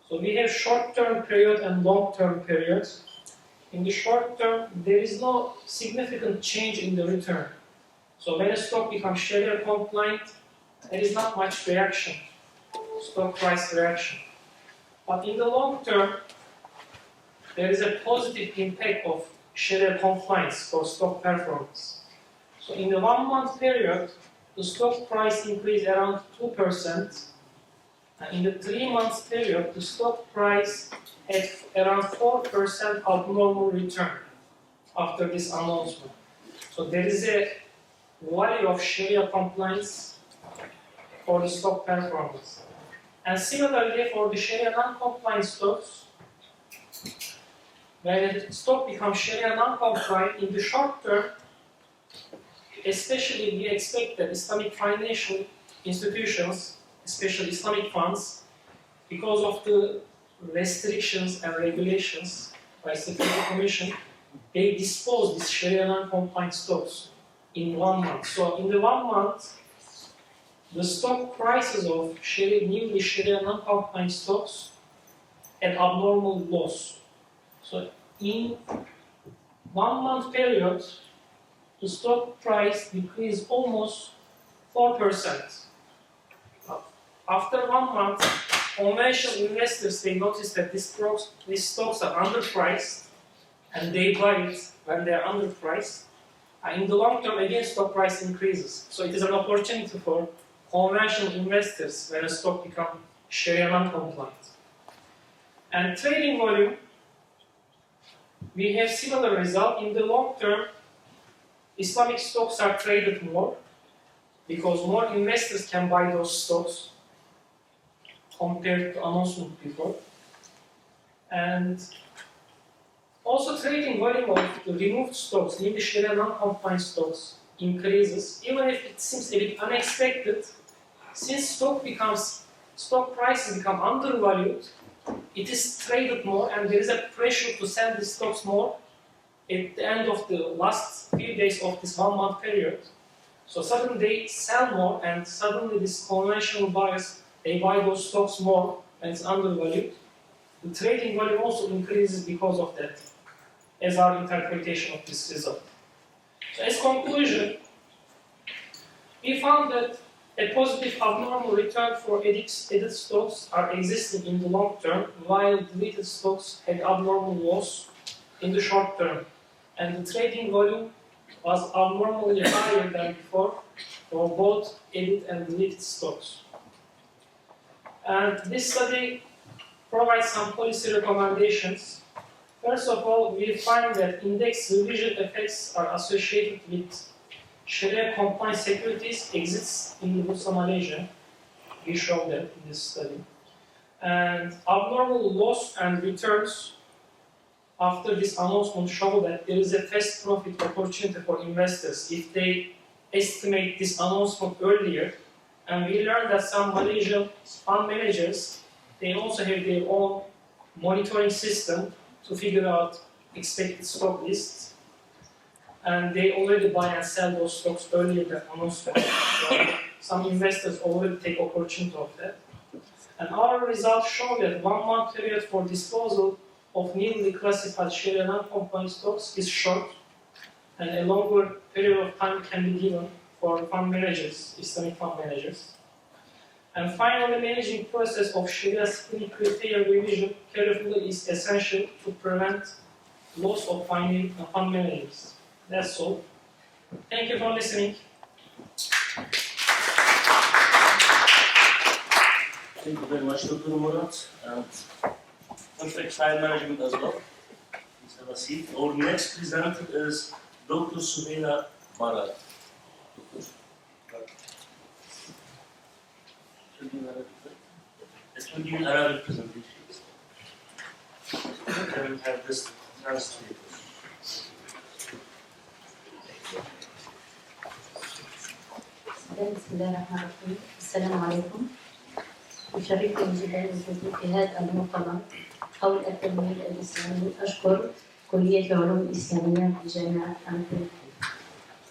so we have short-term period and long-term periods. In the short term, there is no significant change in the return. So when a stock becomes Sharia compliant, there is not much reaction, stock price reaction. But in the long term, there is a positive impact of Sharia compliance for stock performance. So in the 1 month period, the stock price increased around 2%. And in the 3 months period, the stock price had around 4% abnormal return after this announcement. So there is a value of Sharia compliance for the stock performance. And similarly for the Sharia non-compliant stocks, when a stock becomes Sharia non-compliant in the short term, especially we expect that Islamic financial institutions, especially Islamic funds, because of the restrictions and regulations by Security Commission, they dispose these Sharia non-compliant stocks in 1 month. So in the 1 month, the stock prices of newly Sharia non-compliant stocks had abnormal loss. So in 1 month period, the stock price decreased almost 4%. After 1 month, conventional investors, they noticed that these stocks are underpriced, and they buy it when they are underpriced. And in the long term, again, stock price increases. So it is an opportunity for conventional investors when a stock becomes Sharia non-compliant. And trading volume, we have similar result. In the long term, Islamic stocks are traded more because more investors can buy those stocks compared to announcement before. And also trading volume of the removed stocks, newly Sharia non-compliant stocks, increases, even if it seems a bit unexpected. Since stock prices become undervalued, it is traded more, and there is a pressure to sell these stocks more at the end of the last few days of this 1 month period. So suddenly they sell more, and suddenly these conventional buyers, they buy those stocks more when it's undervalued. The trading volume also increases because of that, as our interpretation of this result. So as conclusion, we found that a positive abnormal return for edit stocks are existing in the long term, while deleted stocks had abnormal loss in the short term. And the trading volume was abnormally higher than before for both edit and deleted stocks. And this study provides some policy recommendations. First of all, we find that index revision effects are associated with Sharia compliant securities exists in the Bursa Malaysia. We show that in this study. And abnormal loss and returns after this announcement show that there is a fast profit opportunity for investors if they estimate this announcement earlier. And we learned that some Malaysian fund managers, they also have their own monitoring system to figure out expected stock lists. And they already buy and sell those stocks earlier than announcement. So some investors already take opportunity of that. And our results show that 1 month period for disposal of newly classified Sharia non-compliant stocks is short, and a longer period of time can be given for fund managers, Islamic fund managers. And finally, managing process of Sharia screening criteria revision carefully is essential to prevent loss of fund managers. That's all. Thank you for listening. Thank you very much, Dr. Murat, and perfect time management as well. Please have a seat. Our next presenter is Dr. Sumeila Marat. It will be an Arabic presentation. Can we have this translated? بسم الله الرحمن الرحيم. السلام عليكم. يشرفني جدا وجودي في هذا المؤتمر حول التنمية الإسلامية. أشكر كلية العلوم الإسلامية بجامعة أنطونيا.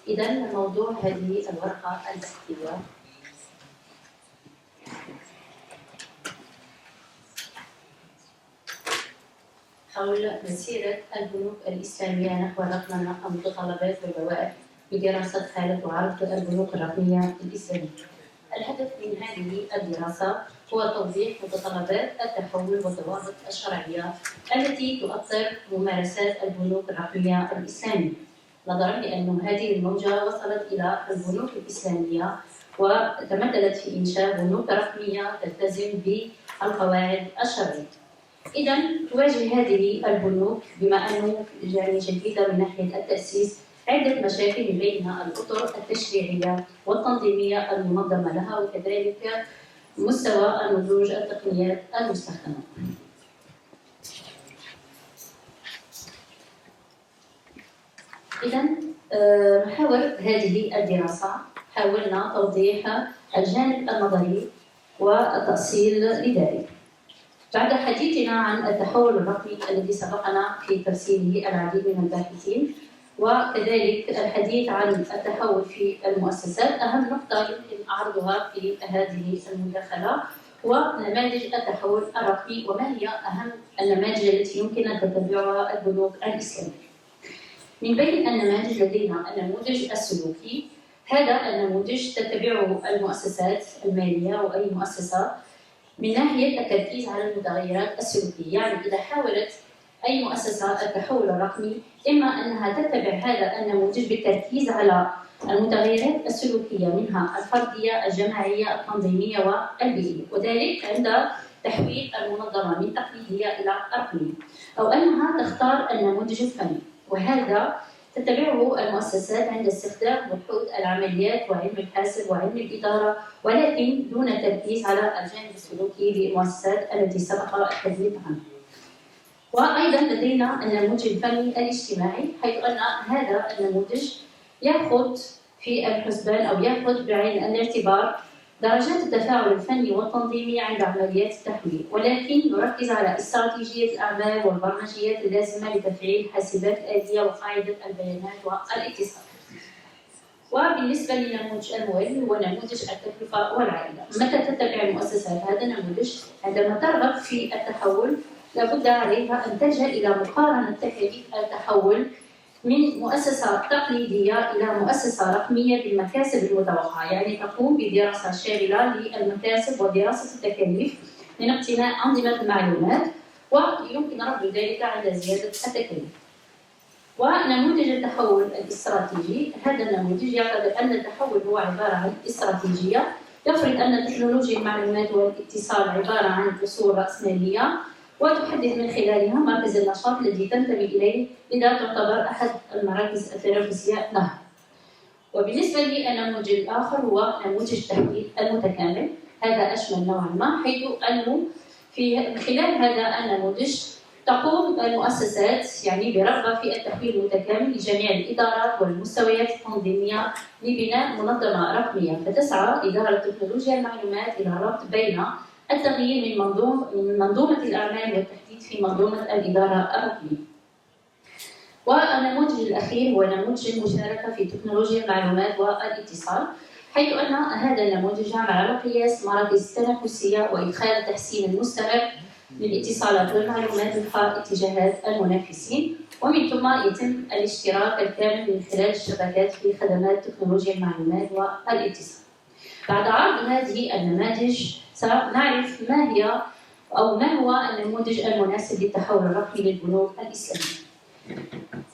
إذا موضوع هذه الورقة البحثية حول مسيرة البنوك الإسلامية نحو الرقمنة المتطلبات والبوائع بدراسة حالة وعرض البنوك الرقمية الإسلامية. الهدف من هذه الدراسة هو توضيح متطلبات التحول والضوابط الشرعية التي تؤثر ممارسات البنوك الرقمية الإسلامية، نظرا لأن هذه الموجة وصلت إلى البنوك الإسلامية وتمثلت في إنشاء بنوك رقمية تلتزم بالقواعد الشرعية. إذا تواجه هذه البنوك بما أنه جديدة من ناحية التأسيس عدة مشاكل من بينها الأطر التشريعية والتنظيمية المنظمة لها، وكذلك مستوى النضوج التقنيات المستخدمة. إذا محاور هذه الدراسة حاولنا توضيح الجانب النظري والتأصيل لذلك. بعد حديثنا عن التحول الرقمي الذي سبقنا في تفسيره العديد من الباحثين، وكذلك الحديث عن التحول في المؤسسات، أهم نقطة يمكن عرضها في هذه المداخلة هو نماذج التحول الرقمي، وما هي أهم النماذج التي يمكن أن تتبعها البنوك الإسلامية. من بين النماذج لدينا النموذج السلوكي. هذا النموذج تتبعه المؤسسات المالية وأي مؤسسة من ناحية التركيز على المتغيرات السلوكية. يعني إذا حاولت أي مؤسسة التحول الرقمي، إما أنها تتبع هذا النموذج بالتركيز على المتغيرات السلوكية، منها الفردية، الجماعية، التنظيمية والبيئية، وذلك عند تحويل المنظمة من تقليدية إلى رقمية، أو أنها تختار النموذج الفني، وهذا تتبعه المؤسسات عند استخدام وحود العمليات وعلم الحاسب وعلم الإدارة، ولكن دون التركيز على الجانب السلوكي للمؤسسات التي سبق الحديث عنها. وأيضا لدينا النموذج الفني الاجتماعي، حيث أن هذا النموذج يأخذ في الحسبان أو يأخذ بعين الاعتبار درجات التفاعل الفني والتنظيمي عند عمليات التحويل، ولكن يركز على استراتيجية الأعمال والبرمجيات اللازمة لتفعيل حاسبات الآلية وقاعدة البيانات والاتصال. وبالنسبة للنموذج الموالي هو نموذج التكلفة والعائلة. متى تتبع المؤسسات هذا النموذج؟ عندما ترغب في التحول لابد عليها أن تلجأ إلى مقارنة تكاليف التحول من مؤسسة تقليدية إلى مؤسسة رقمية بالمكاسب المتوقعة، يعني تقوم بدراسة شاملة للمكاسب ودراسة التكاليف من اقتناء أنظمة المعلومات، ويمكن رفض ذلك عند زيادة التكاليف. ونموذج التحول الاستراتيجي، هذا النموذج يعتبر أن التحول هو عبارة عن استراتيجية، يفرض أن تكنولوجيا المعلومات والاتصال عبارة عن أصول رأسمالية وتحدد من خلالها مركز النشاط الذي تنتمي إليه، لذا تعتبر أحد المراكز التنافسية لها. وبالنسبة للنموذج الآخر هو نموذج التحويل المتكامل، هذا أشمل نوعا ما، حيث أنه من خلال هذا النموذج تقوم المؤسسات يعني برغبة في التحويل المتكامل لجميع الإدارات والمستويات التنظيمية لبناء منظمة رقمية، فتسعى إدارة تكنولوجيا المعلومات إلى الربط بين التغيير من منظومة الأعمال والتحديث في منظومة الإدارة الرقمية. والنموذج الأخير هو نموذج المشاركة في تكنولوجيا المعلومات والاتصال، حيث أن هذا النموذج يعمل على قياس مراكز التنافسية وإدخال التحسين المستمر للاتصالات والمعلومات وفق اتجاهات المنافسين، ومن ثم يتم الاشتراك الكامل من خلال الشبكات في خدمات تكنولوجيا المعلومات والاتصال. بعد عرض هذه النماذج سنعرف ما هي أو ما هو النموذج المناسب للتحول الرقمي للبنوك الإسلامية.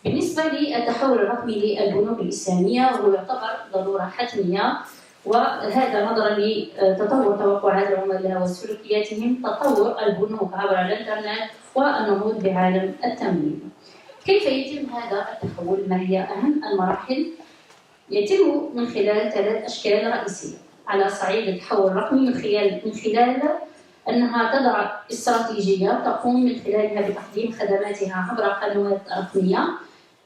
بالنسبة للتحول الرقمي للبنوك الإسلامية هو يعتبر ضرورة حتمية، وهذا نظرا لتطور توقعات العملاء وسلوكياتهم، تطور البنوك عبر الإنترنت والنهوض بعالم التمويل. كيف يتم هذا التحول؟ ما هي أهم المراحل؟ يتم من خلال 3 أشكال رئيسية على صعيد التحول الرقمي، من خلال أنها تضع استراتيجية تقوم من خلالها بتقديم خدماتها عبر قنوات رقمية،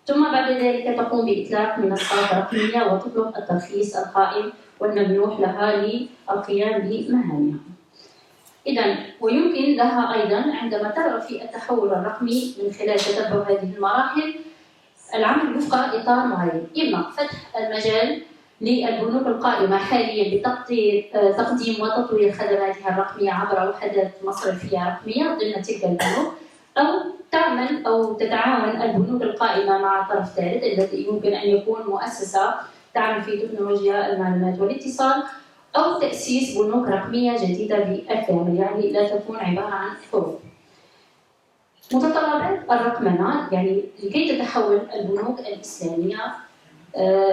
ثم بعد ذلك تقوم بإطلاق منصات رقمية وتطلب الترخيص القائم والممنوح لها للقيام بمهامها. إذن ويمكن لها أيضا عندما ترغب في التحول الرقمي من خلال تتبع هذه المراحل العمل وفق إطار معين، إما فتح المجال للبنوك القائمة حاليا بتقديم وتطوير خدماتها الرقمية عبر وحدات مصرفية رقمية ضمن تلك البنوك، أو تعمل أو تتعاون البنوك القائمة مع طرف ثالث الذي يمكن أن يكون مؤسسة تعمل في تكنولوجيا المعلومات والاتصال، أو تأسيس بنوك رقمية جديدة بالكامل، يعني لا تكون عبارة عن حروف. متطلبات الرقمنة، يعني لكي تتحول البنوك الإسلامية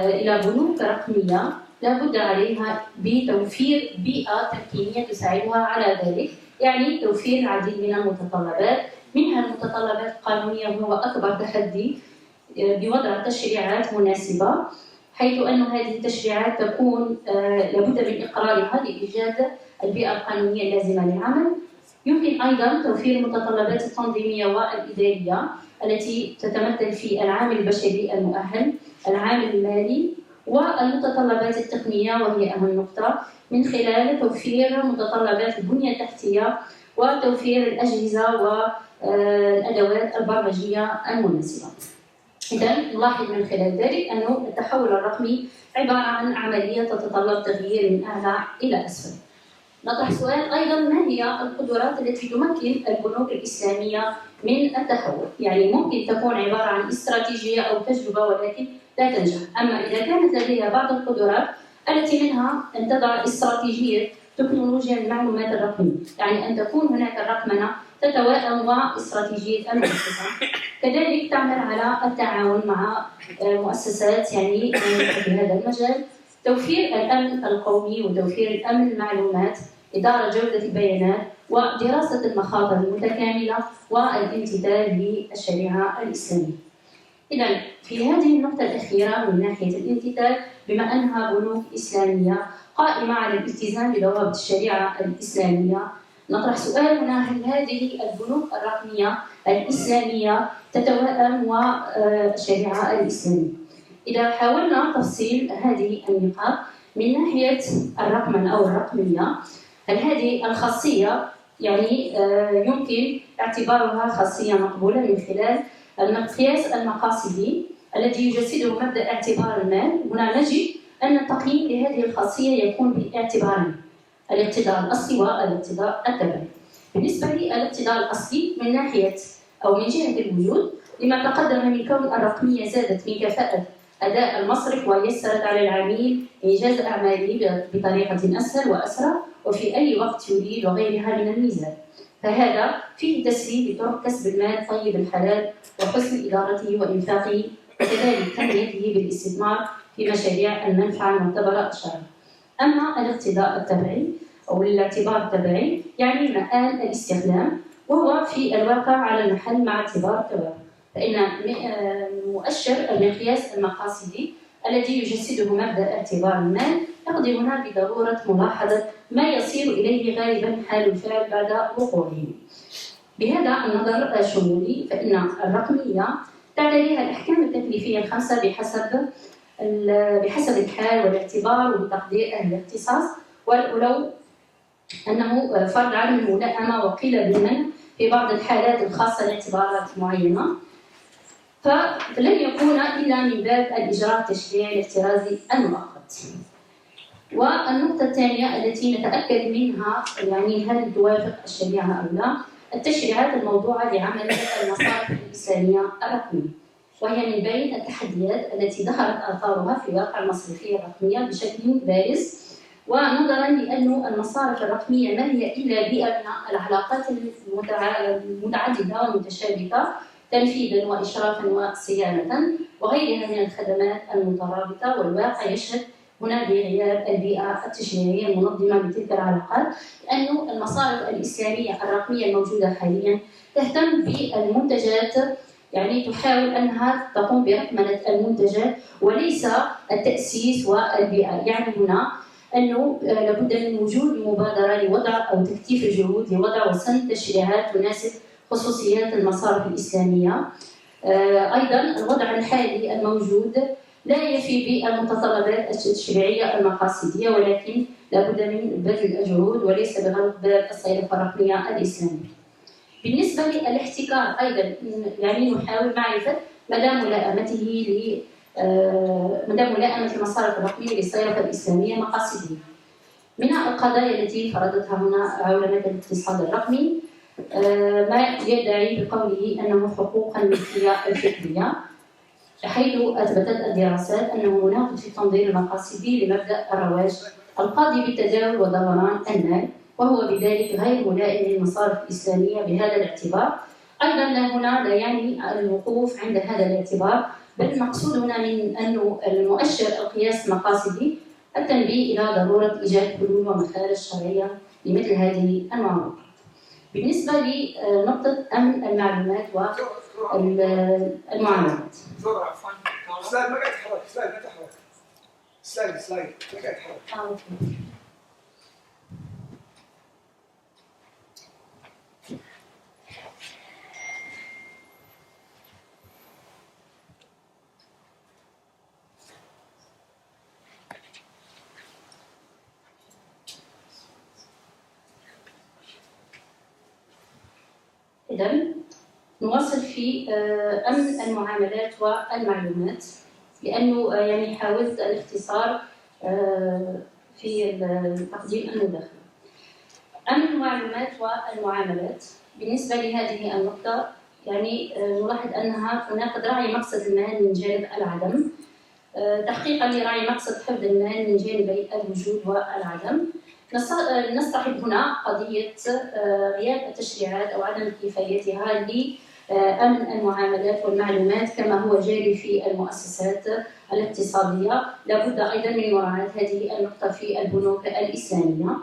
إلى بنوك رقمية لابد عليها بتوفير بيئة تمكينية تساعدها على ذلك، يعني توفير العديد من المتطلبات، منها المتطلبات القانونية هو أكبر تحدي بوضع تشريعات مناسبة، حيث أن هذه التشريعات تكون لابد من إقرارها لإيجاد البيئة القانونية اللازمة للعمل. يمكن أيضا توفير المتطلبات التنظيمية والإدارية التي تتمثل في العامل البشري المؤهل، العامل المالي، والمتطلبات التقنية وهي أهم نقطة، من خلال توفير متطلبات البنية التحتية وتوفير الأجهزة والأدوات البرمجية المناسبة. إذا نلاحظ من خلال ذلك أن التحول الرقمي عبارة عن عملية تتطلب تغيير من أعلى إلى أسفل. نطرح سؤال أيضا: ما هي القدرات التي تمكن البنوك الإسلامية من التحول؟ يعني ممكن تكون عبارة عن استراتيجية أو تجربة ولكن لا تنجح. أما إذا كانت لديها بعض القدرات التي منها أن تضع استراتيجية تكنولوجيا المعلومات الرقمية، يعني أن تكون هناك الرقمنة تتوائم واستراتيجية المؤسسة. كذلك تعمل على التعاون مع مؤسسات يعني في هذا المجال، توفير الأمن القومي وتوفير الأمن المعلومات، إدارة جودة البيانات، ودراسة المخاطر المتكاملة، والامتثال للشريعة الإسلامية. إذا في هذه النقطة الأخيرة من ناحية الامتثال، بما أنها بنوك إسلامية قائمة على الالتزام بضوابط الشريعة الإسلامية، نطرح سؤال هنا: هل هذه البنوك الرقمية الإسلامية تتوائم والشريعة الإسلامية؟ إذا حاولنا تفصيل هذه النقاط من ناحية الرقمنة أو الرقمية، هل هذه الخاصية يعني يمكن اعتبارها خاصية مقبولة من خلال المقياس المقاصدي الذي يجسده مبدأ اعتبار المال؟ هنا نجد أن التقييم لهذه الخاصية يكون باعتبارين: الاقتضاء الأصلي والاقتضاء التبعي. بالنسبة للاقتضاء الأصلي من ناحية أو من جهة الوجود، لما تقدم من كون الرقمية زادت من كفاءة أداء المصرف ويسرت على العميل إنجاز أعماله بطريقة أسهل وأسرع وفي أي وقت يريد وغيرها من الميزات، فهذا فيه تسهيل لطرق كسب المال طيب الحلال وحسن إدارته وإنفاقه، وكذلك تنميته بالاستثمار في مشاريع المنفعة المعتبرة شرعا. أما الاقتضاء التبعي أو الاعتبار التبعي يعني مآل الاستخدام، وهو في الواقع على المحل مع اعتبار التوابع، فإن مؤشر المقياس المقاصدي الذي يجسده مبدأ اعتبار المال يقضي هنا بضرورة ملاحظة ما يصير إليه غالبا حال الفعل بعد وقوعه. بهذا النظر الشمولي فإن الرقمية تعتريها الأحكام التكليفية الخمسة بحسب الحال والاعتبار وبتقدير أهل الاختصاص، ولو أنه فرض عدم الملائمة وقيل بالمنع في بعض الحالات الخاصة لاعتبارات معينة، فلن يكون إلا من باب الإجراء التشريعي الاحترازي المؤقت. والنقطة الثانية التي نتأكد منها يعني هل توافق الشريعة أو لا، التشريعات الموضوعة لعمل المصارف الإسلامية الرقمية، وهي من بين التحديات التي ظهرت آثارها في واقع المصرفية الرقمية بشكل بارز. ونظرا لأن المصارف الرقمية ما هي إلا بيئة من العلاقات المتعددة والمتشابكة تنفيذا وإشرافا وصيانة وغيرها من الخدمات المترابطة، والواقع يشهد هنا بغياب البيئة التشريعية المنظمة لتلك العلاقات، لأن المصارف الإسلامية الرقمية الموجودة حاليا تهتم بالمنتجات، يعني تحاول أنها تقوم برقمنة المنتجات وليس التأسيس والبيئة. يعني هنا أنه لابد من وجود مبادرة لوضع أو تكثيف الجهود لوضع وسن تشريعات تناسب خصوصيات المصارف الإسلامية. أيضا الوضع الحالي الموجود لا يفي بالمتطلبات التشريعية المقاصدية، ولكن لابد من بذل الجهود وليس بغلق باب الصيرفة الرقمية الإسلامية. بالنسبة للاحتكار أيضا يعني نحاول معرفة مدى ملائمة المصارف الرقمية للصيرفة الإسلامية مقاصدية. من القضايا التي فرضتها هنا علماء الاقتصاد الرقمي ما يدعي بقوله أنه حقوق الملكية الفكرية، حيث أثبتت الدراسات أنه مناقض في التنظير المقاصدي لمبدأ الرواج القاضي بالتداول ودوران المال، وهو بذلك غير ملائم للمصارف الإسلامية بهذا الاعتبار. أيضا هنا لا يعني الوقوف عند هذا الاعتبار، بل المقصود هنا من أنه المؤشر القياس المقاصدي التنبيه إلى ضرورة إيجاد حلول ومخارج شرعية لمثل هذه المواضيع. بالنسبة لنقطة أمن المعلومات والمعاملات. سلايد ما قاعد تحرك، سلايد ما تحرك. سلايد ما قاعد تحرك. إذا نواصل في أمن المعاملات والمعلومات، لأنه يعني حاولت الاختصار في تقديم المداخلة. أمن المعلومات والمعاملات، بالنسبة لهذه النقطة يعني نلاحظ أنها هناك راعي مقصد المال من جانب العدم، تحقيقا لراعي مقصد حفظ المال من جانبي الوجود والعدم. نصطحب هنا قضية غياب التشريعات أو عدم كفايتها لأمن المعاملات والمعلومات كما هو جاري في المؤسسات الاقتصادية. لابد أيضا من مراعاة هذه النقطة في البنوك الإسلامية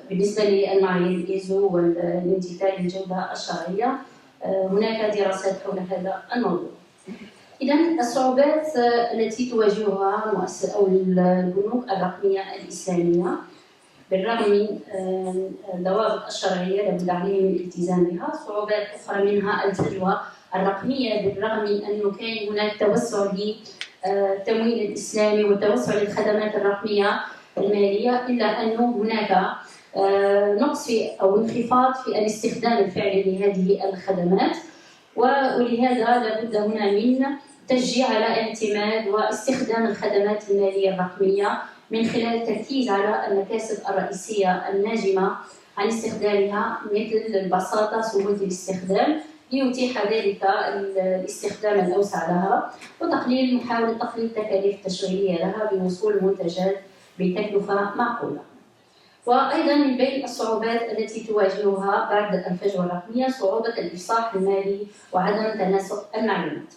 بالنسبة للمعايير الإيزو والامتثال للجودة الشرعية. هناك دراسات حول هذا الموضوع. إذا الصعوبات التي تواجهها أو البنوك الرقمية الإسلامية بالرغم من الضوابط الشرعية لابد عليهم من الالتزام بها، صعوبات أخرى منها الفجوة الرقمية بالرغم من أنه كان هناك توسع للتمويل الإسلامي والتوسع للخدمات الرقمية المالية، إلا أنه هناك نقص في أو انخفاض في الاستخدام الفعلي لهذه الخدمات، ولهذا لابد هنا من تشجيع على اعتماد واستخدام الخدمات المالية الرقمية من خلال التركيز على المكاسب الرئيسية الناجمة عن استخدامها مثل البساطة، سهولة الاستخدام ليتيح ذلك الاستخدام الأوسع لها، وتقليل محاولة تقليل التكاليف التشغيلية لها بوصول منتجات بتكلفة معقولة. وأيضا من بين الصعوبات التي تواجهها بعد الفجوة الرقمية صعوبة الإفصاح المالي وعدم تناسق المعلومات.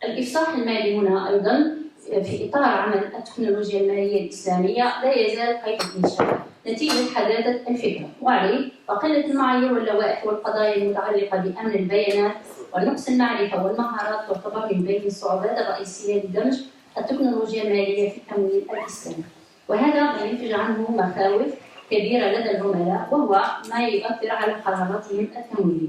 الإفصاح المالي هنا أيضا في إطار عمل التكنولوجيا المالية الإسلامية لا يزال قيد الإنشاء نتيجة حداثة الفكرة وعليه وقلة المعايير واللوائح والقضايا المتعلقة بأمن البيانات ونقص المعرفة والمهارات تعتبر من بين الصعوبات الرئيسية لدمج التكنولوجيا المالية في التمويل الإسلامي، وهذا ما ينتج عنه مخاوف كبيرة لدى العملاء وهو ما يؤثر على قراراتهم التمويلية.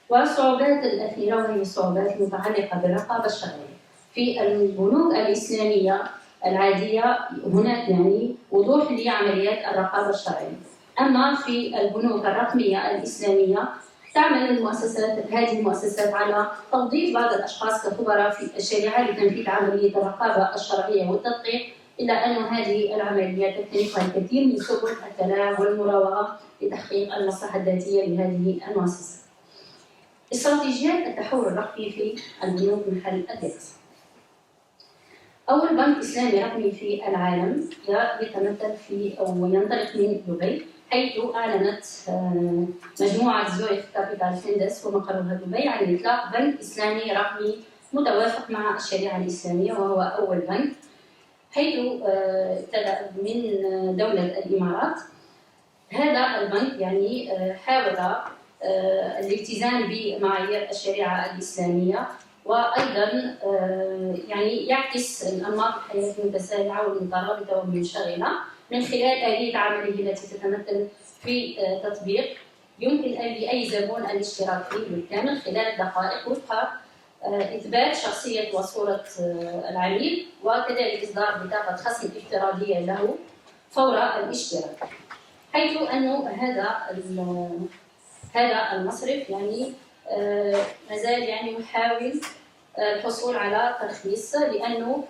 والصعوبات الأخيرة وهي الصعوبات المتعلقة بالرقابة الشرعية. في البنوك الإسلامية العادية هناك يعني وضوح لعمليات الرقابة الشرعية، أما في البنوك الرقمية الإسلامية تعمل هذه المؤسسات على توظيف بعض الأشخاص كخبراء في الشريعة لتنفيذ عملية الرقابة الشرعية والتدقيق، إلا أن هذه العمليات تكلفها الكثير من سبل التلاعب والمراوغة لتحقيق المصلحة الذاتية لهذه المؤسسات. استراتيجيات التحول الرقمي في البنوك محل الدراسة. أول بنك إسلامي رقمي في العالم يتمثل في أو ينطلق من دبي، حيث أعلنت مجموعة زويف كابيتال فيندس ومقرها دبي عن إطلاق بنك إسلامي رقمي متوافق مع الشريعة الإسلامية، وهو أول بنك، حيث ابتدأ من دولة الإمارات. هذا البنك يعني حاول الالتزام بمعايير الشريعة الإسلامية، وأيضا يعني يعكس الأنماط الحياة المتسارعة والمترابطة والمنشغلة من خلال آلية عمله التي تتمثل في تطبيق يمكن لأي زبون الاشتراك فيه بالكامل خلال دقائق وفق إثبات شخصية وصورة العميل، وكذلك إصدار بطاقة خصم افتراضية له فور الاشتراك، حيث أنه هذا المصرف يعني ما زال يعني يحاول الحصول على ترخيص، لأنه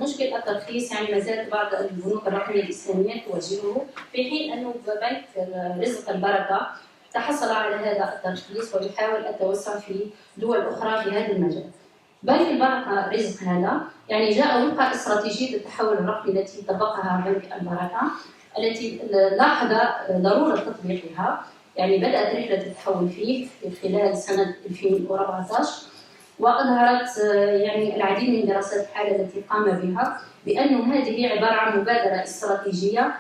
مشكل الترخيص يعني ما زالت بعض البنوك الرقمية الإسلامية تواجهه، في حين أنه بنك رزق البركة تحصل على هذا الترخيص ويحاول التوسع في دول أخرى في هذا المجال. بنك البركة رزق هذا يعني جاء وفق استراتيجية التحول الرقمي التي طبقها بنك البركة، التي لاحظ ضرورة تطبيقها، يعني بدأت رحلة التحول فيه خلال سنة 2014، وأظهرت يعني العديد من دراسات الحالة التي قام بها بأن هذه عبارة عن مبادرة استراتيجية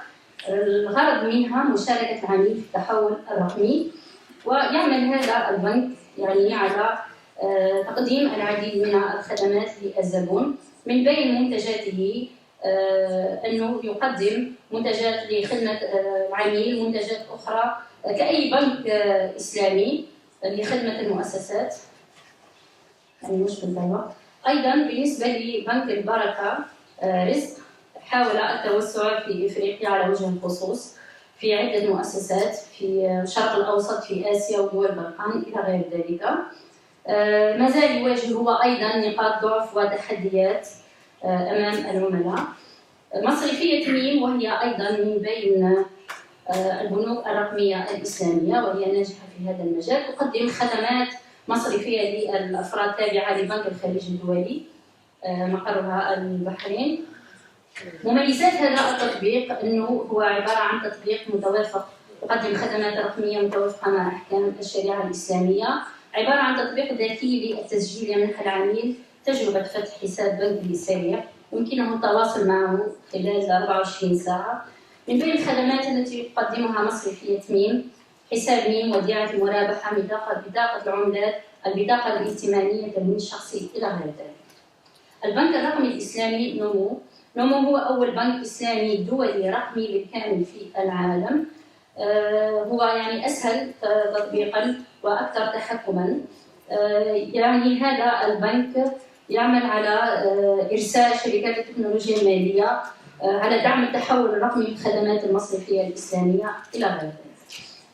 الغرض منها مشاركة العميل في التحول الرقمي. ويعمل هذا البنك يعني على تقديم العديد من الخدمات للزبون، من بين منتجاته أنه يقدم منتجات لخدمة العميل، منتجات أخرى كأي بنك إسلامي لخدمة المؤسسات. أيضا بالنسبة لبنك البركة رزق حاول التوسع في إفريقيا على وجه الخصوص، في عدة مؤسسات في الشرق الأوسط، في آسيا ودول البلقان إلى غير ذلك. ما زال يواجه هو أيضا نقاط ضعف وتحديات أمام العملاء. مصرفية ميم وهي أيضا من بين البنوك الرقمية الإسلامية وهي ناجحة في هذا المجال، تقدم خدمات مصرفية للأفراد تابعة لبنك الخليج الدولي مقرها البحرين. مميزات هذا التطبيق أنه هو عبارة عن تطبيق متوافق، يقدم خدمات رقمية متوافقة مع أحكام الشريعة الإسلامية، عبارة عن تطبيق ذكي للتسجيل يمنح العميل تجربة فتح حساب بنكي سريع يمكنه التواصل معه خلال 24 ساعة. من بين الخدمات التي تقدمها مصرفية ميم حساب ميم، وديعة المرابحة، بطاقة العملات، البطاقة الائتمانية، التموين الشخصي إلى غير ذلك. البنك الرقمي الإسلامي نومو هو أول بنك إسلامي دولي رقمي بالكامل في العالم. هو يعني أسهل تطبيقا وأكثر تحكما. يعني هذا البنك يعمل على إرسال شركات التكنولوجيا المالية على دعم التحول الرقمي في الخدمات المصرفية الإسلامية إلى غير ذلك.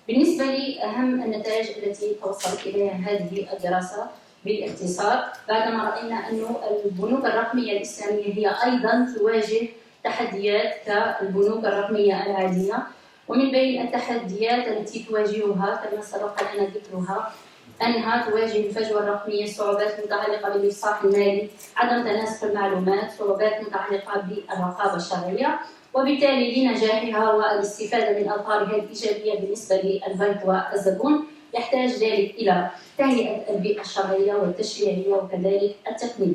بالنسبة لي أهم النتائج التي توصلت إليها هذه الدراسة بالاختصار، بعدما رأينا أن البنوك الرقمية الإسلامية هي أيضا تواجه تحديات كالبنوك الرقمية العادية، ومن بين التحديات التي تواجهها كما سبق لنا ذكرها أنها تواجه الفجوة الرقمية، صعوبات متعلقة بالإفصاح المالي، عدم تناسق المعلومات، صعوبات متعلقة بالرقابة الشرعية، وبالتالي لنجاحها والاستفادة من آثارها الإيجابية بالنسبة للبنك والزبون يحتاج ذلك إلى تهيئة البيئة الشرعية والتشريعية وكذلك التقنية.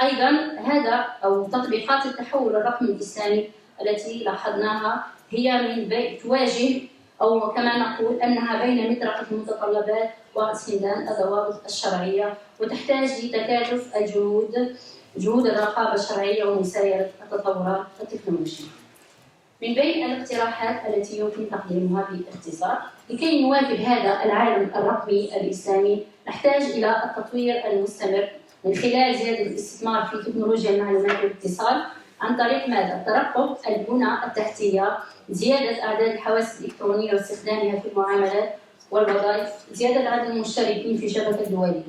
أيضا هذا أو تطبيقات التحول الرقمي الإسلامي التي لاحظناها هي من تواجه أو كما نقول أنها بين مطرقة المتطلبات وسندان الضوابط الشرعية، وتحتاج لتكاتف جهود الرقابة الشرعية ومسايرة التطورات التكنولوجية. من بين الاقتراحات التي يمكن تقديمها باختصار لكي نواكب هذا العالم الرقمي الإسلامي، نحتاج إلى التطوير المستمر من خلال زيادة الاستثمار في تكنولوجيا المعلومات والاتصال عن طريق ماذا؟ ترقب البنى التحتية، زيادة أعداد الحواسب الإلكترونية واستخدامها في المعاملات والوظائف، زيادة عدد المشتركين في شبكة دولية.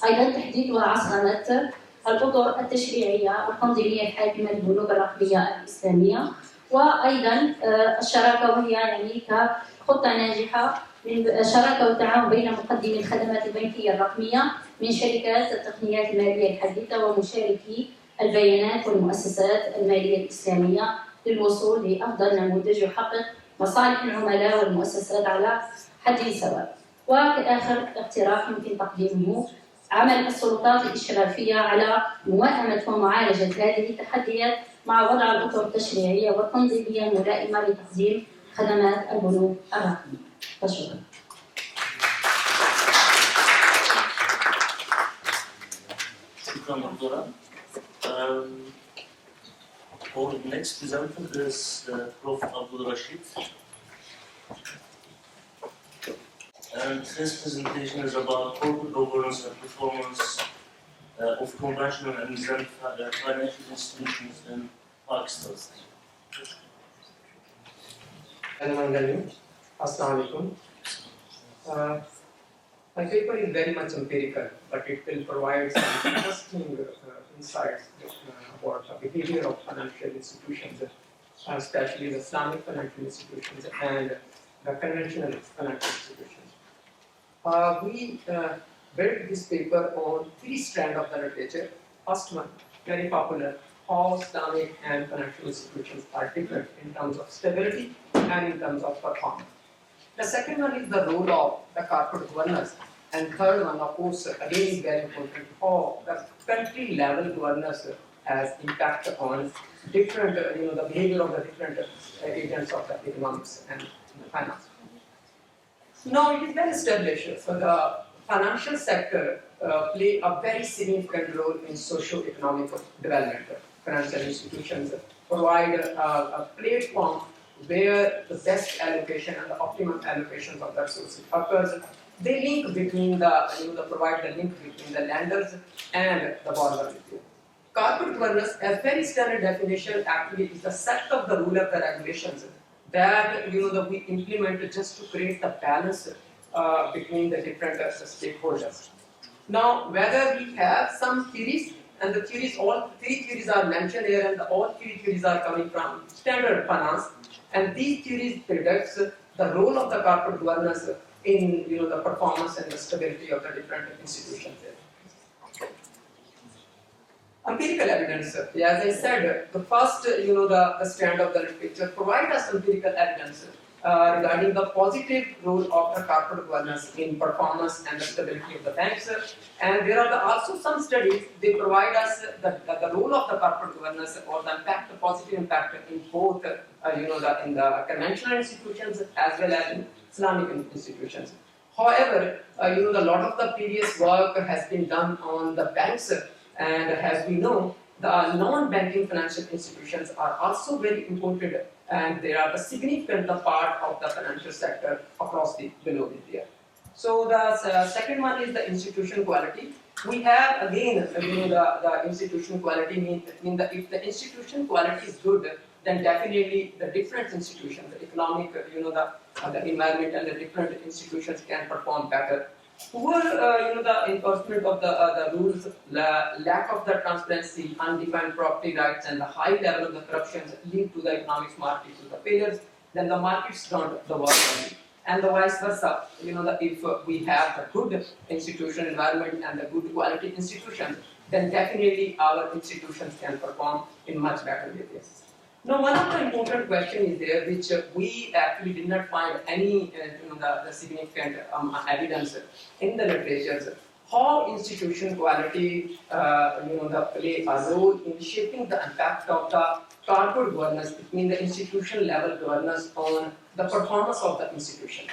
أيضا تحديث وعصرنة الأطر التشريعية والتنظيمية الحاكمة للبنوك الرقمية الإسلامية، وأيضا الشراكة وهي يعني كخطة ناجحة من شراكة والتعاون بين مقدمي الخدمات البنكية الرقمية من شركات التقنيات المالية الحديثة ومشاركي البيانات والمؤسسات المالية الإسلامية للوصول لأفضل نموذج يحقق مصالح العملاء والمؤسسات على حد سواء. وكآخر اقتراح يمكن تقديمه عمل السلطات الإشرافية على موائمة ومعالجة هذه التحديات مع وضع الأطر التشريعية والتنظيمية الملائمة لتقديم خدمات البنوك الرقمية. شكرا. شكرا دكتورة. Our next presenter is Prof. Abdul Rashid. And his presentation is about corporate governance and performance of conventional and Islamic financial institutions in Pakistan. Assalamu alaikum. My paper is very much empirical, but it will provide some interesting insights about the behavior of financial institutions, especially the Islamic financial institutions and the conventional financial institutions. We built this paper on three strands of the literature. First one, very popular, how Islamic and financial institutions are different in terms of stability and in terms of performance. The second one is the role of the corporate governance, and third one, of course, again is very important, how the country level governance has impact on different, the behavior of the different agents of the economics and finance. Now it is well established, so the financial sector play a very significant role in socio-economic development. Financial institutions provide a platform where the best allocation and the optimum allocations of the resources occurs. They link between provide the link between the lenders and the borrower. Corporate governance, a very standard definition, actually is the set of the rule of the regulations that that we implement just to create the balance between the different stakeholders. Now, whether we have some theories, and the theories, all three theories are mentioned here, and all three theories are coming from standard finance, and these theories predicts the role of the corporate governance in the performance and the stability of the different institutions there. Empirical evidence, as I said, the first, the strand of the literature provide us empirical evidence regarding the positive role of the corporate governance in performance and the stability of the banks. And there are also some studies, they provide us the role of the corporate governance or the impact, the positive impact in both, in the conventional institutions as well as in Islamic institutions. However, a lot of the previous work has been done on the banks. And as we know, the non-banking financial institutions are also very important, and they are the significant part of the financial sector across the globe India. So the second one is the institution quality. We have again, the institution quality mean that if the institution quality is good, then definitely the different institutions, the economic, the environment and the different institutions can perform better. Poor, the enforcement of the rules, lack of the transparency, undefined property rights, and the high level of the corruption lead to the economic market to the failures. Then the markets don't the work only, and the vice versa. If we have the good institution environment and the good quality institutions, then definitely our institutions can perform in much better ways. Now, one of the important questions is there, which we actually did not find any the significant evidence in the literature. How institution quality play a role in shaping the impact of the corporate governance, between the institution level governance on the performance of the institution.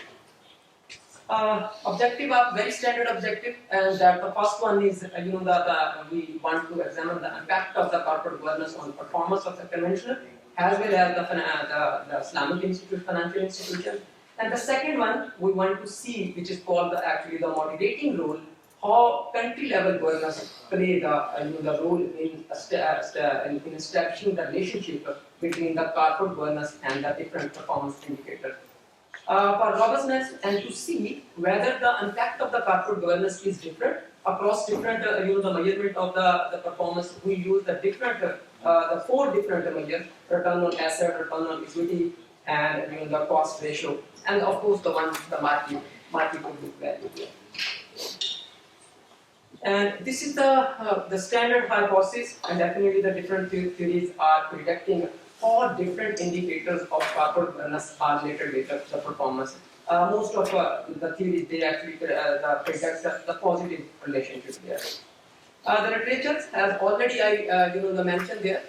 Objective are very standard objective, and that the first one is we want to examine the impact of the corporate governance on performance of the conventional as well as the Islamic financial institution. And the second one we want to see, which is called actually the moderating role, how country level governance play the role in establishing the relationship between the corporate governance and the different performance indicators. For robustness and to see whether the impact of the corporate governance is different across different, the measurement of the performance, we use the different, the four different measures: return on asset, return on equity, and the cost ratio, and of course the one, the market book value. And this is the standard hypothesis, and definitely the different theories are predicting how different indicators of corporate governance are related with the performance. Most of the theories, they actually predict the positive relationship there. The literature has already mentioned there.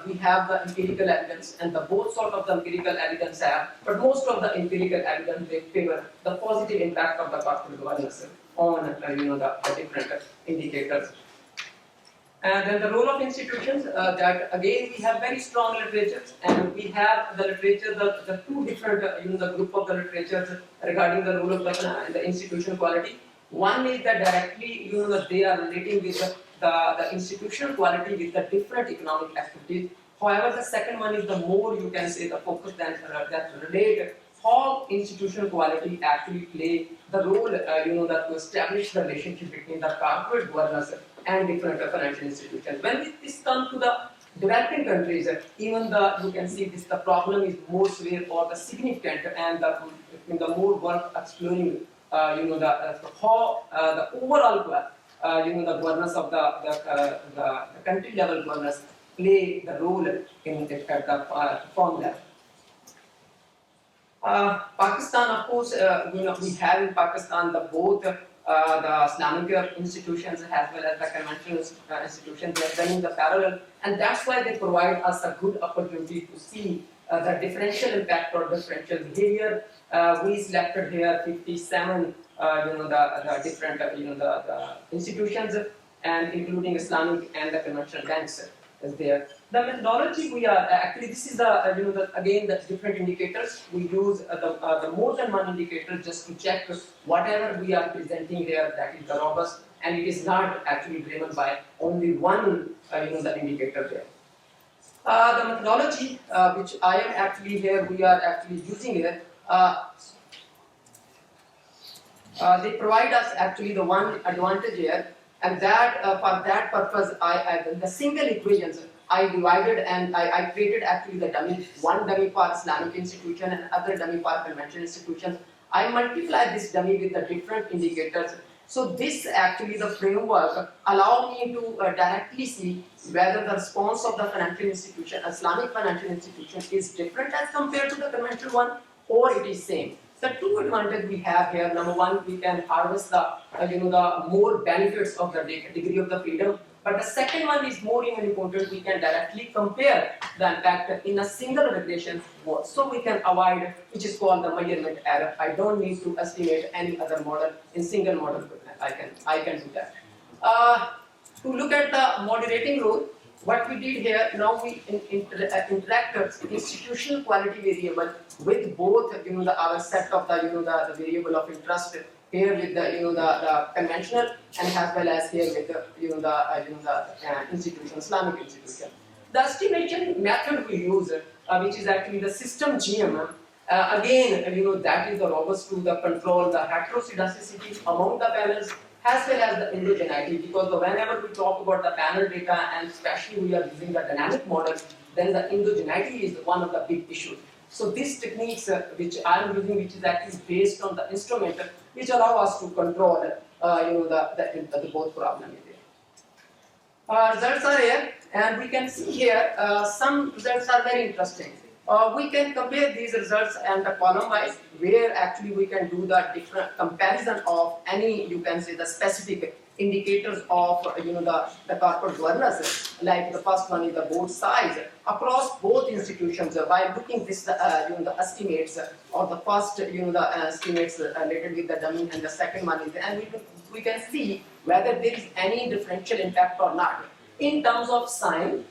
We have the empirical evidence, and the both sort of the empirical evidence have, but most of the empirical evidence they favor the positive impact of the corporate governance on the different indicators. And then the role of institutions, that again we have very strong literature, and we have the literature, the two different, the group of the literature regarding the role of the institution quality. One is that directly, that they are relating with the institutional quality with the different economic activities. However, the second one is the more you can say the focus that relate how institutional quality actually play the role, that to establish the relationship between the corporate governance and different financial institutions. When this comes to the developing countries, even you can see this, the problem is more severe or the significant, and the more work exploring, how the overall, the governance of the country level governance play the role in the firm level. Pakistan, of course, we have in Pakistan both the Islamic institutions as well as the conventional institutions. They are running the parallel, and that's why they provide us a good opportunity to see the differential impact or differential behavior. We selected here 57, the different, the institutions, and including Islamic and the conventional banks is there. The methodology we are actually, this is again the different indicators. We use the more than one indicator just to check whatever we are presenting here, that is the robust, and it is not actually driven by only one the indicator there. The methodology which I am actually here, we are actually using here, they provide us actually the one advantage here, and that for that purpose, the single equations I divided and I created actually the dummy, one dummy for Islamic institution and other dummy for conventional institutions. I multiply this dummy with the different indicators. So this actually the framework allow me to directly see whether the response of the financial institution, Islamic financial institution, is different as compared to the conventional one, or it is same. The two advantages we have here: number one, we can harvest the the more benefits of the degree of the freedom. But the second one is more even important. We can directly compare the impact in a single regression mode, so we can avoid, which is called the measurement error. I don't need to estimate any other model in single model. I can do that. To look at the moderating rule, what we did here, now we interact institutional quality variable with both our set of the variable of interest here with the conventional, and as well as here with the institution, Islamic institution. The estimation method we use, which is actually the system GM, again that is the robust to the control the heteroscedasticity among the panels, as well as the endogeneity, because whenever we talk about the panel data and especially we are using the dynamic model, then the endogeneity is one of the big issues. So these techniques which I am using, which is actually based on the instrument, which allow us to control the both problem. Results are here, and we can see here some results are very interesting. We can compare these results and the column wise, where actually we can do the different comparison of any, you can say, the specific indicators of the corporate governance. Like the first one is the board size across both institutions by looking this the estimates or the first the estimates related with the dummy, and the second one is, and we can see whether there is any differential impact or not in terms of sign,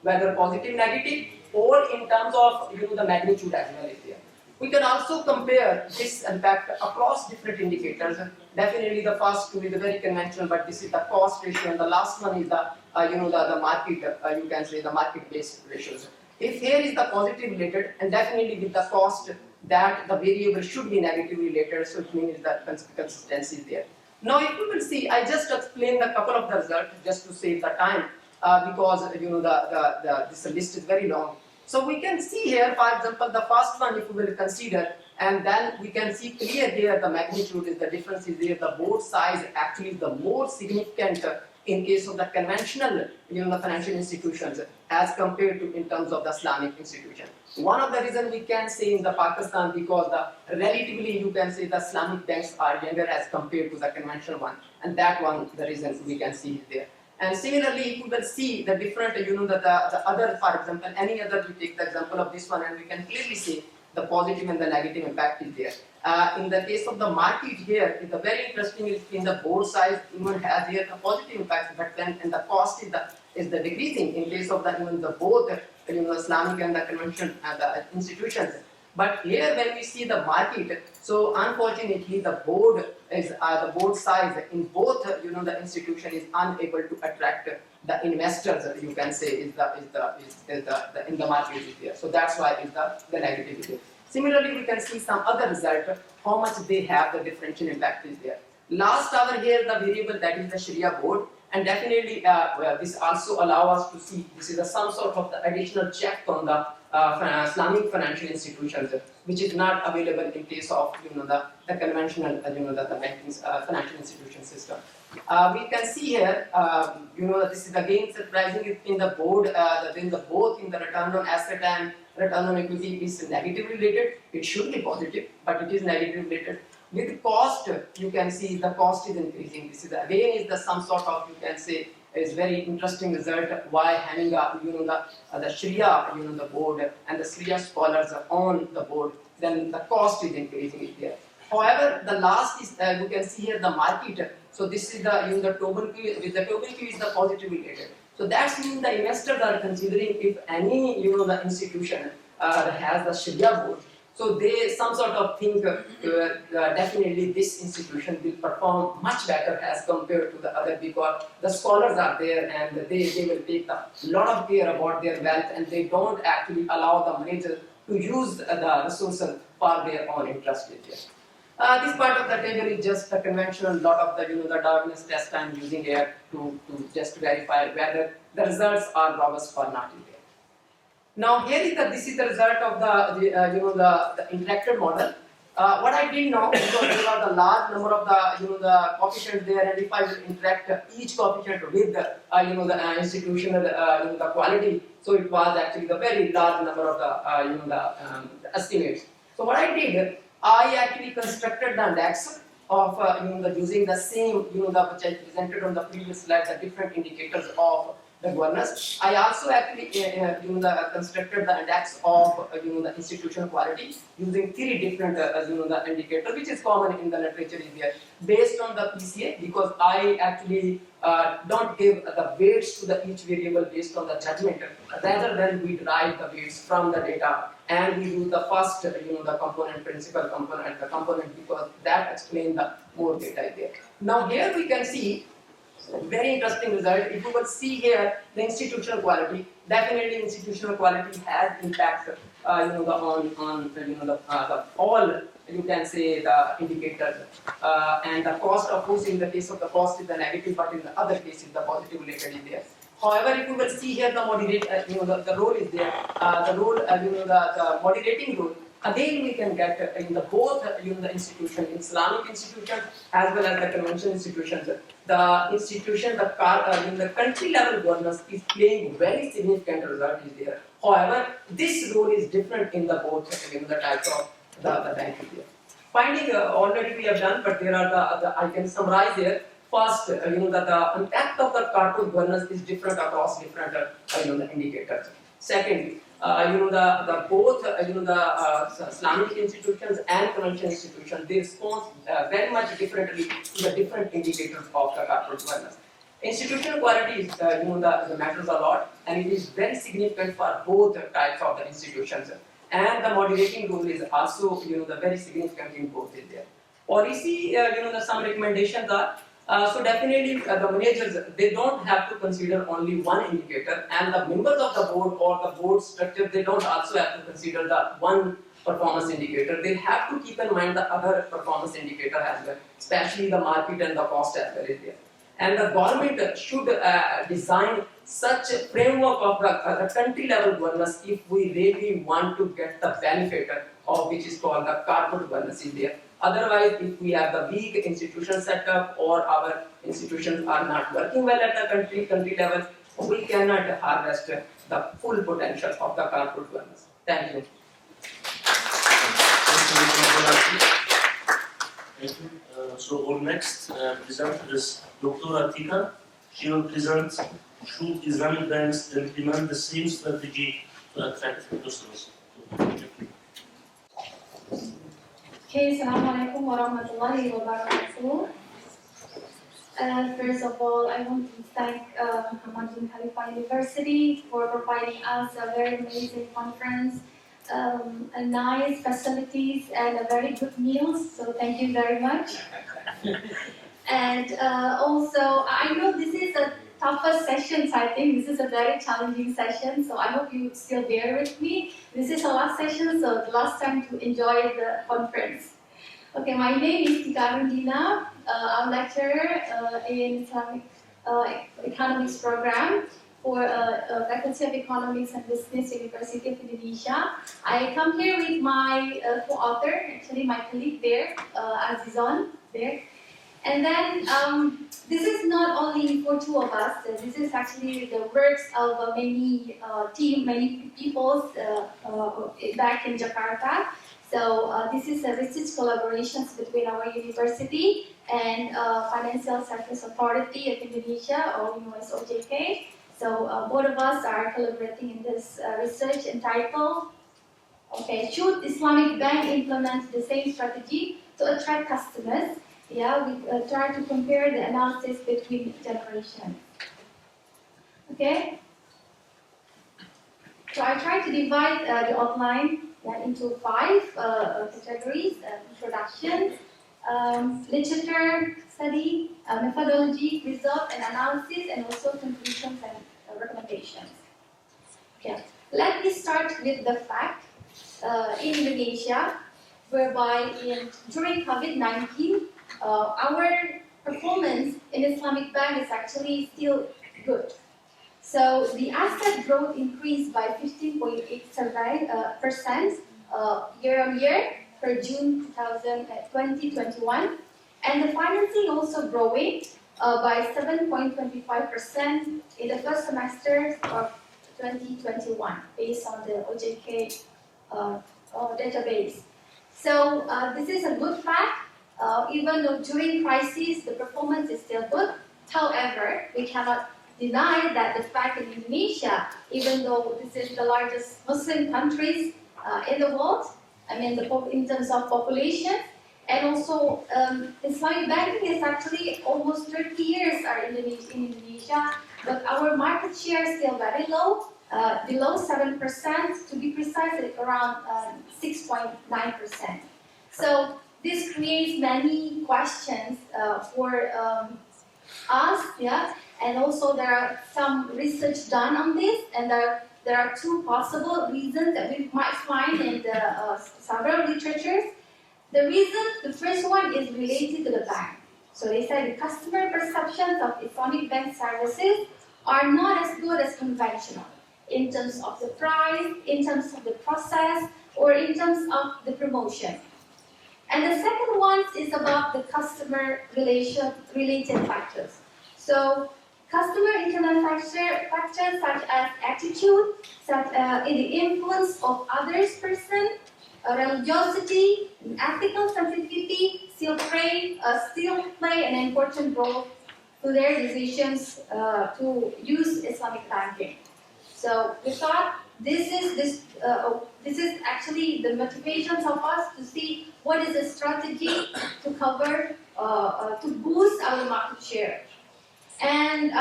whether positive, negative, or in terms of the magnitude as well is there. We can also compare this impact across different indicators. Definitely the first two is very conventional, but this is the cost ratio, and the last one is the the market, you can say the market-based ratios. If here is the positive related, and definitely with the cost, that the variable should be negatively related, so it means that consistency is there. Now if you will see, I just explained a couple of the results just to save the time, because this list is very long. So we can see here, for example, the first one if we will consider, and then we can see clear here the magnitude is the difference is there. The board size actually is the more significant in case of the conventional the financial institutions as compared to in terms of the Islamic institution. One of the reasons we can say in the Pakistan, because the relatively you can say the Islamic banks are younger as compared to the conventional one, and that one the reason we can see is there. And similarly, you will see the different, the other, for example, any other, we take the example of this one, and we can clearly see the positive and the negative impact is there. In the case of the market here, the very interesting is in the board size, even has here the positive impact, but then in the cost is the decreasing in case of the both Islamic and the conventional the institutions. But here when we see the market, so unfortunately the board is the board size in both the institution is unable to attract the investors, you can say is the in the market is there. So that's why is the negativity. Similarly, we can see some other result, how much they have the differential impact is there. Last over here the variable that is the Sharia board, and definitely this also allow us to see this is some sort of the additional check on the Islamic financial institutions, which is not available in case of the conventional the banking financial institution system. We can see here this is again surprising in the board both in the return on asset and return on equity is negatively related. It should be positive, but it is negatively related. With cost, you can see the cost is increasing. This is again is the some sort of you can say is very interesting result why having the Sharia the board and the Sharia scholars on the board, then the cost is increasing there. However, the last is you can see here the market. So this is the Tobin Q, with the Tobin Q is the positive related. So that means the investors are considering if any the institution has the Sharia board, So they some sort of think definitely this institution will perform much better as compared to the other because the scholars are there and they will take a lot of care about their wealth and they don't actually allow the manager to use the resources for their own interest. This part of the table is just a conventional lot of the the darkness test I'm using here to just verify whether the results are robust or not in there. Now here is this is the result of the interactive model. What I didn't know because there are the large number of the coefficients there, and if I will interact each coefficient with the institutional the quality, so it was actually the very large number of the estimates. So what I did, I actually constructed the index of using the same which I presented on the previous slide, the different indicators of the governance. I also actually constructed the index of the institutional quality using 3 different the indicators, which is common in the literature is there, based on the PCA, because I actually don't give the weights to the each variable based on the judgment, rather than we derive the weights from the data and we use the first the component, principal component, the component, because that explains the more data there. Now here we can see very interesting result. If you will see here the institutional quality, definitely institutional quality has impact on the all you can say the indicators and the cost, of course in the case of the cost is the negative, but in the other case is the positive related in there. However, if you will see here the moderate the role is there, the role the moderating role. Again, we can get in the both the institution, Islamic institutions as well as the conventional institutions. The institution, the country level governance is playing very significant result is there. However, this role is different in the both the types of the bank is there. Finding already we have done, but there are the I can summarize here. First, the impact of the corporate governance is different across different the indicators. Secondly, the both the Islamic institutions and conventional institutions, they respond very much differently to the different indicators of the corporate governance. Institutional quality is the matters a lot, and it is very significant for both types of the institutions. And the moderating role is also the very significant in both is there. Policy, some recommendations are. So definitely the managers, they don't have to consider only one indicator, and the members of the board or the board structure, they don't also have to consider the one performance indicator. They have to keep in mind the other performance indicator as well, especially the market and the cost as well is there. And the government should design such a framework of the country level governance if we really want to get the benefit of which is called the corporate governance in there. Otherwise, if we have the weak institution setup or our institutions are not working well at the country level, we cannot harvest the full potential of the corporate governance. Thank you. Thank you. So our next presenter is Dr. Atika. She will present should Islamic banks implement the same strategy to attract customers. Okay, Assalamualaikum warahmatullahi wabarakatuh. First of all, I want to thank Muhammad bin Khalifa University for providing us a very amazing conference, a nice facilities, and a very good meals. So thank you very much. And also, I know this is a toughest session, so I think this is a very challenging session. So I hope you still bear with me. This is the last session, so the last time to enjoy the conference. Okay, my name is Tika Arundina. I'm a lecturer in Islamic Economics program for Faculty of Economics and Business, University of Indonesia. I come here with my co-author, actually my colleague there, Azizon there. And then this is not only for two of us. This is actually the works of many people back in Jakarta. So this is a research collaborations between our university and Financial Services Authority of Indonesia, or OJK. So both of us are collaborating in this research entitled, should Islamic bank implement the same strategy to attract customers? Yeah, we try to compare the analysis between generations. Okay? So I try to divide the outline into 5 categories: introduction, literature study, methodology, result and analysis, and also conclusions and recommendations. Okay. Let me start with the fact in Indonesia, whereby during COVID-19, our performance in Islamic Bank is actually still good. So the asset growth increased by 15.87% year on year for June 2021, and the financing also growing by 7.25% in the first semester of 2021 based on the OJK database. So this is a good fact. Even though during crisis the performance is still good, however, we cannot deny that the fact in Indonesia, even though this is the largest Muslim countries in the world, I mean in terms of population, and also Islamic banking is actually almost 30 years in Indonesia, but our market share is still very low, below 7%, to be precise, around 6.9%. So this creates many questions for us, yeah, and also there are some research done on this, and there are 2 possible reasons that we might find in the several literatures. The first one is related to the bank. So they said the customer perceptions of Islamic bank services are not as good as conventional in terms of the price, in terms of the process, or in terms of the promotion. And the second one is about the customer related factors. So customer internal factors such as attitude, the influence of others person, religiosity, ethical sensitivity still play an important role to their decisions to use Islamic banking. So we thought this is actually the motivations of us to see what is the strategy to cover to boost our market share. And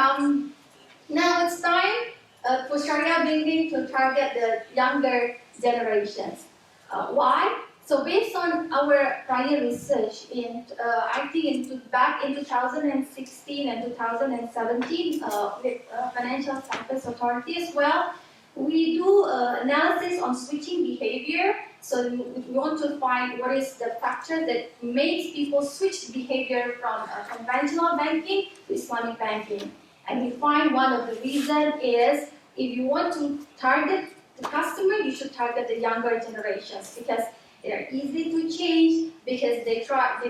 now it's time for Sharia banking to target the younger generations. Why? So based on our prior research back in 2016 and 2017 with Financial Services Authority as well, we do analysis on switching behavior. So we want to find what is the factor that makes people switch behavior from conventional banking to Islamic banking. And we find one of the reasons is if you want to target the customer, you should target the younger generations because they are easy to change, because they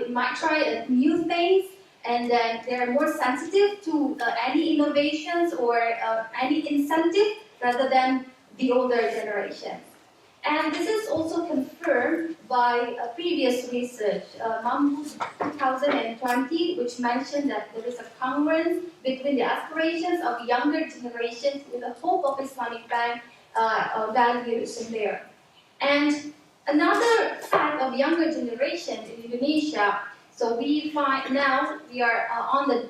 might try new things, and then they are more sensitive to any innovations or any incentive rather than the older generation. And this is also confirmed by a previous research, Mambu 2020, which mentioned that there is a congruence between the aspirations of younger generations with the hope of Islamic bank values in there. And another fact of younger generations in Indonesia, so we find now we are on the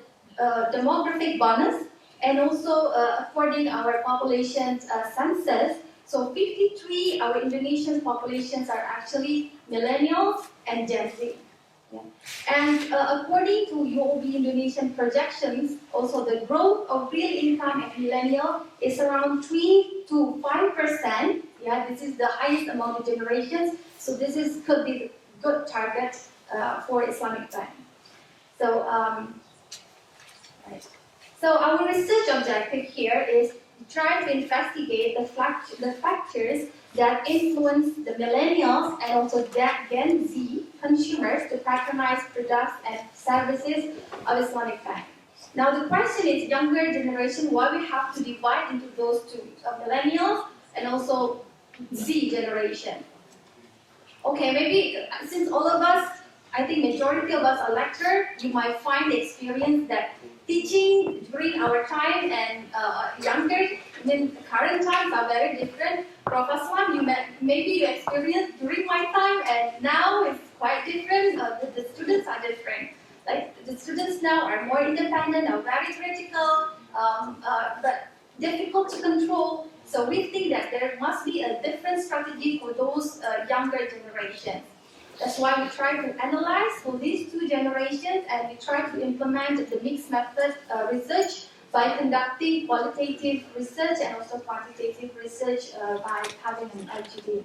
demographic bonus, and also according our population census, so 53 our Indonesian populations are actually millennials and Gen Z. Yeah. And according to UOB Indonesian projections, also the growth of real income of millennial is around 3 to 5%. Yeah, this is the highest among the generations. So this could be a good target for Islamic bank. So, right. So our research objective here is to try to investigate the factors that influence the millennials and also Gen Z consumers to patronize products and services of Islamic bank. Now the question is, younger generation, why we have to divide into those two, millennials and also Z generation? Okay, maybe since all of us, I think majority of us are lecturers, you might find the experience that teaching during our time and younger, I mean current times are very different. Prof. Aslam, maybe you experienced during my time and now it's quite different. The students are different. Like the students now are more independent, are very critical, but difficult to control. So we think that there must be a different strategy for those younger generations. That's why we try to analyze for these two generations, and we try to implement the mixed method research by conducting qualitative research and also quantitative research by having an LGD.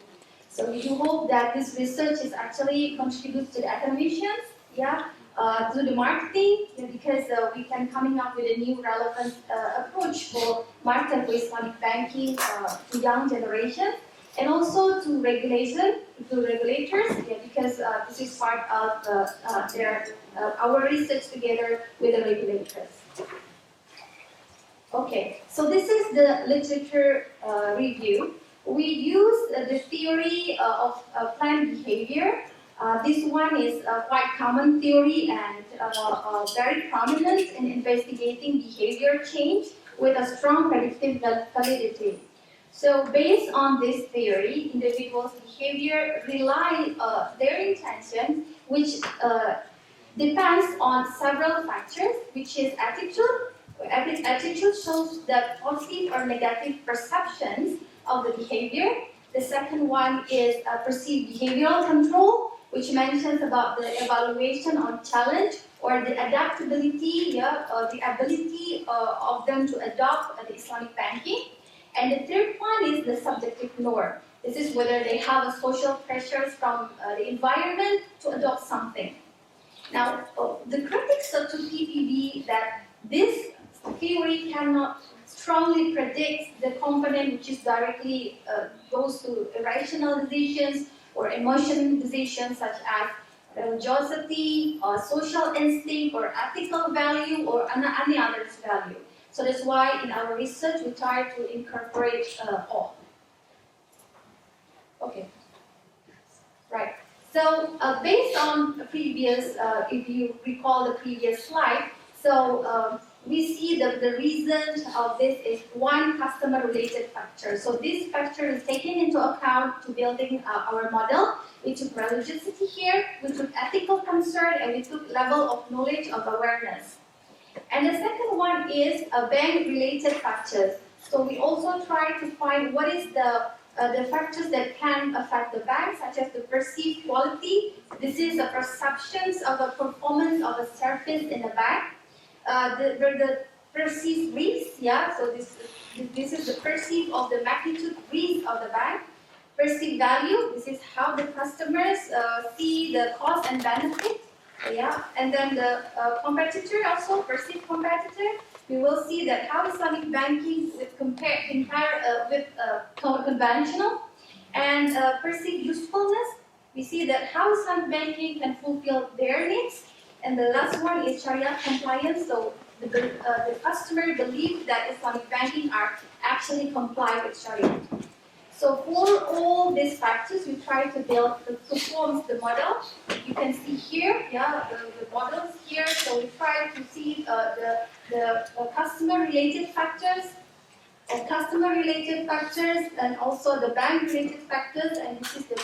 So we do hope that this research is actually contributes to the academicians, to the marketing, because we can coming up with a new relevant approach for market for Islamic banking to young generations, and also to regulators, because this is part of our research together with the regulators. Okay, so this is the literature review. We use the theory of planned behavior. This one is a quite common theory and very prominent in investigating behavior change with a strong predictive validity. So based on this theory, individuals' behavior rely their intention, which depends on several factors, which is attitude. Attitude shows the positive or negative perceptions of the behavior. The second one is perceived behavioral control, which mentions about the evaluation on challenge or the adaptability, the ability of them to adopt the Islamic banking. And the third one is the subjective norm. This is whether they have a social pressures from the environment to adopt something. Now, the critics of 2PPB that this theory cannot strongly predict the component which is directly goes to irrational decisions or emotional decisions such as religiosity, or social instinct, or ethical value, or any other value. So that's why in our research we try to incorporate all. Okay. Right. So based on the previous, if you recall the previous slide, so we see that the reason of this is one customer-related factor. So this factor is taken into account to building our model. We took religiosity here, we took ethical concern, and we took level of knowledge of awareness. And the second one is bank-related factors. So we also try to find what is the factors that can affect the bank, such as the perceived quality. This is the perceptions of the performance of a service in the bank. The perceived risk, so this is the perceived of the magnitude risk of the bank. Perceived value, this is how the customers see the cost and benefit. And then the competitor also, perceived competitor, we will see that how Islamic banking with conventional, and perceived usefulness, we see that how Islamic banking can fulfill their needs. And the last one is Sharia compliance, so the customer believes that Islamic banking are actually comply with Sharia. So for all these factors, we try to perform the model. You can see here, the models here. So we try to see the customer-related factors, and also the bank-related factors, and this is the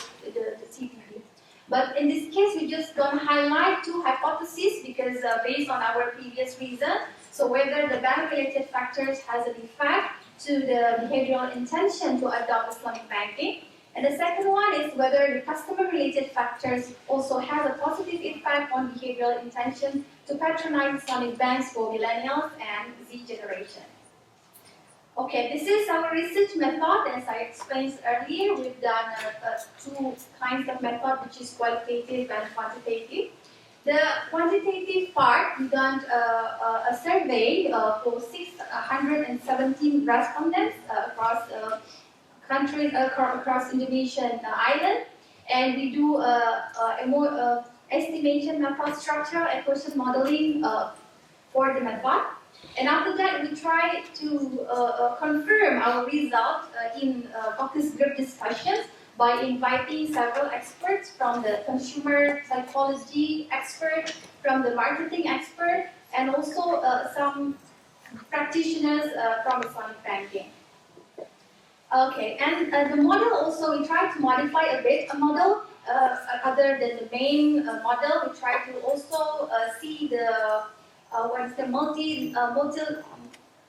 CPP. But in this case, we just don't highlight two hypotheses because based on our previous reason, so whether the bank-related factors has an effect to the behavioral intention to adopt Islamic banking. And the second one is whether the customer-related factors also has a positive impact on behavioral intention to patronize Islamic banks for millennials and Z generation. Okay, this is our research method. As I explained earlier, we've done two kinds of method, which is qualitative and quantitative. The quantitative part, we done a survey for 617 respondents across countries, across Indonesian island, and we do a more estimation method, structural equation modeling for the method. And after that, we try to confirm our result in focus group discussions by inviting several experts from the consumer psychology expert, from the marketing expert, and also some practitioners from Islamic banking. Okay, and the model also, we try to modify a bit a model other than the main model. We try to also see the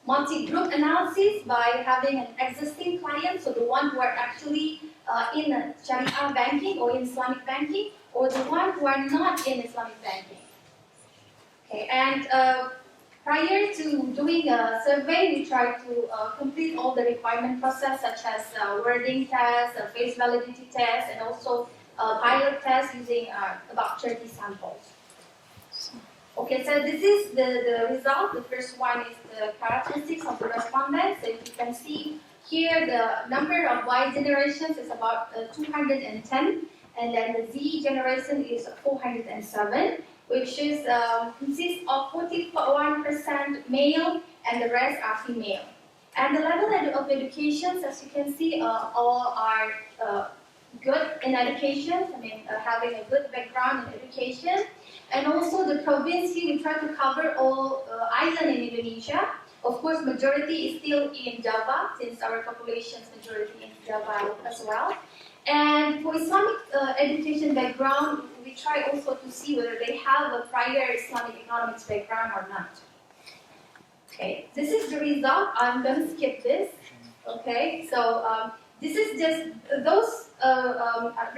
multi-group analysis by having an existing client, so the one who are actually in Sharia banking or in Islamic banking, or the one who are not in Islamic banking. Okay, and prior to doing a survey, we try to complete all the requirement process, such as wording test, face validity test, and also pilot test using about 30 samples. Okay, so this is the result. The first one is the characteristics of the respondents. So if you can see here, the number of Y generations is about 210, and then the Z generation is 407, which is consists of 41% male, and the rest are female. And the level of education, as you can see, all are good in education. I mean, having a good background in education. And also the province here, we try to cover all island in Indonesia. Of course, majority is still in Java, since our population's majority in Java as well. And for Islamic education background, we try also to see whether they have a prior Islamic economics background or not. Okay, this is the result. I'm going to skip this. Okay, so this is just those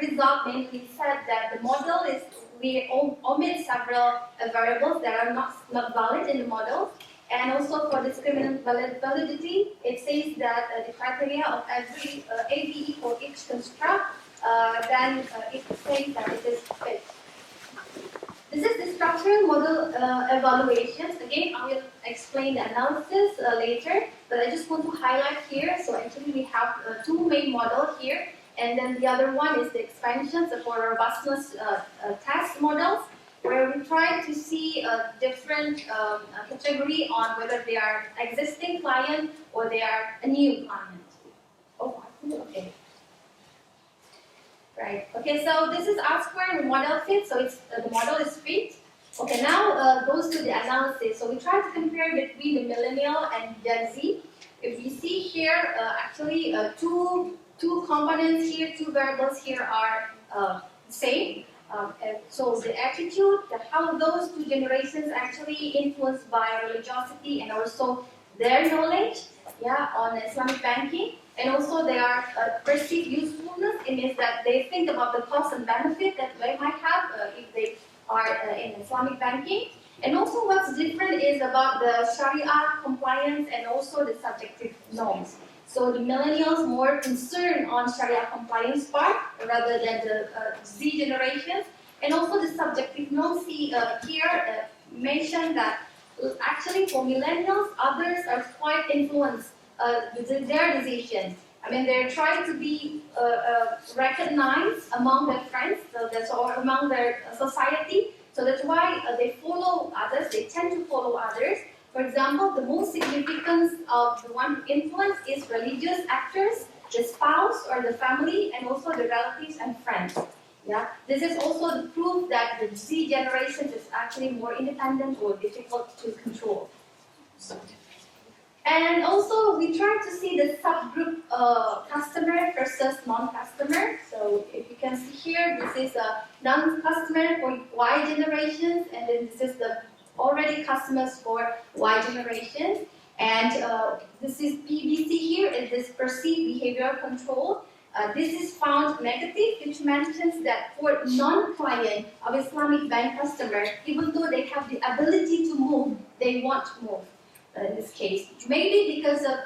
results mainly said that the model is, we omit several variables that are not valid in the model. And also for discriminant validity, it says that the criteria of every ABE for each construct, then it says that it is fit. This is the structural model evaluations. Again, I will explain the analysis later, but I just want to highlight here. So actually we have two main models here, and then the other one is the expansions for robustness test models, where we try to see a different category on whether they are existing client or they are a new client. Oh, okay. Right. Okay, so this is R-square model fit, so it's the model is fit. Okay, now goes to the analysis. So we try to compare between the millennial and Gen Z. If you see here, actually two components here, two variables here are same. So the attitude, how those two generations actually influenced by religiosity and also their knowledge, yeah, on Islamic banking, and also their perceived usefulness. It means that they think about the cost and benefit that they might have if they are in Islamic banking. And also what's different is about the Sharia compliance and also the subjective norms. So the millennials more concerned on Sharia compliance part rather than the Z generations. And also the subjective norms here mention that actually for millennials, others are quite influenced with their decisions. I mean, they're trying to be recognized among their friends, so that's or among their society. So that's why they follow others, they tend to follow others. For example, the most significance of the one who influence is religious actors, the spouse or the family, and also the relatives and friends. Yeah, this is also the proof that the Z generation is actually more independent or difficult to control. And also, we try to see the subgroup customer versus non-customer. So if you can see here, this is a non-customer for Y generations, and then this is the already customers for Y generations. And this is PBC here, is this perceived behavioral control. This is found negative, which mentions that for non-client of Islamic bank customer, even though they have the ability to move, they won't move. In this case, maybe because of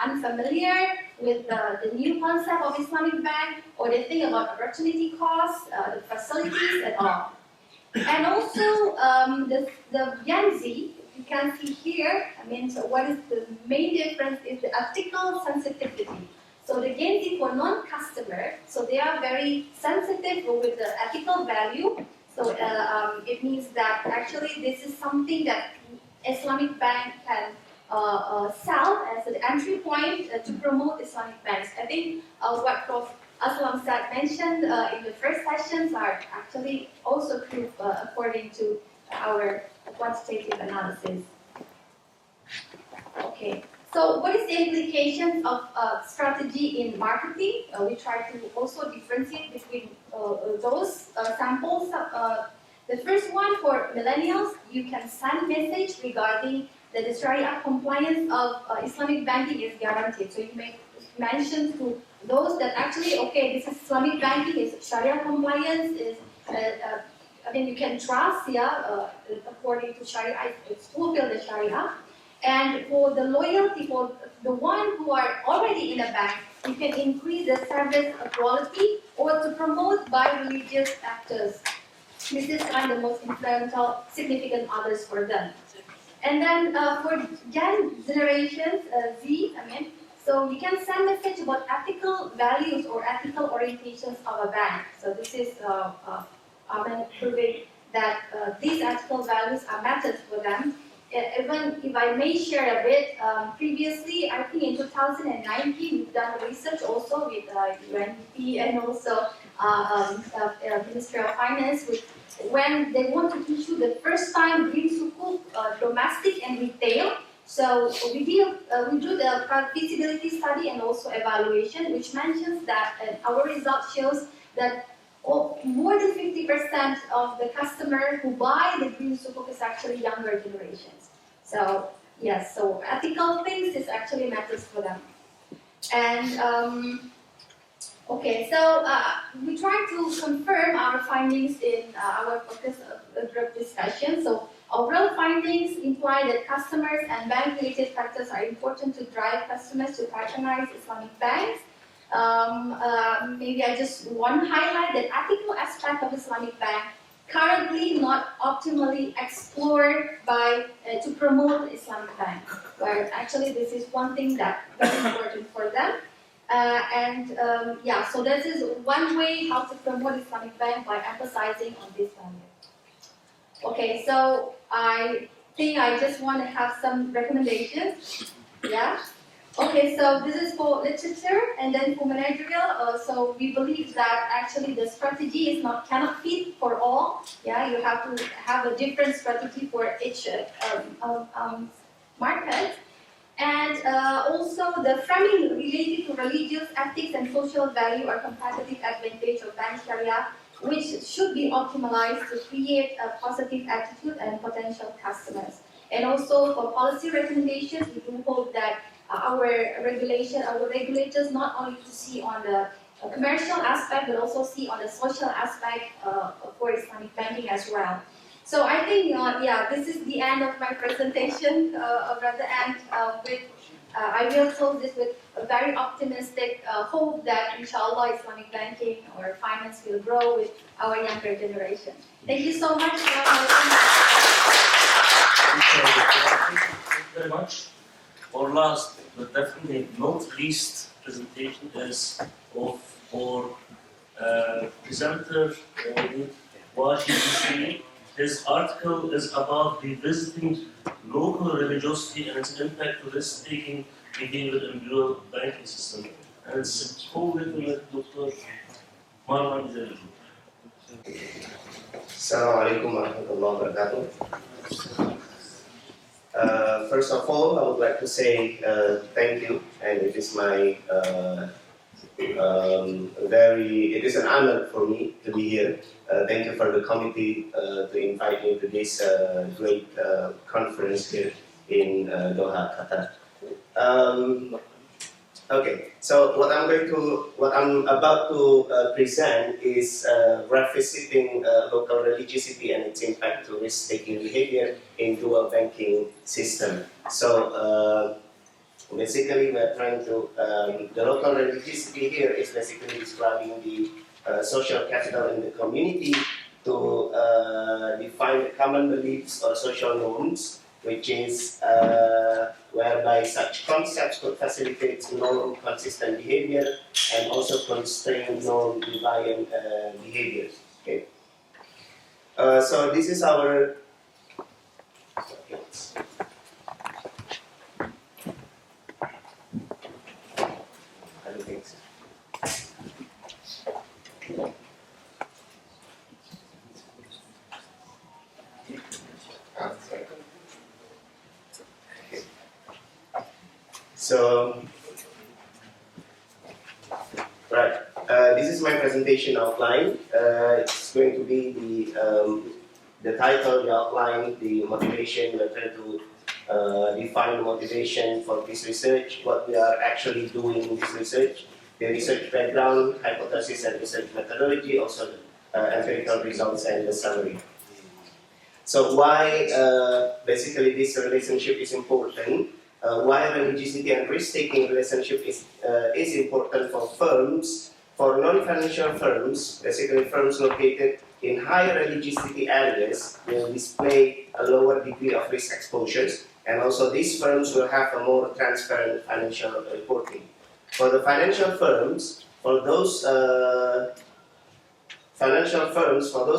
unfamiliar with the new concept of Islamic bank, or they think about opportunity costs, the facilities, and all. And also the Gen Z, you can see here. I mean, so what is the main difference is the ethical sensitivity. So the Gen Z for non-customer, so they are very sensitive with the ethical value. So it means that actually this is something that Islamic bank can sell as an entry point to promote Islamic banks. I think what Prof. Aslam said mentioned in the first sessions are actually also proof according to our quantitative analysis. Okay, so what is the implications of strategy in marketing? We try to also differentiate between those samples. The first one for millennials, you can send message regarding that the Sharia compliance of Islamic banking is guaranteed. So you make mention to those that actually, okay, this is Islamic banking, is Sharia compliance, is I mean, you can trust, according to Sharia, it's fulfill the Sharia. And for the loyalty, for the one who are already in a bank, you can increase the service quality or to promote by religious actors. This is kind of the most influential, significant others for them. And then for Gen generations, Z, so you can send message about ethical values or ethical orientations of a bank. So this is proving that these ethical values are matters for them. Even if I may share a bit, previously, I think in 2019, we've done research also with UNDP and also Ministry of Finance, when they want to issue the first time green sukuk domestic and retail. So we do the feasibility study and also evaluation, which mentions that our result shows that more than 50% of the customers who buy the green sukuk is actually younger generations. So yes, so ethical things is actually matters for them. And okay, so we try to confirm our findings in our focus group discussion. So overall findings imply that customers and bank-related factors are important to drive customers to patronize Islamic banks. Maybe I just want to highlight that ethical aspect of Islamic bank currently not optimally explored by to promote Islamic bank. Where actually this is one thing that's very important for them. So this is one way how to promote Islamic bank by emphasizing on this value. Okay, so I think I just want to have some recommendations. Yeah. Okay, so this is for literature and then for managerial. So we believe that actually the strategy is cannot fit for all. Yeah, you have to have a different strategy for each market. And also the framing related to religious ethics and social value or competitive advantage of bank Sharia, which should be optimized to create a positive attitude and potential customers. And also for policy recommendations, we do hope that our regulators not only to see on the commercial aspect, but also see on the social aspect for Islamic banking as well. So I think, this is the end of my presentation, I will close this with a very optimistic hope that inshallah Islamic banking or finance will grow with our younger generation. Thank you so much. Thank you very much. Our last, but definitely not least, presentation is of our presenter, Washington. His article is about revisiting local religiosity and its impact to risk-taking behavior in rural banking system. And it's co-written with Dr. Marwan Zerji. Assalamu alaikum wa rahmatullahi wa barakatuh. First of all, I would like to say thank you, and it is my it is an honor for me to be here. Thank you for the committee to invite me to this great conference here in Doha, Qatar. Okay, so what I'm about to present is revisiting local religiosity and its impact to risk-taking behavior in dual banking system. So basically, we're trying to the local religiosity here is basically describing the social capital in the community to define the common beliefs or social norms, which is whereby such concepts could facilitate norm-consistent behavior and also constrain norm-deviant behaviors. Okay. So this is our. So, right, this is my presentation outline. It's going to be the title, the outline, the motivation. We're trying to define motivation for this research, what we are actually doing in this research, the research background, hypothesis and research methodology, also empirical results and the summary. So why basically this relationship is important? Why religiosity and risk-taking relationship is important for firms, for non-financial firms, basically firms located in higher religiosity areas will display a lower degree of risk exposures, and also these firms will have a more transparent financial reporting. For the financial firms, for those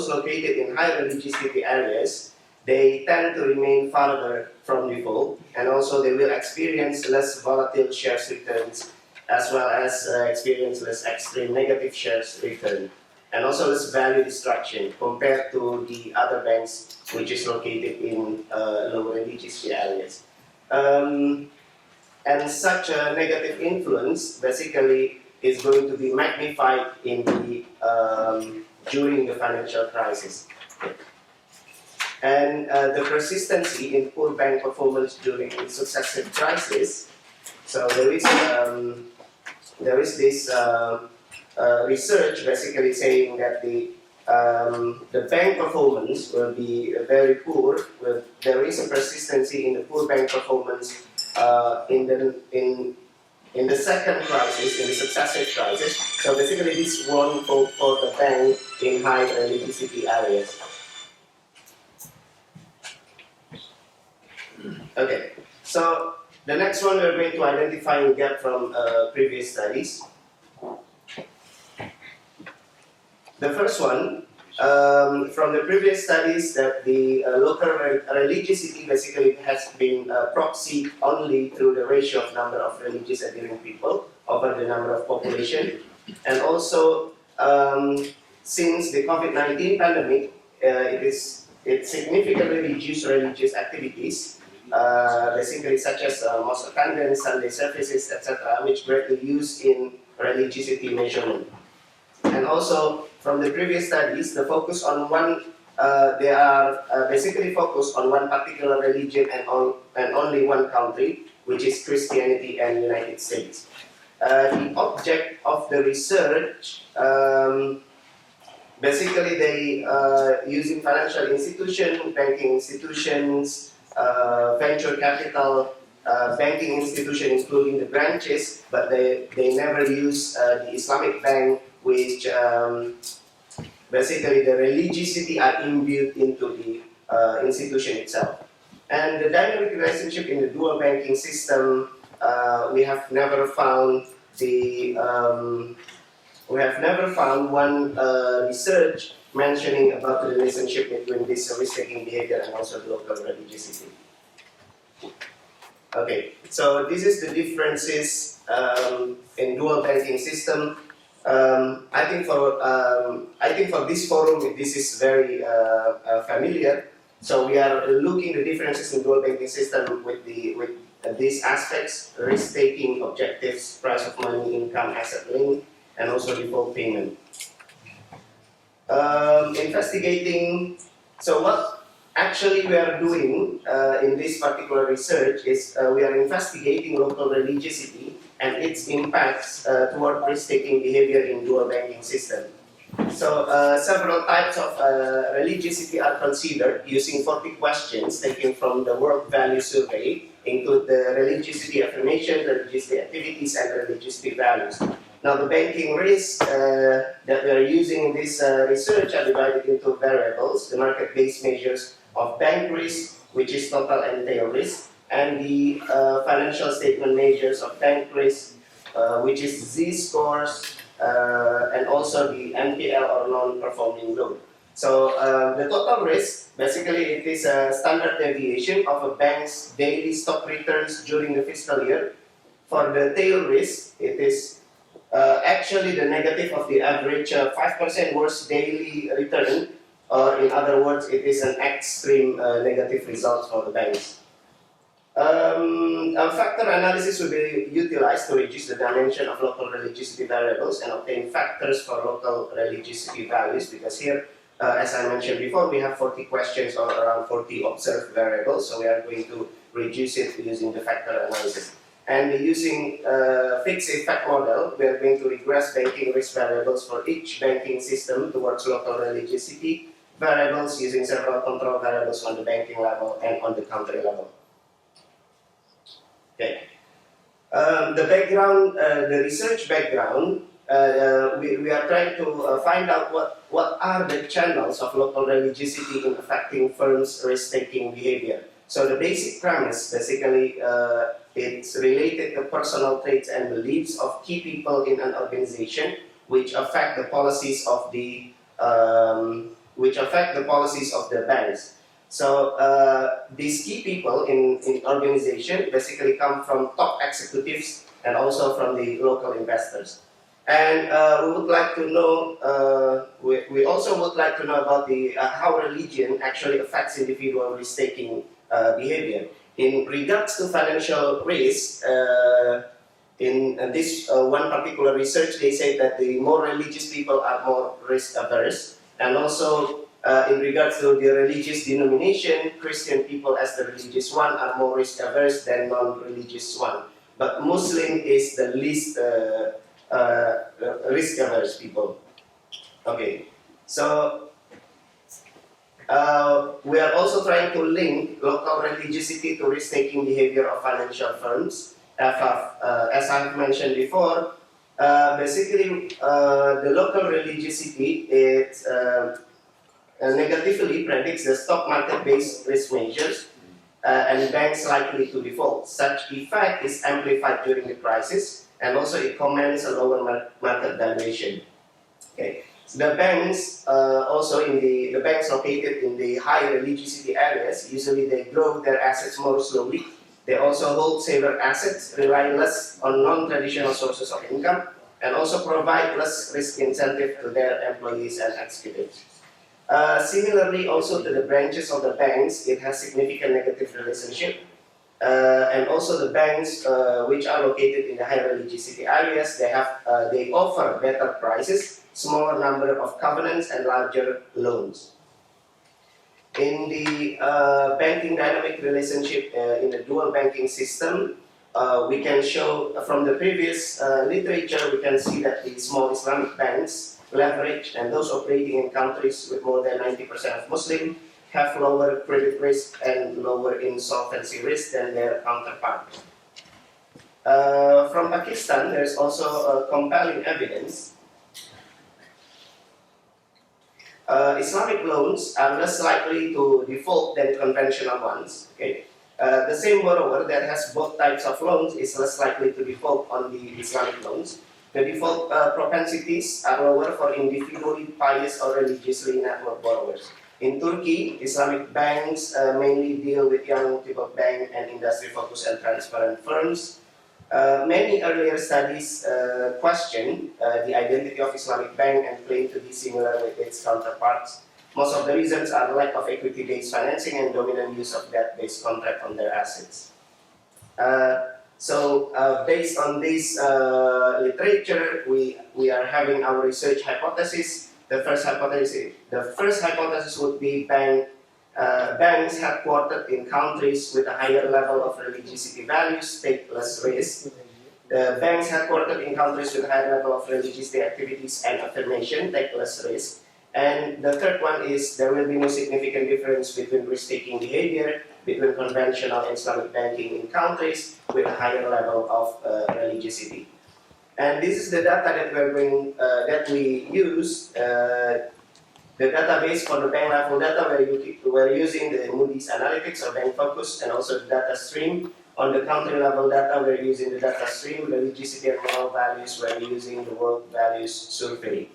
located in high religiosity areas, they tend to remain farther from default, and also they will experience less volatile shares returns, as well as experience less extreme negative shares return, and also less value destruction compared to the other banks which is located in low religiosity areas. And such a negative influence basically is going to be magnified in the during the financial crisis. And the persistency in poor bank performance during successive crises. So there is this research basically saying that the bank performance will be very poor. There is a persistency in the poor bank performance in the second crisis, in the successive crisis. So basically this one for the bank in high religiosity areas. Okay, so the next one we're going to identify a gap from previous studies. The first one, from the previous studies, that the local religiosity basically has been proxied only through the ratio of number of religious adhering people over the number of population. And also, since the COVID-19 pandemic, it significantly reduced religious activities, basically such as mosque attendance, Sunday services, etc., which greatly used in religiosity measurement. And also, from the previous studies, the focus on one, they are basically focused on one particular religion and only one country, which is Christianity and United States. The object of the research, basically they using financial institutions, banking institutions, venture capital, banking institution including the branches, but they never use the Islamic bank, which basically the religiosity are imbued into the institution itself. And the dynamic relationship in the dual banking system, we have never found one research mentioning about the relationship between this risk-taking behavior and also the local religiosity. Okay, so this is the differences in dual banking system. I think for this forum this is very familiar. So we are looking the differences in dual banking system with these aspects: risk-taking, objectives, price of money, income, asset link, and also default payment. Investigating. So what actually we are doing in this particular research is we are investigating local religiosity and its impacts toward risk-taking behavior in dual banking system. So several types of religiosity are considered using 40 questions taken from the World Value Survey, include the religiosity affirmation, religiosity activities, and religiosity values. Now the banking risk that we are using in this research are divided into variables: the market-based measures of bank risk, which is total and tail risk, and the financial statement measures of bank risk, which is Z-scores, and also the NPL or non-performing loan. So the total risk, basically it is a standard deviation of a bank's daily stock returns during the fiscal year. For the tail risk, it is actually the negative of the average 5% worst daily return, or in other words, it is an extreme negative result for the banks. Factor analysis will be utilized to reduce the dimension of local religiosity variables and obtain factors for local religiosity values, because here As I mentioned before, we have 40 questions or around 40 observed variables, so we are going to reduce it using the factor analysis. And using fixed effect model, we are going to regress banking risk variables for each banking system towards local religiosity variables using several control variables on the banking level and on the country level. Okay. The background, the research background, we are trying to find out what are the channels of local religiosity in affecting firms' risk-taking behavior. So the basic premise, basically, it's related to personal traits and beliefs of key people in an organization, which affect the policies of the banks. So these key people in organization basically come from top executives and also from the local investors. And we would like to know, we also would like to know about the how religion actually affects individual risk-taking behavior. In regards to financial risk, in this one particular research, they say that the more religious people are more risk averse, and also in regards to the religious denomination, Christian people as the religious one are more risk averse than non-religious one. But Muslim is the least risk averse people. Okay, so we are also trying to link local religiosity to risk-taking behavior of financial firms. As I've mentioned before, basically the local religiosity is negatively predicts the stock market-based risk measures and banks likely to default. Such effect is amplified during the crisis, and also it commands a lower market valuation. Okay. The banks, also in the banks located in the high religiosity areas, usually they grow their assets more slowly. They also hold safer assets, rely less on non-traditional sources of income, and also provide less risk incentive to their employees and executives. Similarly, also to the branches of the banks, it has significant negative relationship. And also the banks which are located in the high religiosity areas, they offer better prices, smaller number of covenants, and larger loans. In the banking dynamic relationship in the dual banking system, we can show from the previous literature, we can see that the small Islamic banks leverage and those operating in countries with more than 90% of Muslim have lower credit risk and lower insolvency risk than their counterparts. From Pakistan, there's also compelling evidence. Islamic loans are less likely to default than conventional ones. Okay? The same borrower that has both types of loans is less likely to default on the Islamic loans. The default propensities are lower for individually pious or religiously networked borrowers. In Turkey, Islamic banks mainly deal with young people bank and industry-focused and transparent firms. Many earlier studies question the identity of Islamic bank and claim to be similar with its counterparts. Most of the reasons are lack of equity-based financing and dominant use of debt-based contract on their assets. So based on this literature, we are having our research hypothesis. The first hypothesis would be banks headquartered in countries with a higher level of religiosity values take less risk. The banks headquartered in countries with a higher level of religiosity activities and affirmation take less risk. And the third one is there will be no significant difference between risk-taking behavior between conventional Islamic banking in countries with a higher level of religiosity. And this is the data that we use. The database for the bank level data, we're using the Moody's Analytics or Bank Focus, and also the data stream. On the country level data, we're using the data stream, religiosity and moral values, we're using the World Values Survey.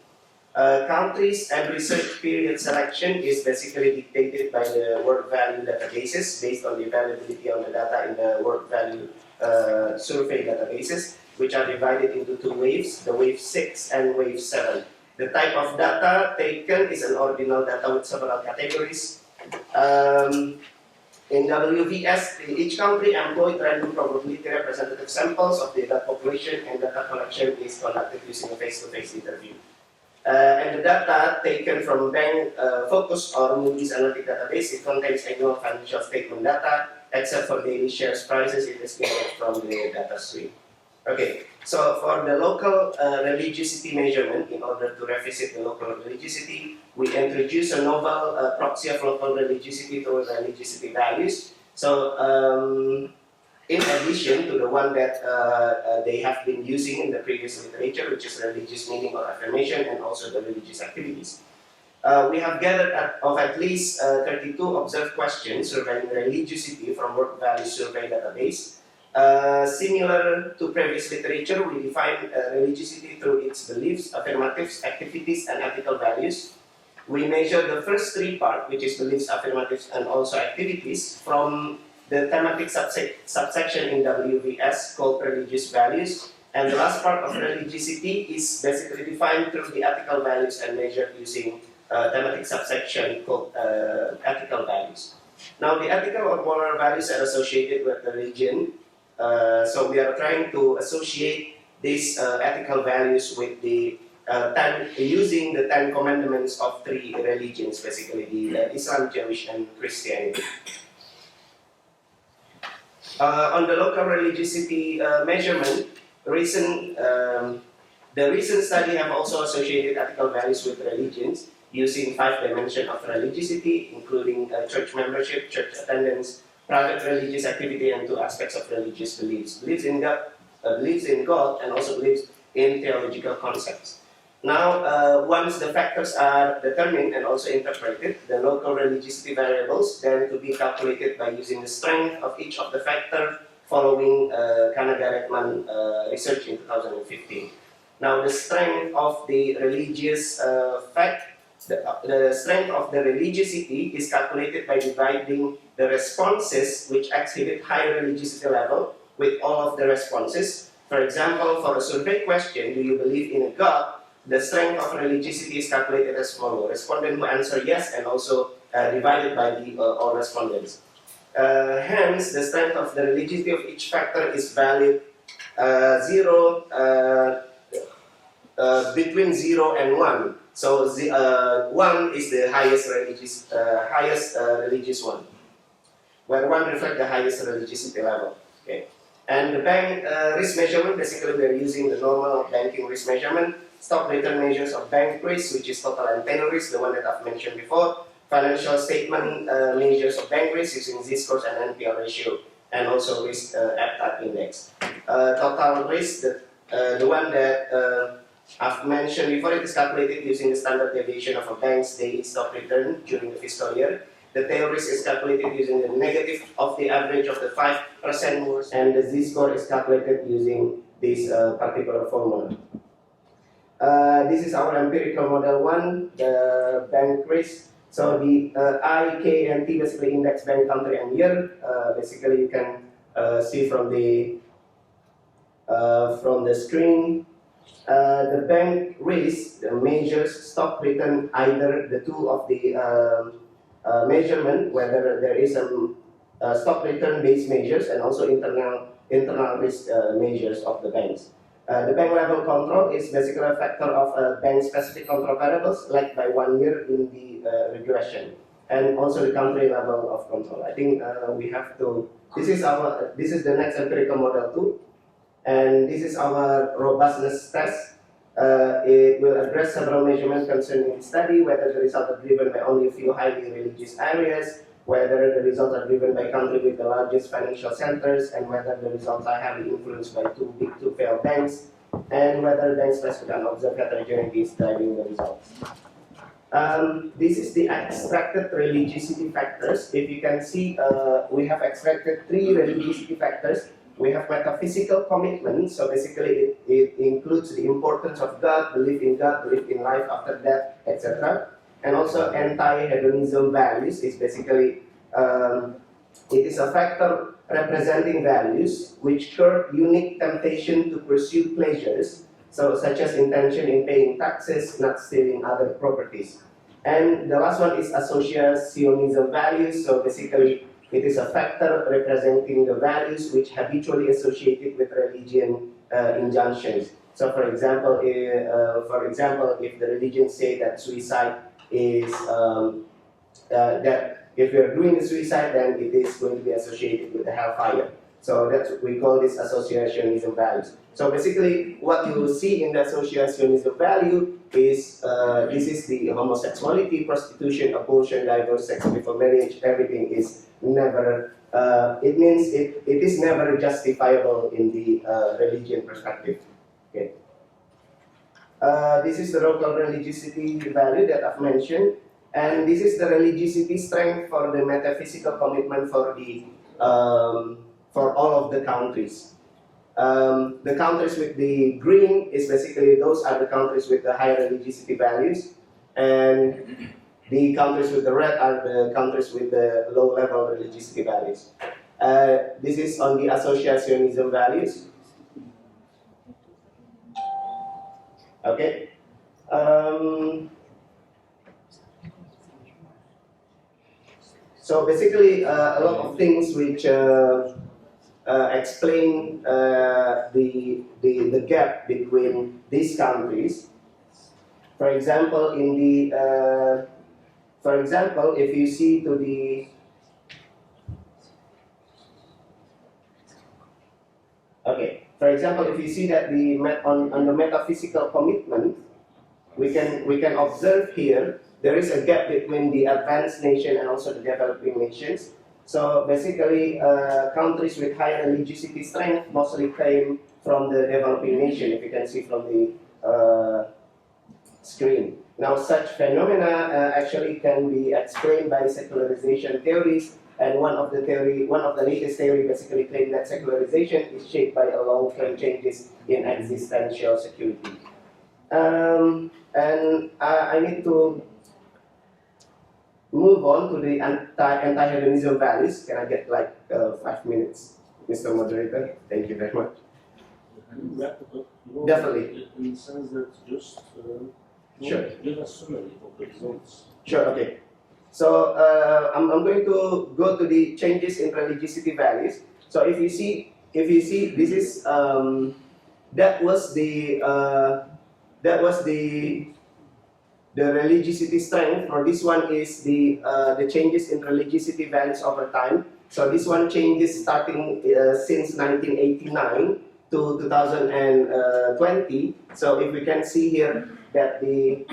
Countries and research period selection is basically dictated by the World Value databases based on the availability of the data in the World Value Survey databases, which are divided into two waves, the wave 6 and wave 7. The type of data taken is an ordinal data with several categories. In WVS, each country employed random probability representative samples of the data population, and data collection is conducted using a face-to-face interview. And the data taken from bank focused on Moody's Analytic database, it contains annual financial statement data, except for daily shares prices, it is gathered from the data stream. Okay, so for the local religiosity measurement, in order to revisit the local religiosity, we introduce a novel proxy of local religiosity through religiosity values. So in addition to the one that they have been using in the previous literature, which is religious meaning or affirmation, and also the religious activities. We have gathered at least 32 observed questions surveying religiosity from Work Value Survey database. Similar to previous literature, we define religiosity through its beliefs, affirmatives, activities, and ethical values. We measure the first three parts, which is beliefs, affirmatives, and also activities, from the thematic subsection in WVS called religious values. And the last part of religiosity is basically defined through the ethical values and measured using thematic subsection called ethical values. Now, the ethical or moral values are associated with religion. So we are trying to associate these ethical values with the using the 10 commandments of three religions, basically the Islam, Jewish, and Christianity. On the local religiosity measurement, the recent study have also associated ethical values with religions using 5 dimensions of religiosity, including church membership, church attendance, private religious activity, and 2 aspects of religious beliefs. Beliefs in God, and also beliefs in theological concepts. Now, once the factors are determined and also interpreted, the local religiosity variables then to be calculated by using the strength of each of the factors following Kanagaretman research in 2015. Now, the strength of the religious the strength of the religiosity is calculated by dividing the responses which exhibit high religiosity level with all of the responses. For example, for a survey question, do you believe in a God? The strength of religiosity is calculated as follows. Respondent who answer yes and also divided by the all respondents. Hence, the strength of the religiosity of each factor is valid between 0 and 1. So 1 is the highest religious one, where 1 reflects the highest religiosity level. Okay. And the bank risk measurement, basically we are using the normal banking risk measurement. Stock return measures of bank risk, which is total and tenor risk, the one that I've mentioned before. Financial statement measures of bank risk using Z-scores and NPL ratio, and also risk appetite index. Total risk, the one that I've mentioned before, it is calculated using the standard deviation of a bank's daily stock return during the fiscal year. The tail risk is calculated using the negative of the average of the 5% worst, and the Z-score is calculated using this particular formula. This is our empirical model 1, the bank risk. So the I, K, and T basically index bank country and year. Basically, you can see from the screen. The bank risk measures stock return either the 2 of the measurement, whether there is some stock return based measures and also internal risk measures of the banks. The bank level control is basically a factor of bank specific control variables, like by 1 year in the regression, and also the country level of control. I think we have to. This is the next empirical model 2, and this is our robustness test. It will address several measurements concerning the study, whether the results are driven by only a few highly religious areas, whether the results are driven by countries with the largest financial centers, and whether the results are heavily influenced by too big to fail banks, and whether bank-specific and observed heterogeneity is driving the results. This is the extracted religiosity factors. If you can see, we have extracted 3 religiosity factors. We have metaphysical commitment, so basically it includes the importance of God, belief in life after death, etc. And also anti-hedonism values is basically, it is a factor representing values which curb unique temptation to pursue pleasures, so such as intention in paying taxes, not stealing other properties. And the last one is associationism values, so basically it is a factor representing the values which habitually associated with religion injunctions. So, for example, if the religions say that suicide is that if you're doing a suicide, then it is going to be associated with the hellfire. So that's what we call this associationism values. So basically, what you see in the associationism value is this is the homosexuality, prostitution, abortion, divorce, sex before marriage. Everything is never. It means it is never justifiable in the religion perspective. Okay. This is the local religiosity value that I've mentioned. And this is the religiosity strength for the metaphysical commitment for the for all of the countries. The countries with the green is basically those are the countries with the high religiosity values, and the countries with the red are the countries with the low level religiosity values. This is on the associationism values. Okay. So basically, a lot of things which explain the gap between these countries. For example, if you see to the for example, if you see that on the metaphysical commitment, we can observe here there is a gap between the advanced nation and also the developing nations. So basically, countries with high religiosity strength mostly came from the developing nation, if you can see from the screen. Now, such phenomena actually can be explained by secularization theories, and one of the latest theory basically claim that secularization is shaped by a long-term changes in existential security. And I need to move on to the anti-hedonism values. Can I get like 5 minutes, Mr. Moderator? Thank you very much. Wrap it up. Definitely. In the sense that just Sure. give us summary of the results. Sure. Okay. So I'm going to go to the changes in religiosity values. So if you see, this is that was the religiosity strength. For this one is the changes in religiosity values over time. So this one changes starting since 1989 to 2020. So if we can see here that the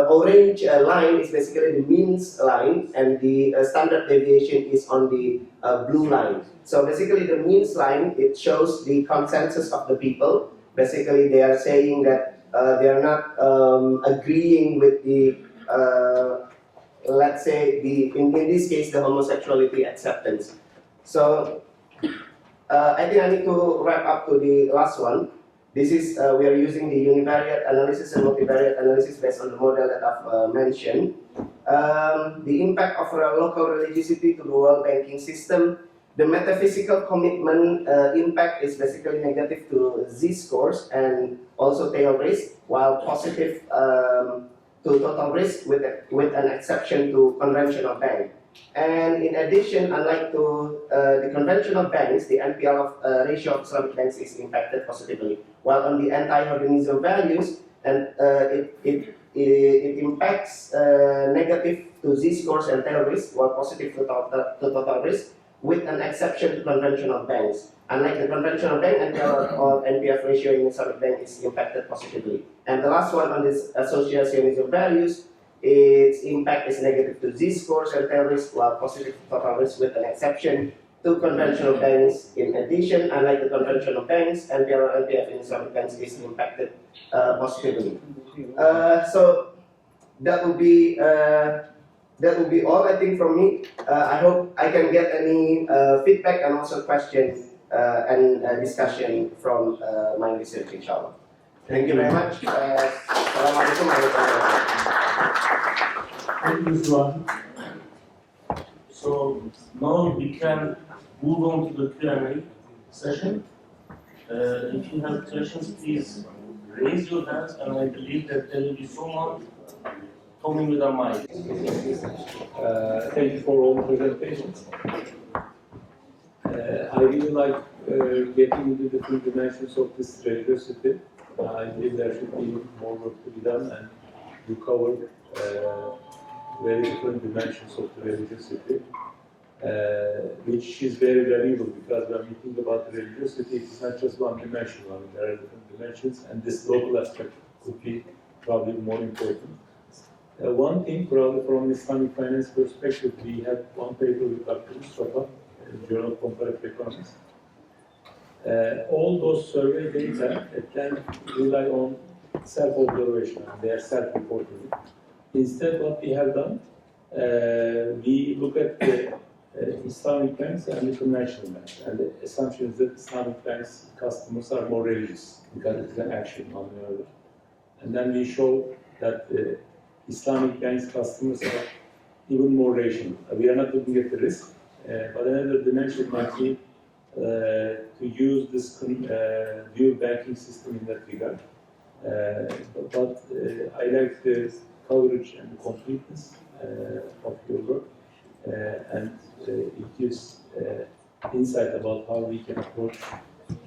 orange line is basically the means line, and the standard deviation is on the blue line. So basically the means line, it shows the consensus of the people. Basically they are saying that they are not agreeing with the let's say in this case the homosexuality acceptance. So I think I need to wrap up to the last one. This is, we are using the univariate analysis and multivariate analysis based on the model that I've mentioned. The impact of local religiosity to the world banking system. The metaphysical commitment impact is basically negative to Z-scores and also tail risk, while positive to total risk with an exception to conventional bank. And in addition, unlike to the conventional banks, the NPL ratio of Islamic banks is impacted positively. While on the anti-hedonism values, and it impacts negative to Z-scores and tail risk, while positive to total risk, with an exception to conventional banks. Unlike the conventional bank, NPL or NPF ratio in Islamic bank is impacted positively. And the last one on this associationism values, its impact is negative to Z-scores and tail risk, while positive to total risk with an exception to conventional banks. In addition, unlike the conventional banks, NPL or NPF in Islamic banks is impacted positively. So that will be all, I think, from me. I hope I can get any feedback and also questions and discussion from my research, inshallah. Thank you very much. Assalamualaikum warahmatullahi wabarakatuh. Thank you, Juan. So now we can move on to the Q&A session. If you have questions, please raise your hands, and I believe that there will be someone coming with a mic. Thank you for all the presentations. I really like getting into the different dimensions of this religiosity. I believe there should be more work to be done, and you covered very different dimensions of the religiosity, which is very valuable, because when we think about the religiosity, it's not just one dimension. I mean, there are different dimensions, and this local aspect could be probably more important. One thing, probably from Islamic finance perspective, we had one paper with Dr. Mustafa, Journal of Comparative Economics. All those survey data can rely on self-observation, and they are self-reporting. Instead, what we have done, we look at the Islamic banks and the conventional banks, and the assumption is that Islamic banks' customers are more religious, because it is an action on the other. And then we show that the Islamic banks' customers are even more rational. We are not looking at the risk, but another dimension might be to use this dual banking system in that regard. But I like the coverage and the completeness of your work, and it gives insight about how we can approach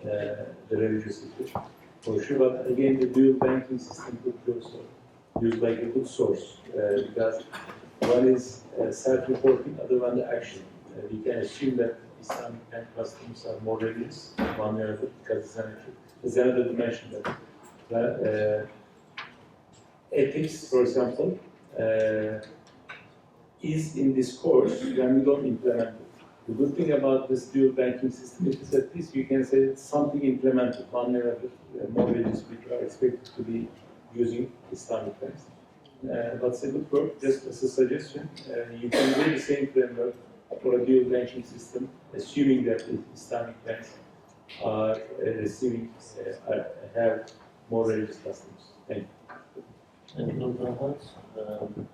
the religiosity, for sure. But again, the dual banking system could be also used like a good source, because one is self-reporting, other one the action. We can assume that Islamic bank customers are more religious, one way or other, because it's an action. There's another dimension that ethics, for example, is in this course when we don't implement it. The good thing about this dual banking system is that at least you can say it's something implemented, one way or other. More religious people are expected to be using Islamic banks. But it's a good work, just as a suggestion. You can do the same framework for a dual banking system, assuming that the Islamic banks are receiving, have more religious customers. Thank you. Thank you, Dr. Ahmed.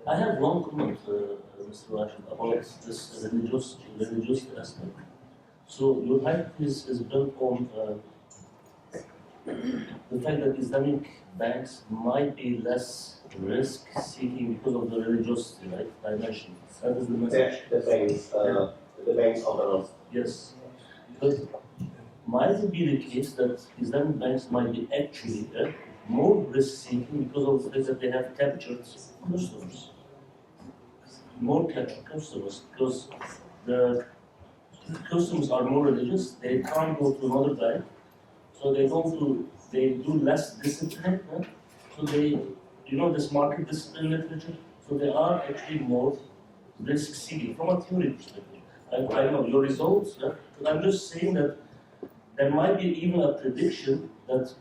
I have one comment, Mr. Rashid, about this religious aspect. So your hypothesis is built on the fact that Islamic banks might be less risk-seeking because of the religiosity, right? Dimension. That is the message. The banks overall. Yes. But might it be the case that Islamic banks might be actually more risk-seeking because of the fact that they have captured customers? More captured customers, because the customers are more religious, they can't go to another bank, so they do less discipline. So they, this market discipline literature, so they are actually more risk-seeking from a theory perspective. I know your results, but I'm just saying that there might be even a prediction that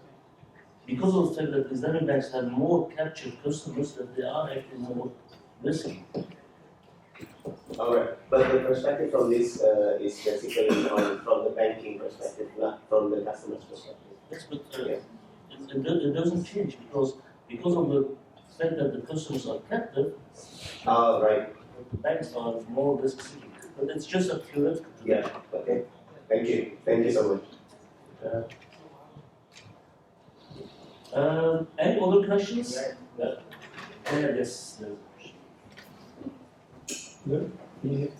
because of the fact that Islamic banks have more captured customers, that they are actually more risky. All right, but the perspective from this is basically from the banking perspective, not from the customer's perspective. Yes, but it doesn't change because of the fact that the customers are captive. Right. The banks are more risk-seeking, but it's just a theoretical. Yeah. Okay. Thank you. Thank you so much. Any other questions? Yes. No? Yes,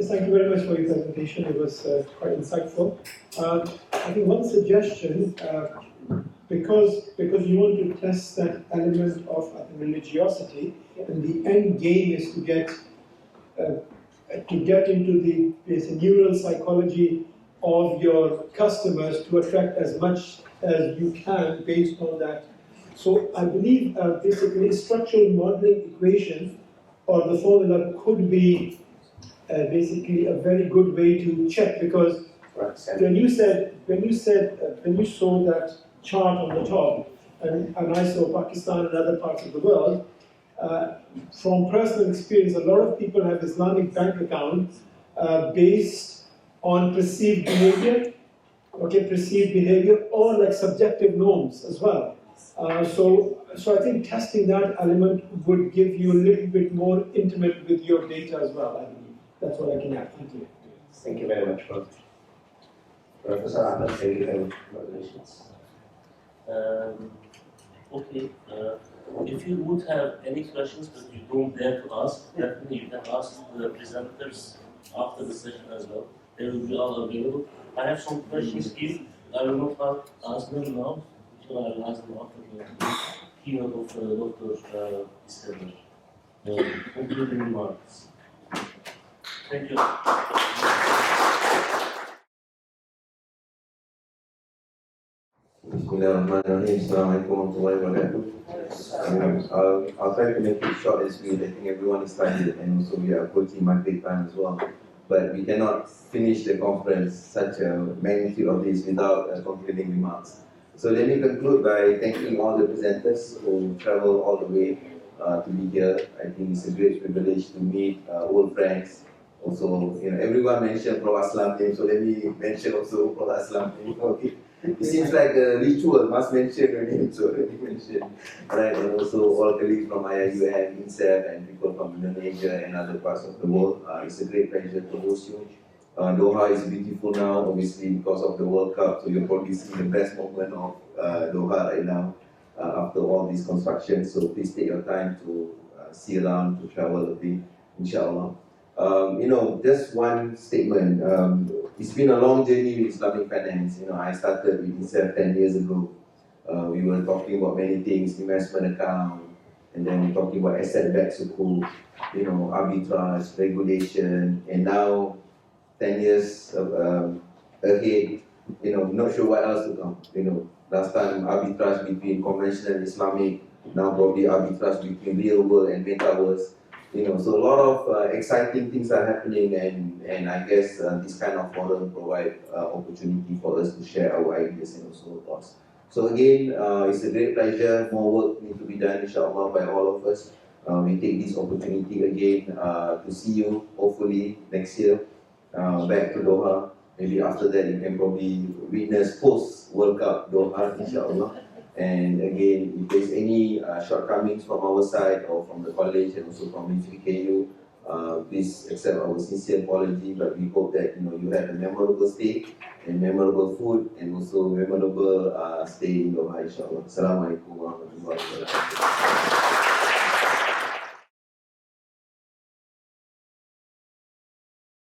thank you very much for your presentation. It was quite insightful. I think one suggestion, because you want to test that element of religiosity, and the end game is to get into the neural psychology of your customers to attract as much as you can based on that. So I believe basically structural modeling equation or the formula could be basically a very good way to check, because when you saw that chart on the top, and I saw Pakistan and other parts of the world, from personal experience, a lot of people have Islamic bank accounts based on perceived behavior, or like subjective norms as well. So I think testing that element would give you a little bit more intimate with your data as well, I believe. That's what I can add. Thank you. Thank you very much, Professor Ahmed. Thank you very much. Congratulations. Okay. If you would have any questions that you don't dare to ask, definitely you can ask the presenters after the session as well. They will be all available. I have some questions here. I will not ask them now. So I will ask them after the keynote of Dr. Islamic. Concluding remarks. Thank you. Bismillahirrahmanirrahim. Assalamualaikum warahmatullahi wabarakatuh. I'll try to make it short and sweet. I think everyone is tired and also we are approaching Maghrib time as well. But we cannot finish the conference, such a magnitude of this, without concluding remarks. So let me conclude by thanking all the presenters who traveled all the way to be here. I think it's a great privilege to meet old friends. Also, everyone mentioned Pro Aslam name, so let me mention also Pro Aslam name. Okay. It seems like a ritual, must mention your name, so let me mention. Right, and also all colleagues from ICIF, ICIF, and people from Indonesia and other parts of the world. It's a great pleasure to host you. Doha is beautiful now, obviously because of the World Cup, so you're probably seeing the best moment of Doha right now after all these constructions. So please take your time to see around, to travel a bit, inshallah. Just one statement. It's been a long journey with Islamic finance. I started with ICIF 10 years ago. We were talking about many things, investment account, and then we're talking about asset-backed sukuk, arbitrage, regulation, and now 10 years ahead, not sure what else to come. Last time arbitrage between conventional and Islamic, now probably arbitrage between real world and metaverse. So a lot of exciting things are happening, and I guess this kind of forum provide opportunity for us to share our ideas and also thoughts. So again, it's a great pleasure. More work needs to be done, inshallah, by all of us. We take this opportunity again to see you, hopefully, next year, back to Doha. Maybe after that, you can probably witness post-World Cup Doha, inshallah. And again, if there's any shortcomings from our side or from the college and also from IFKU, please accept our sincere apology, but we hope that you have a memorable stay and memorable food and also memorable stay in Doha, inshallah. Assalamualaikum warahmatullahi wabarakatuh.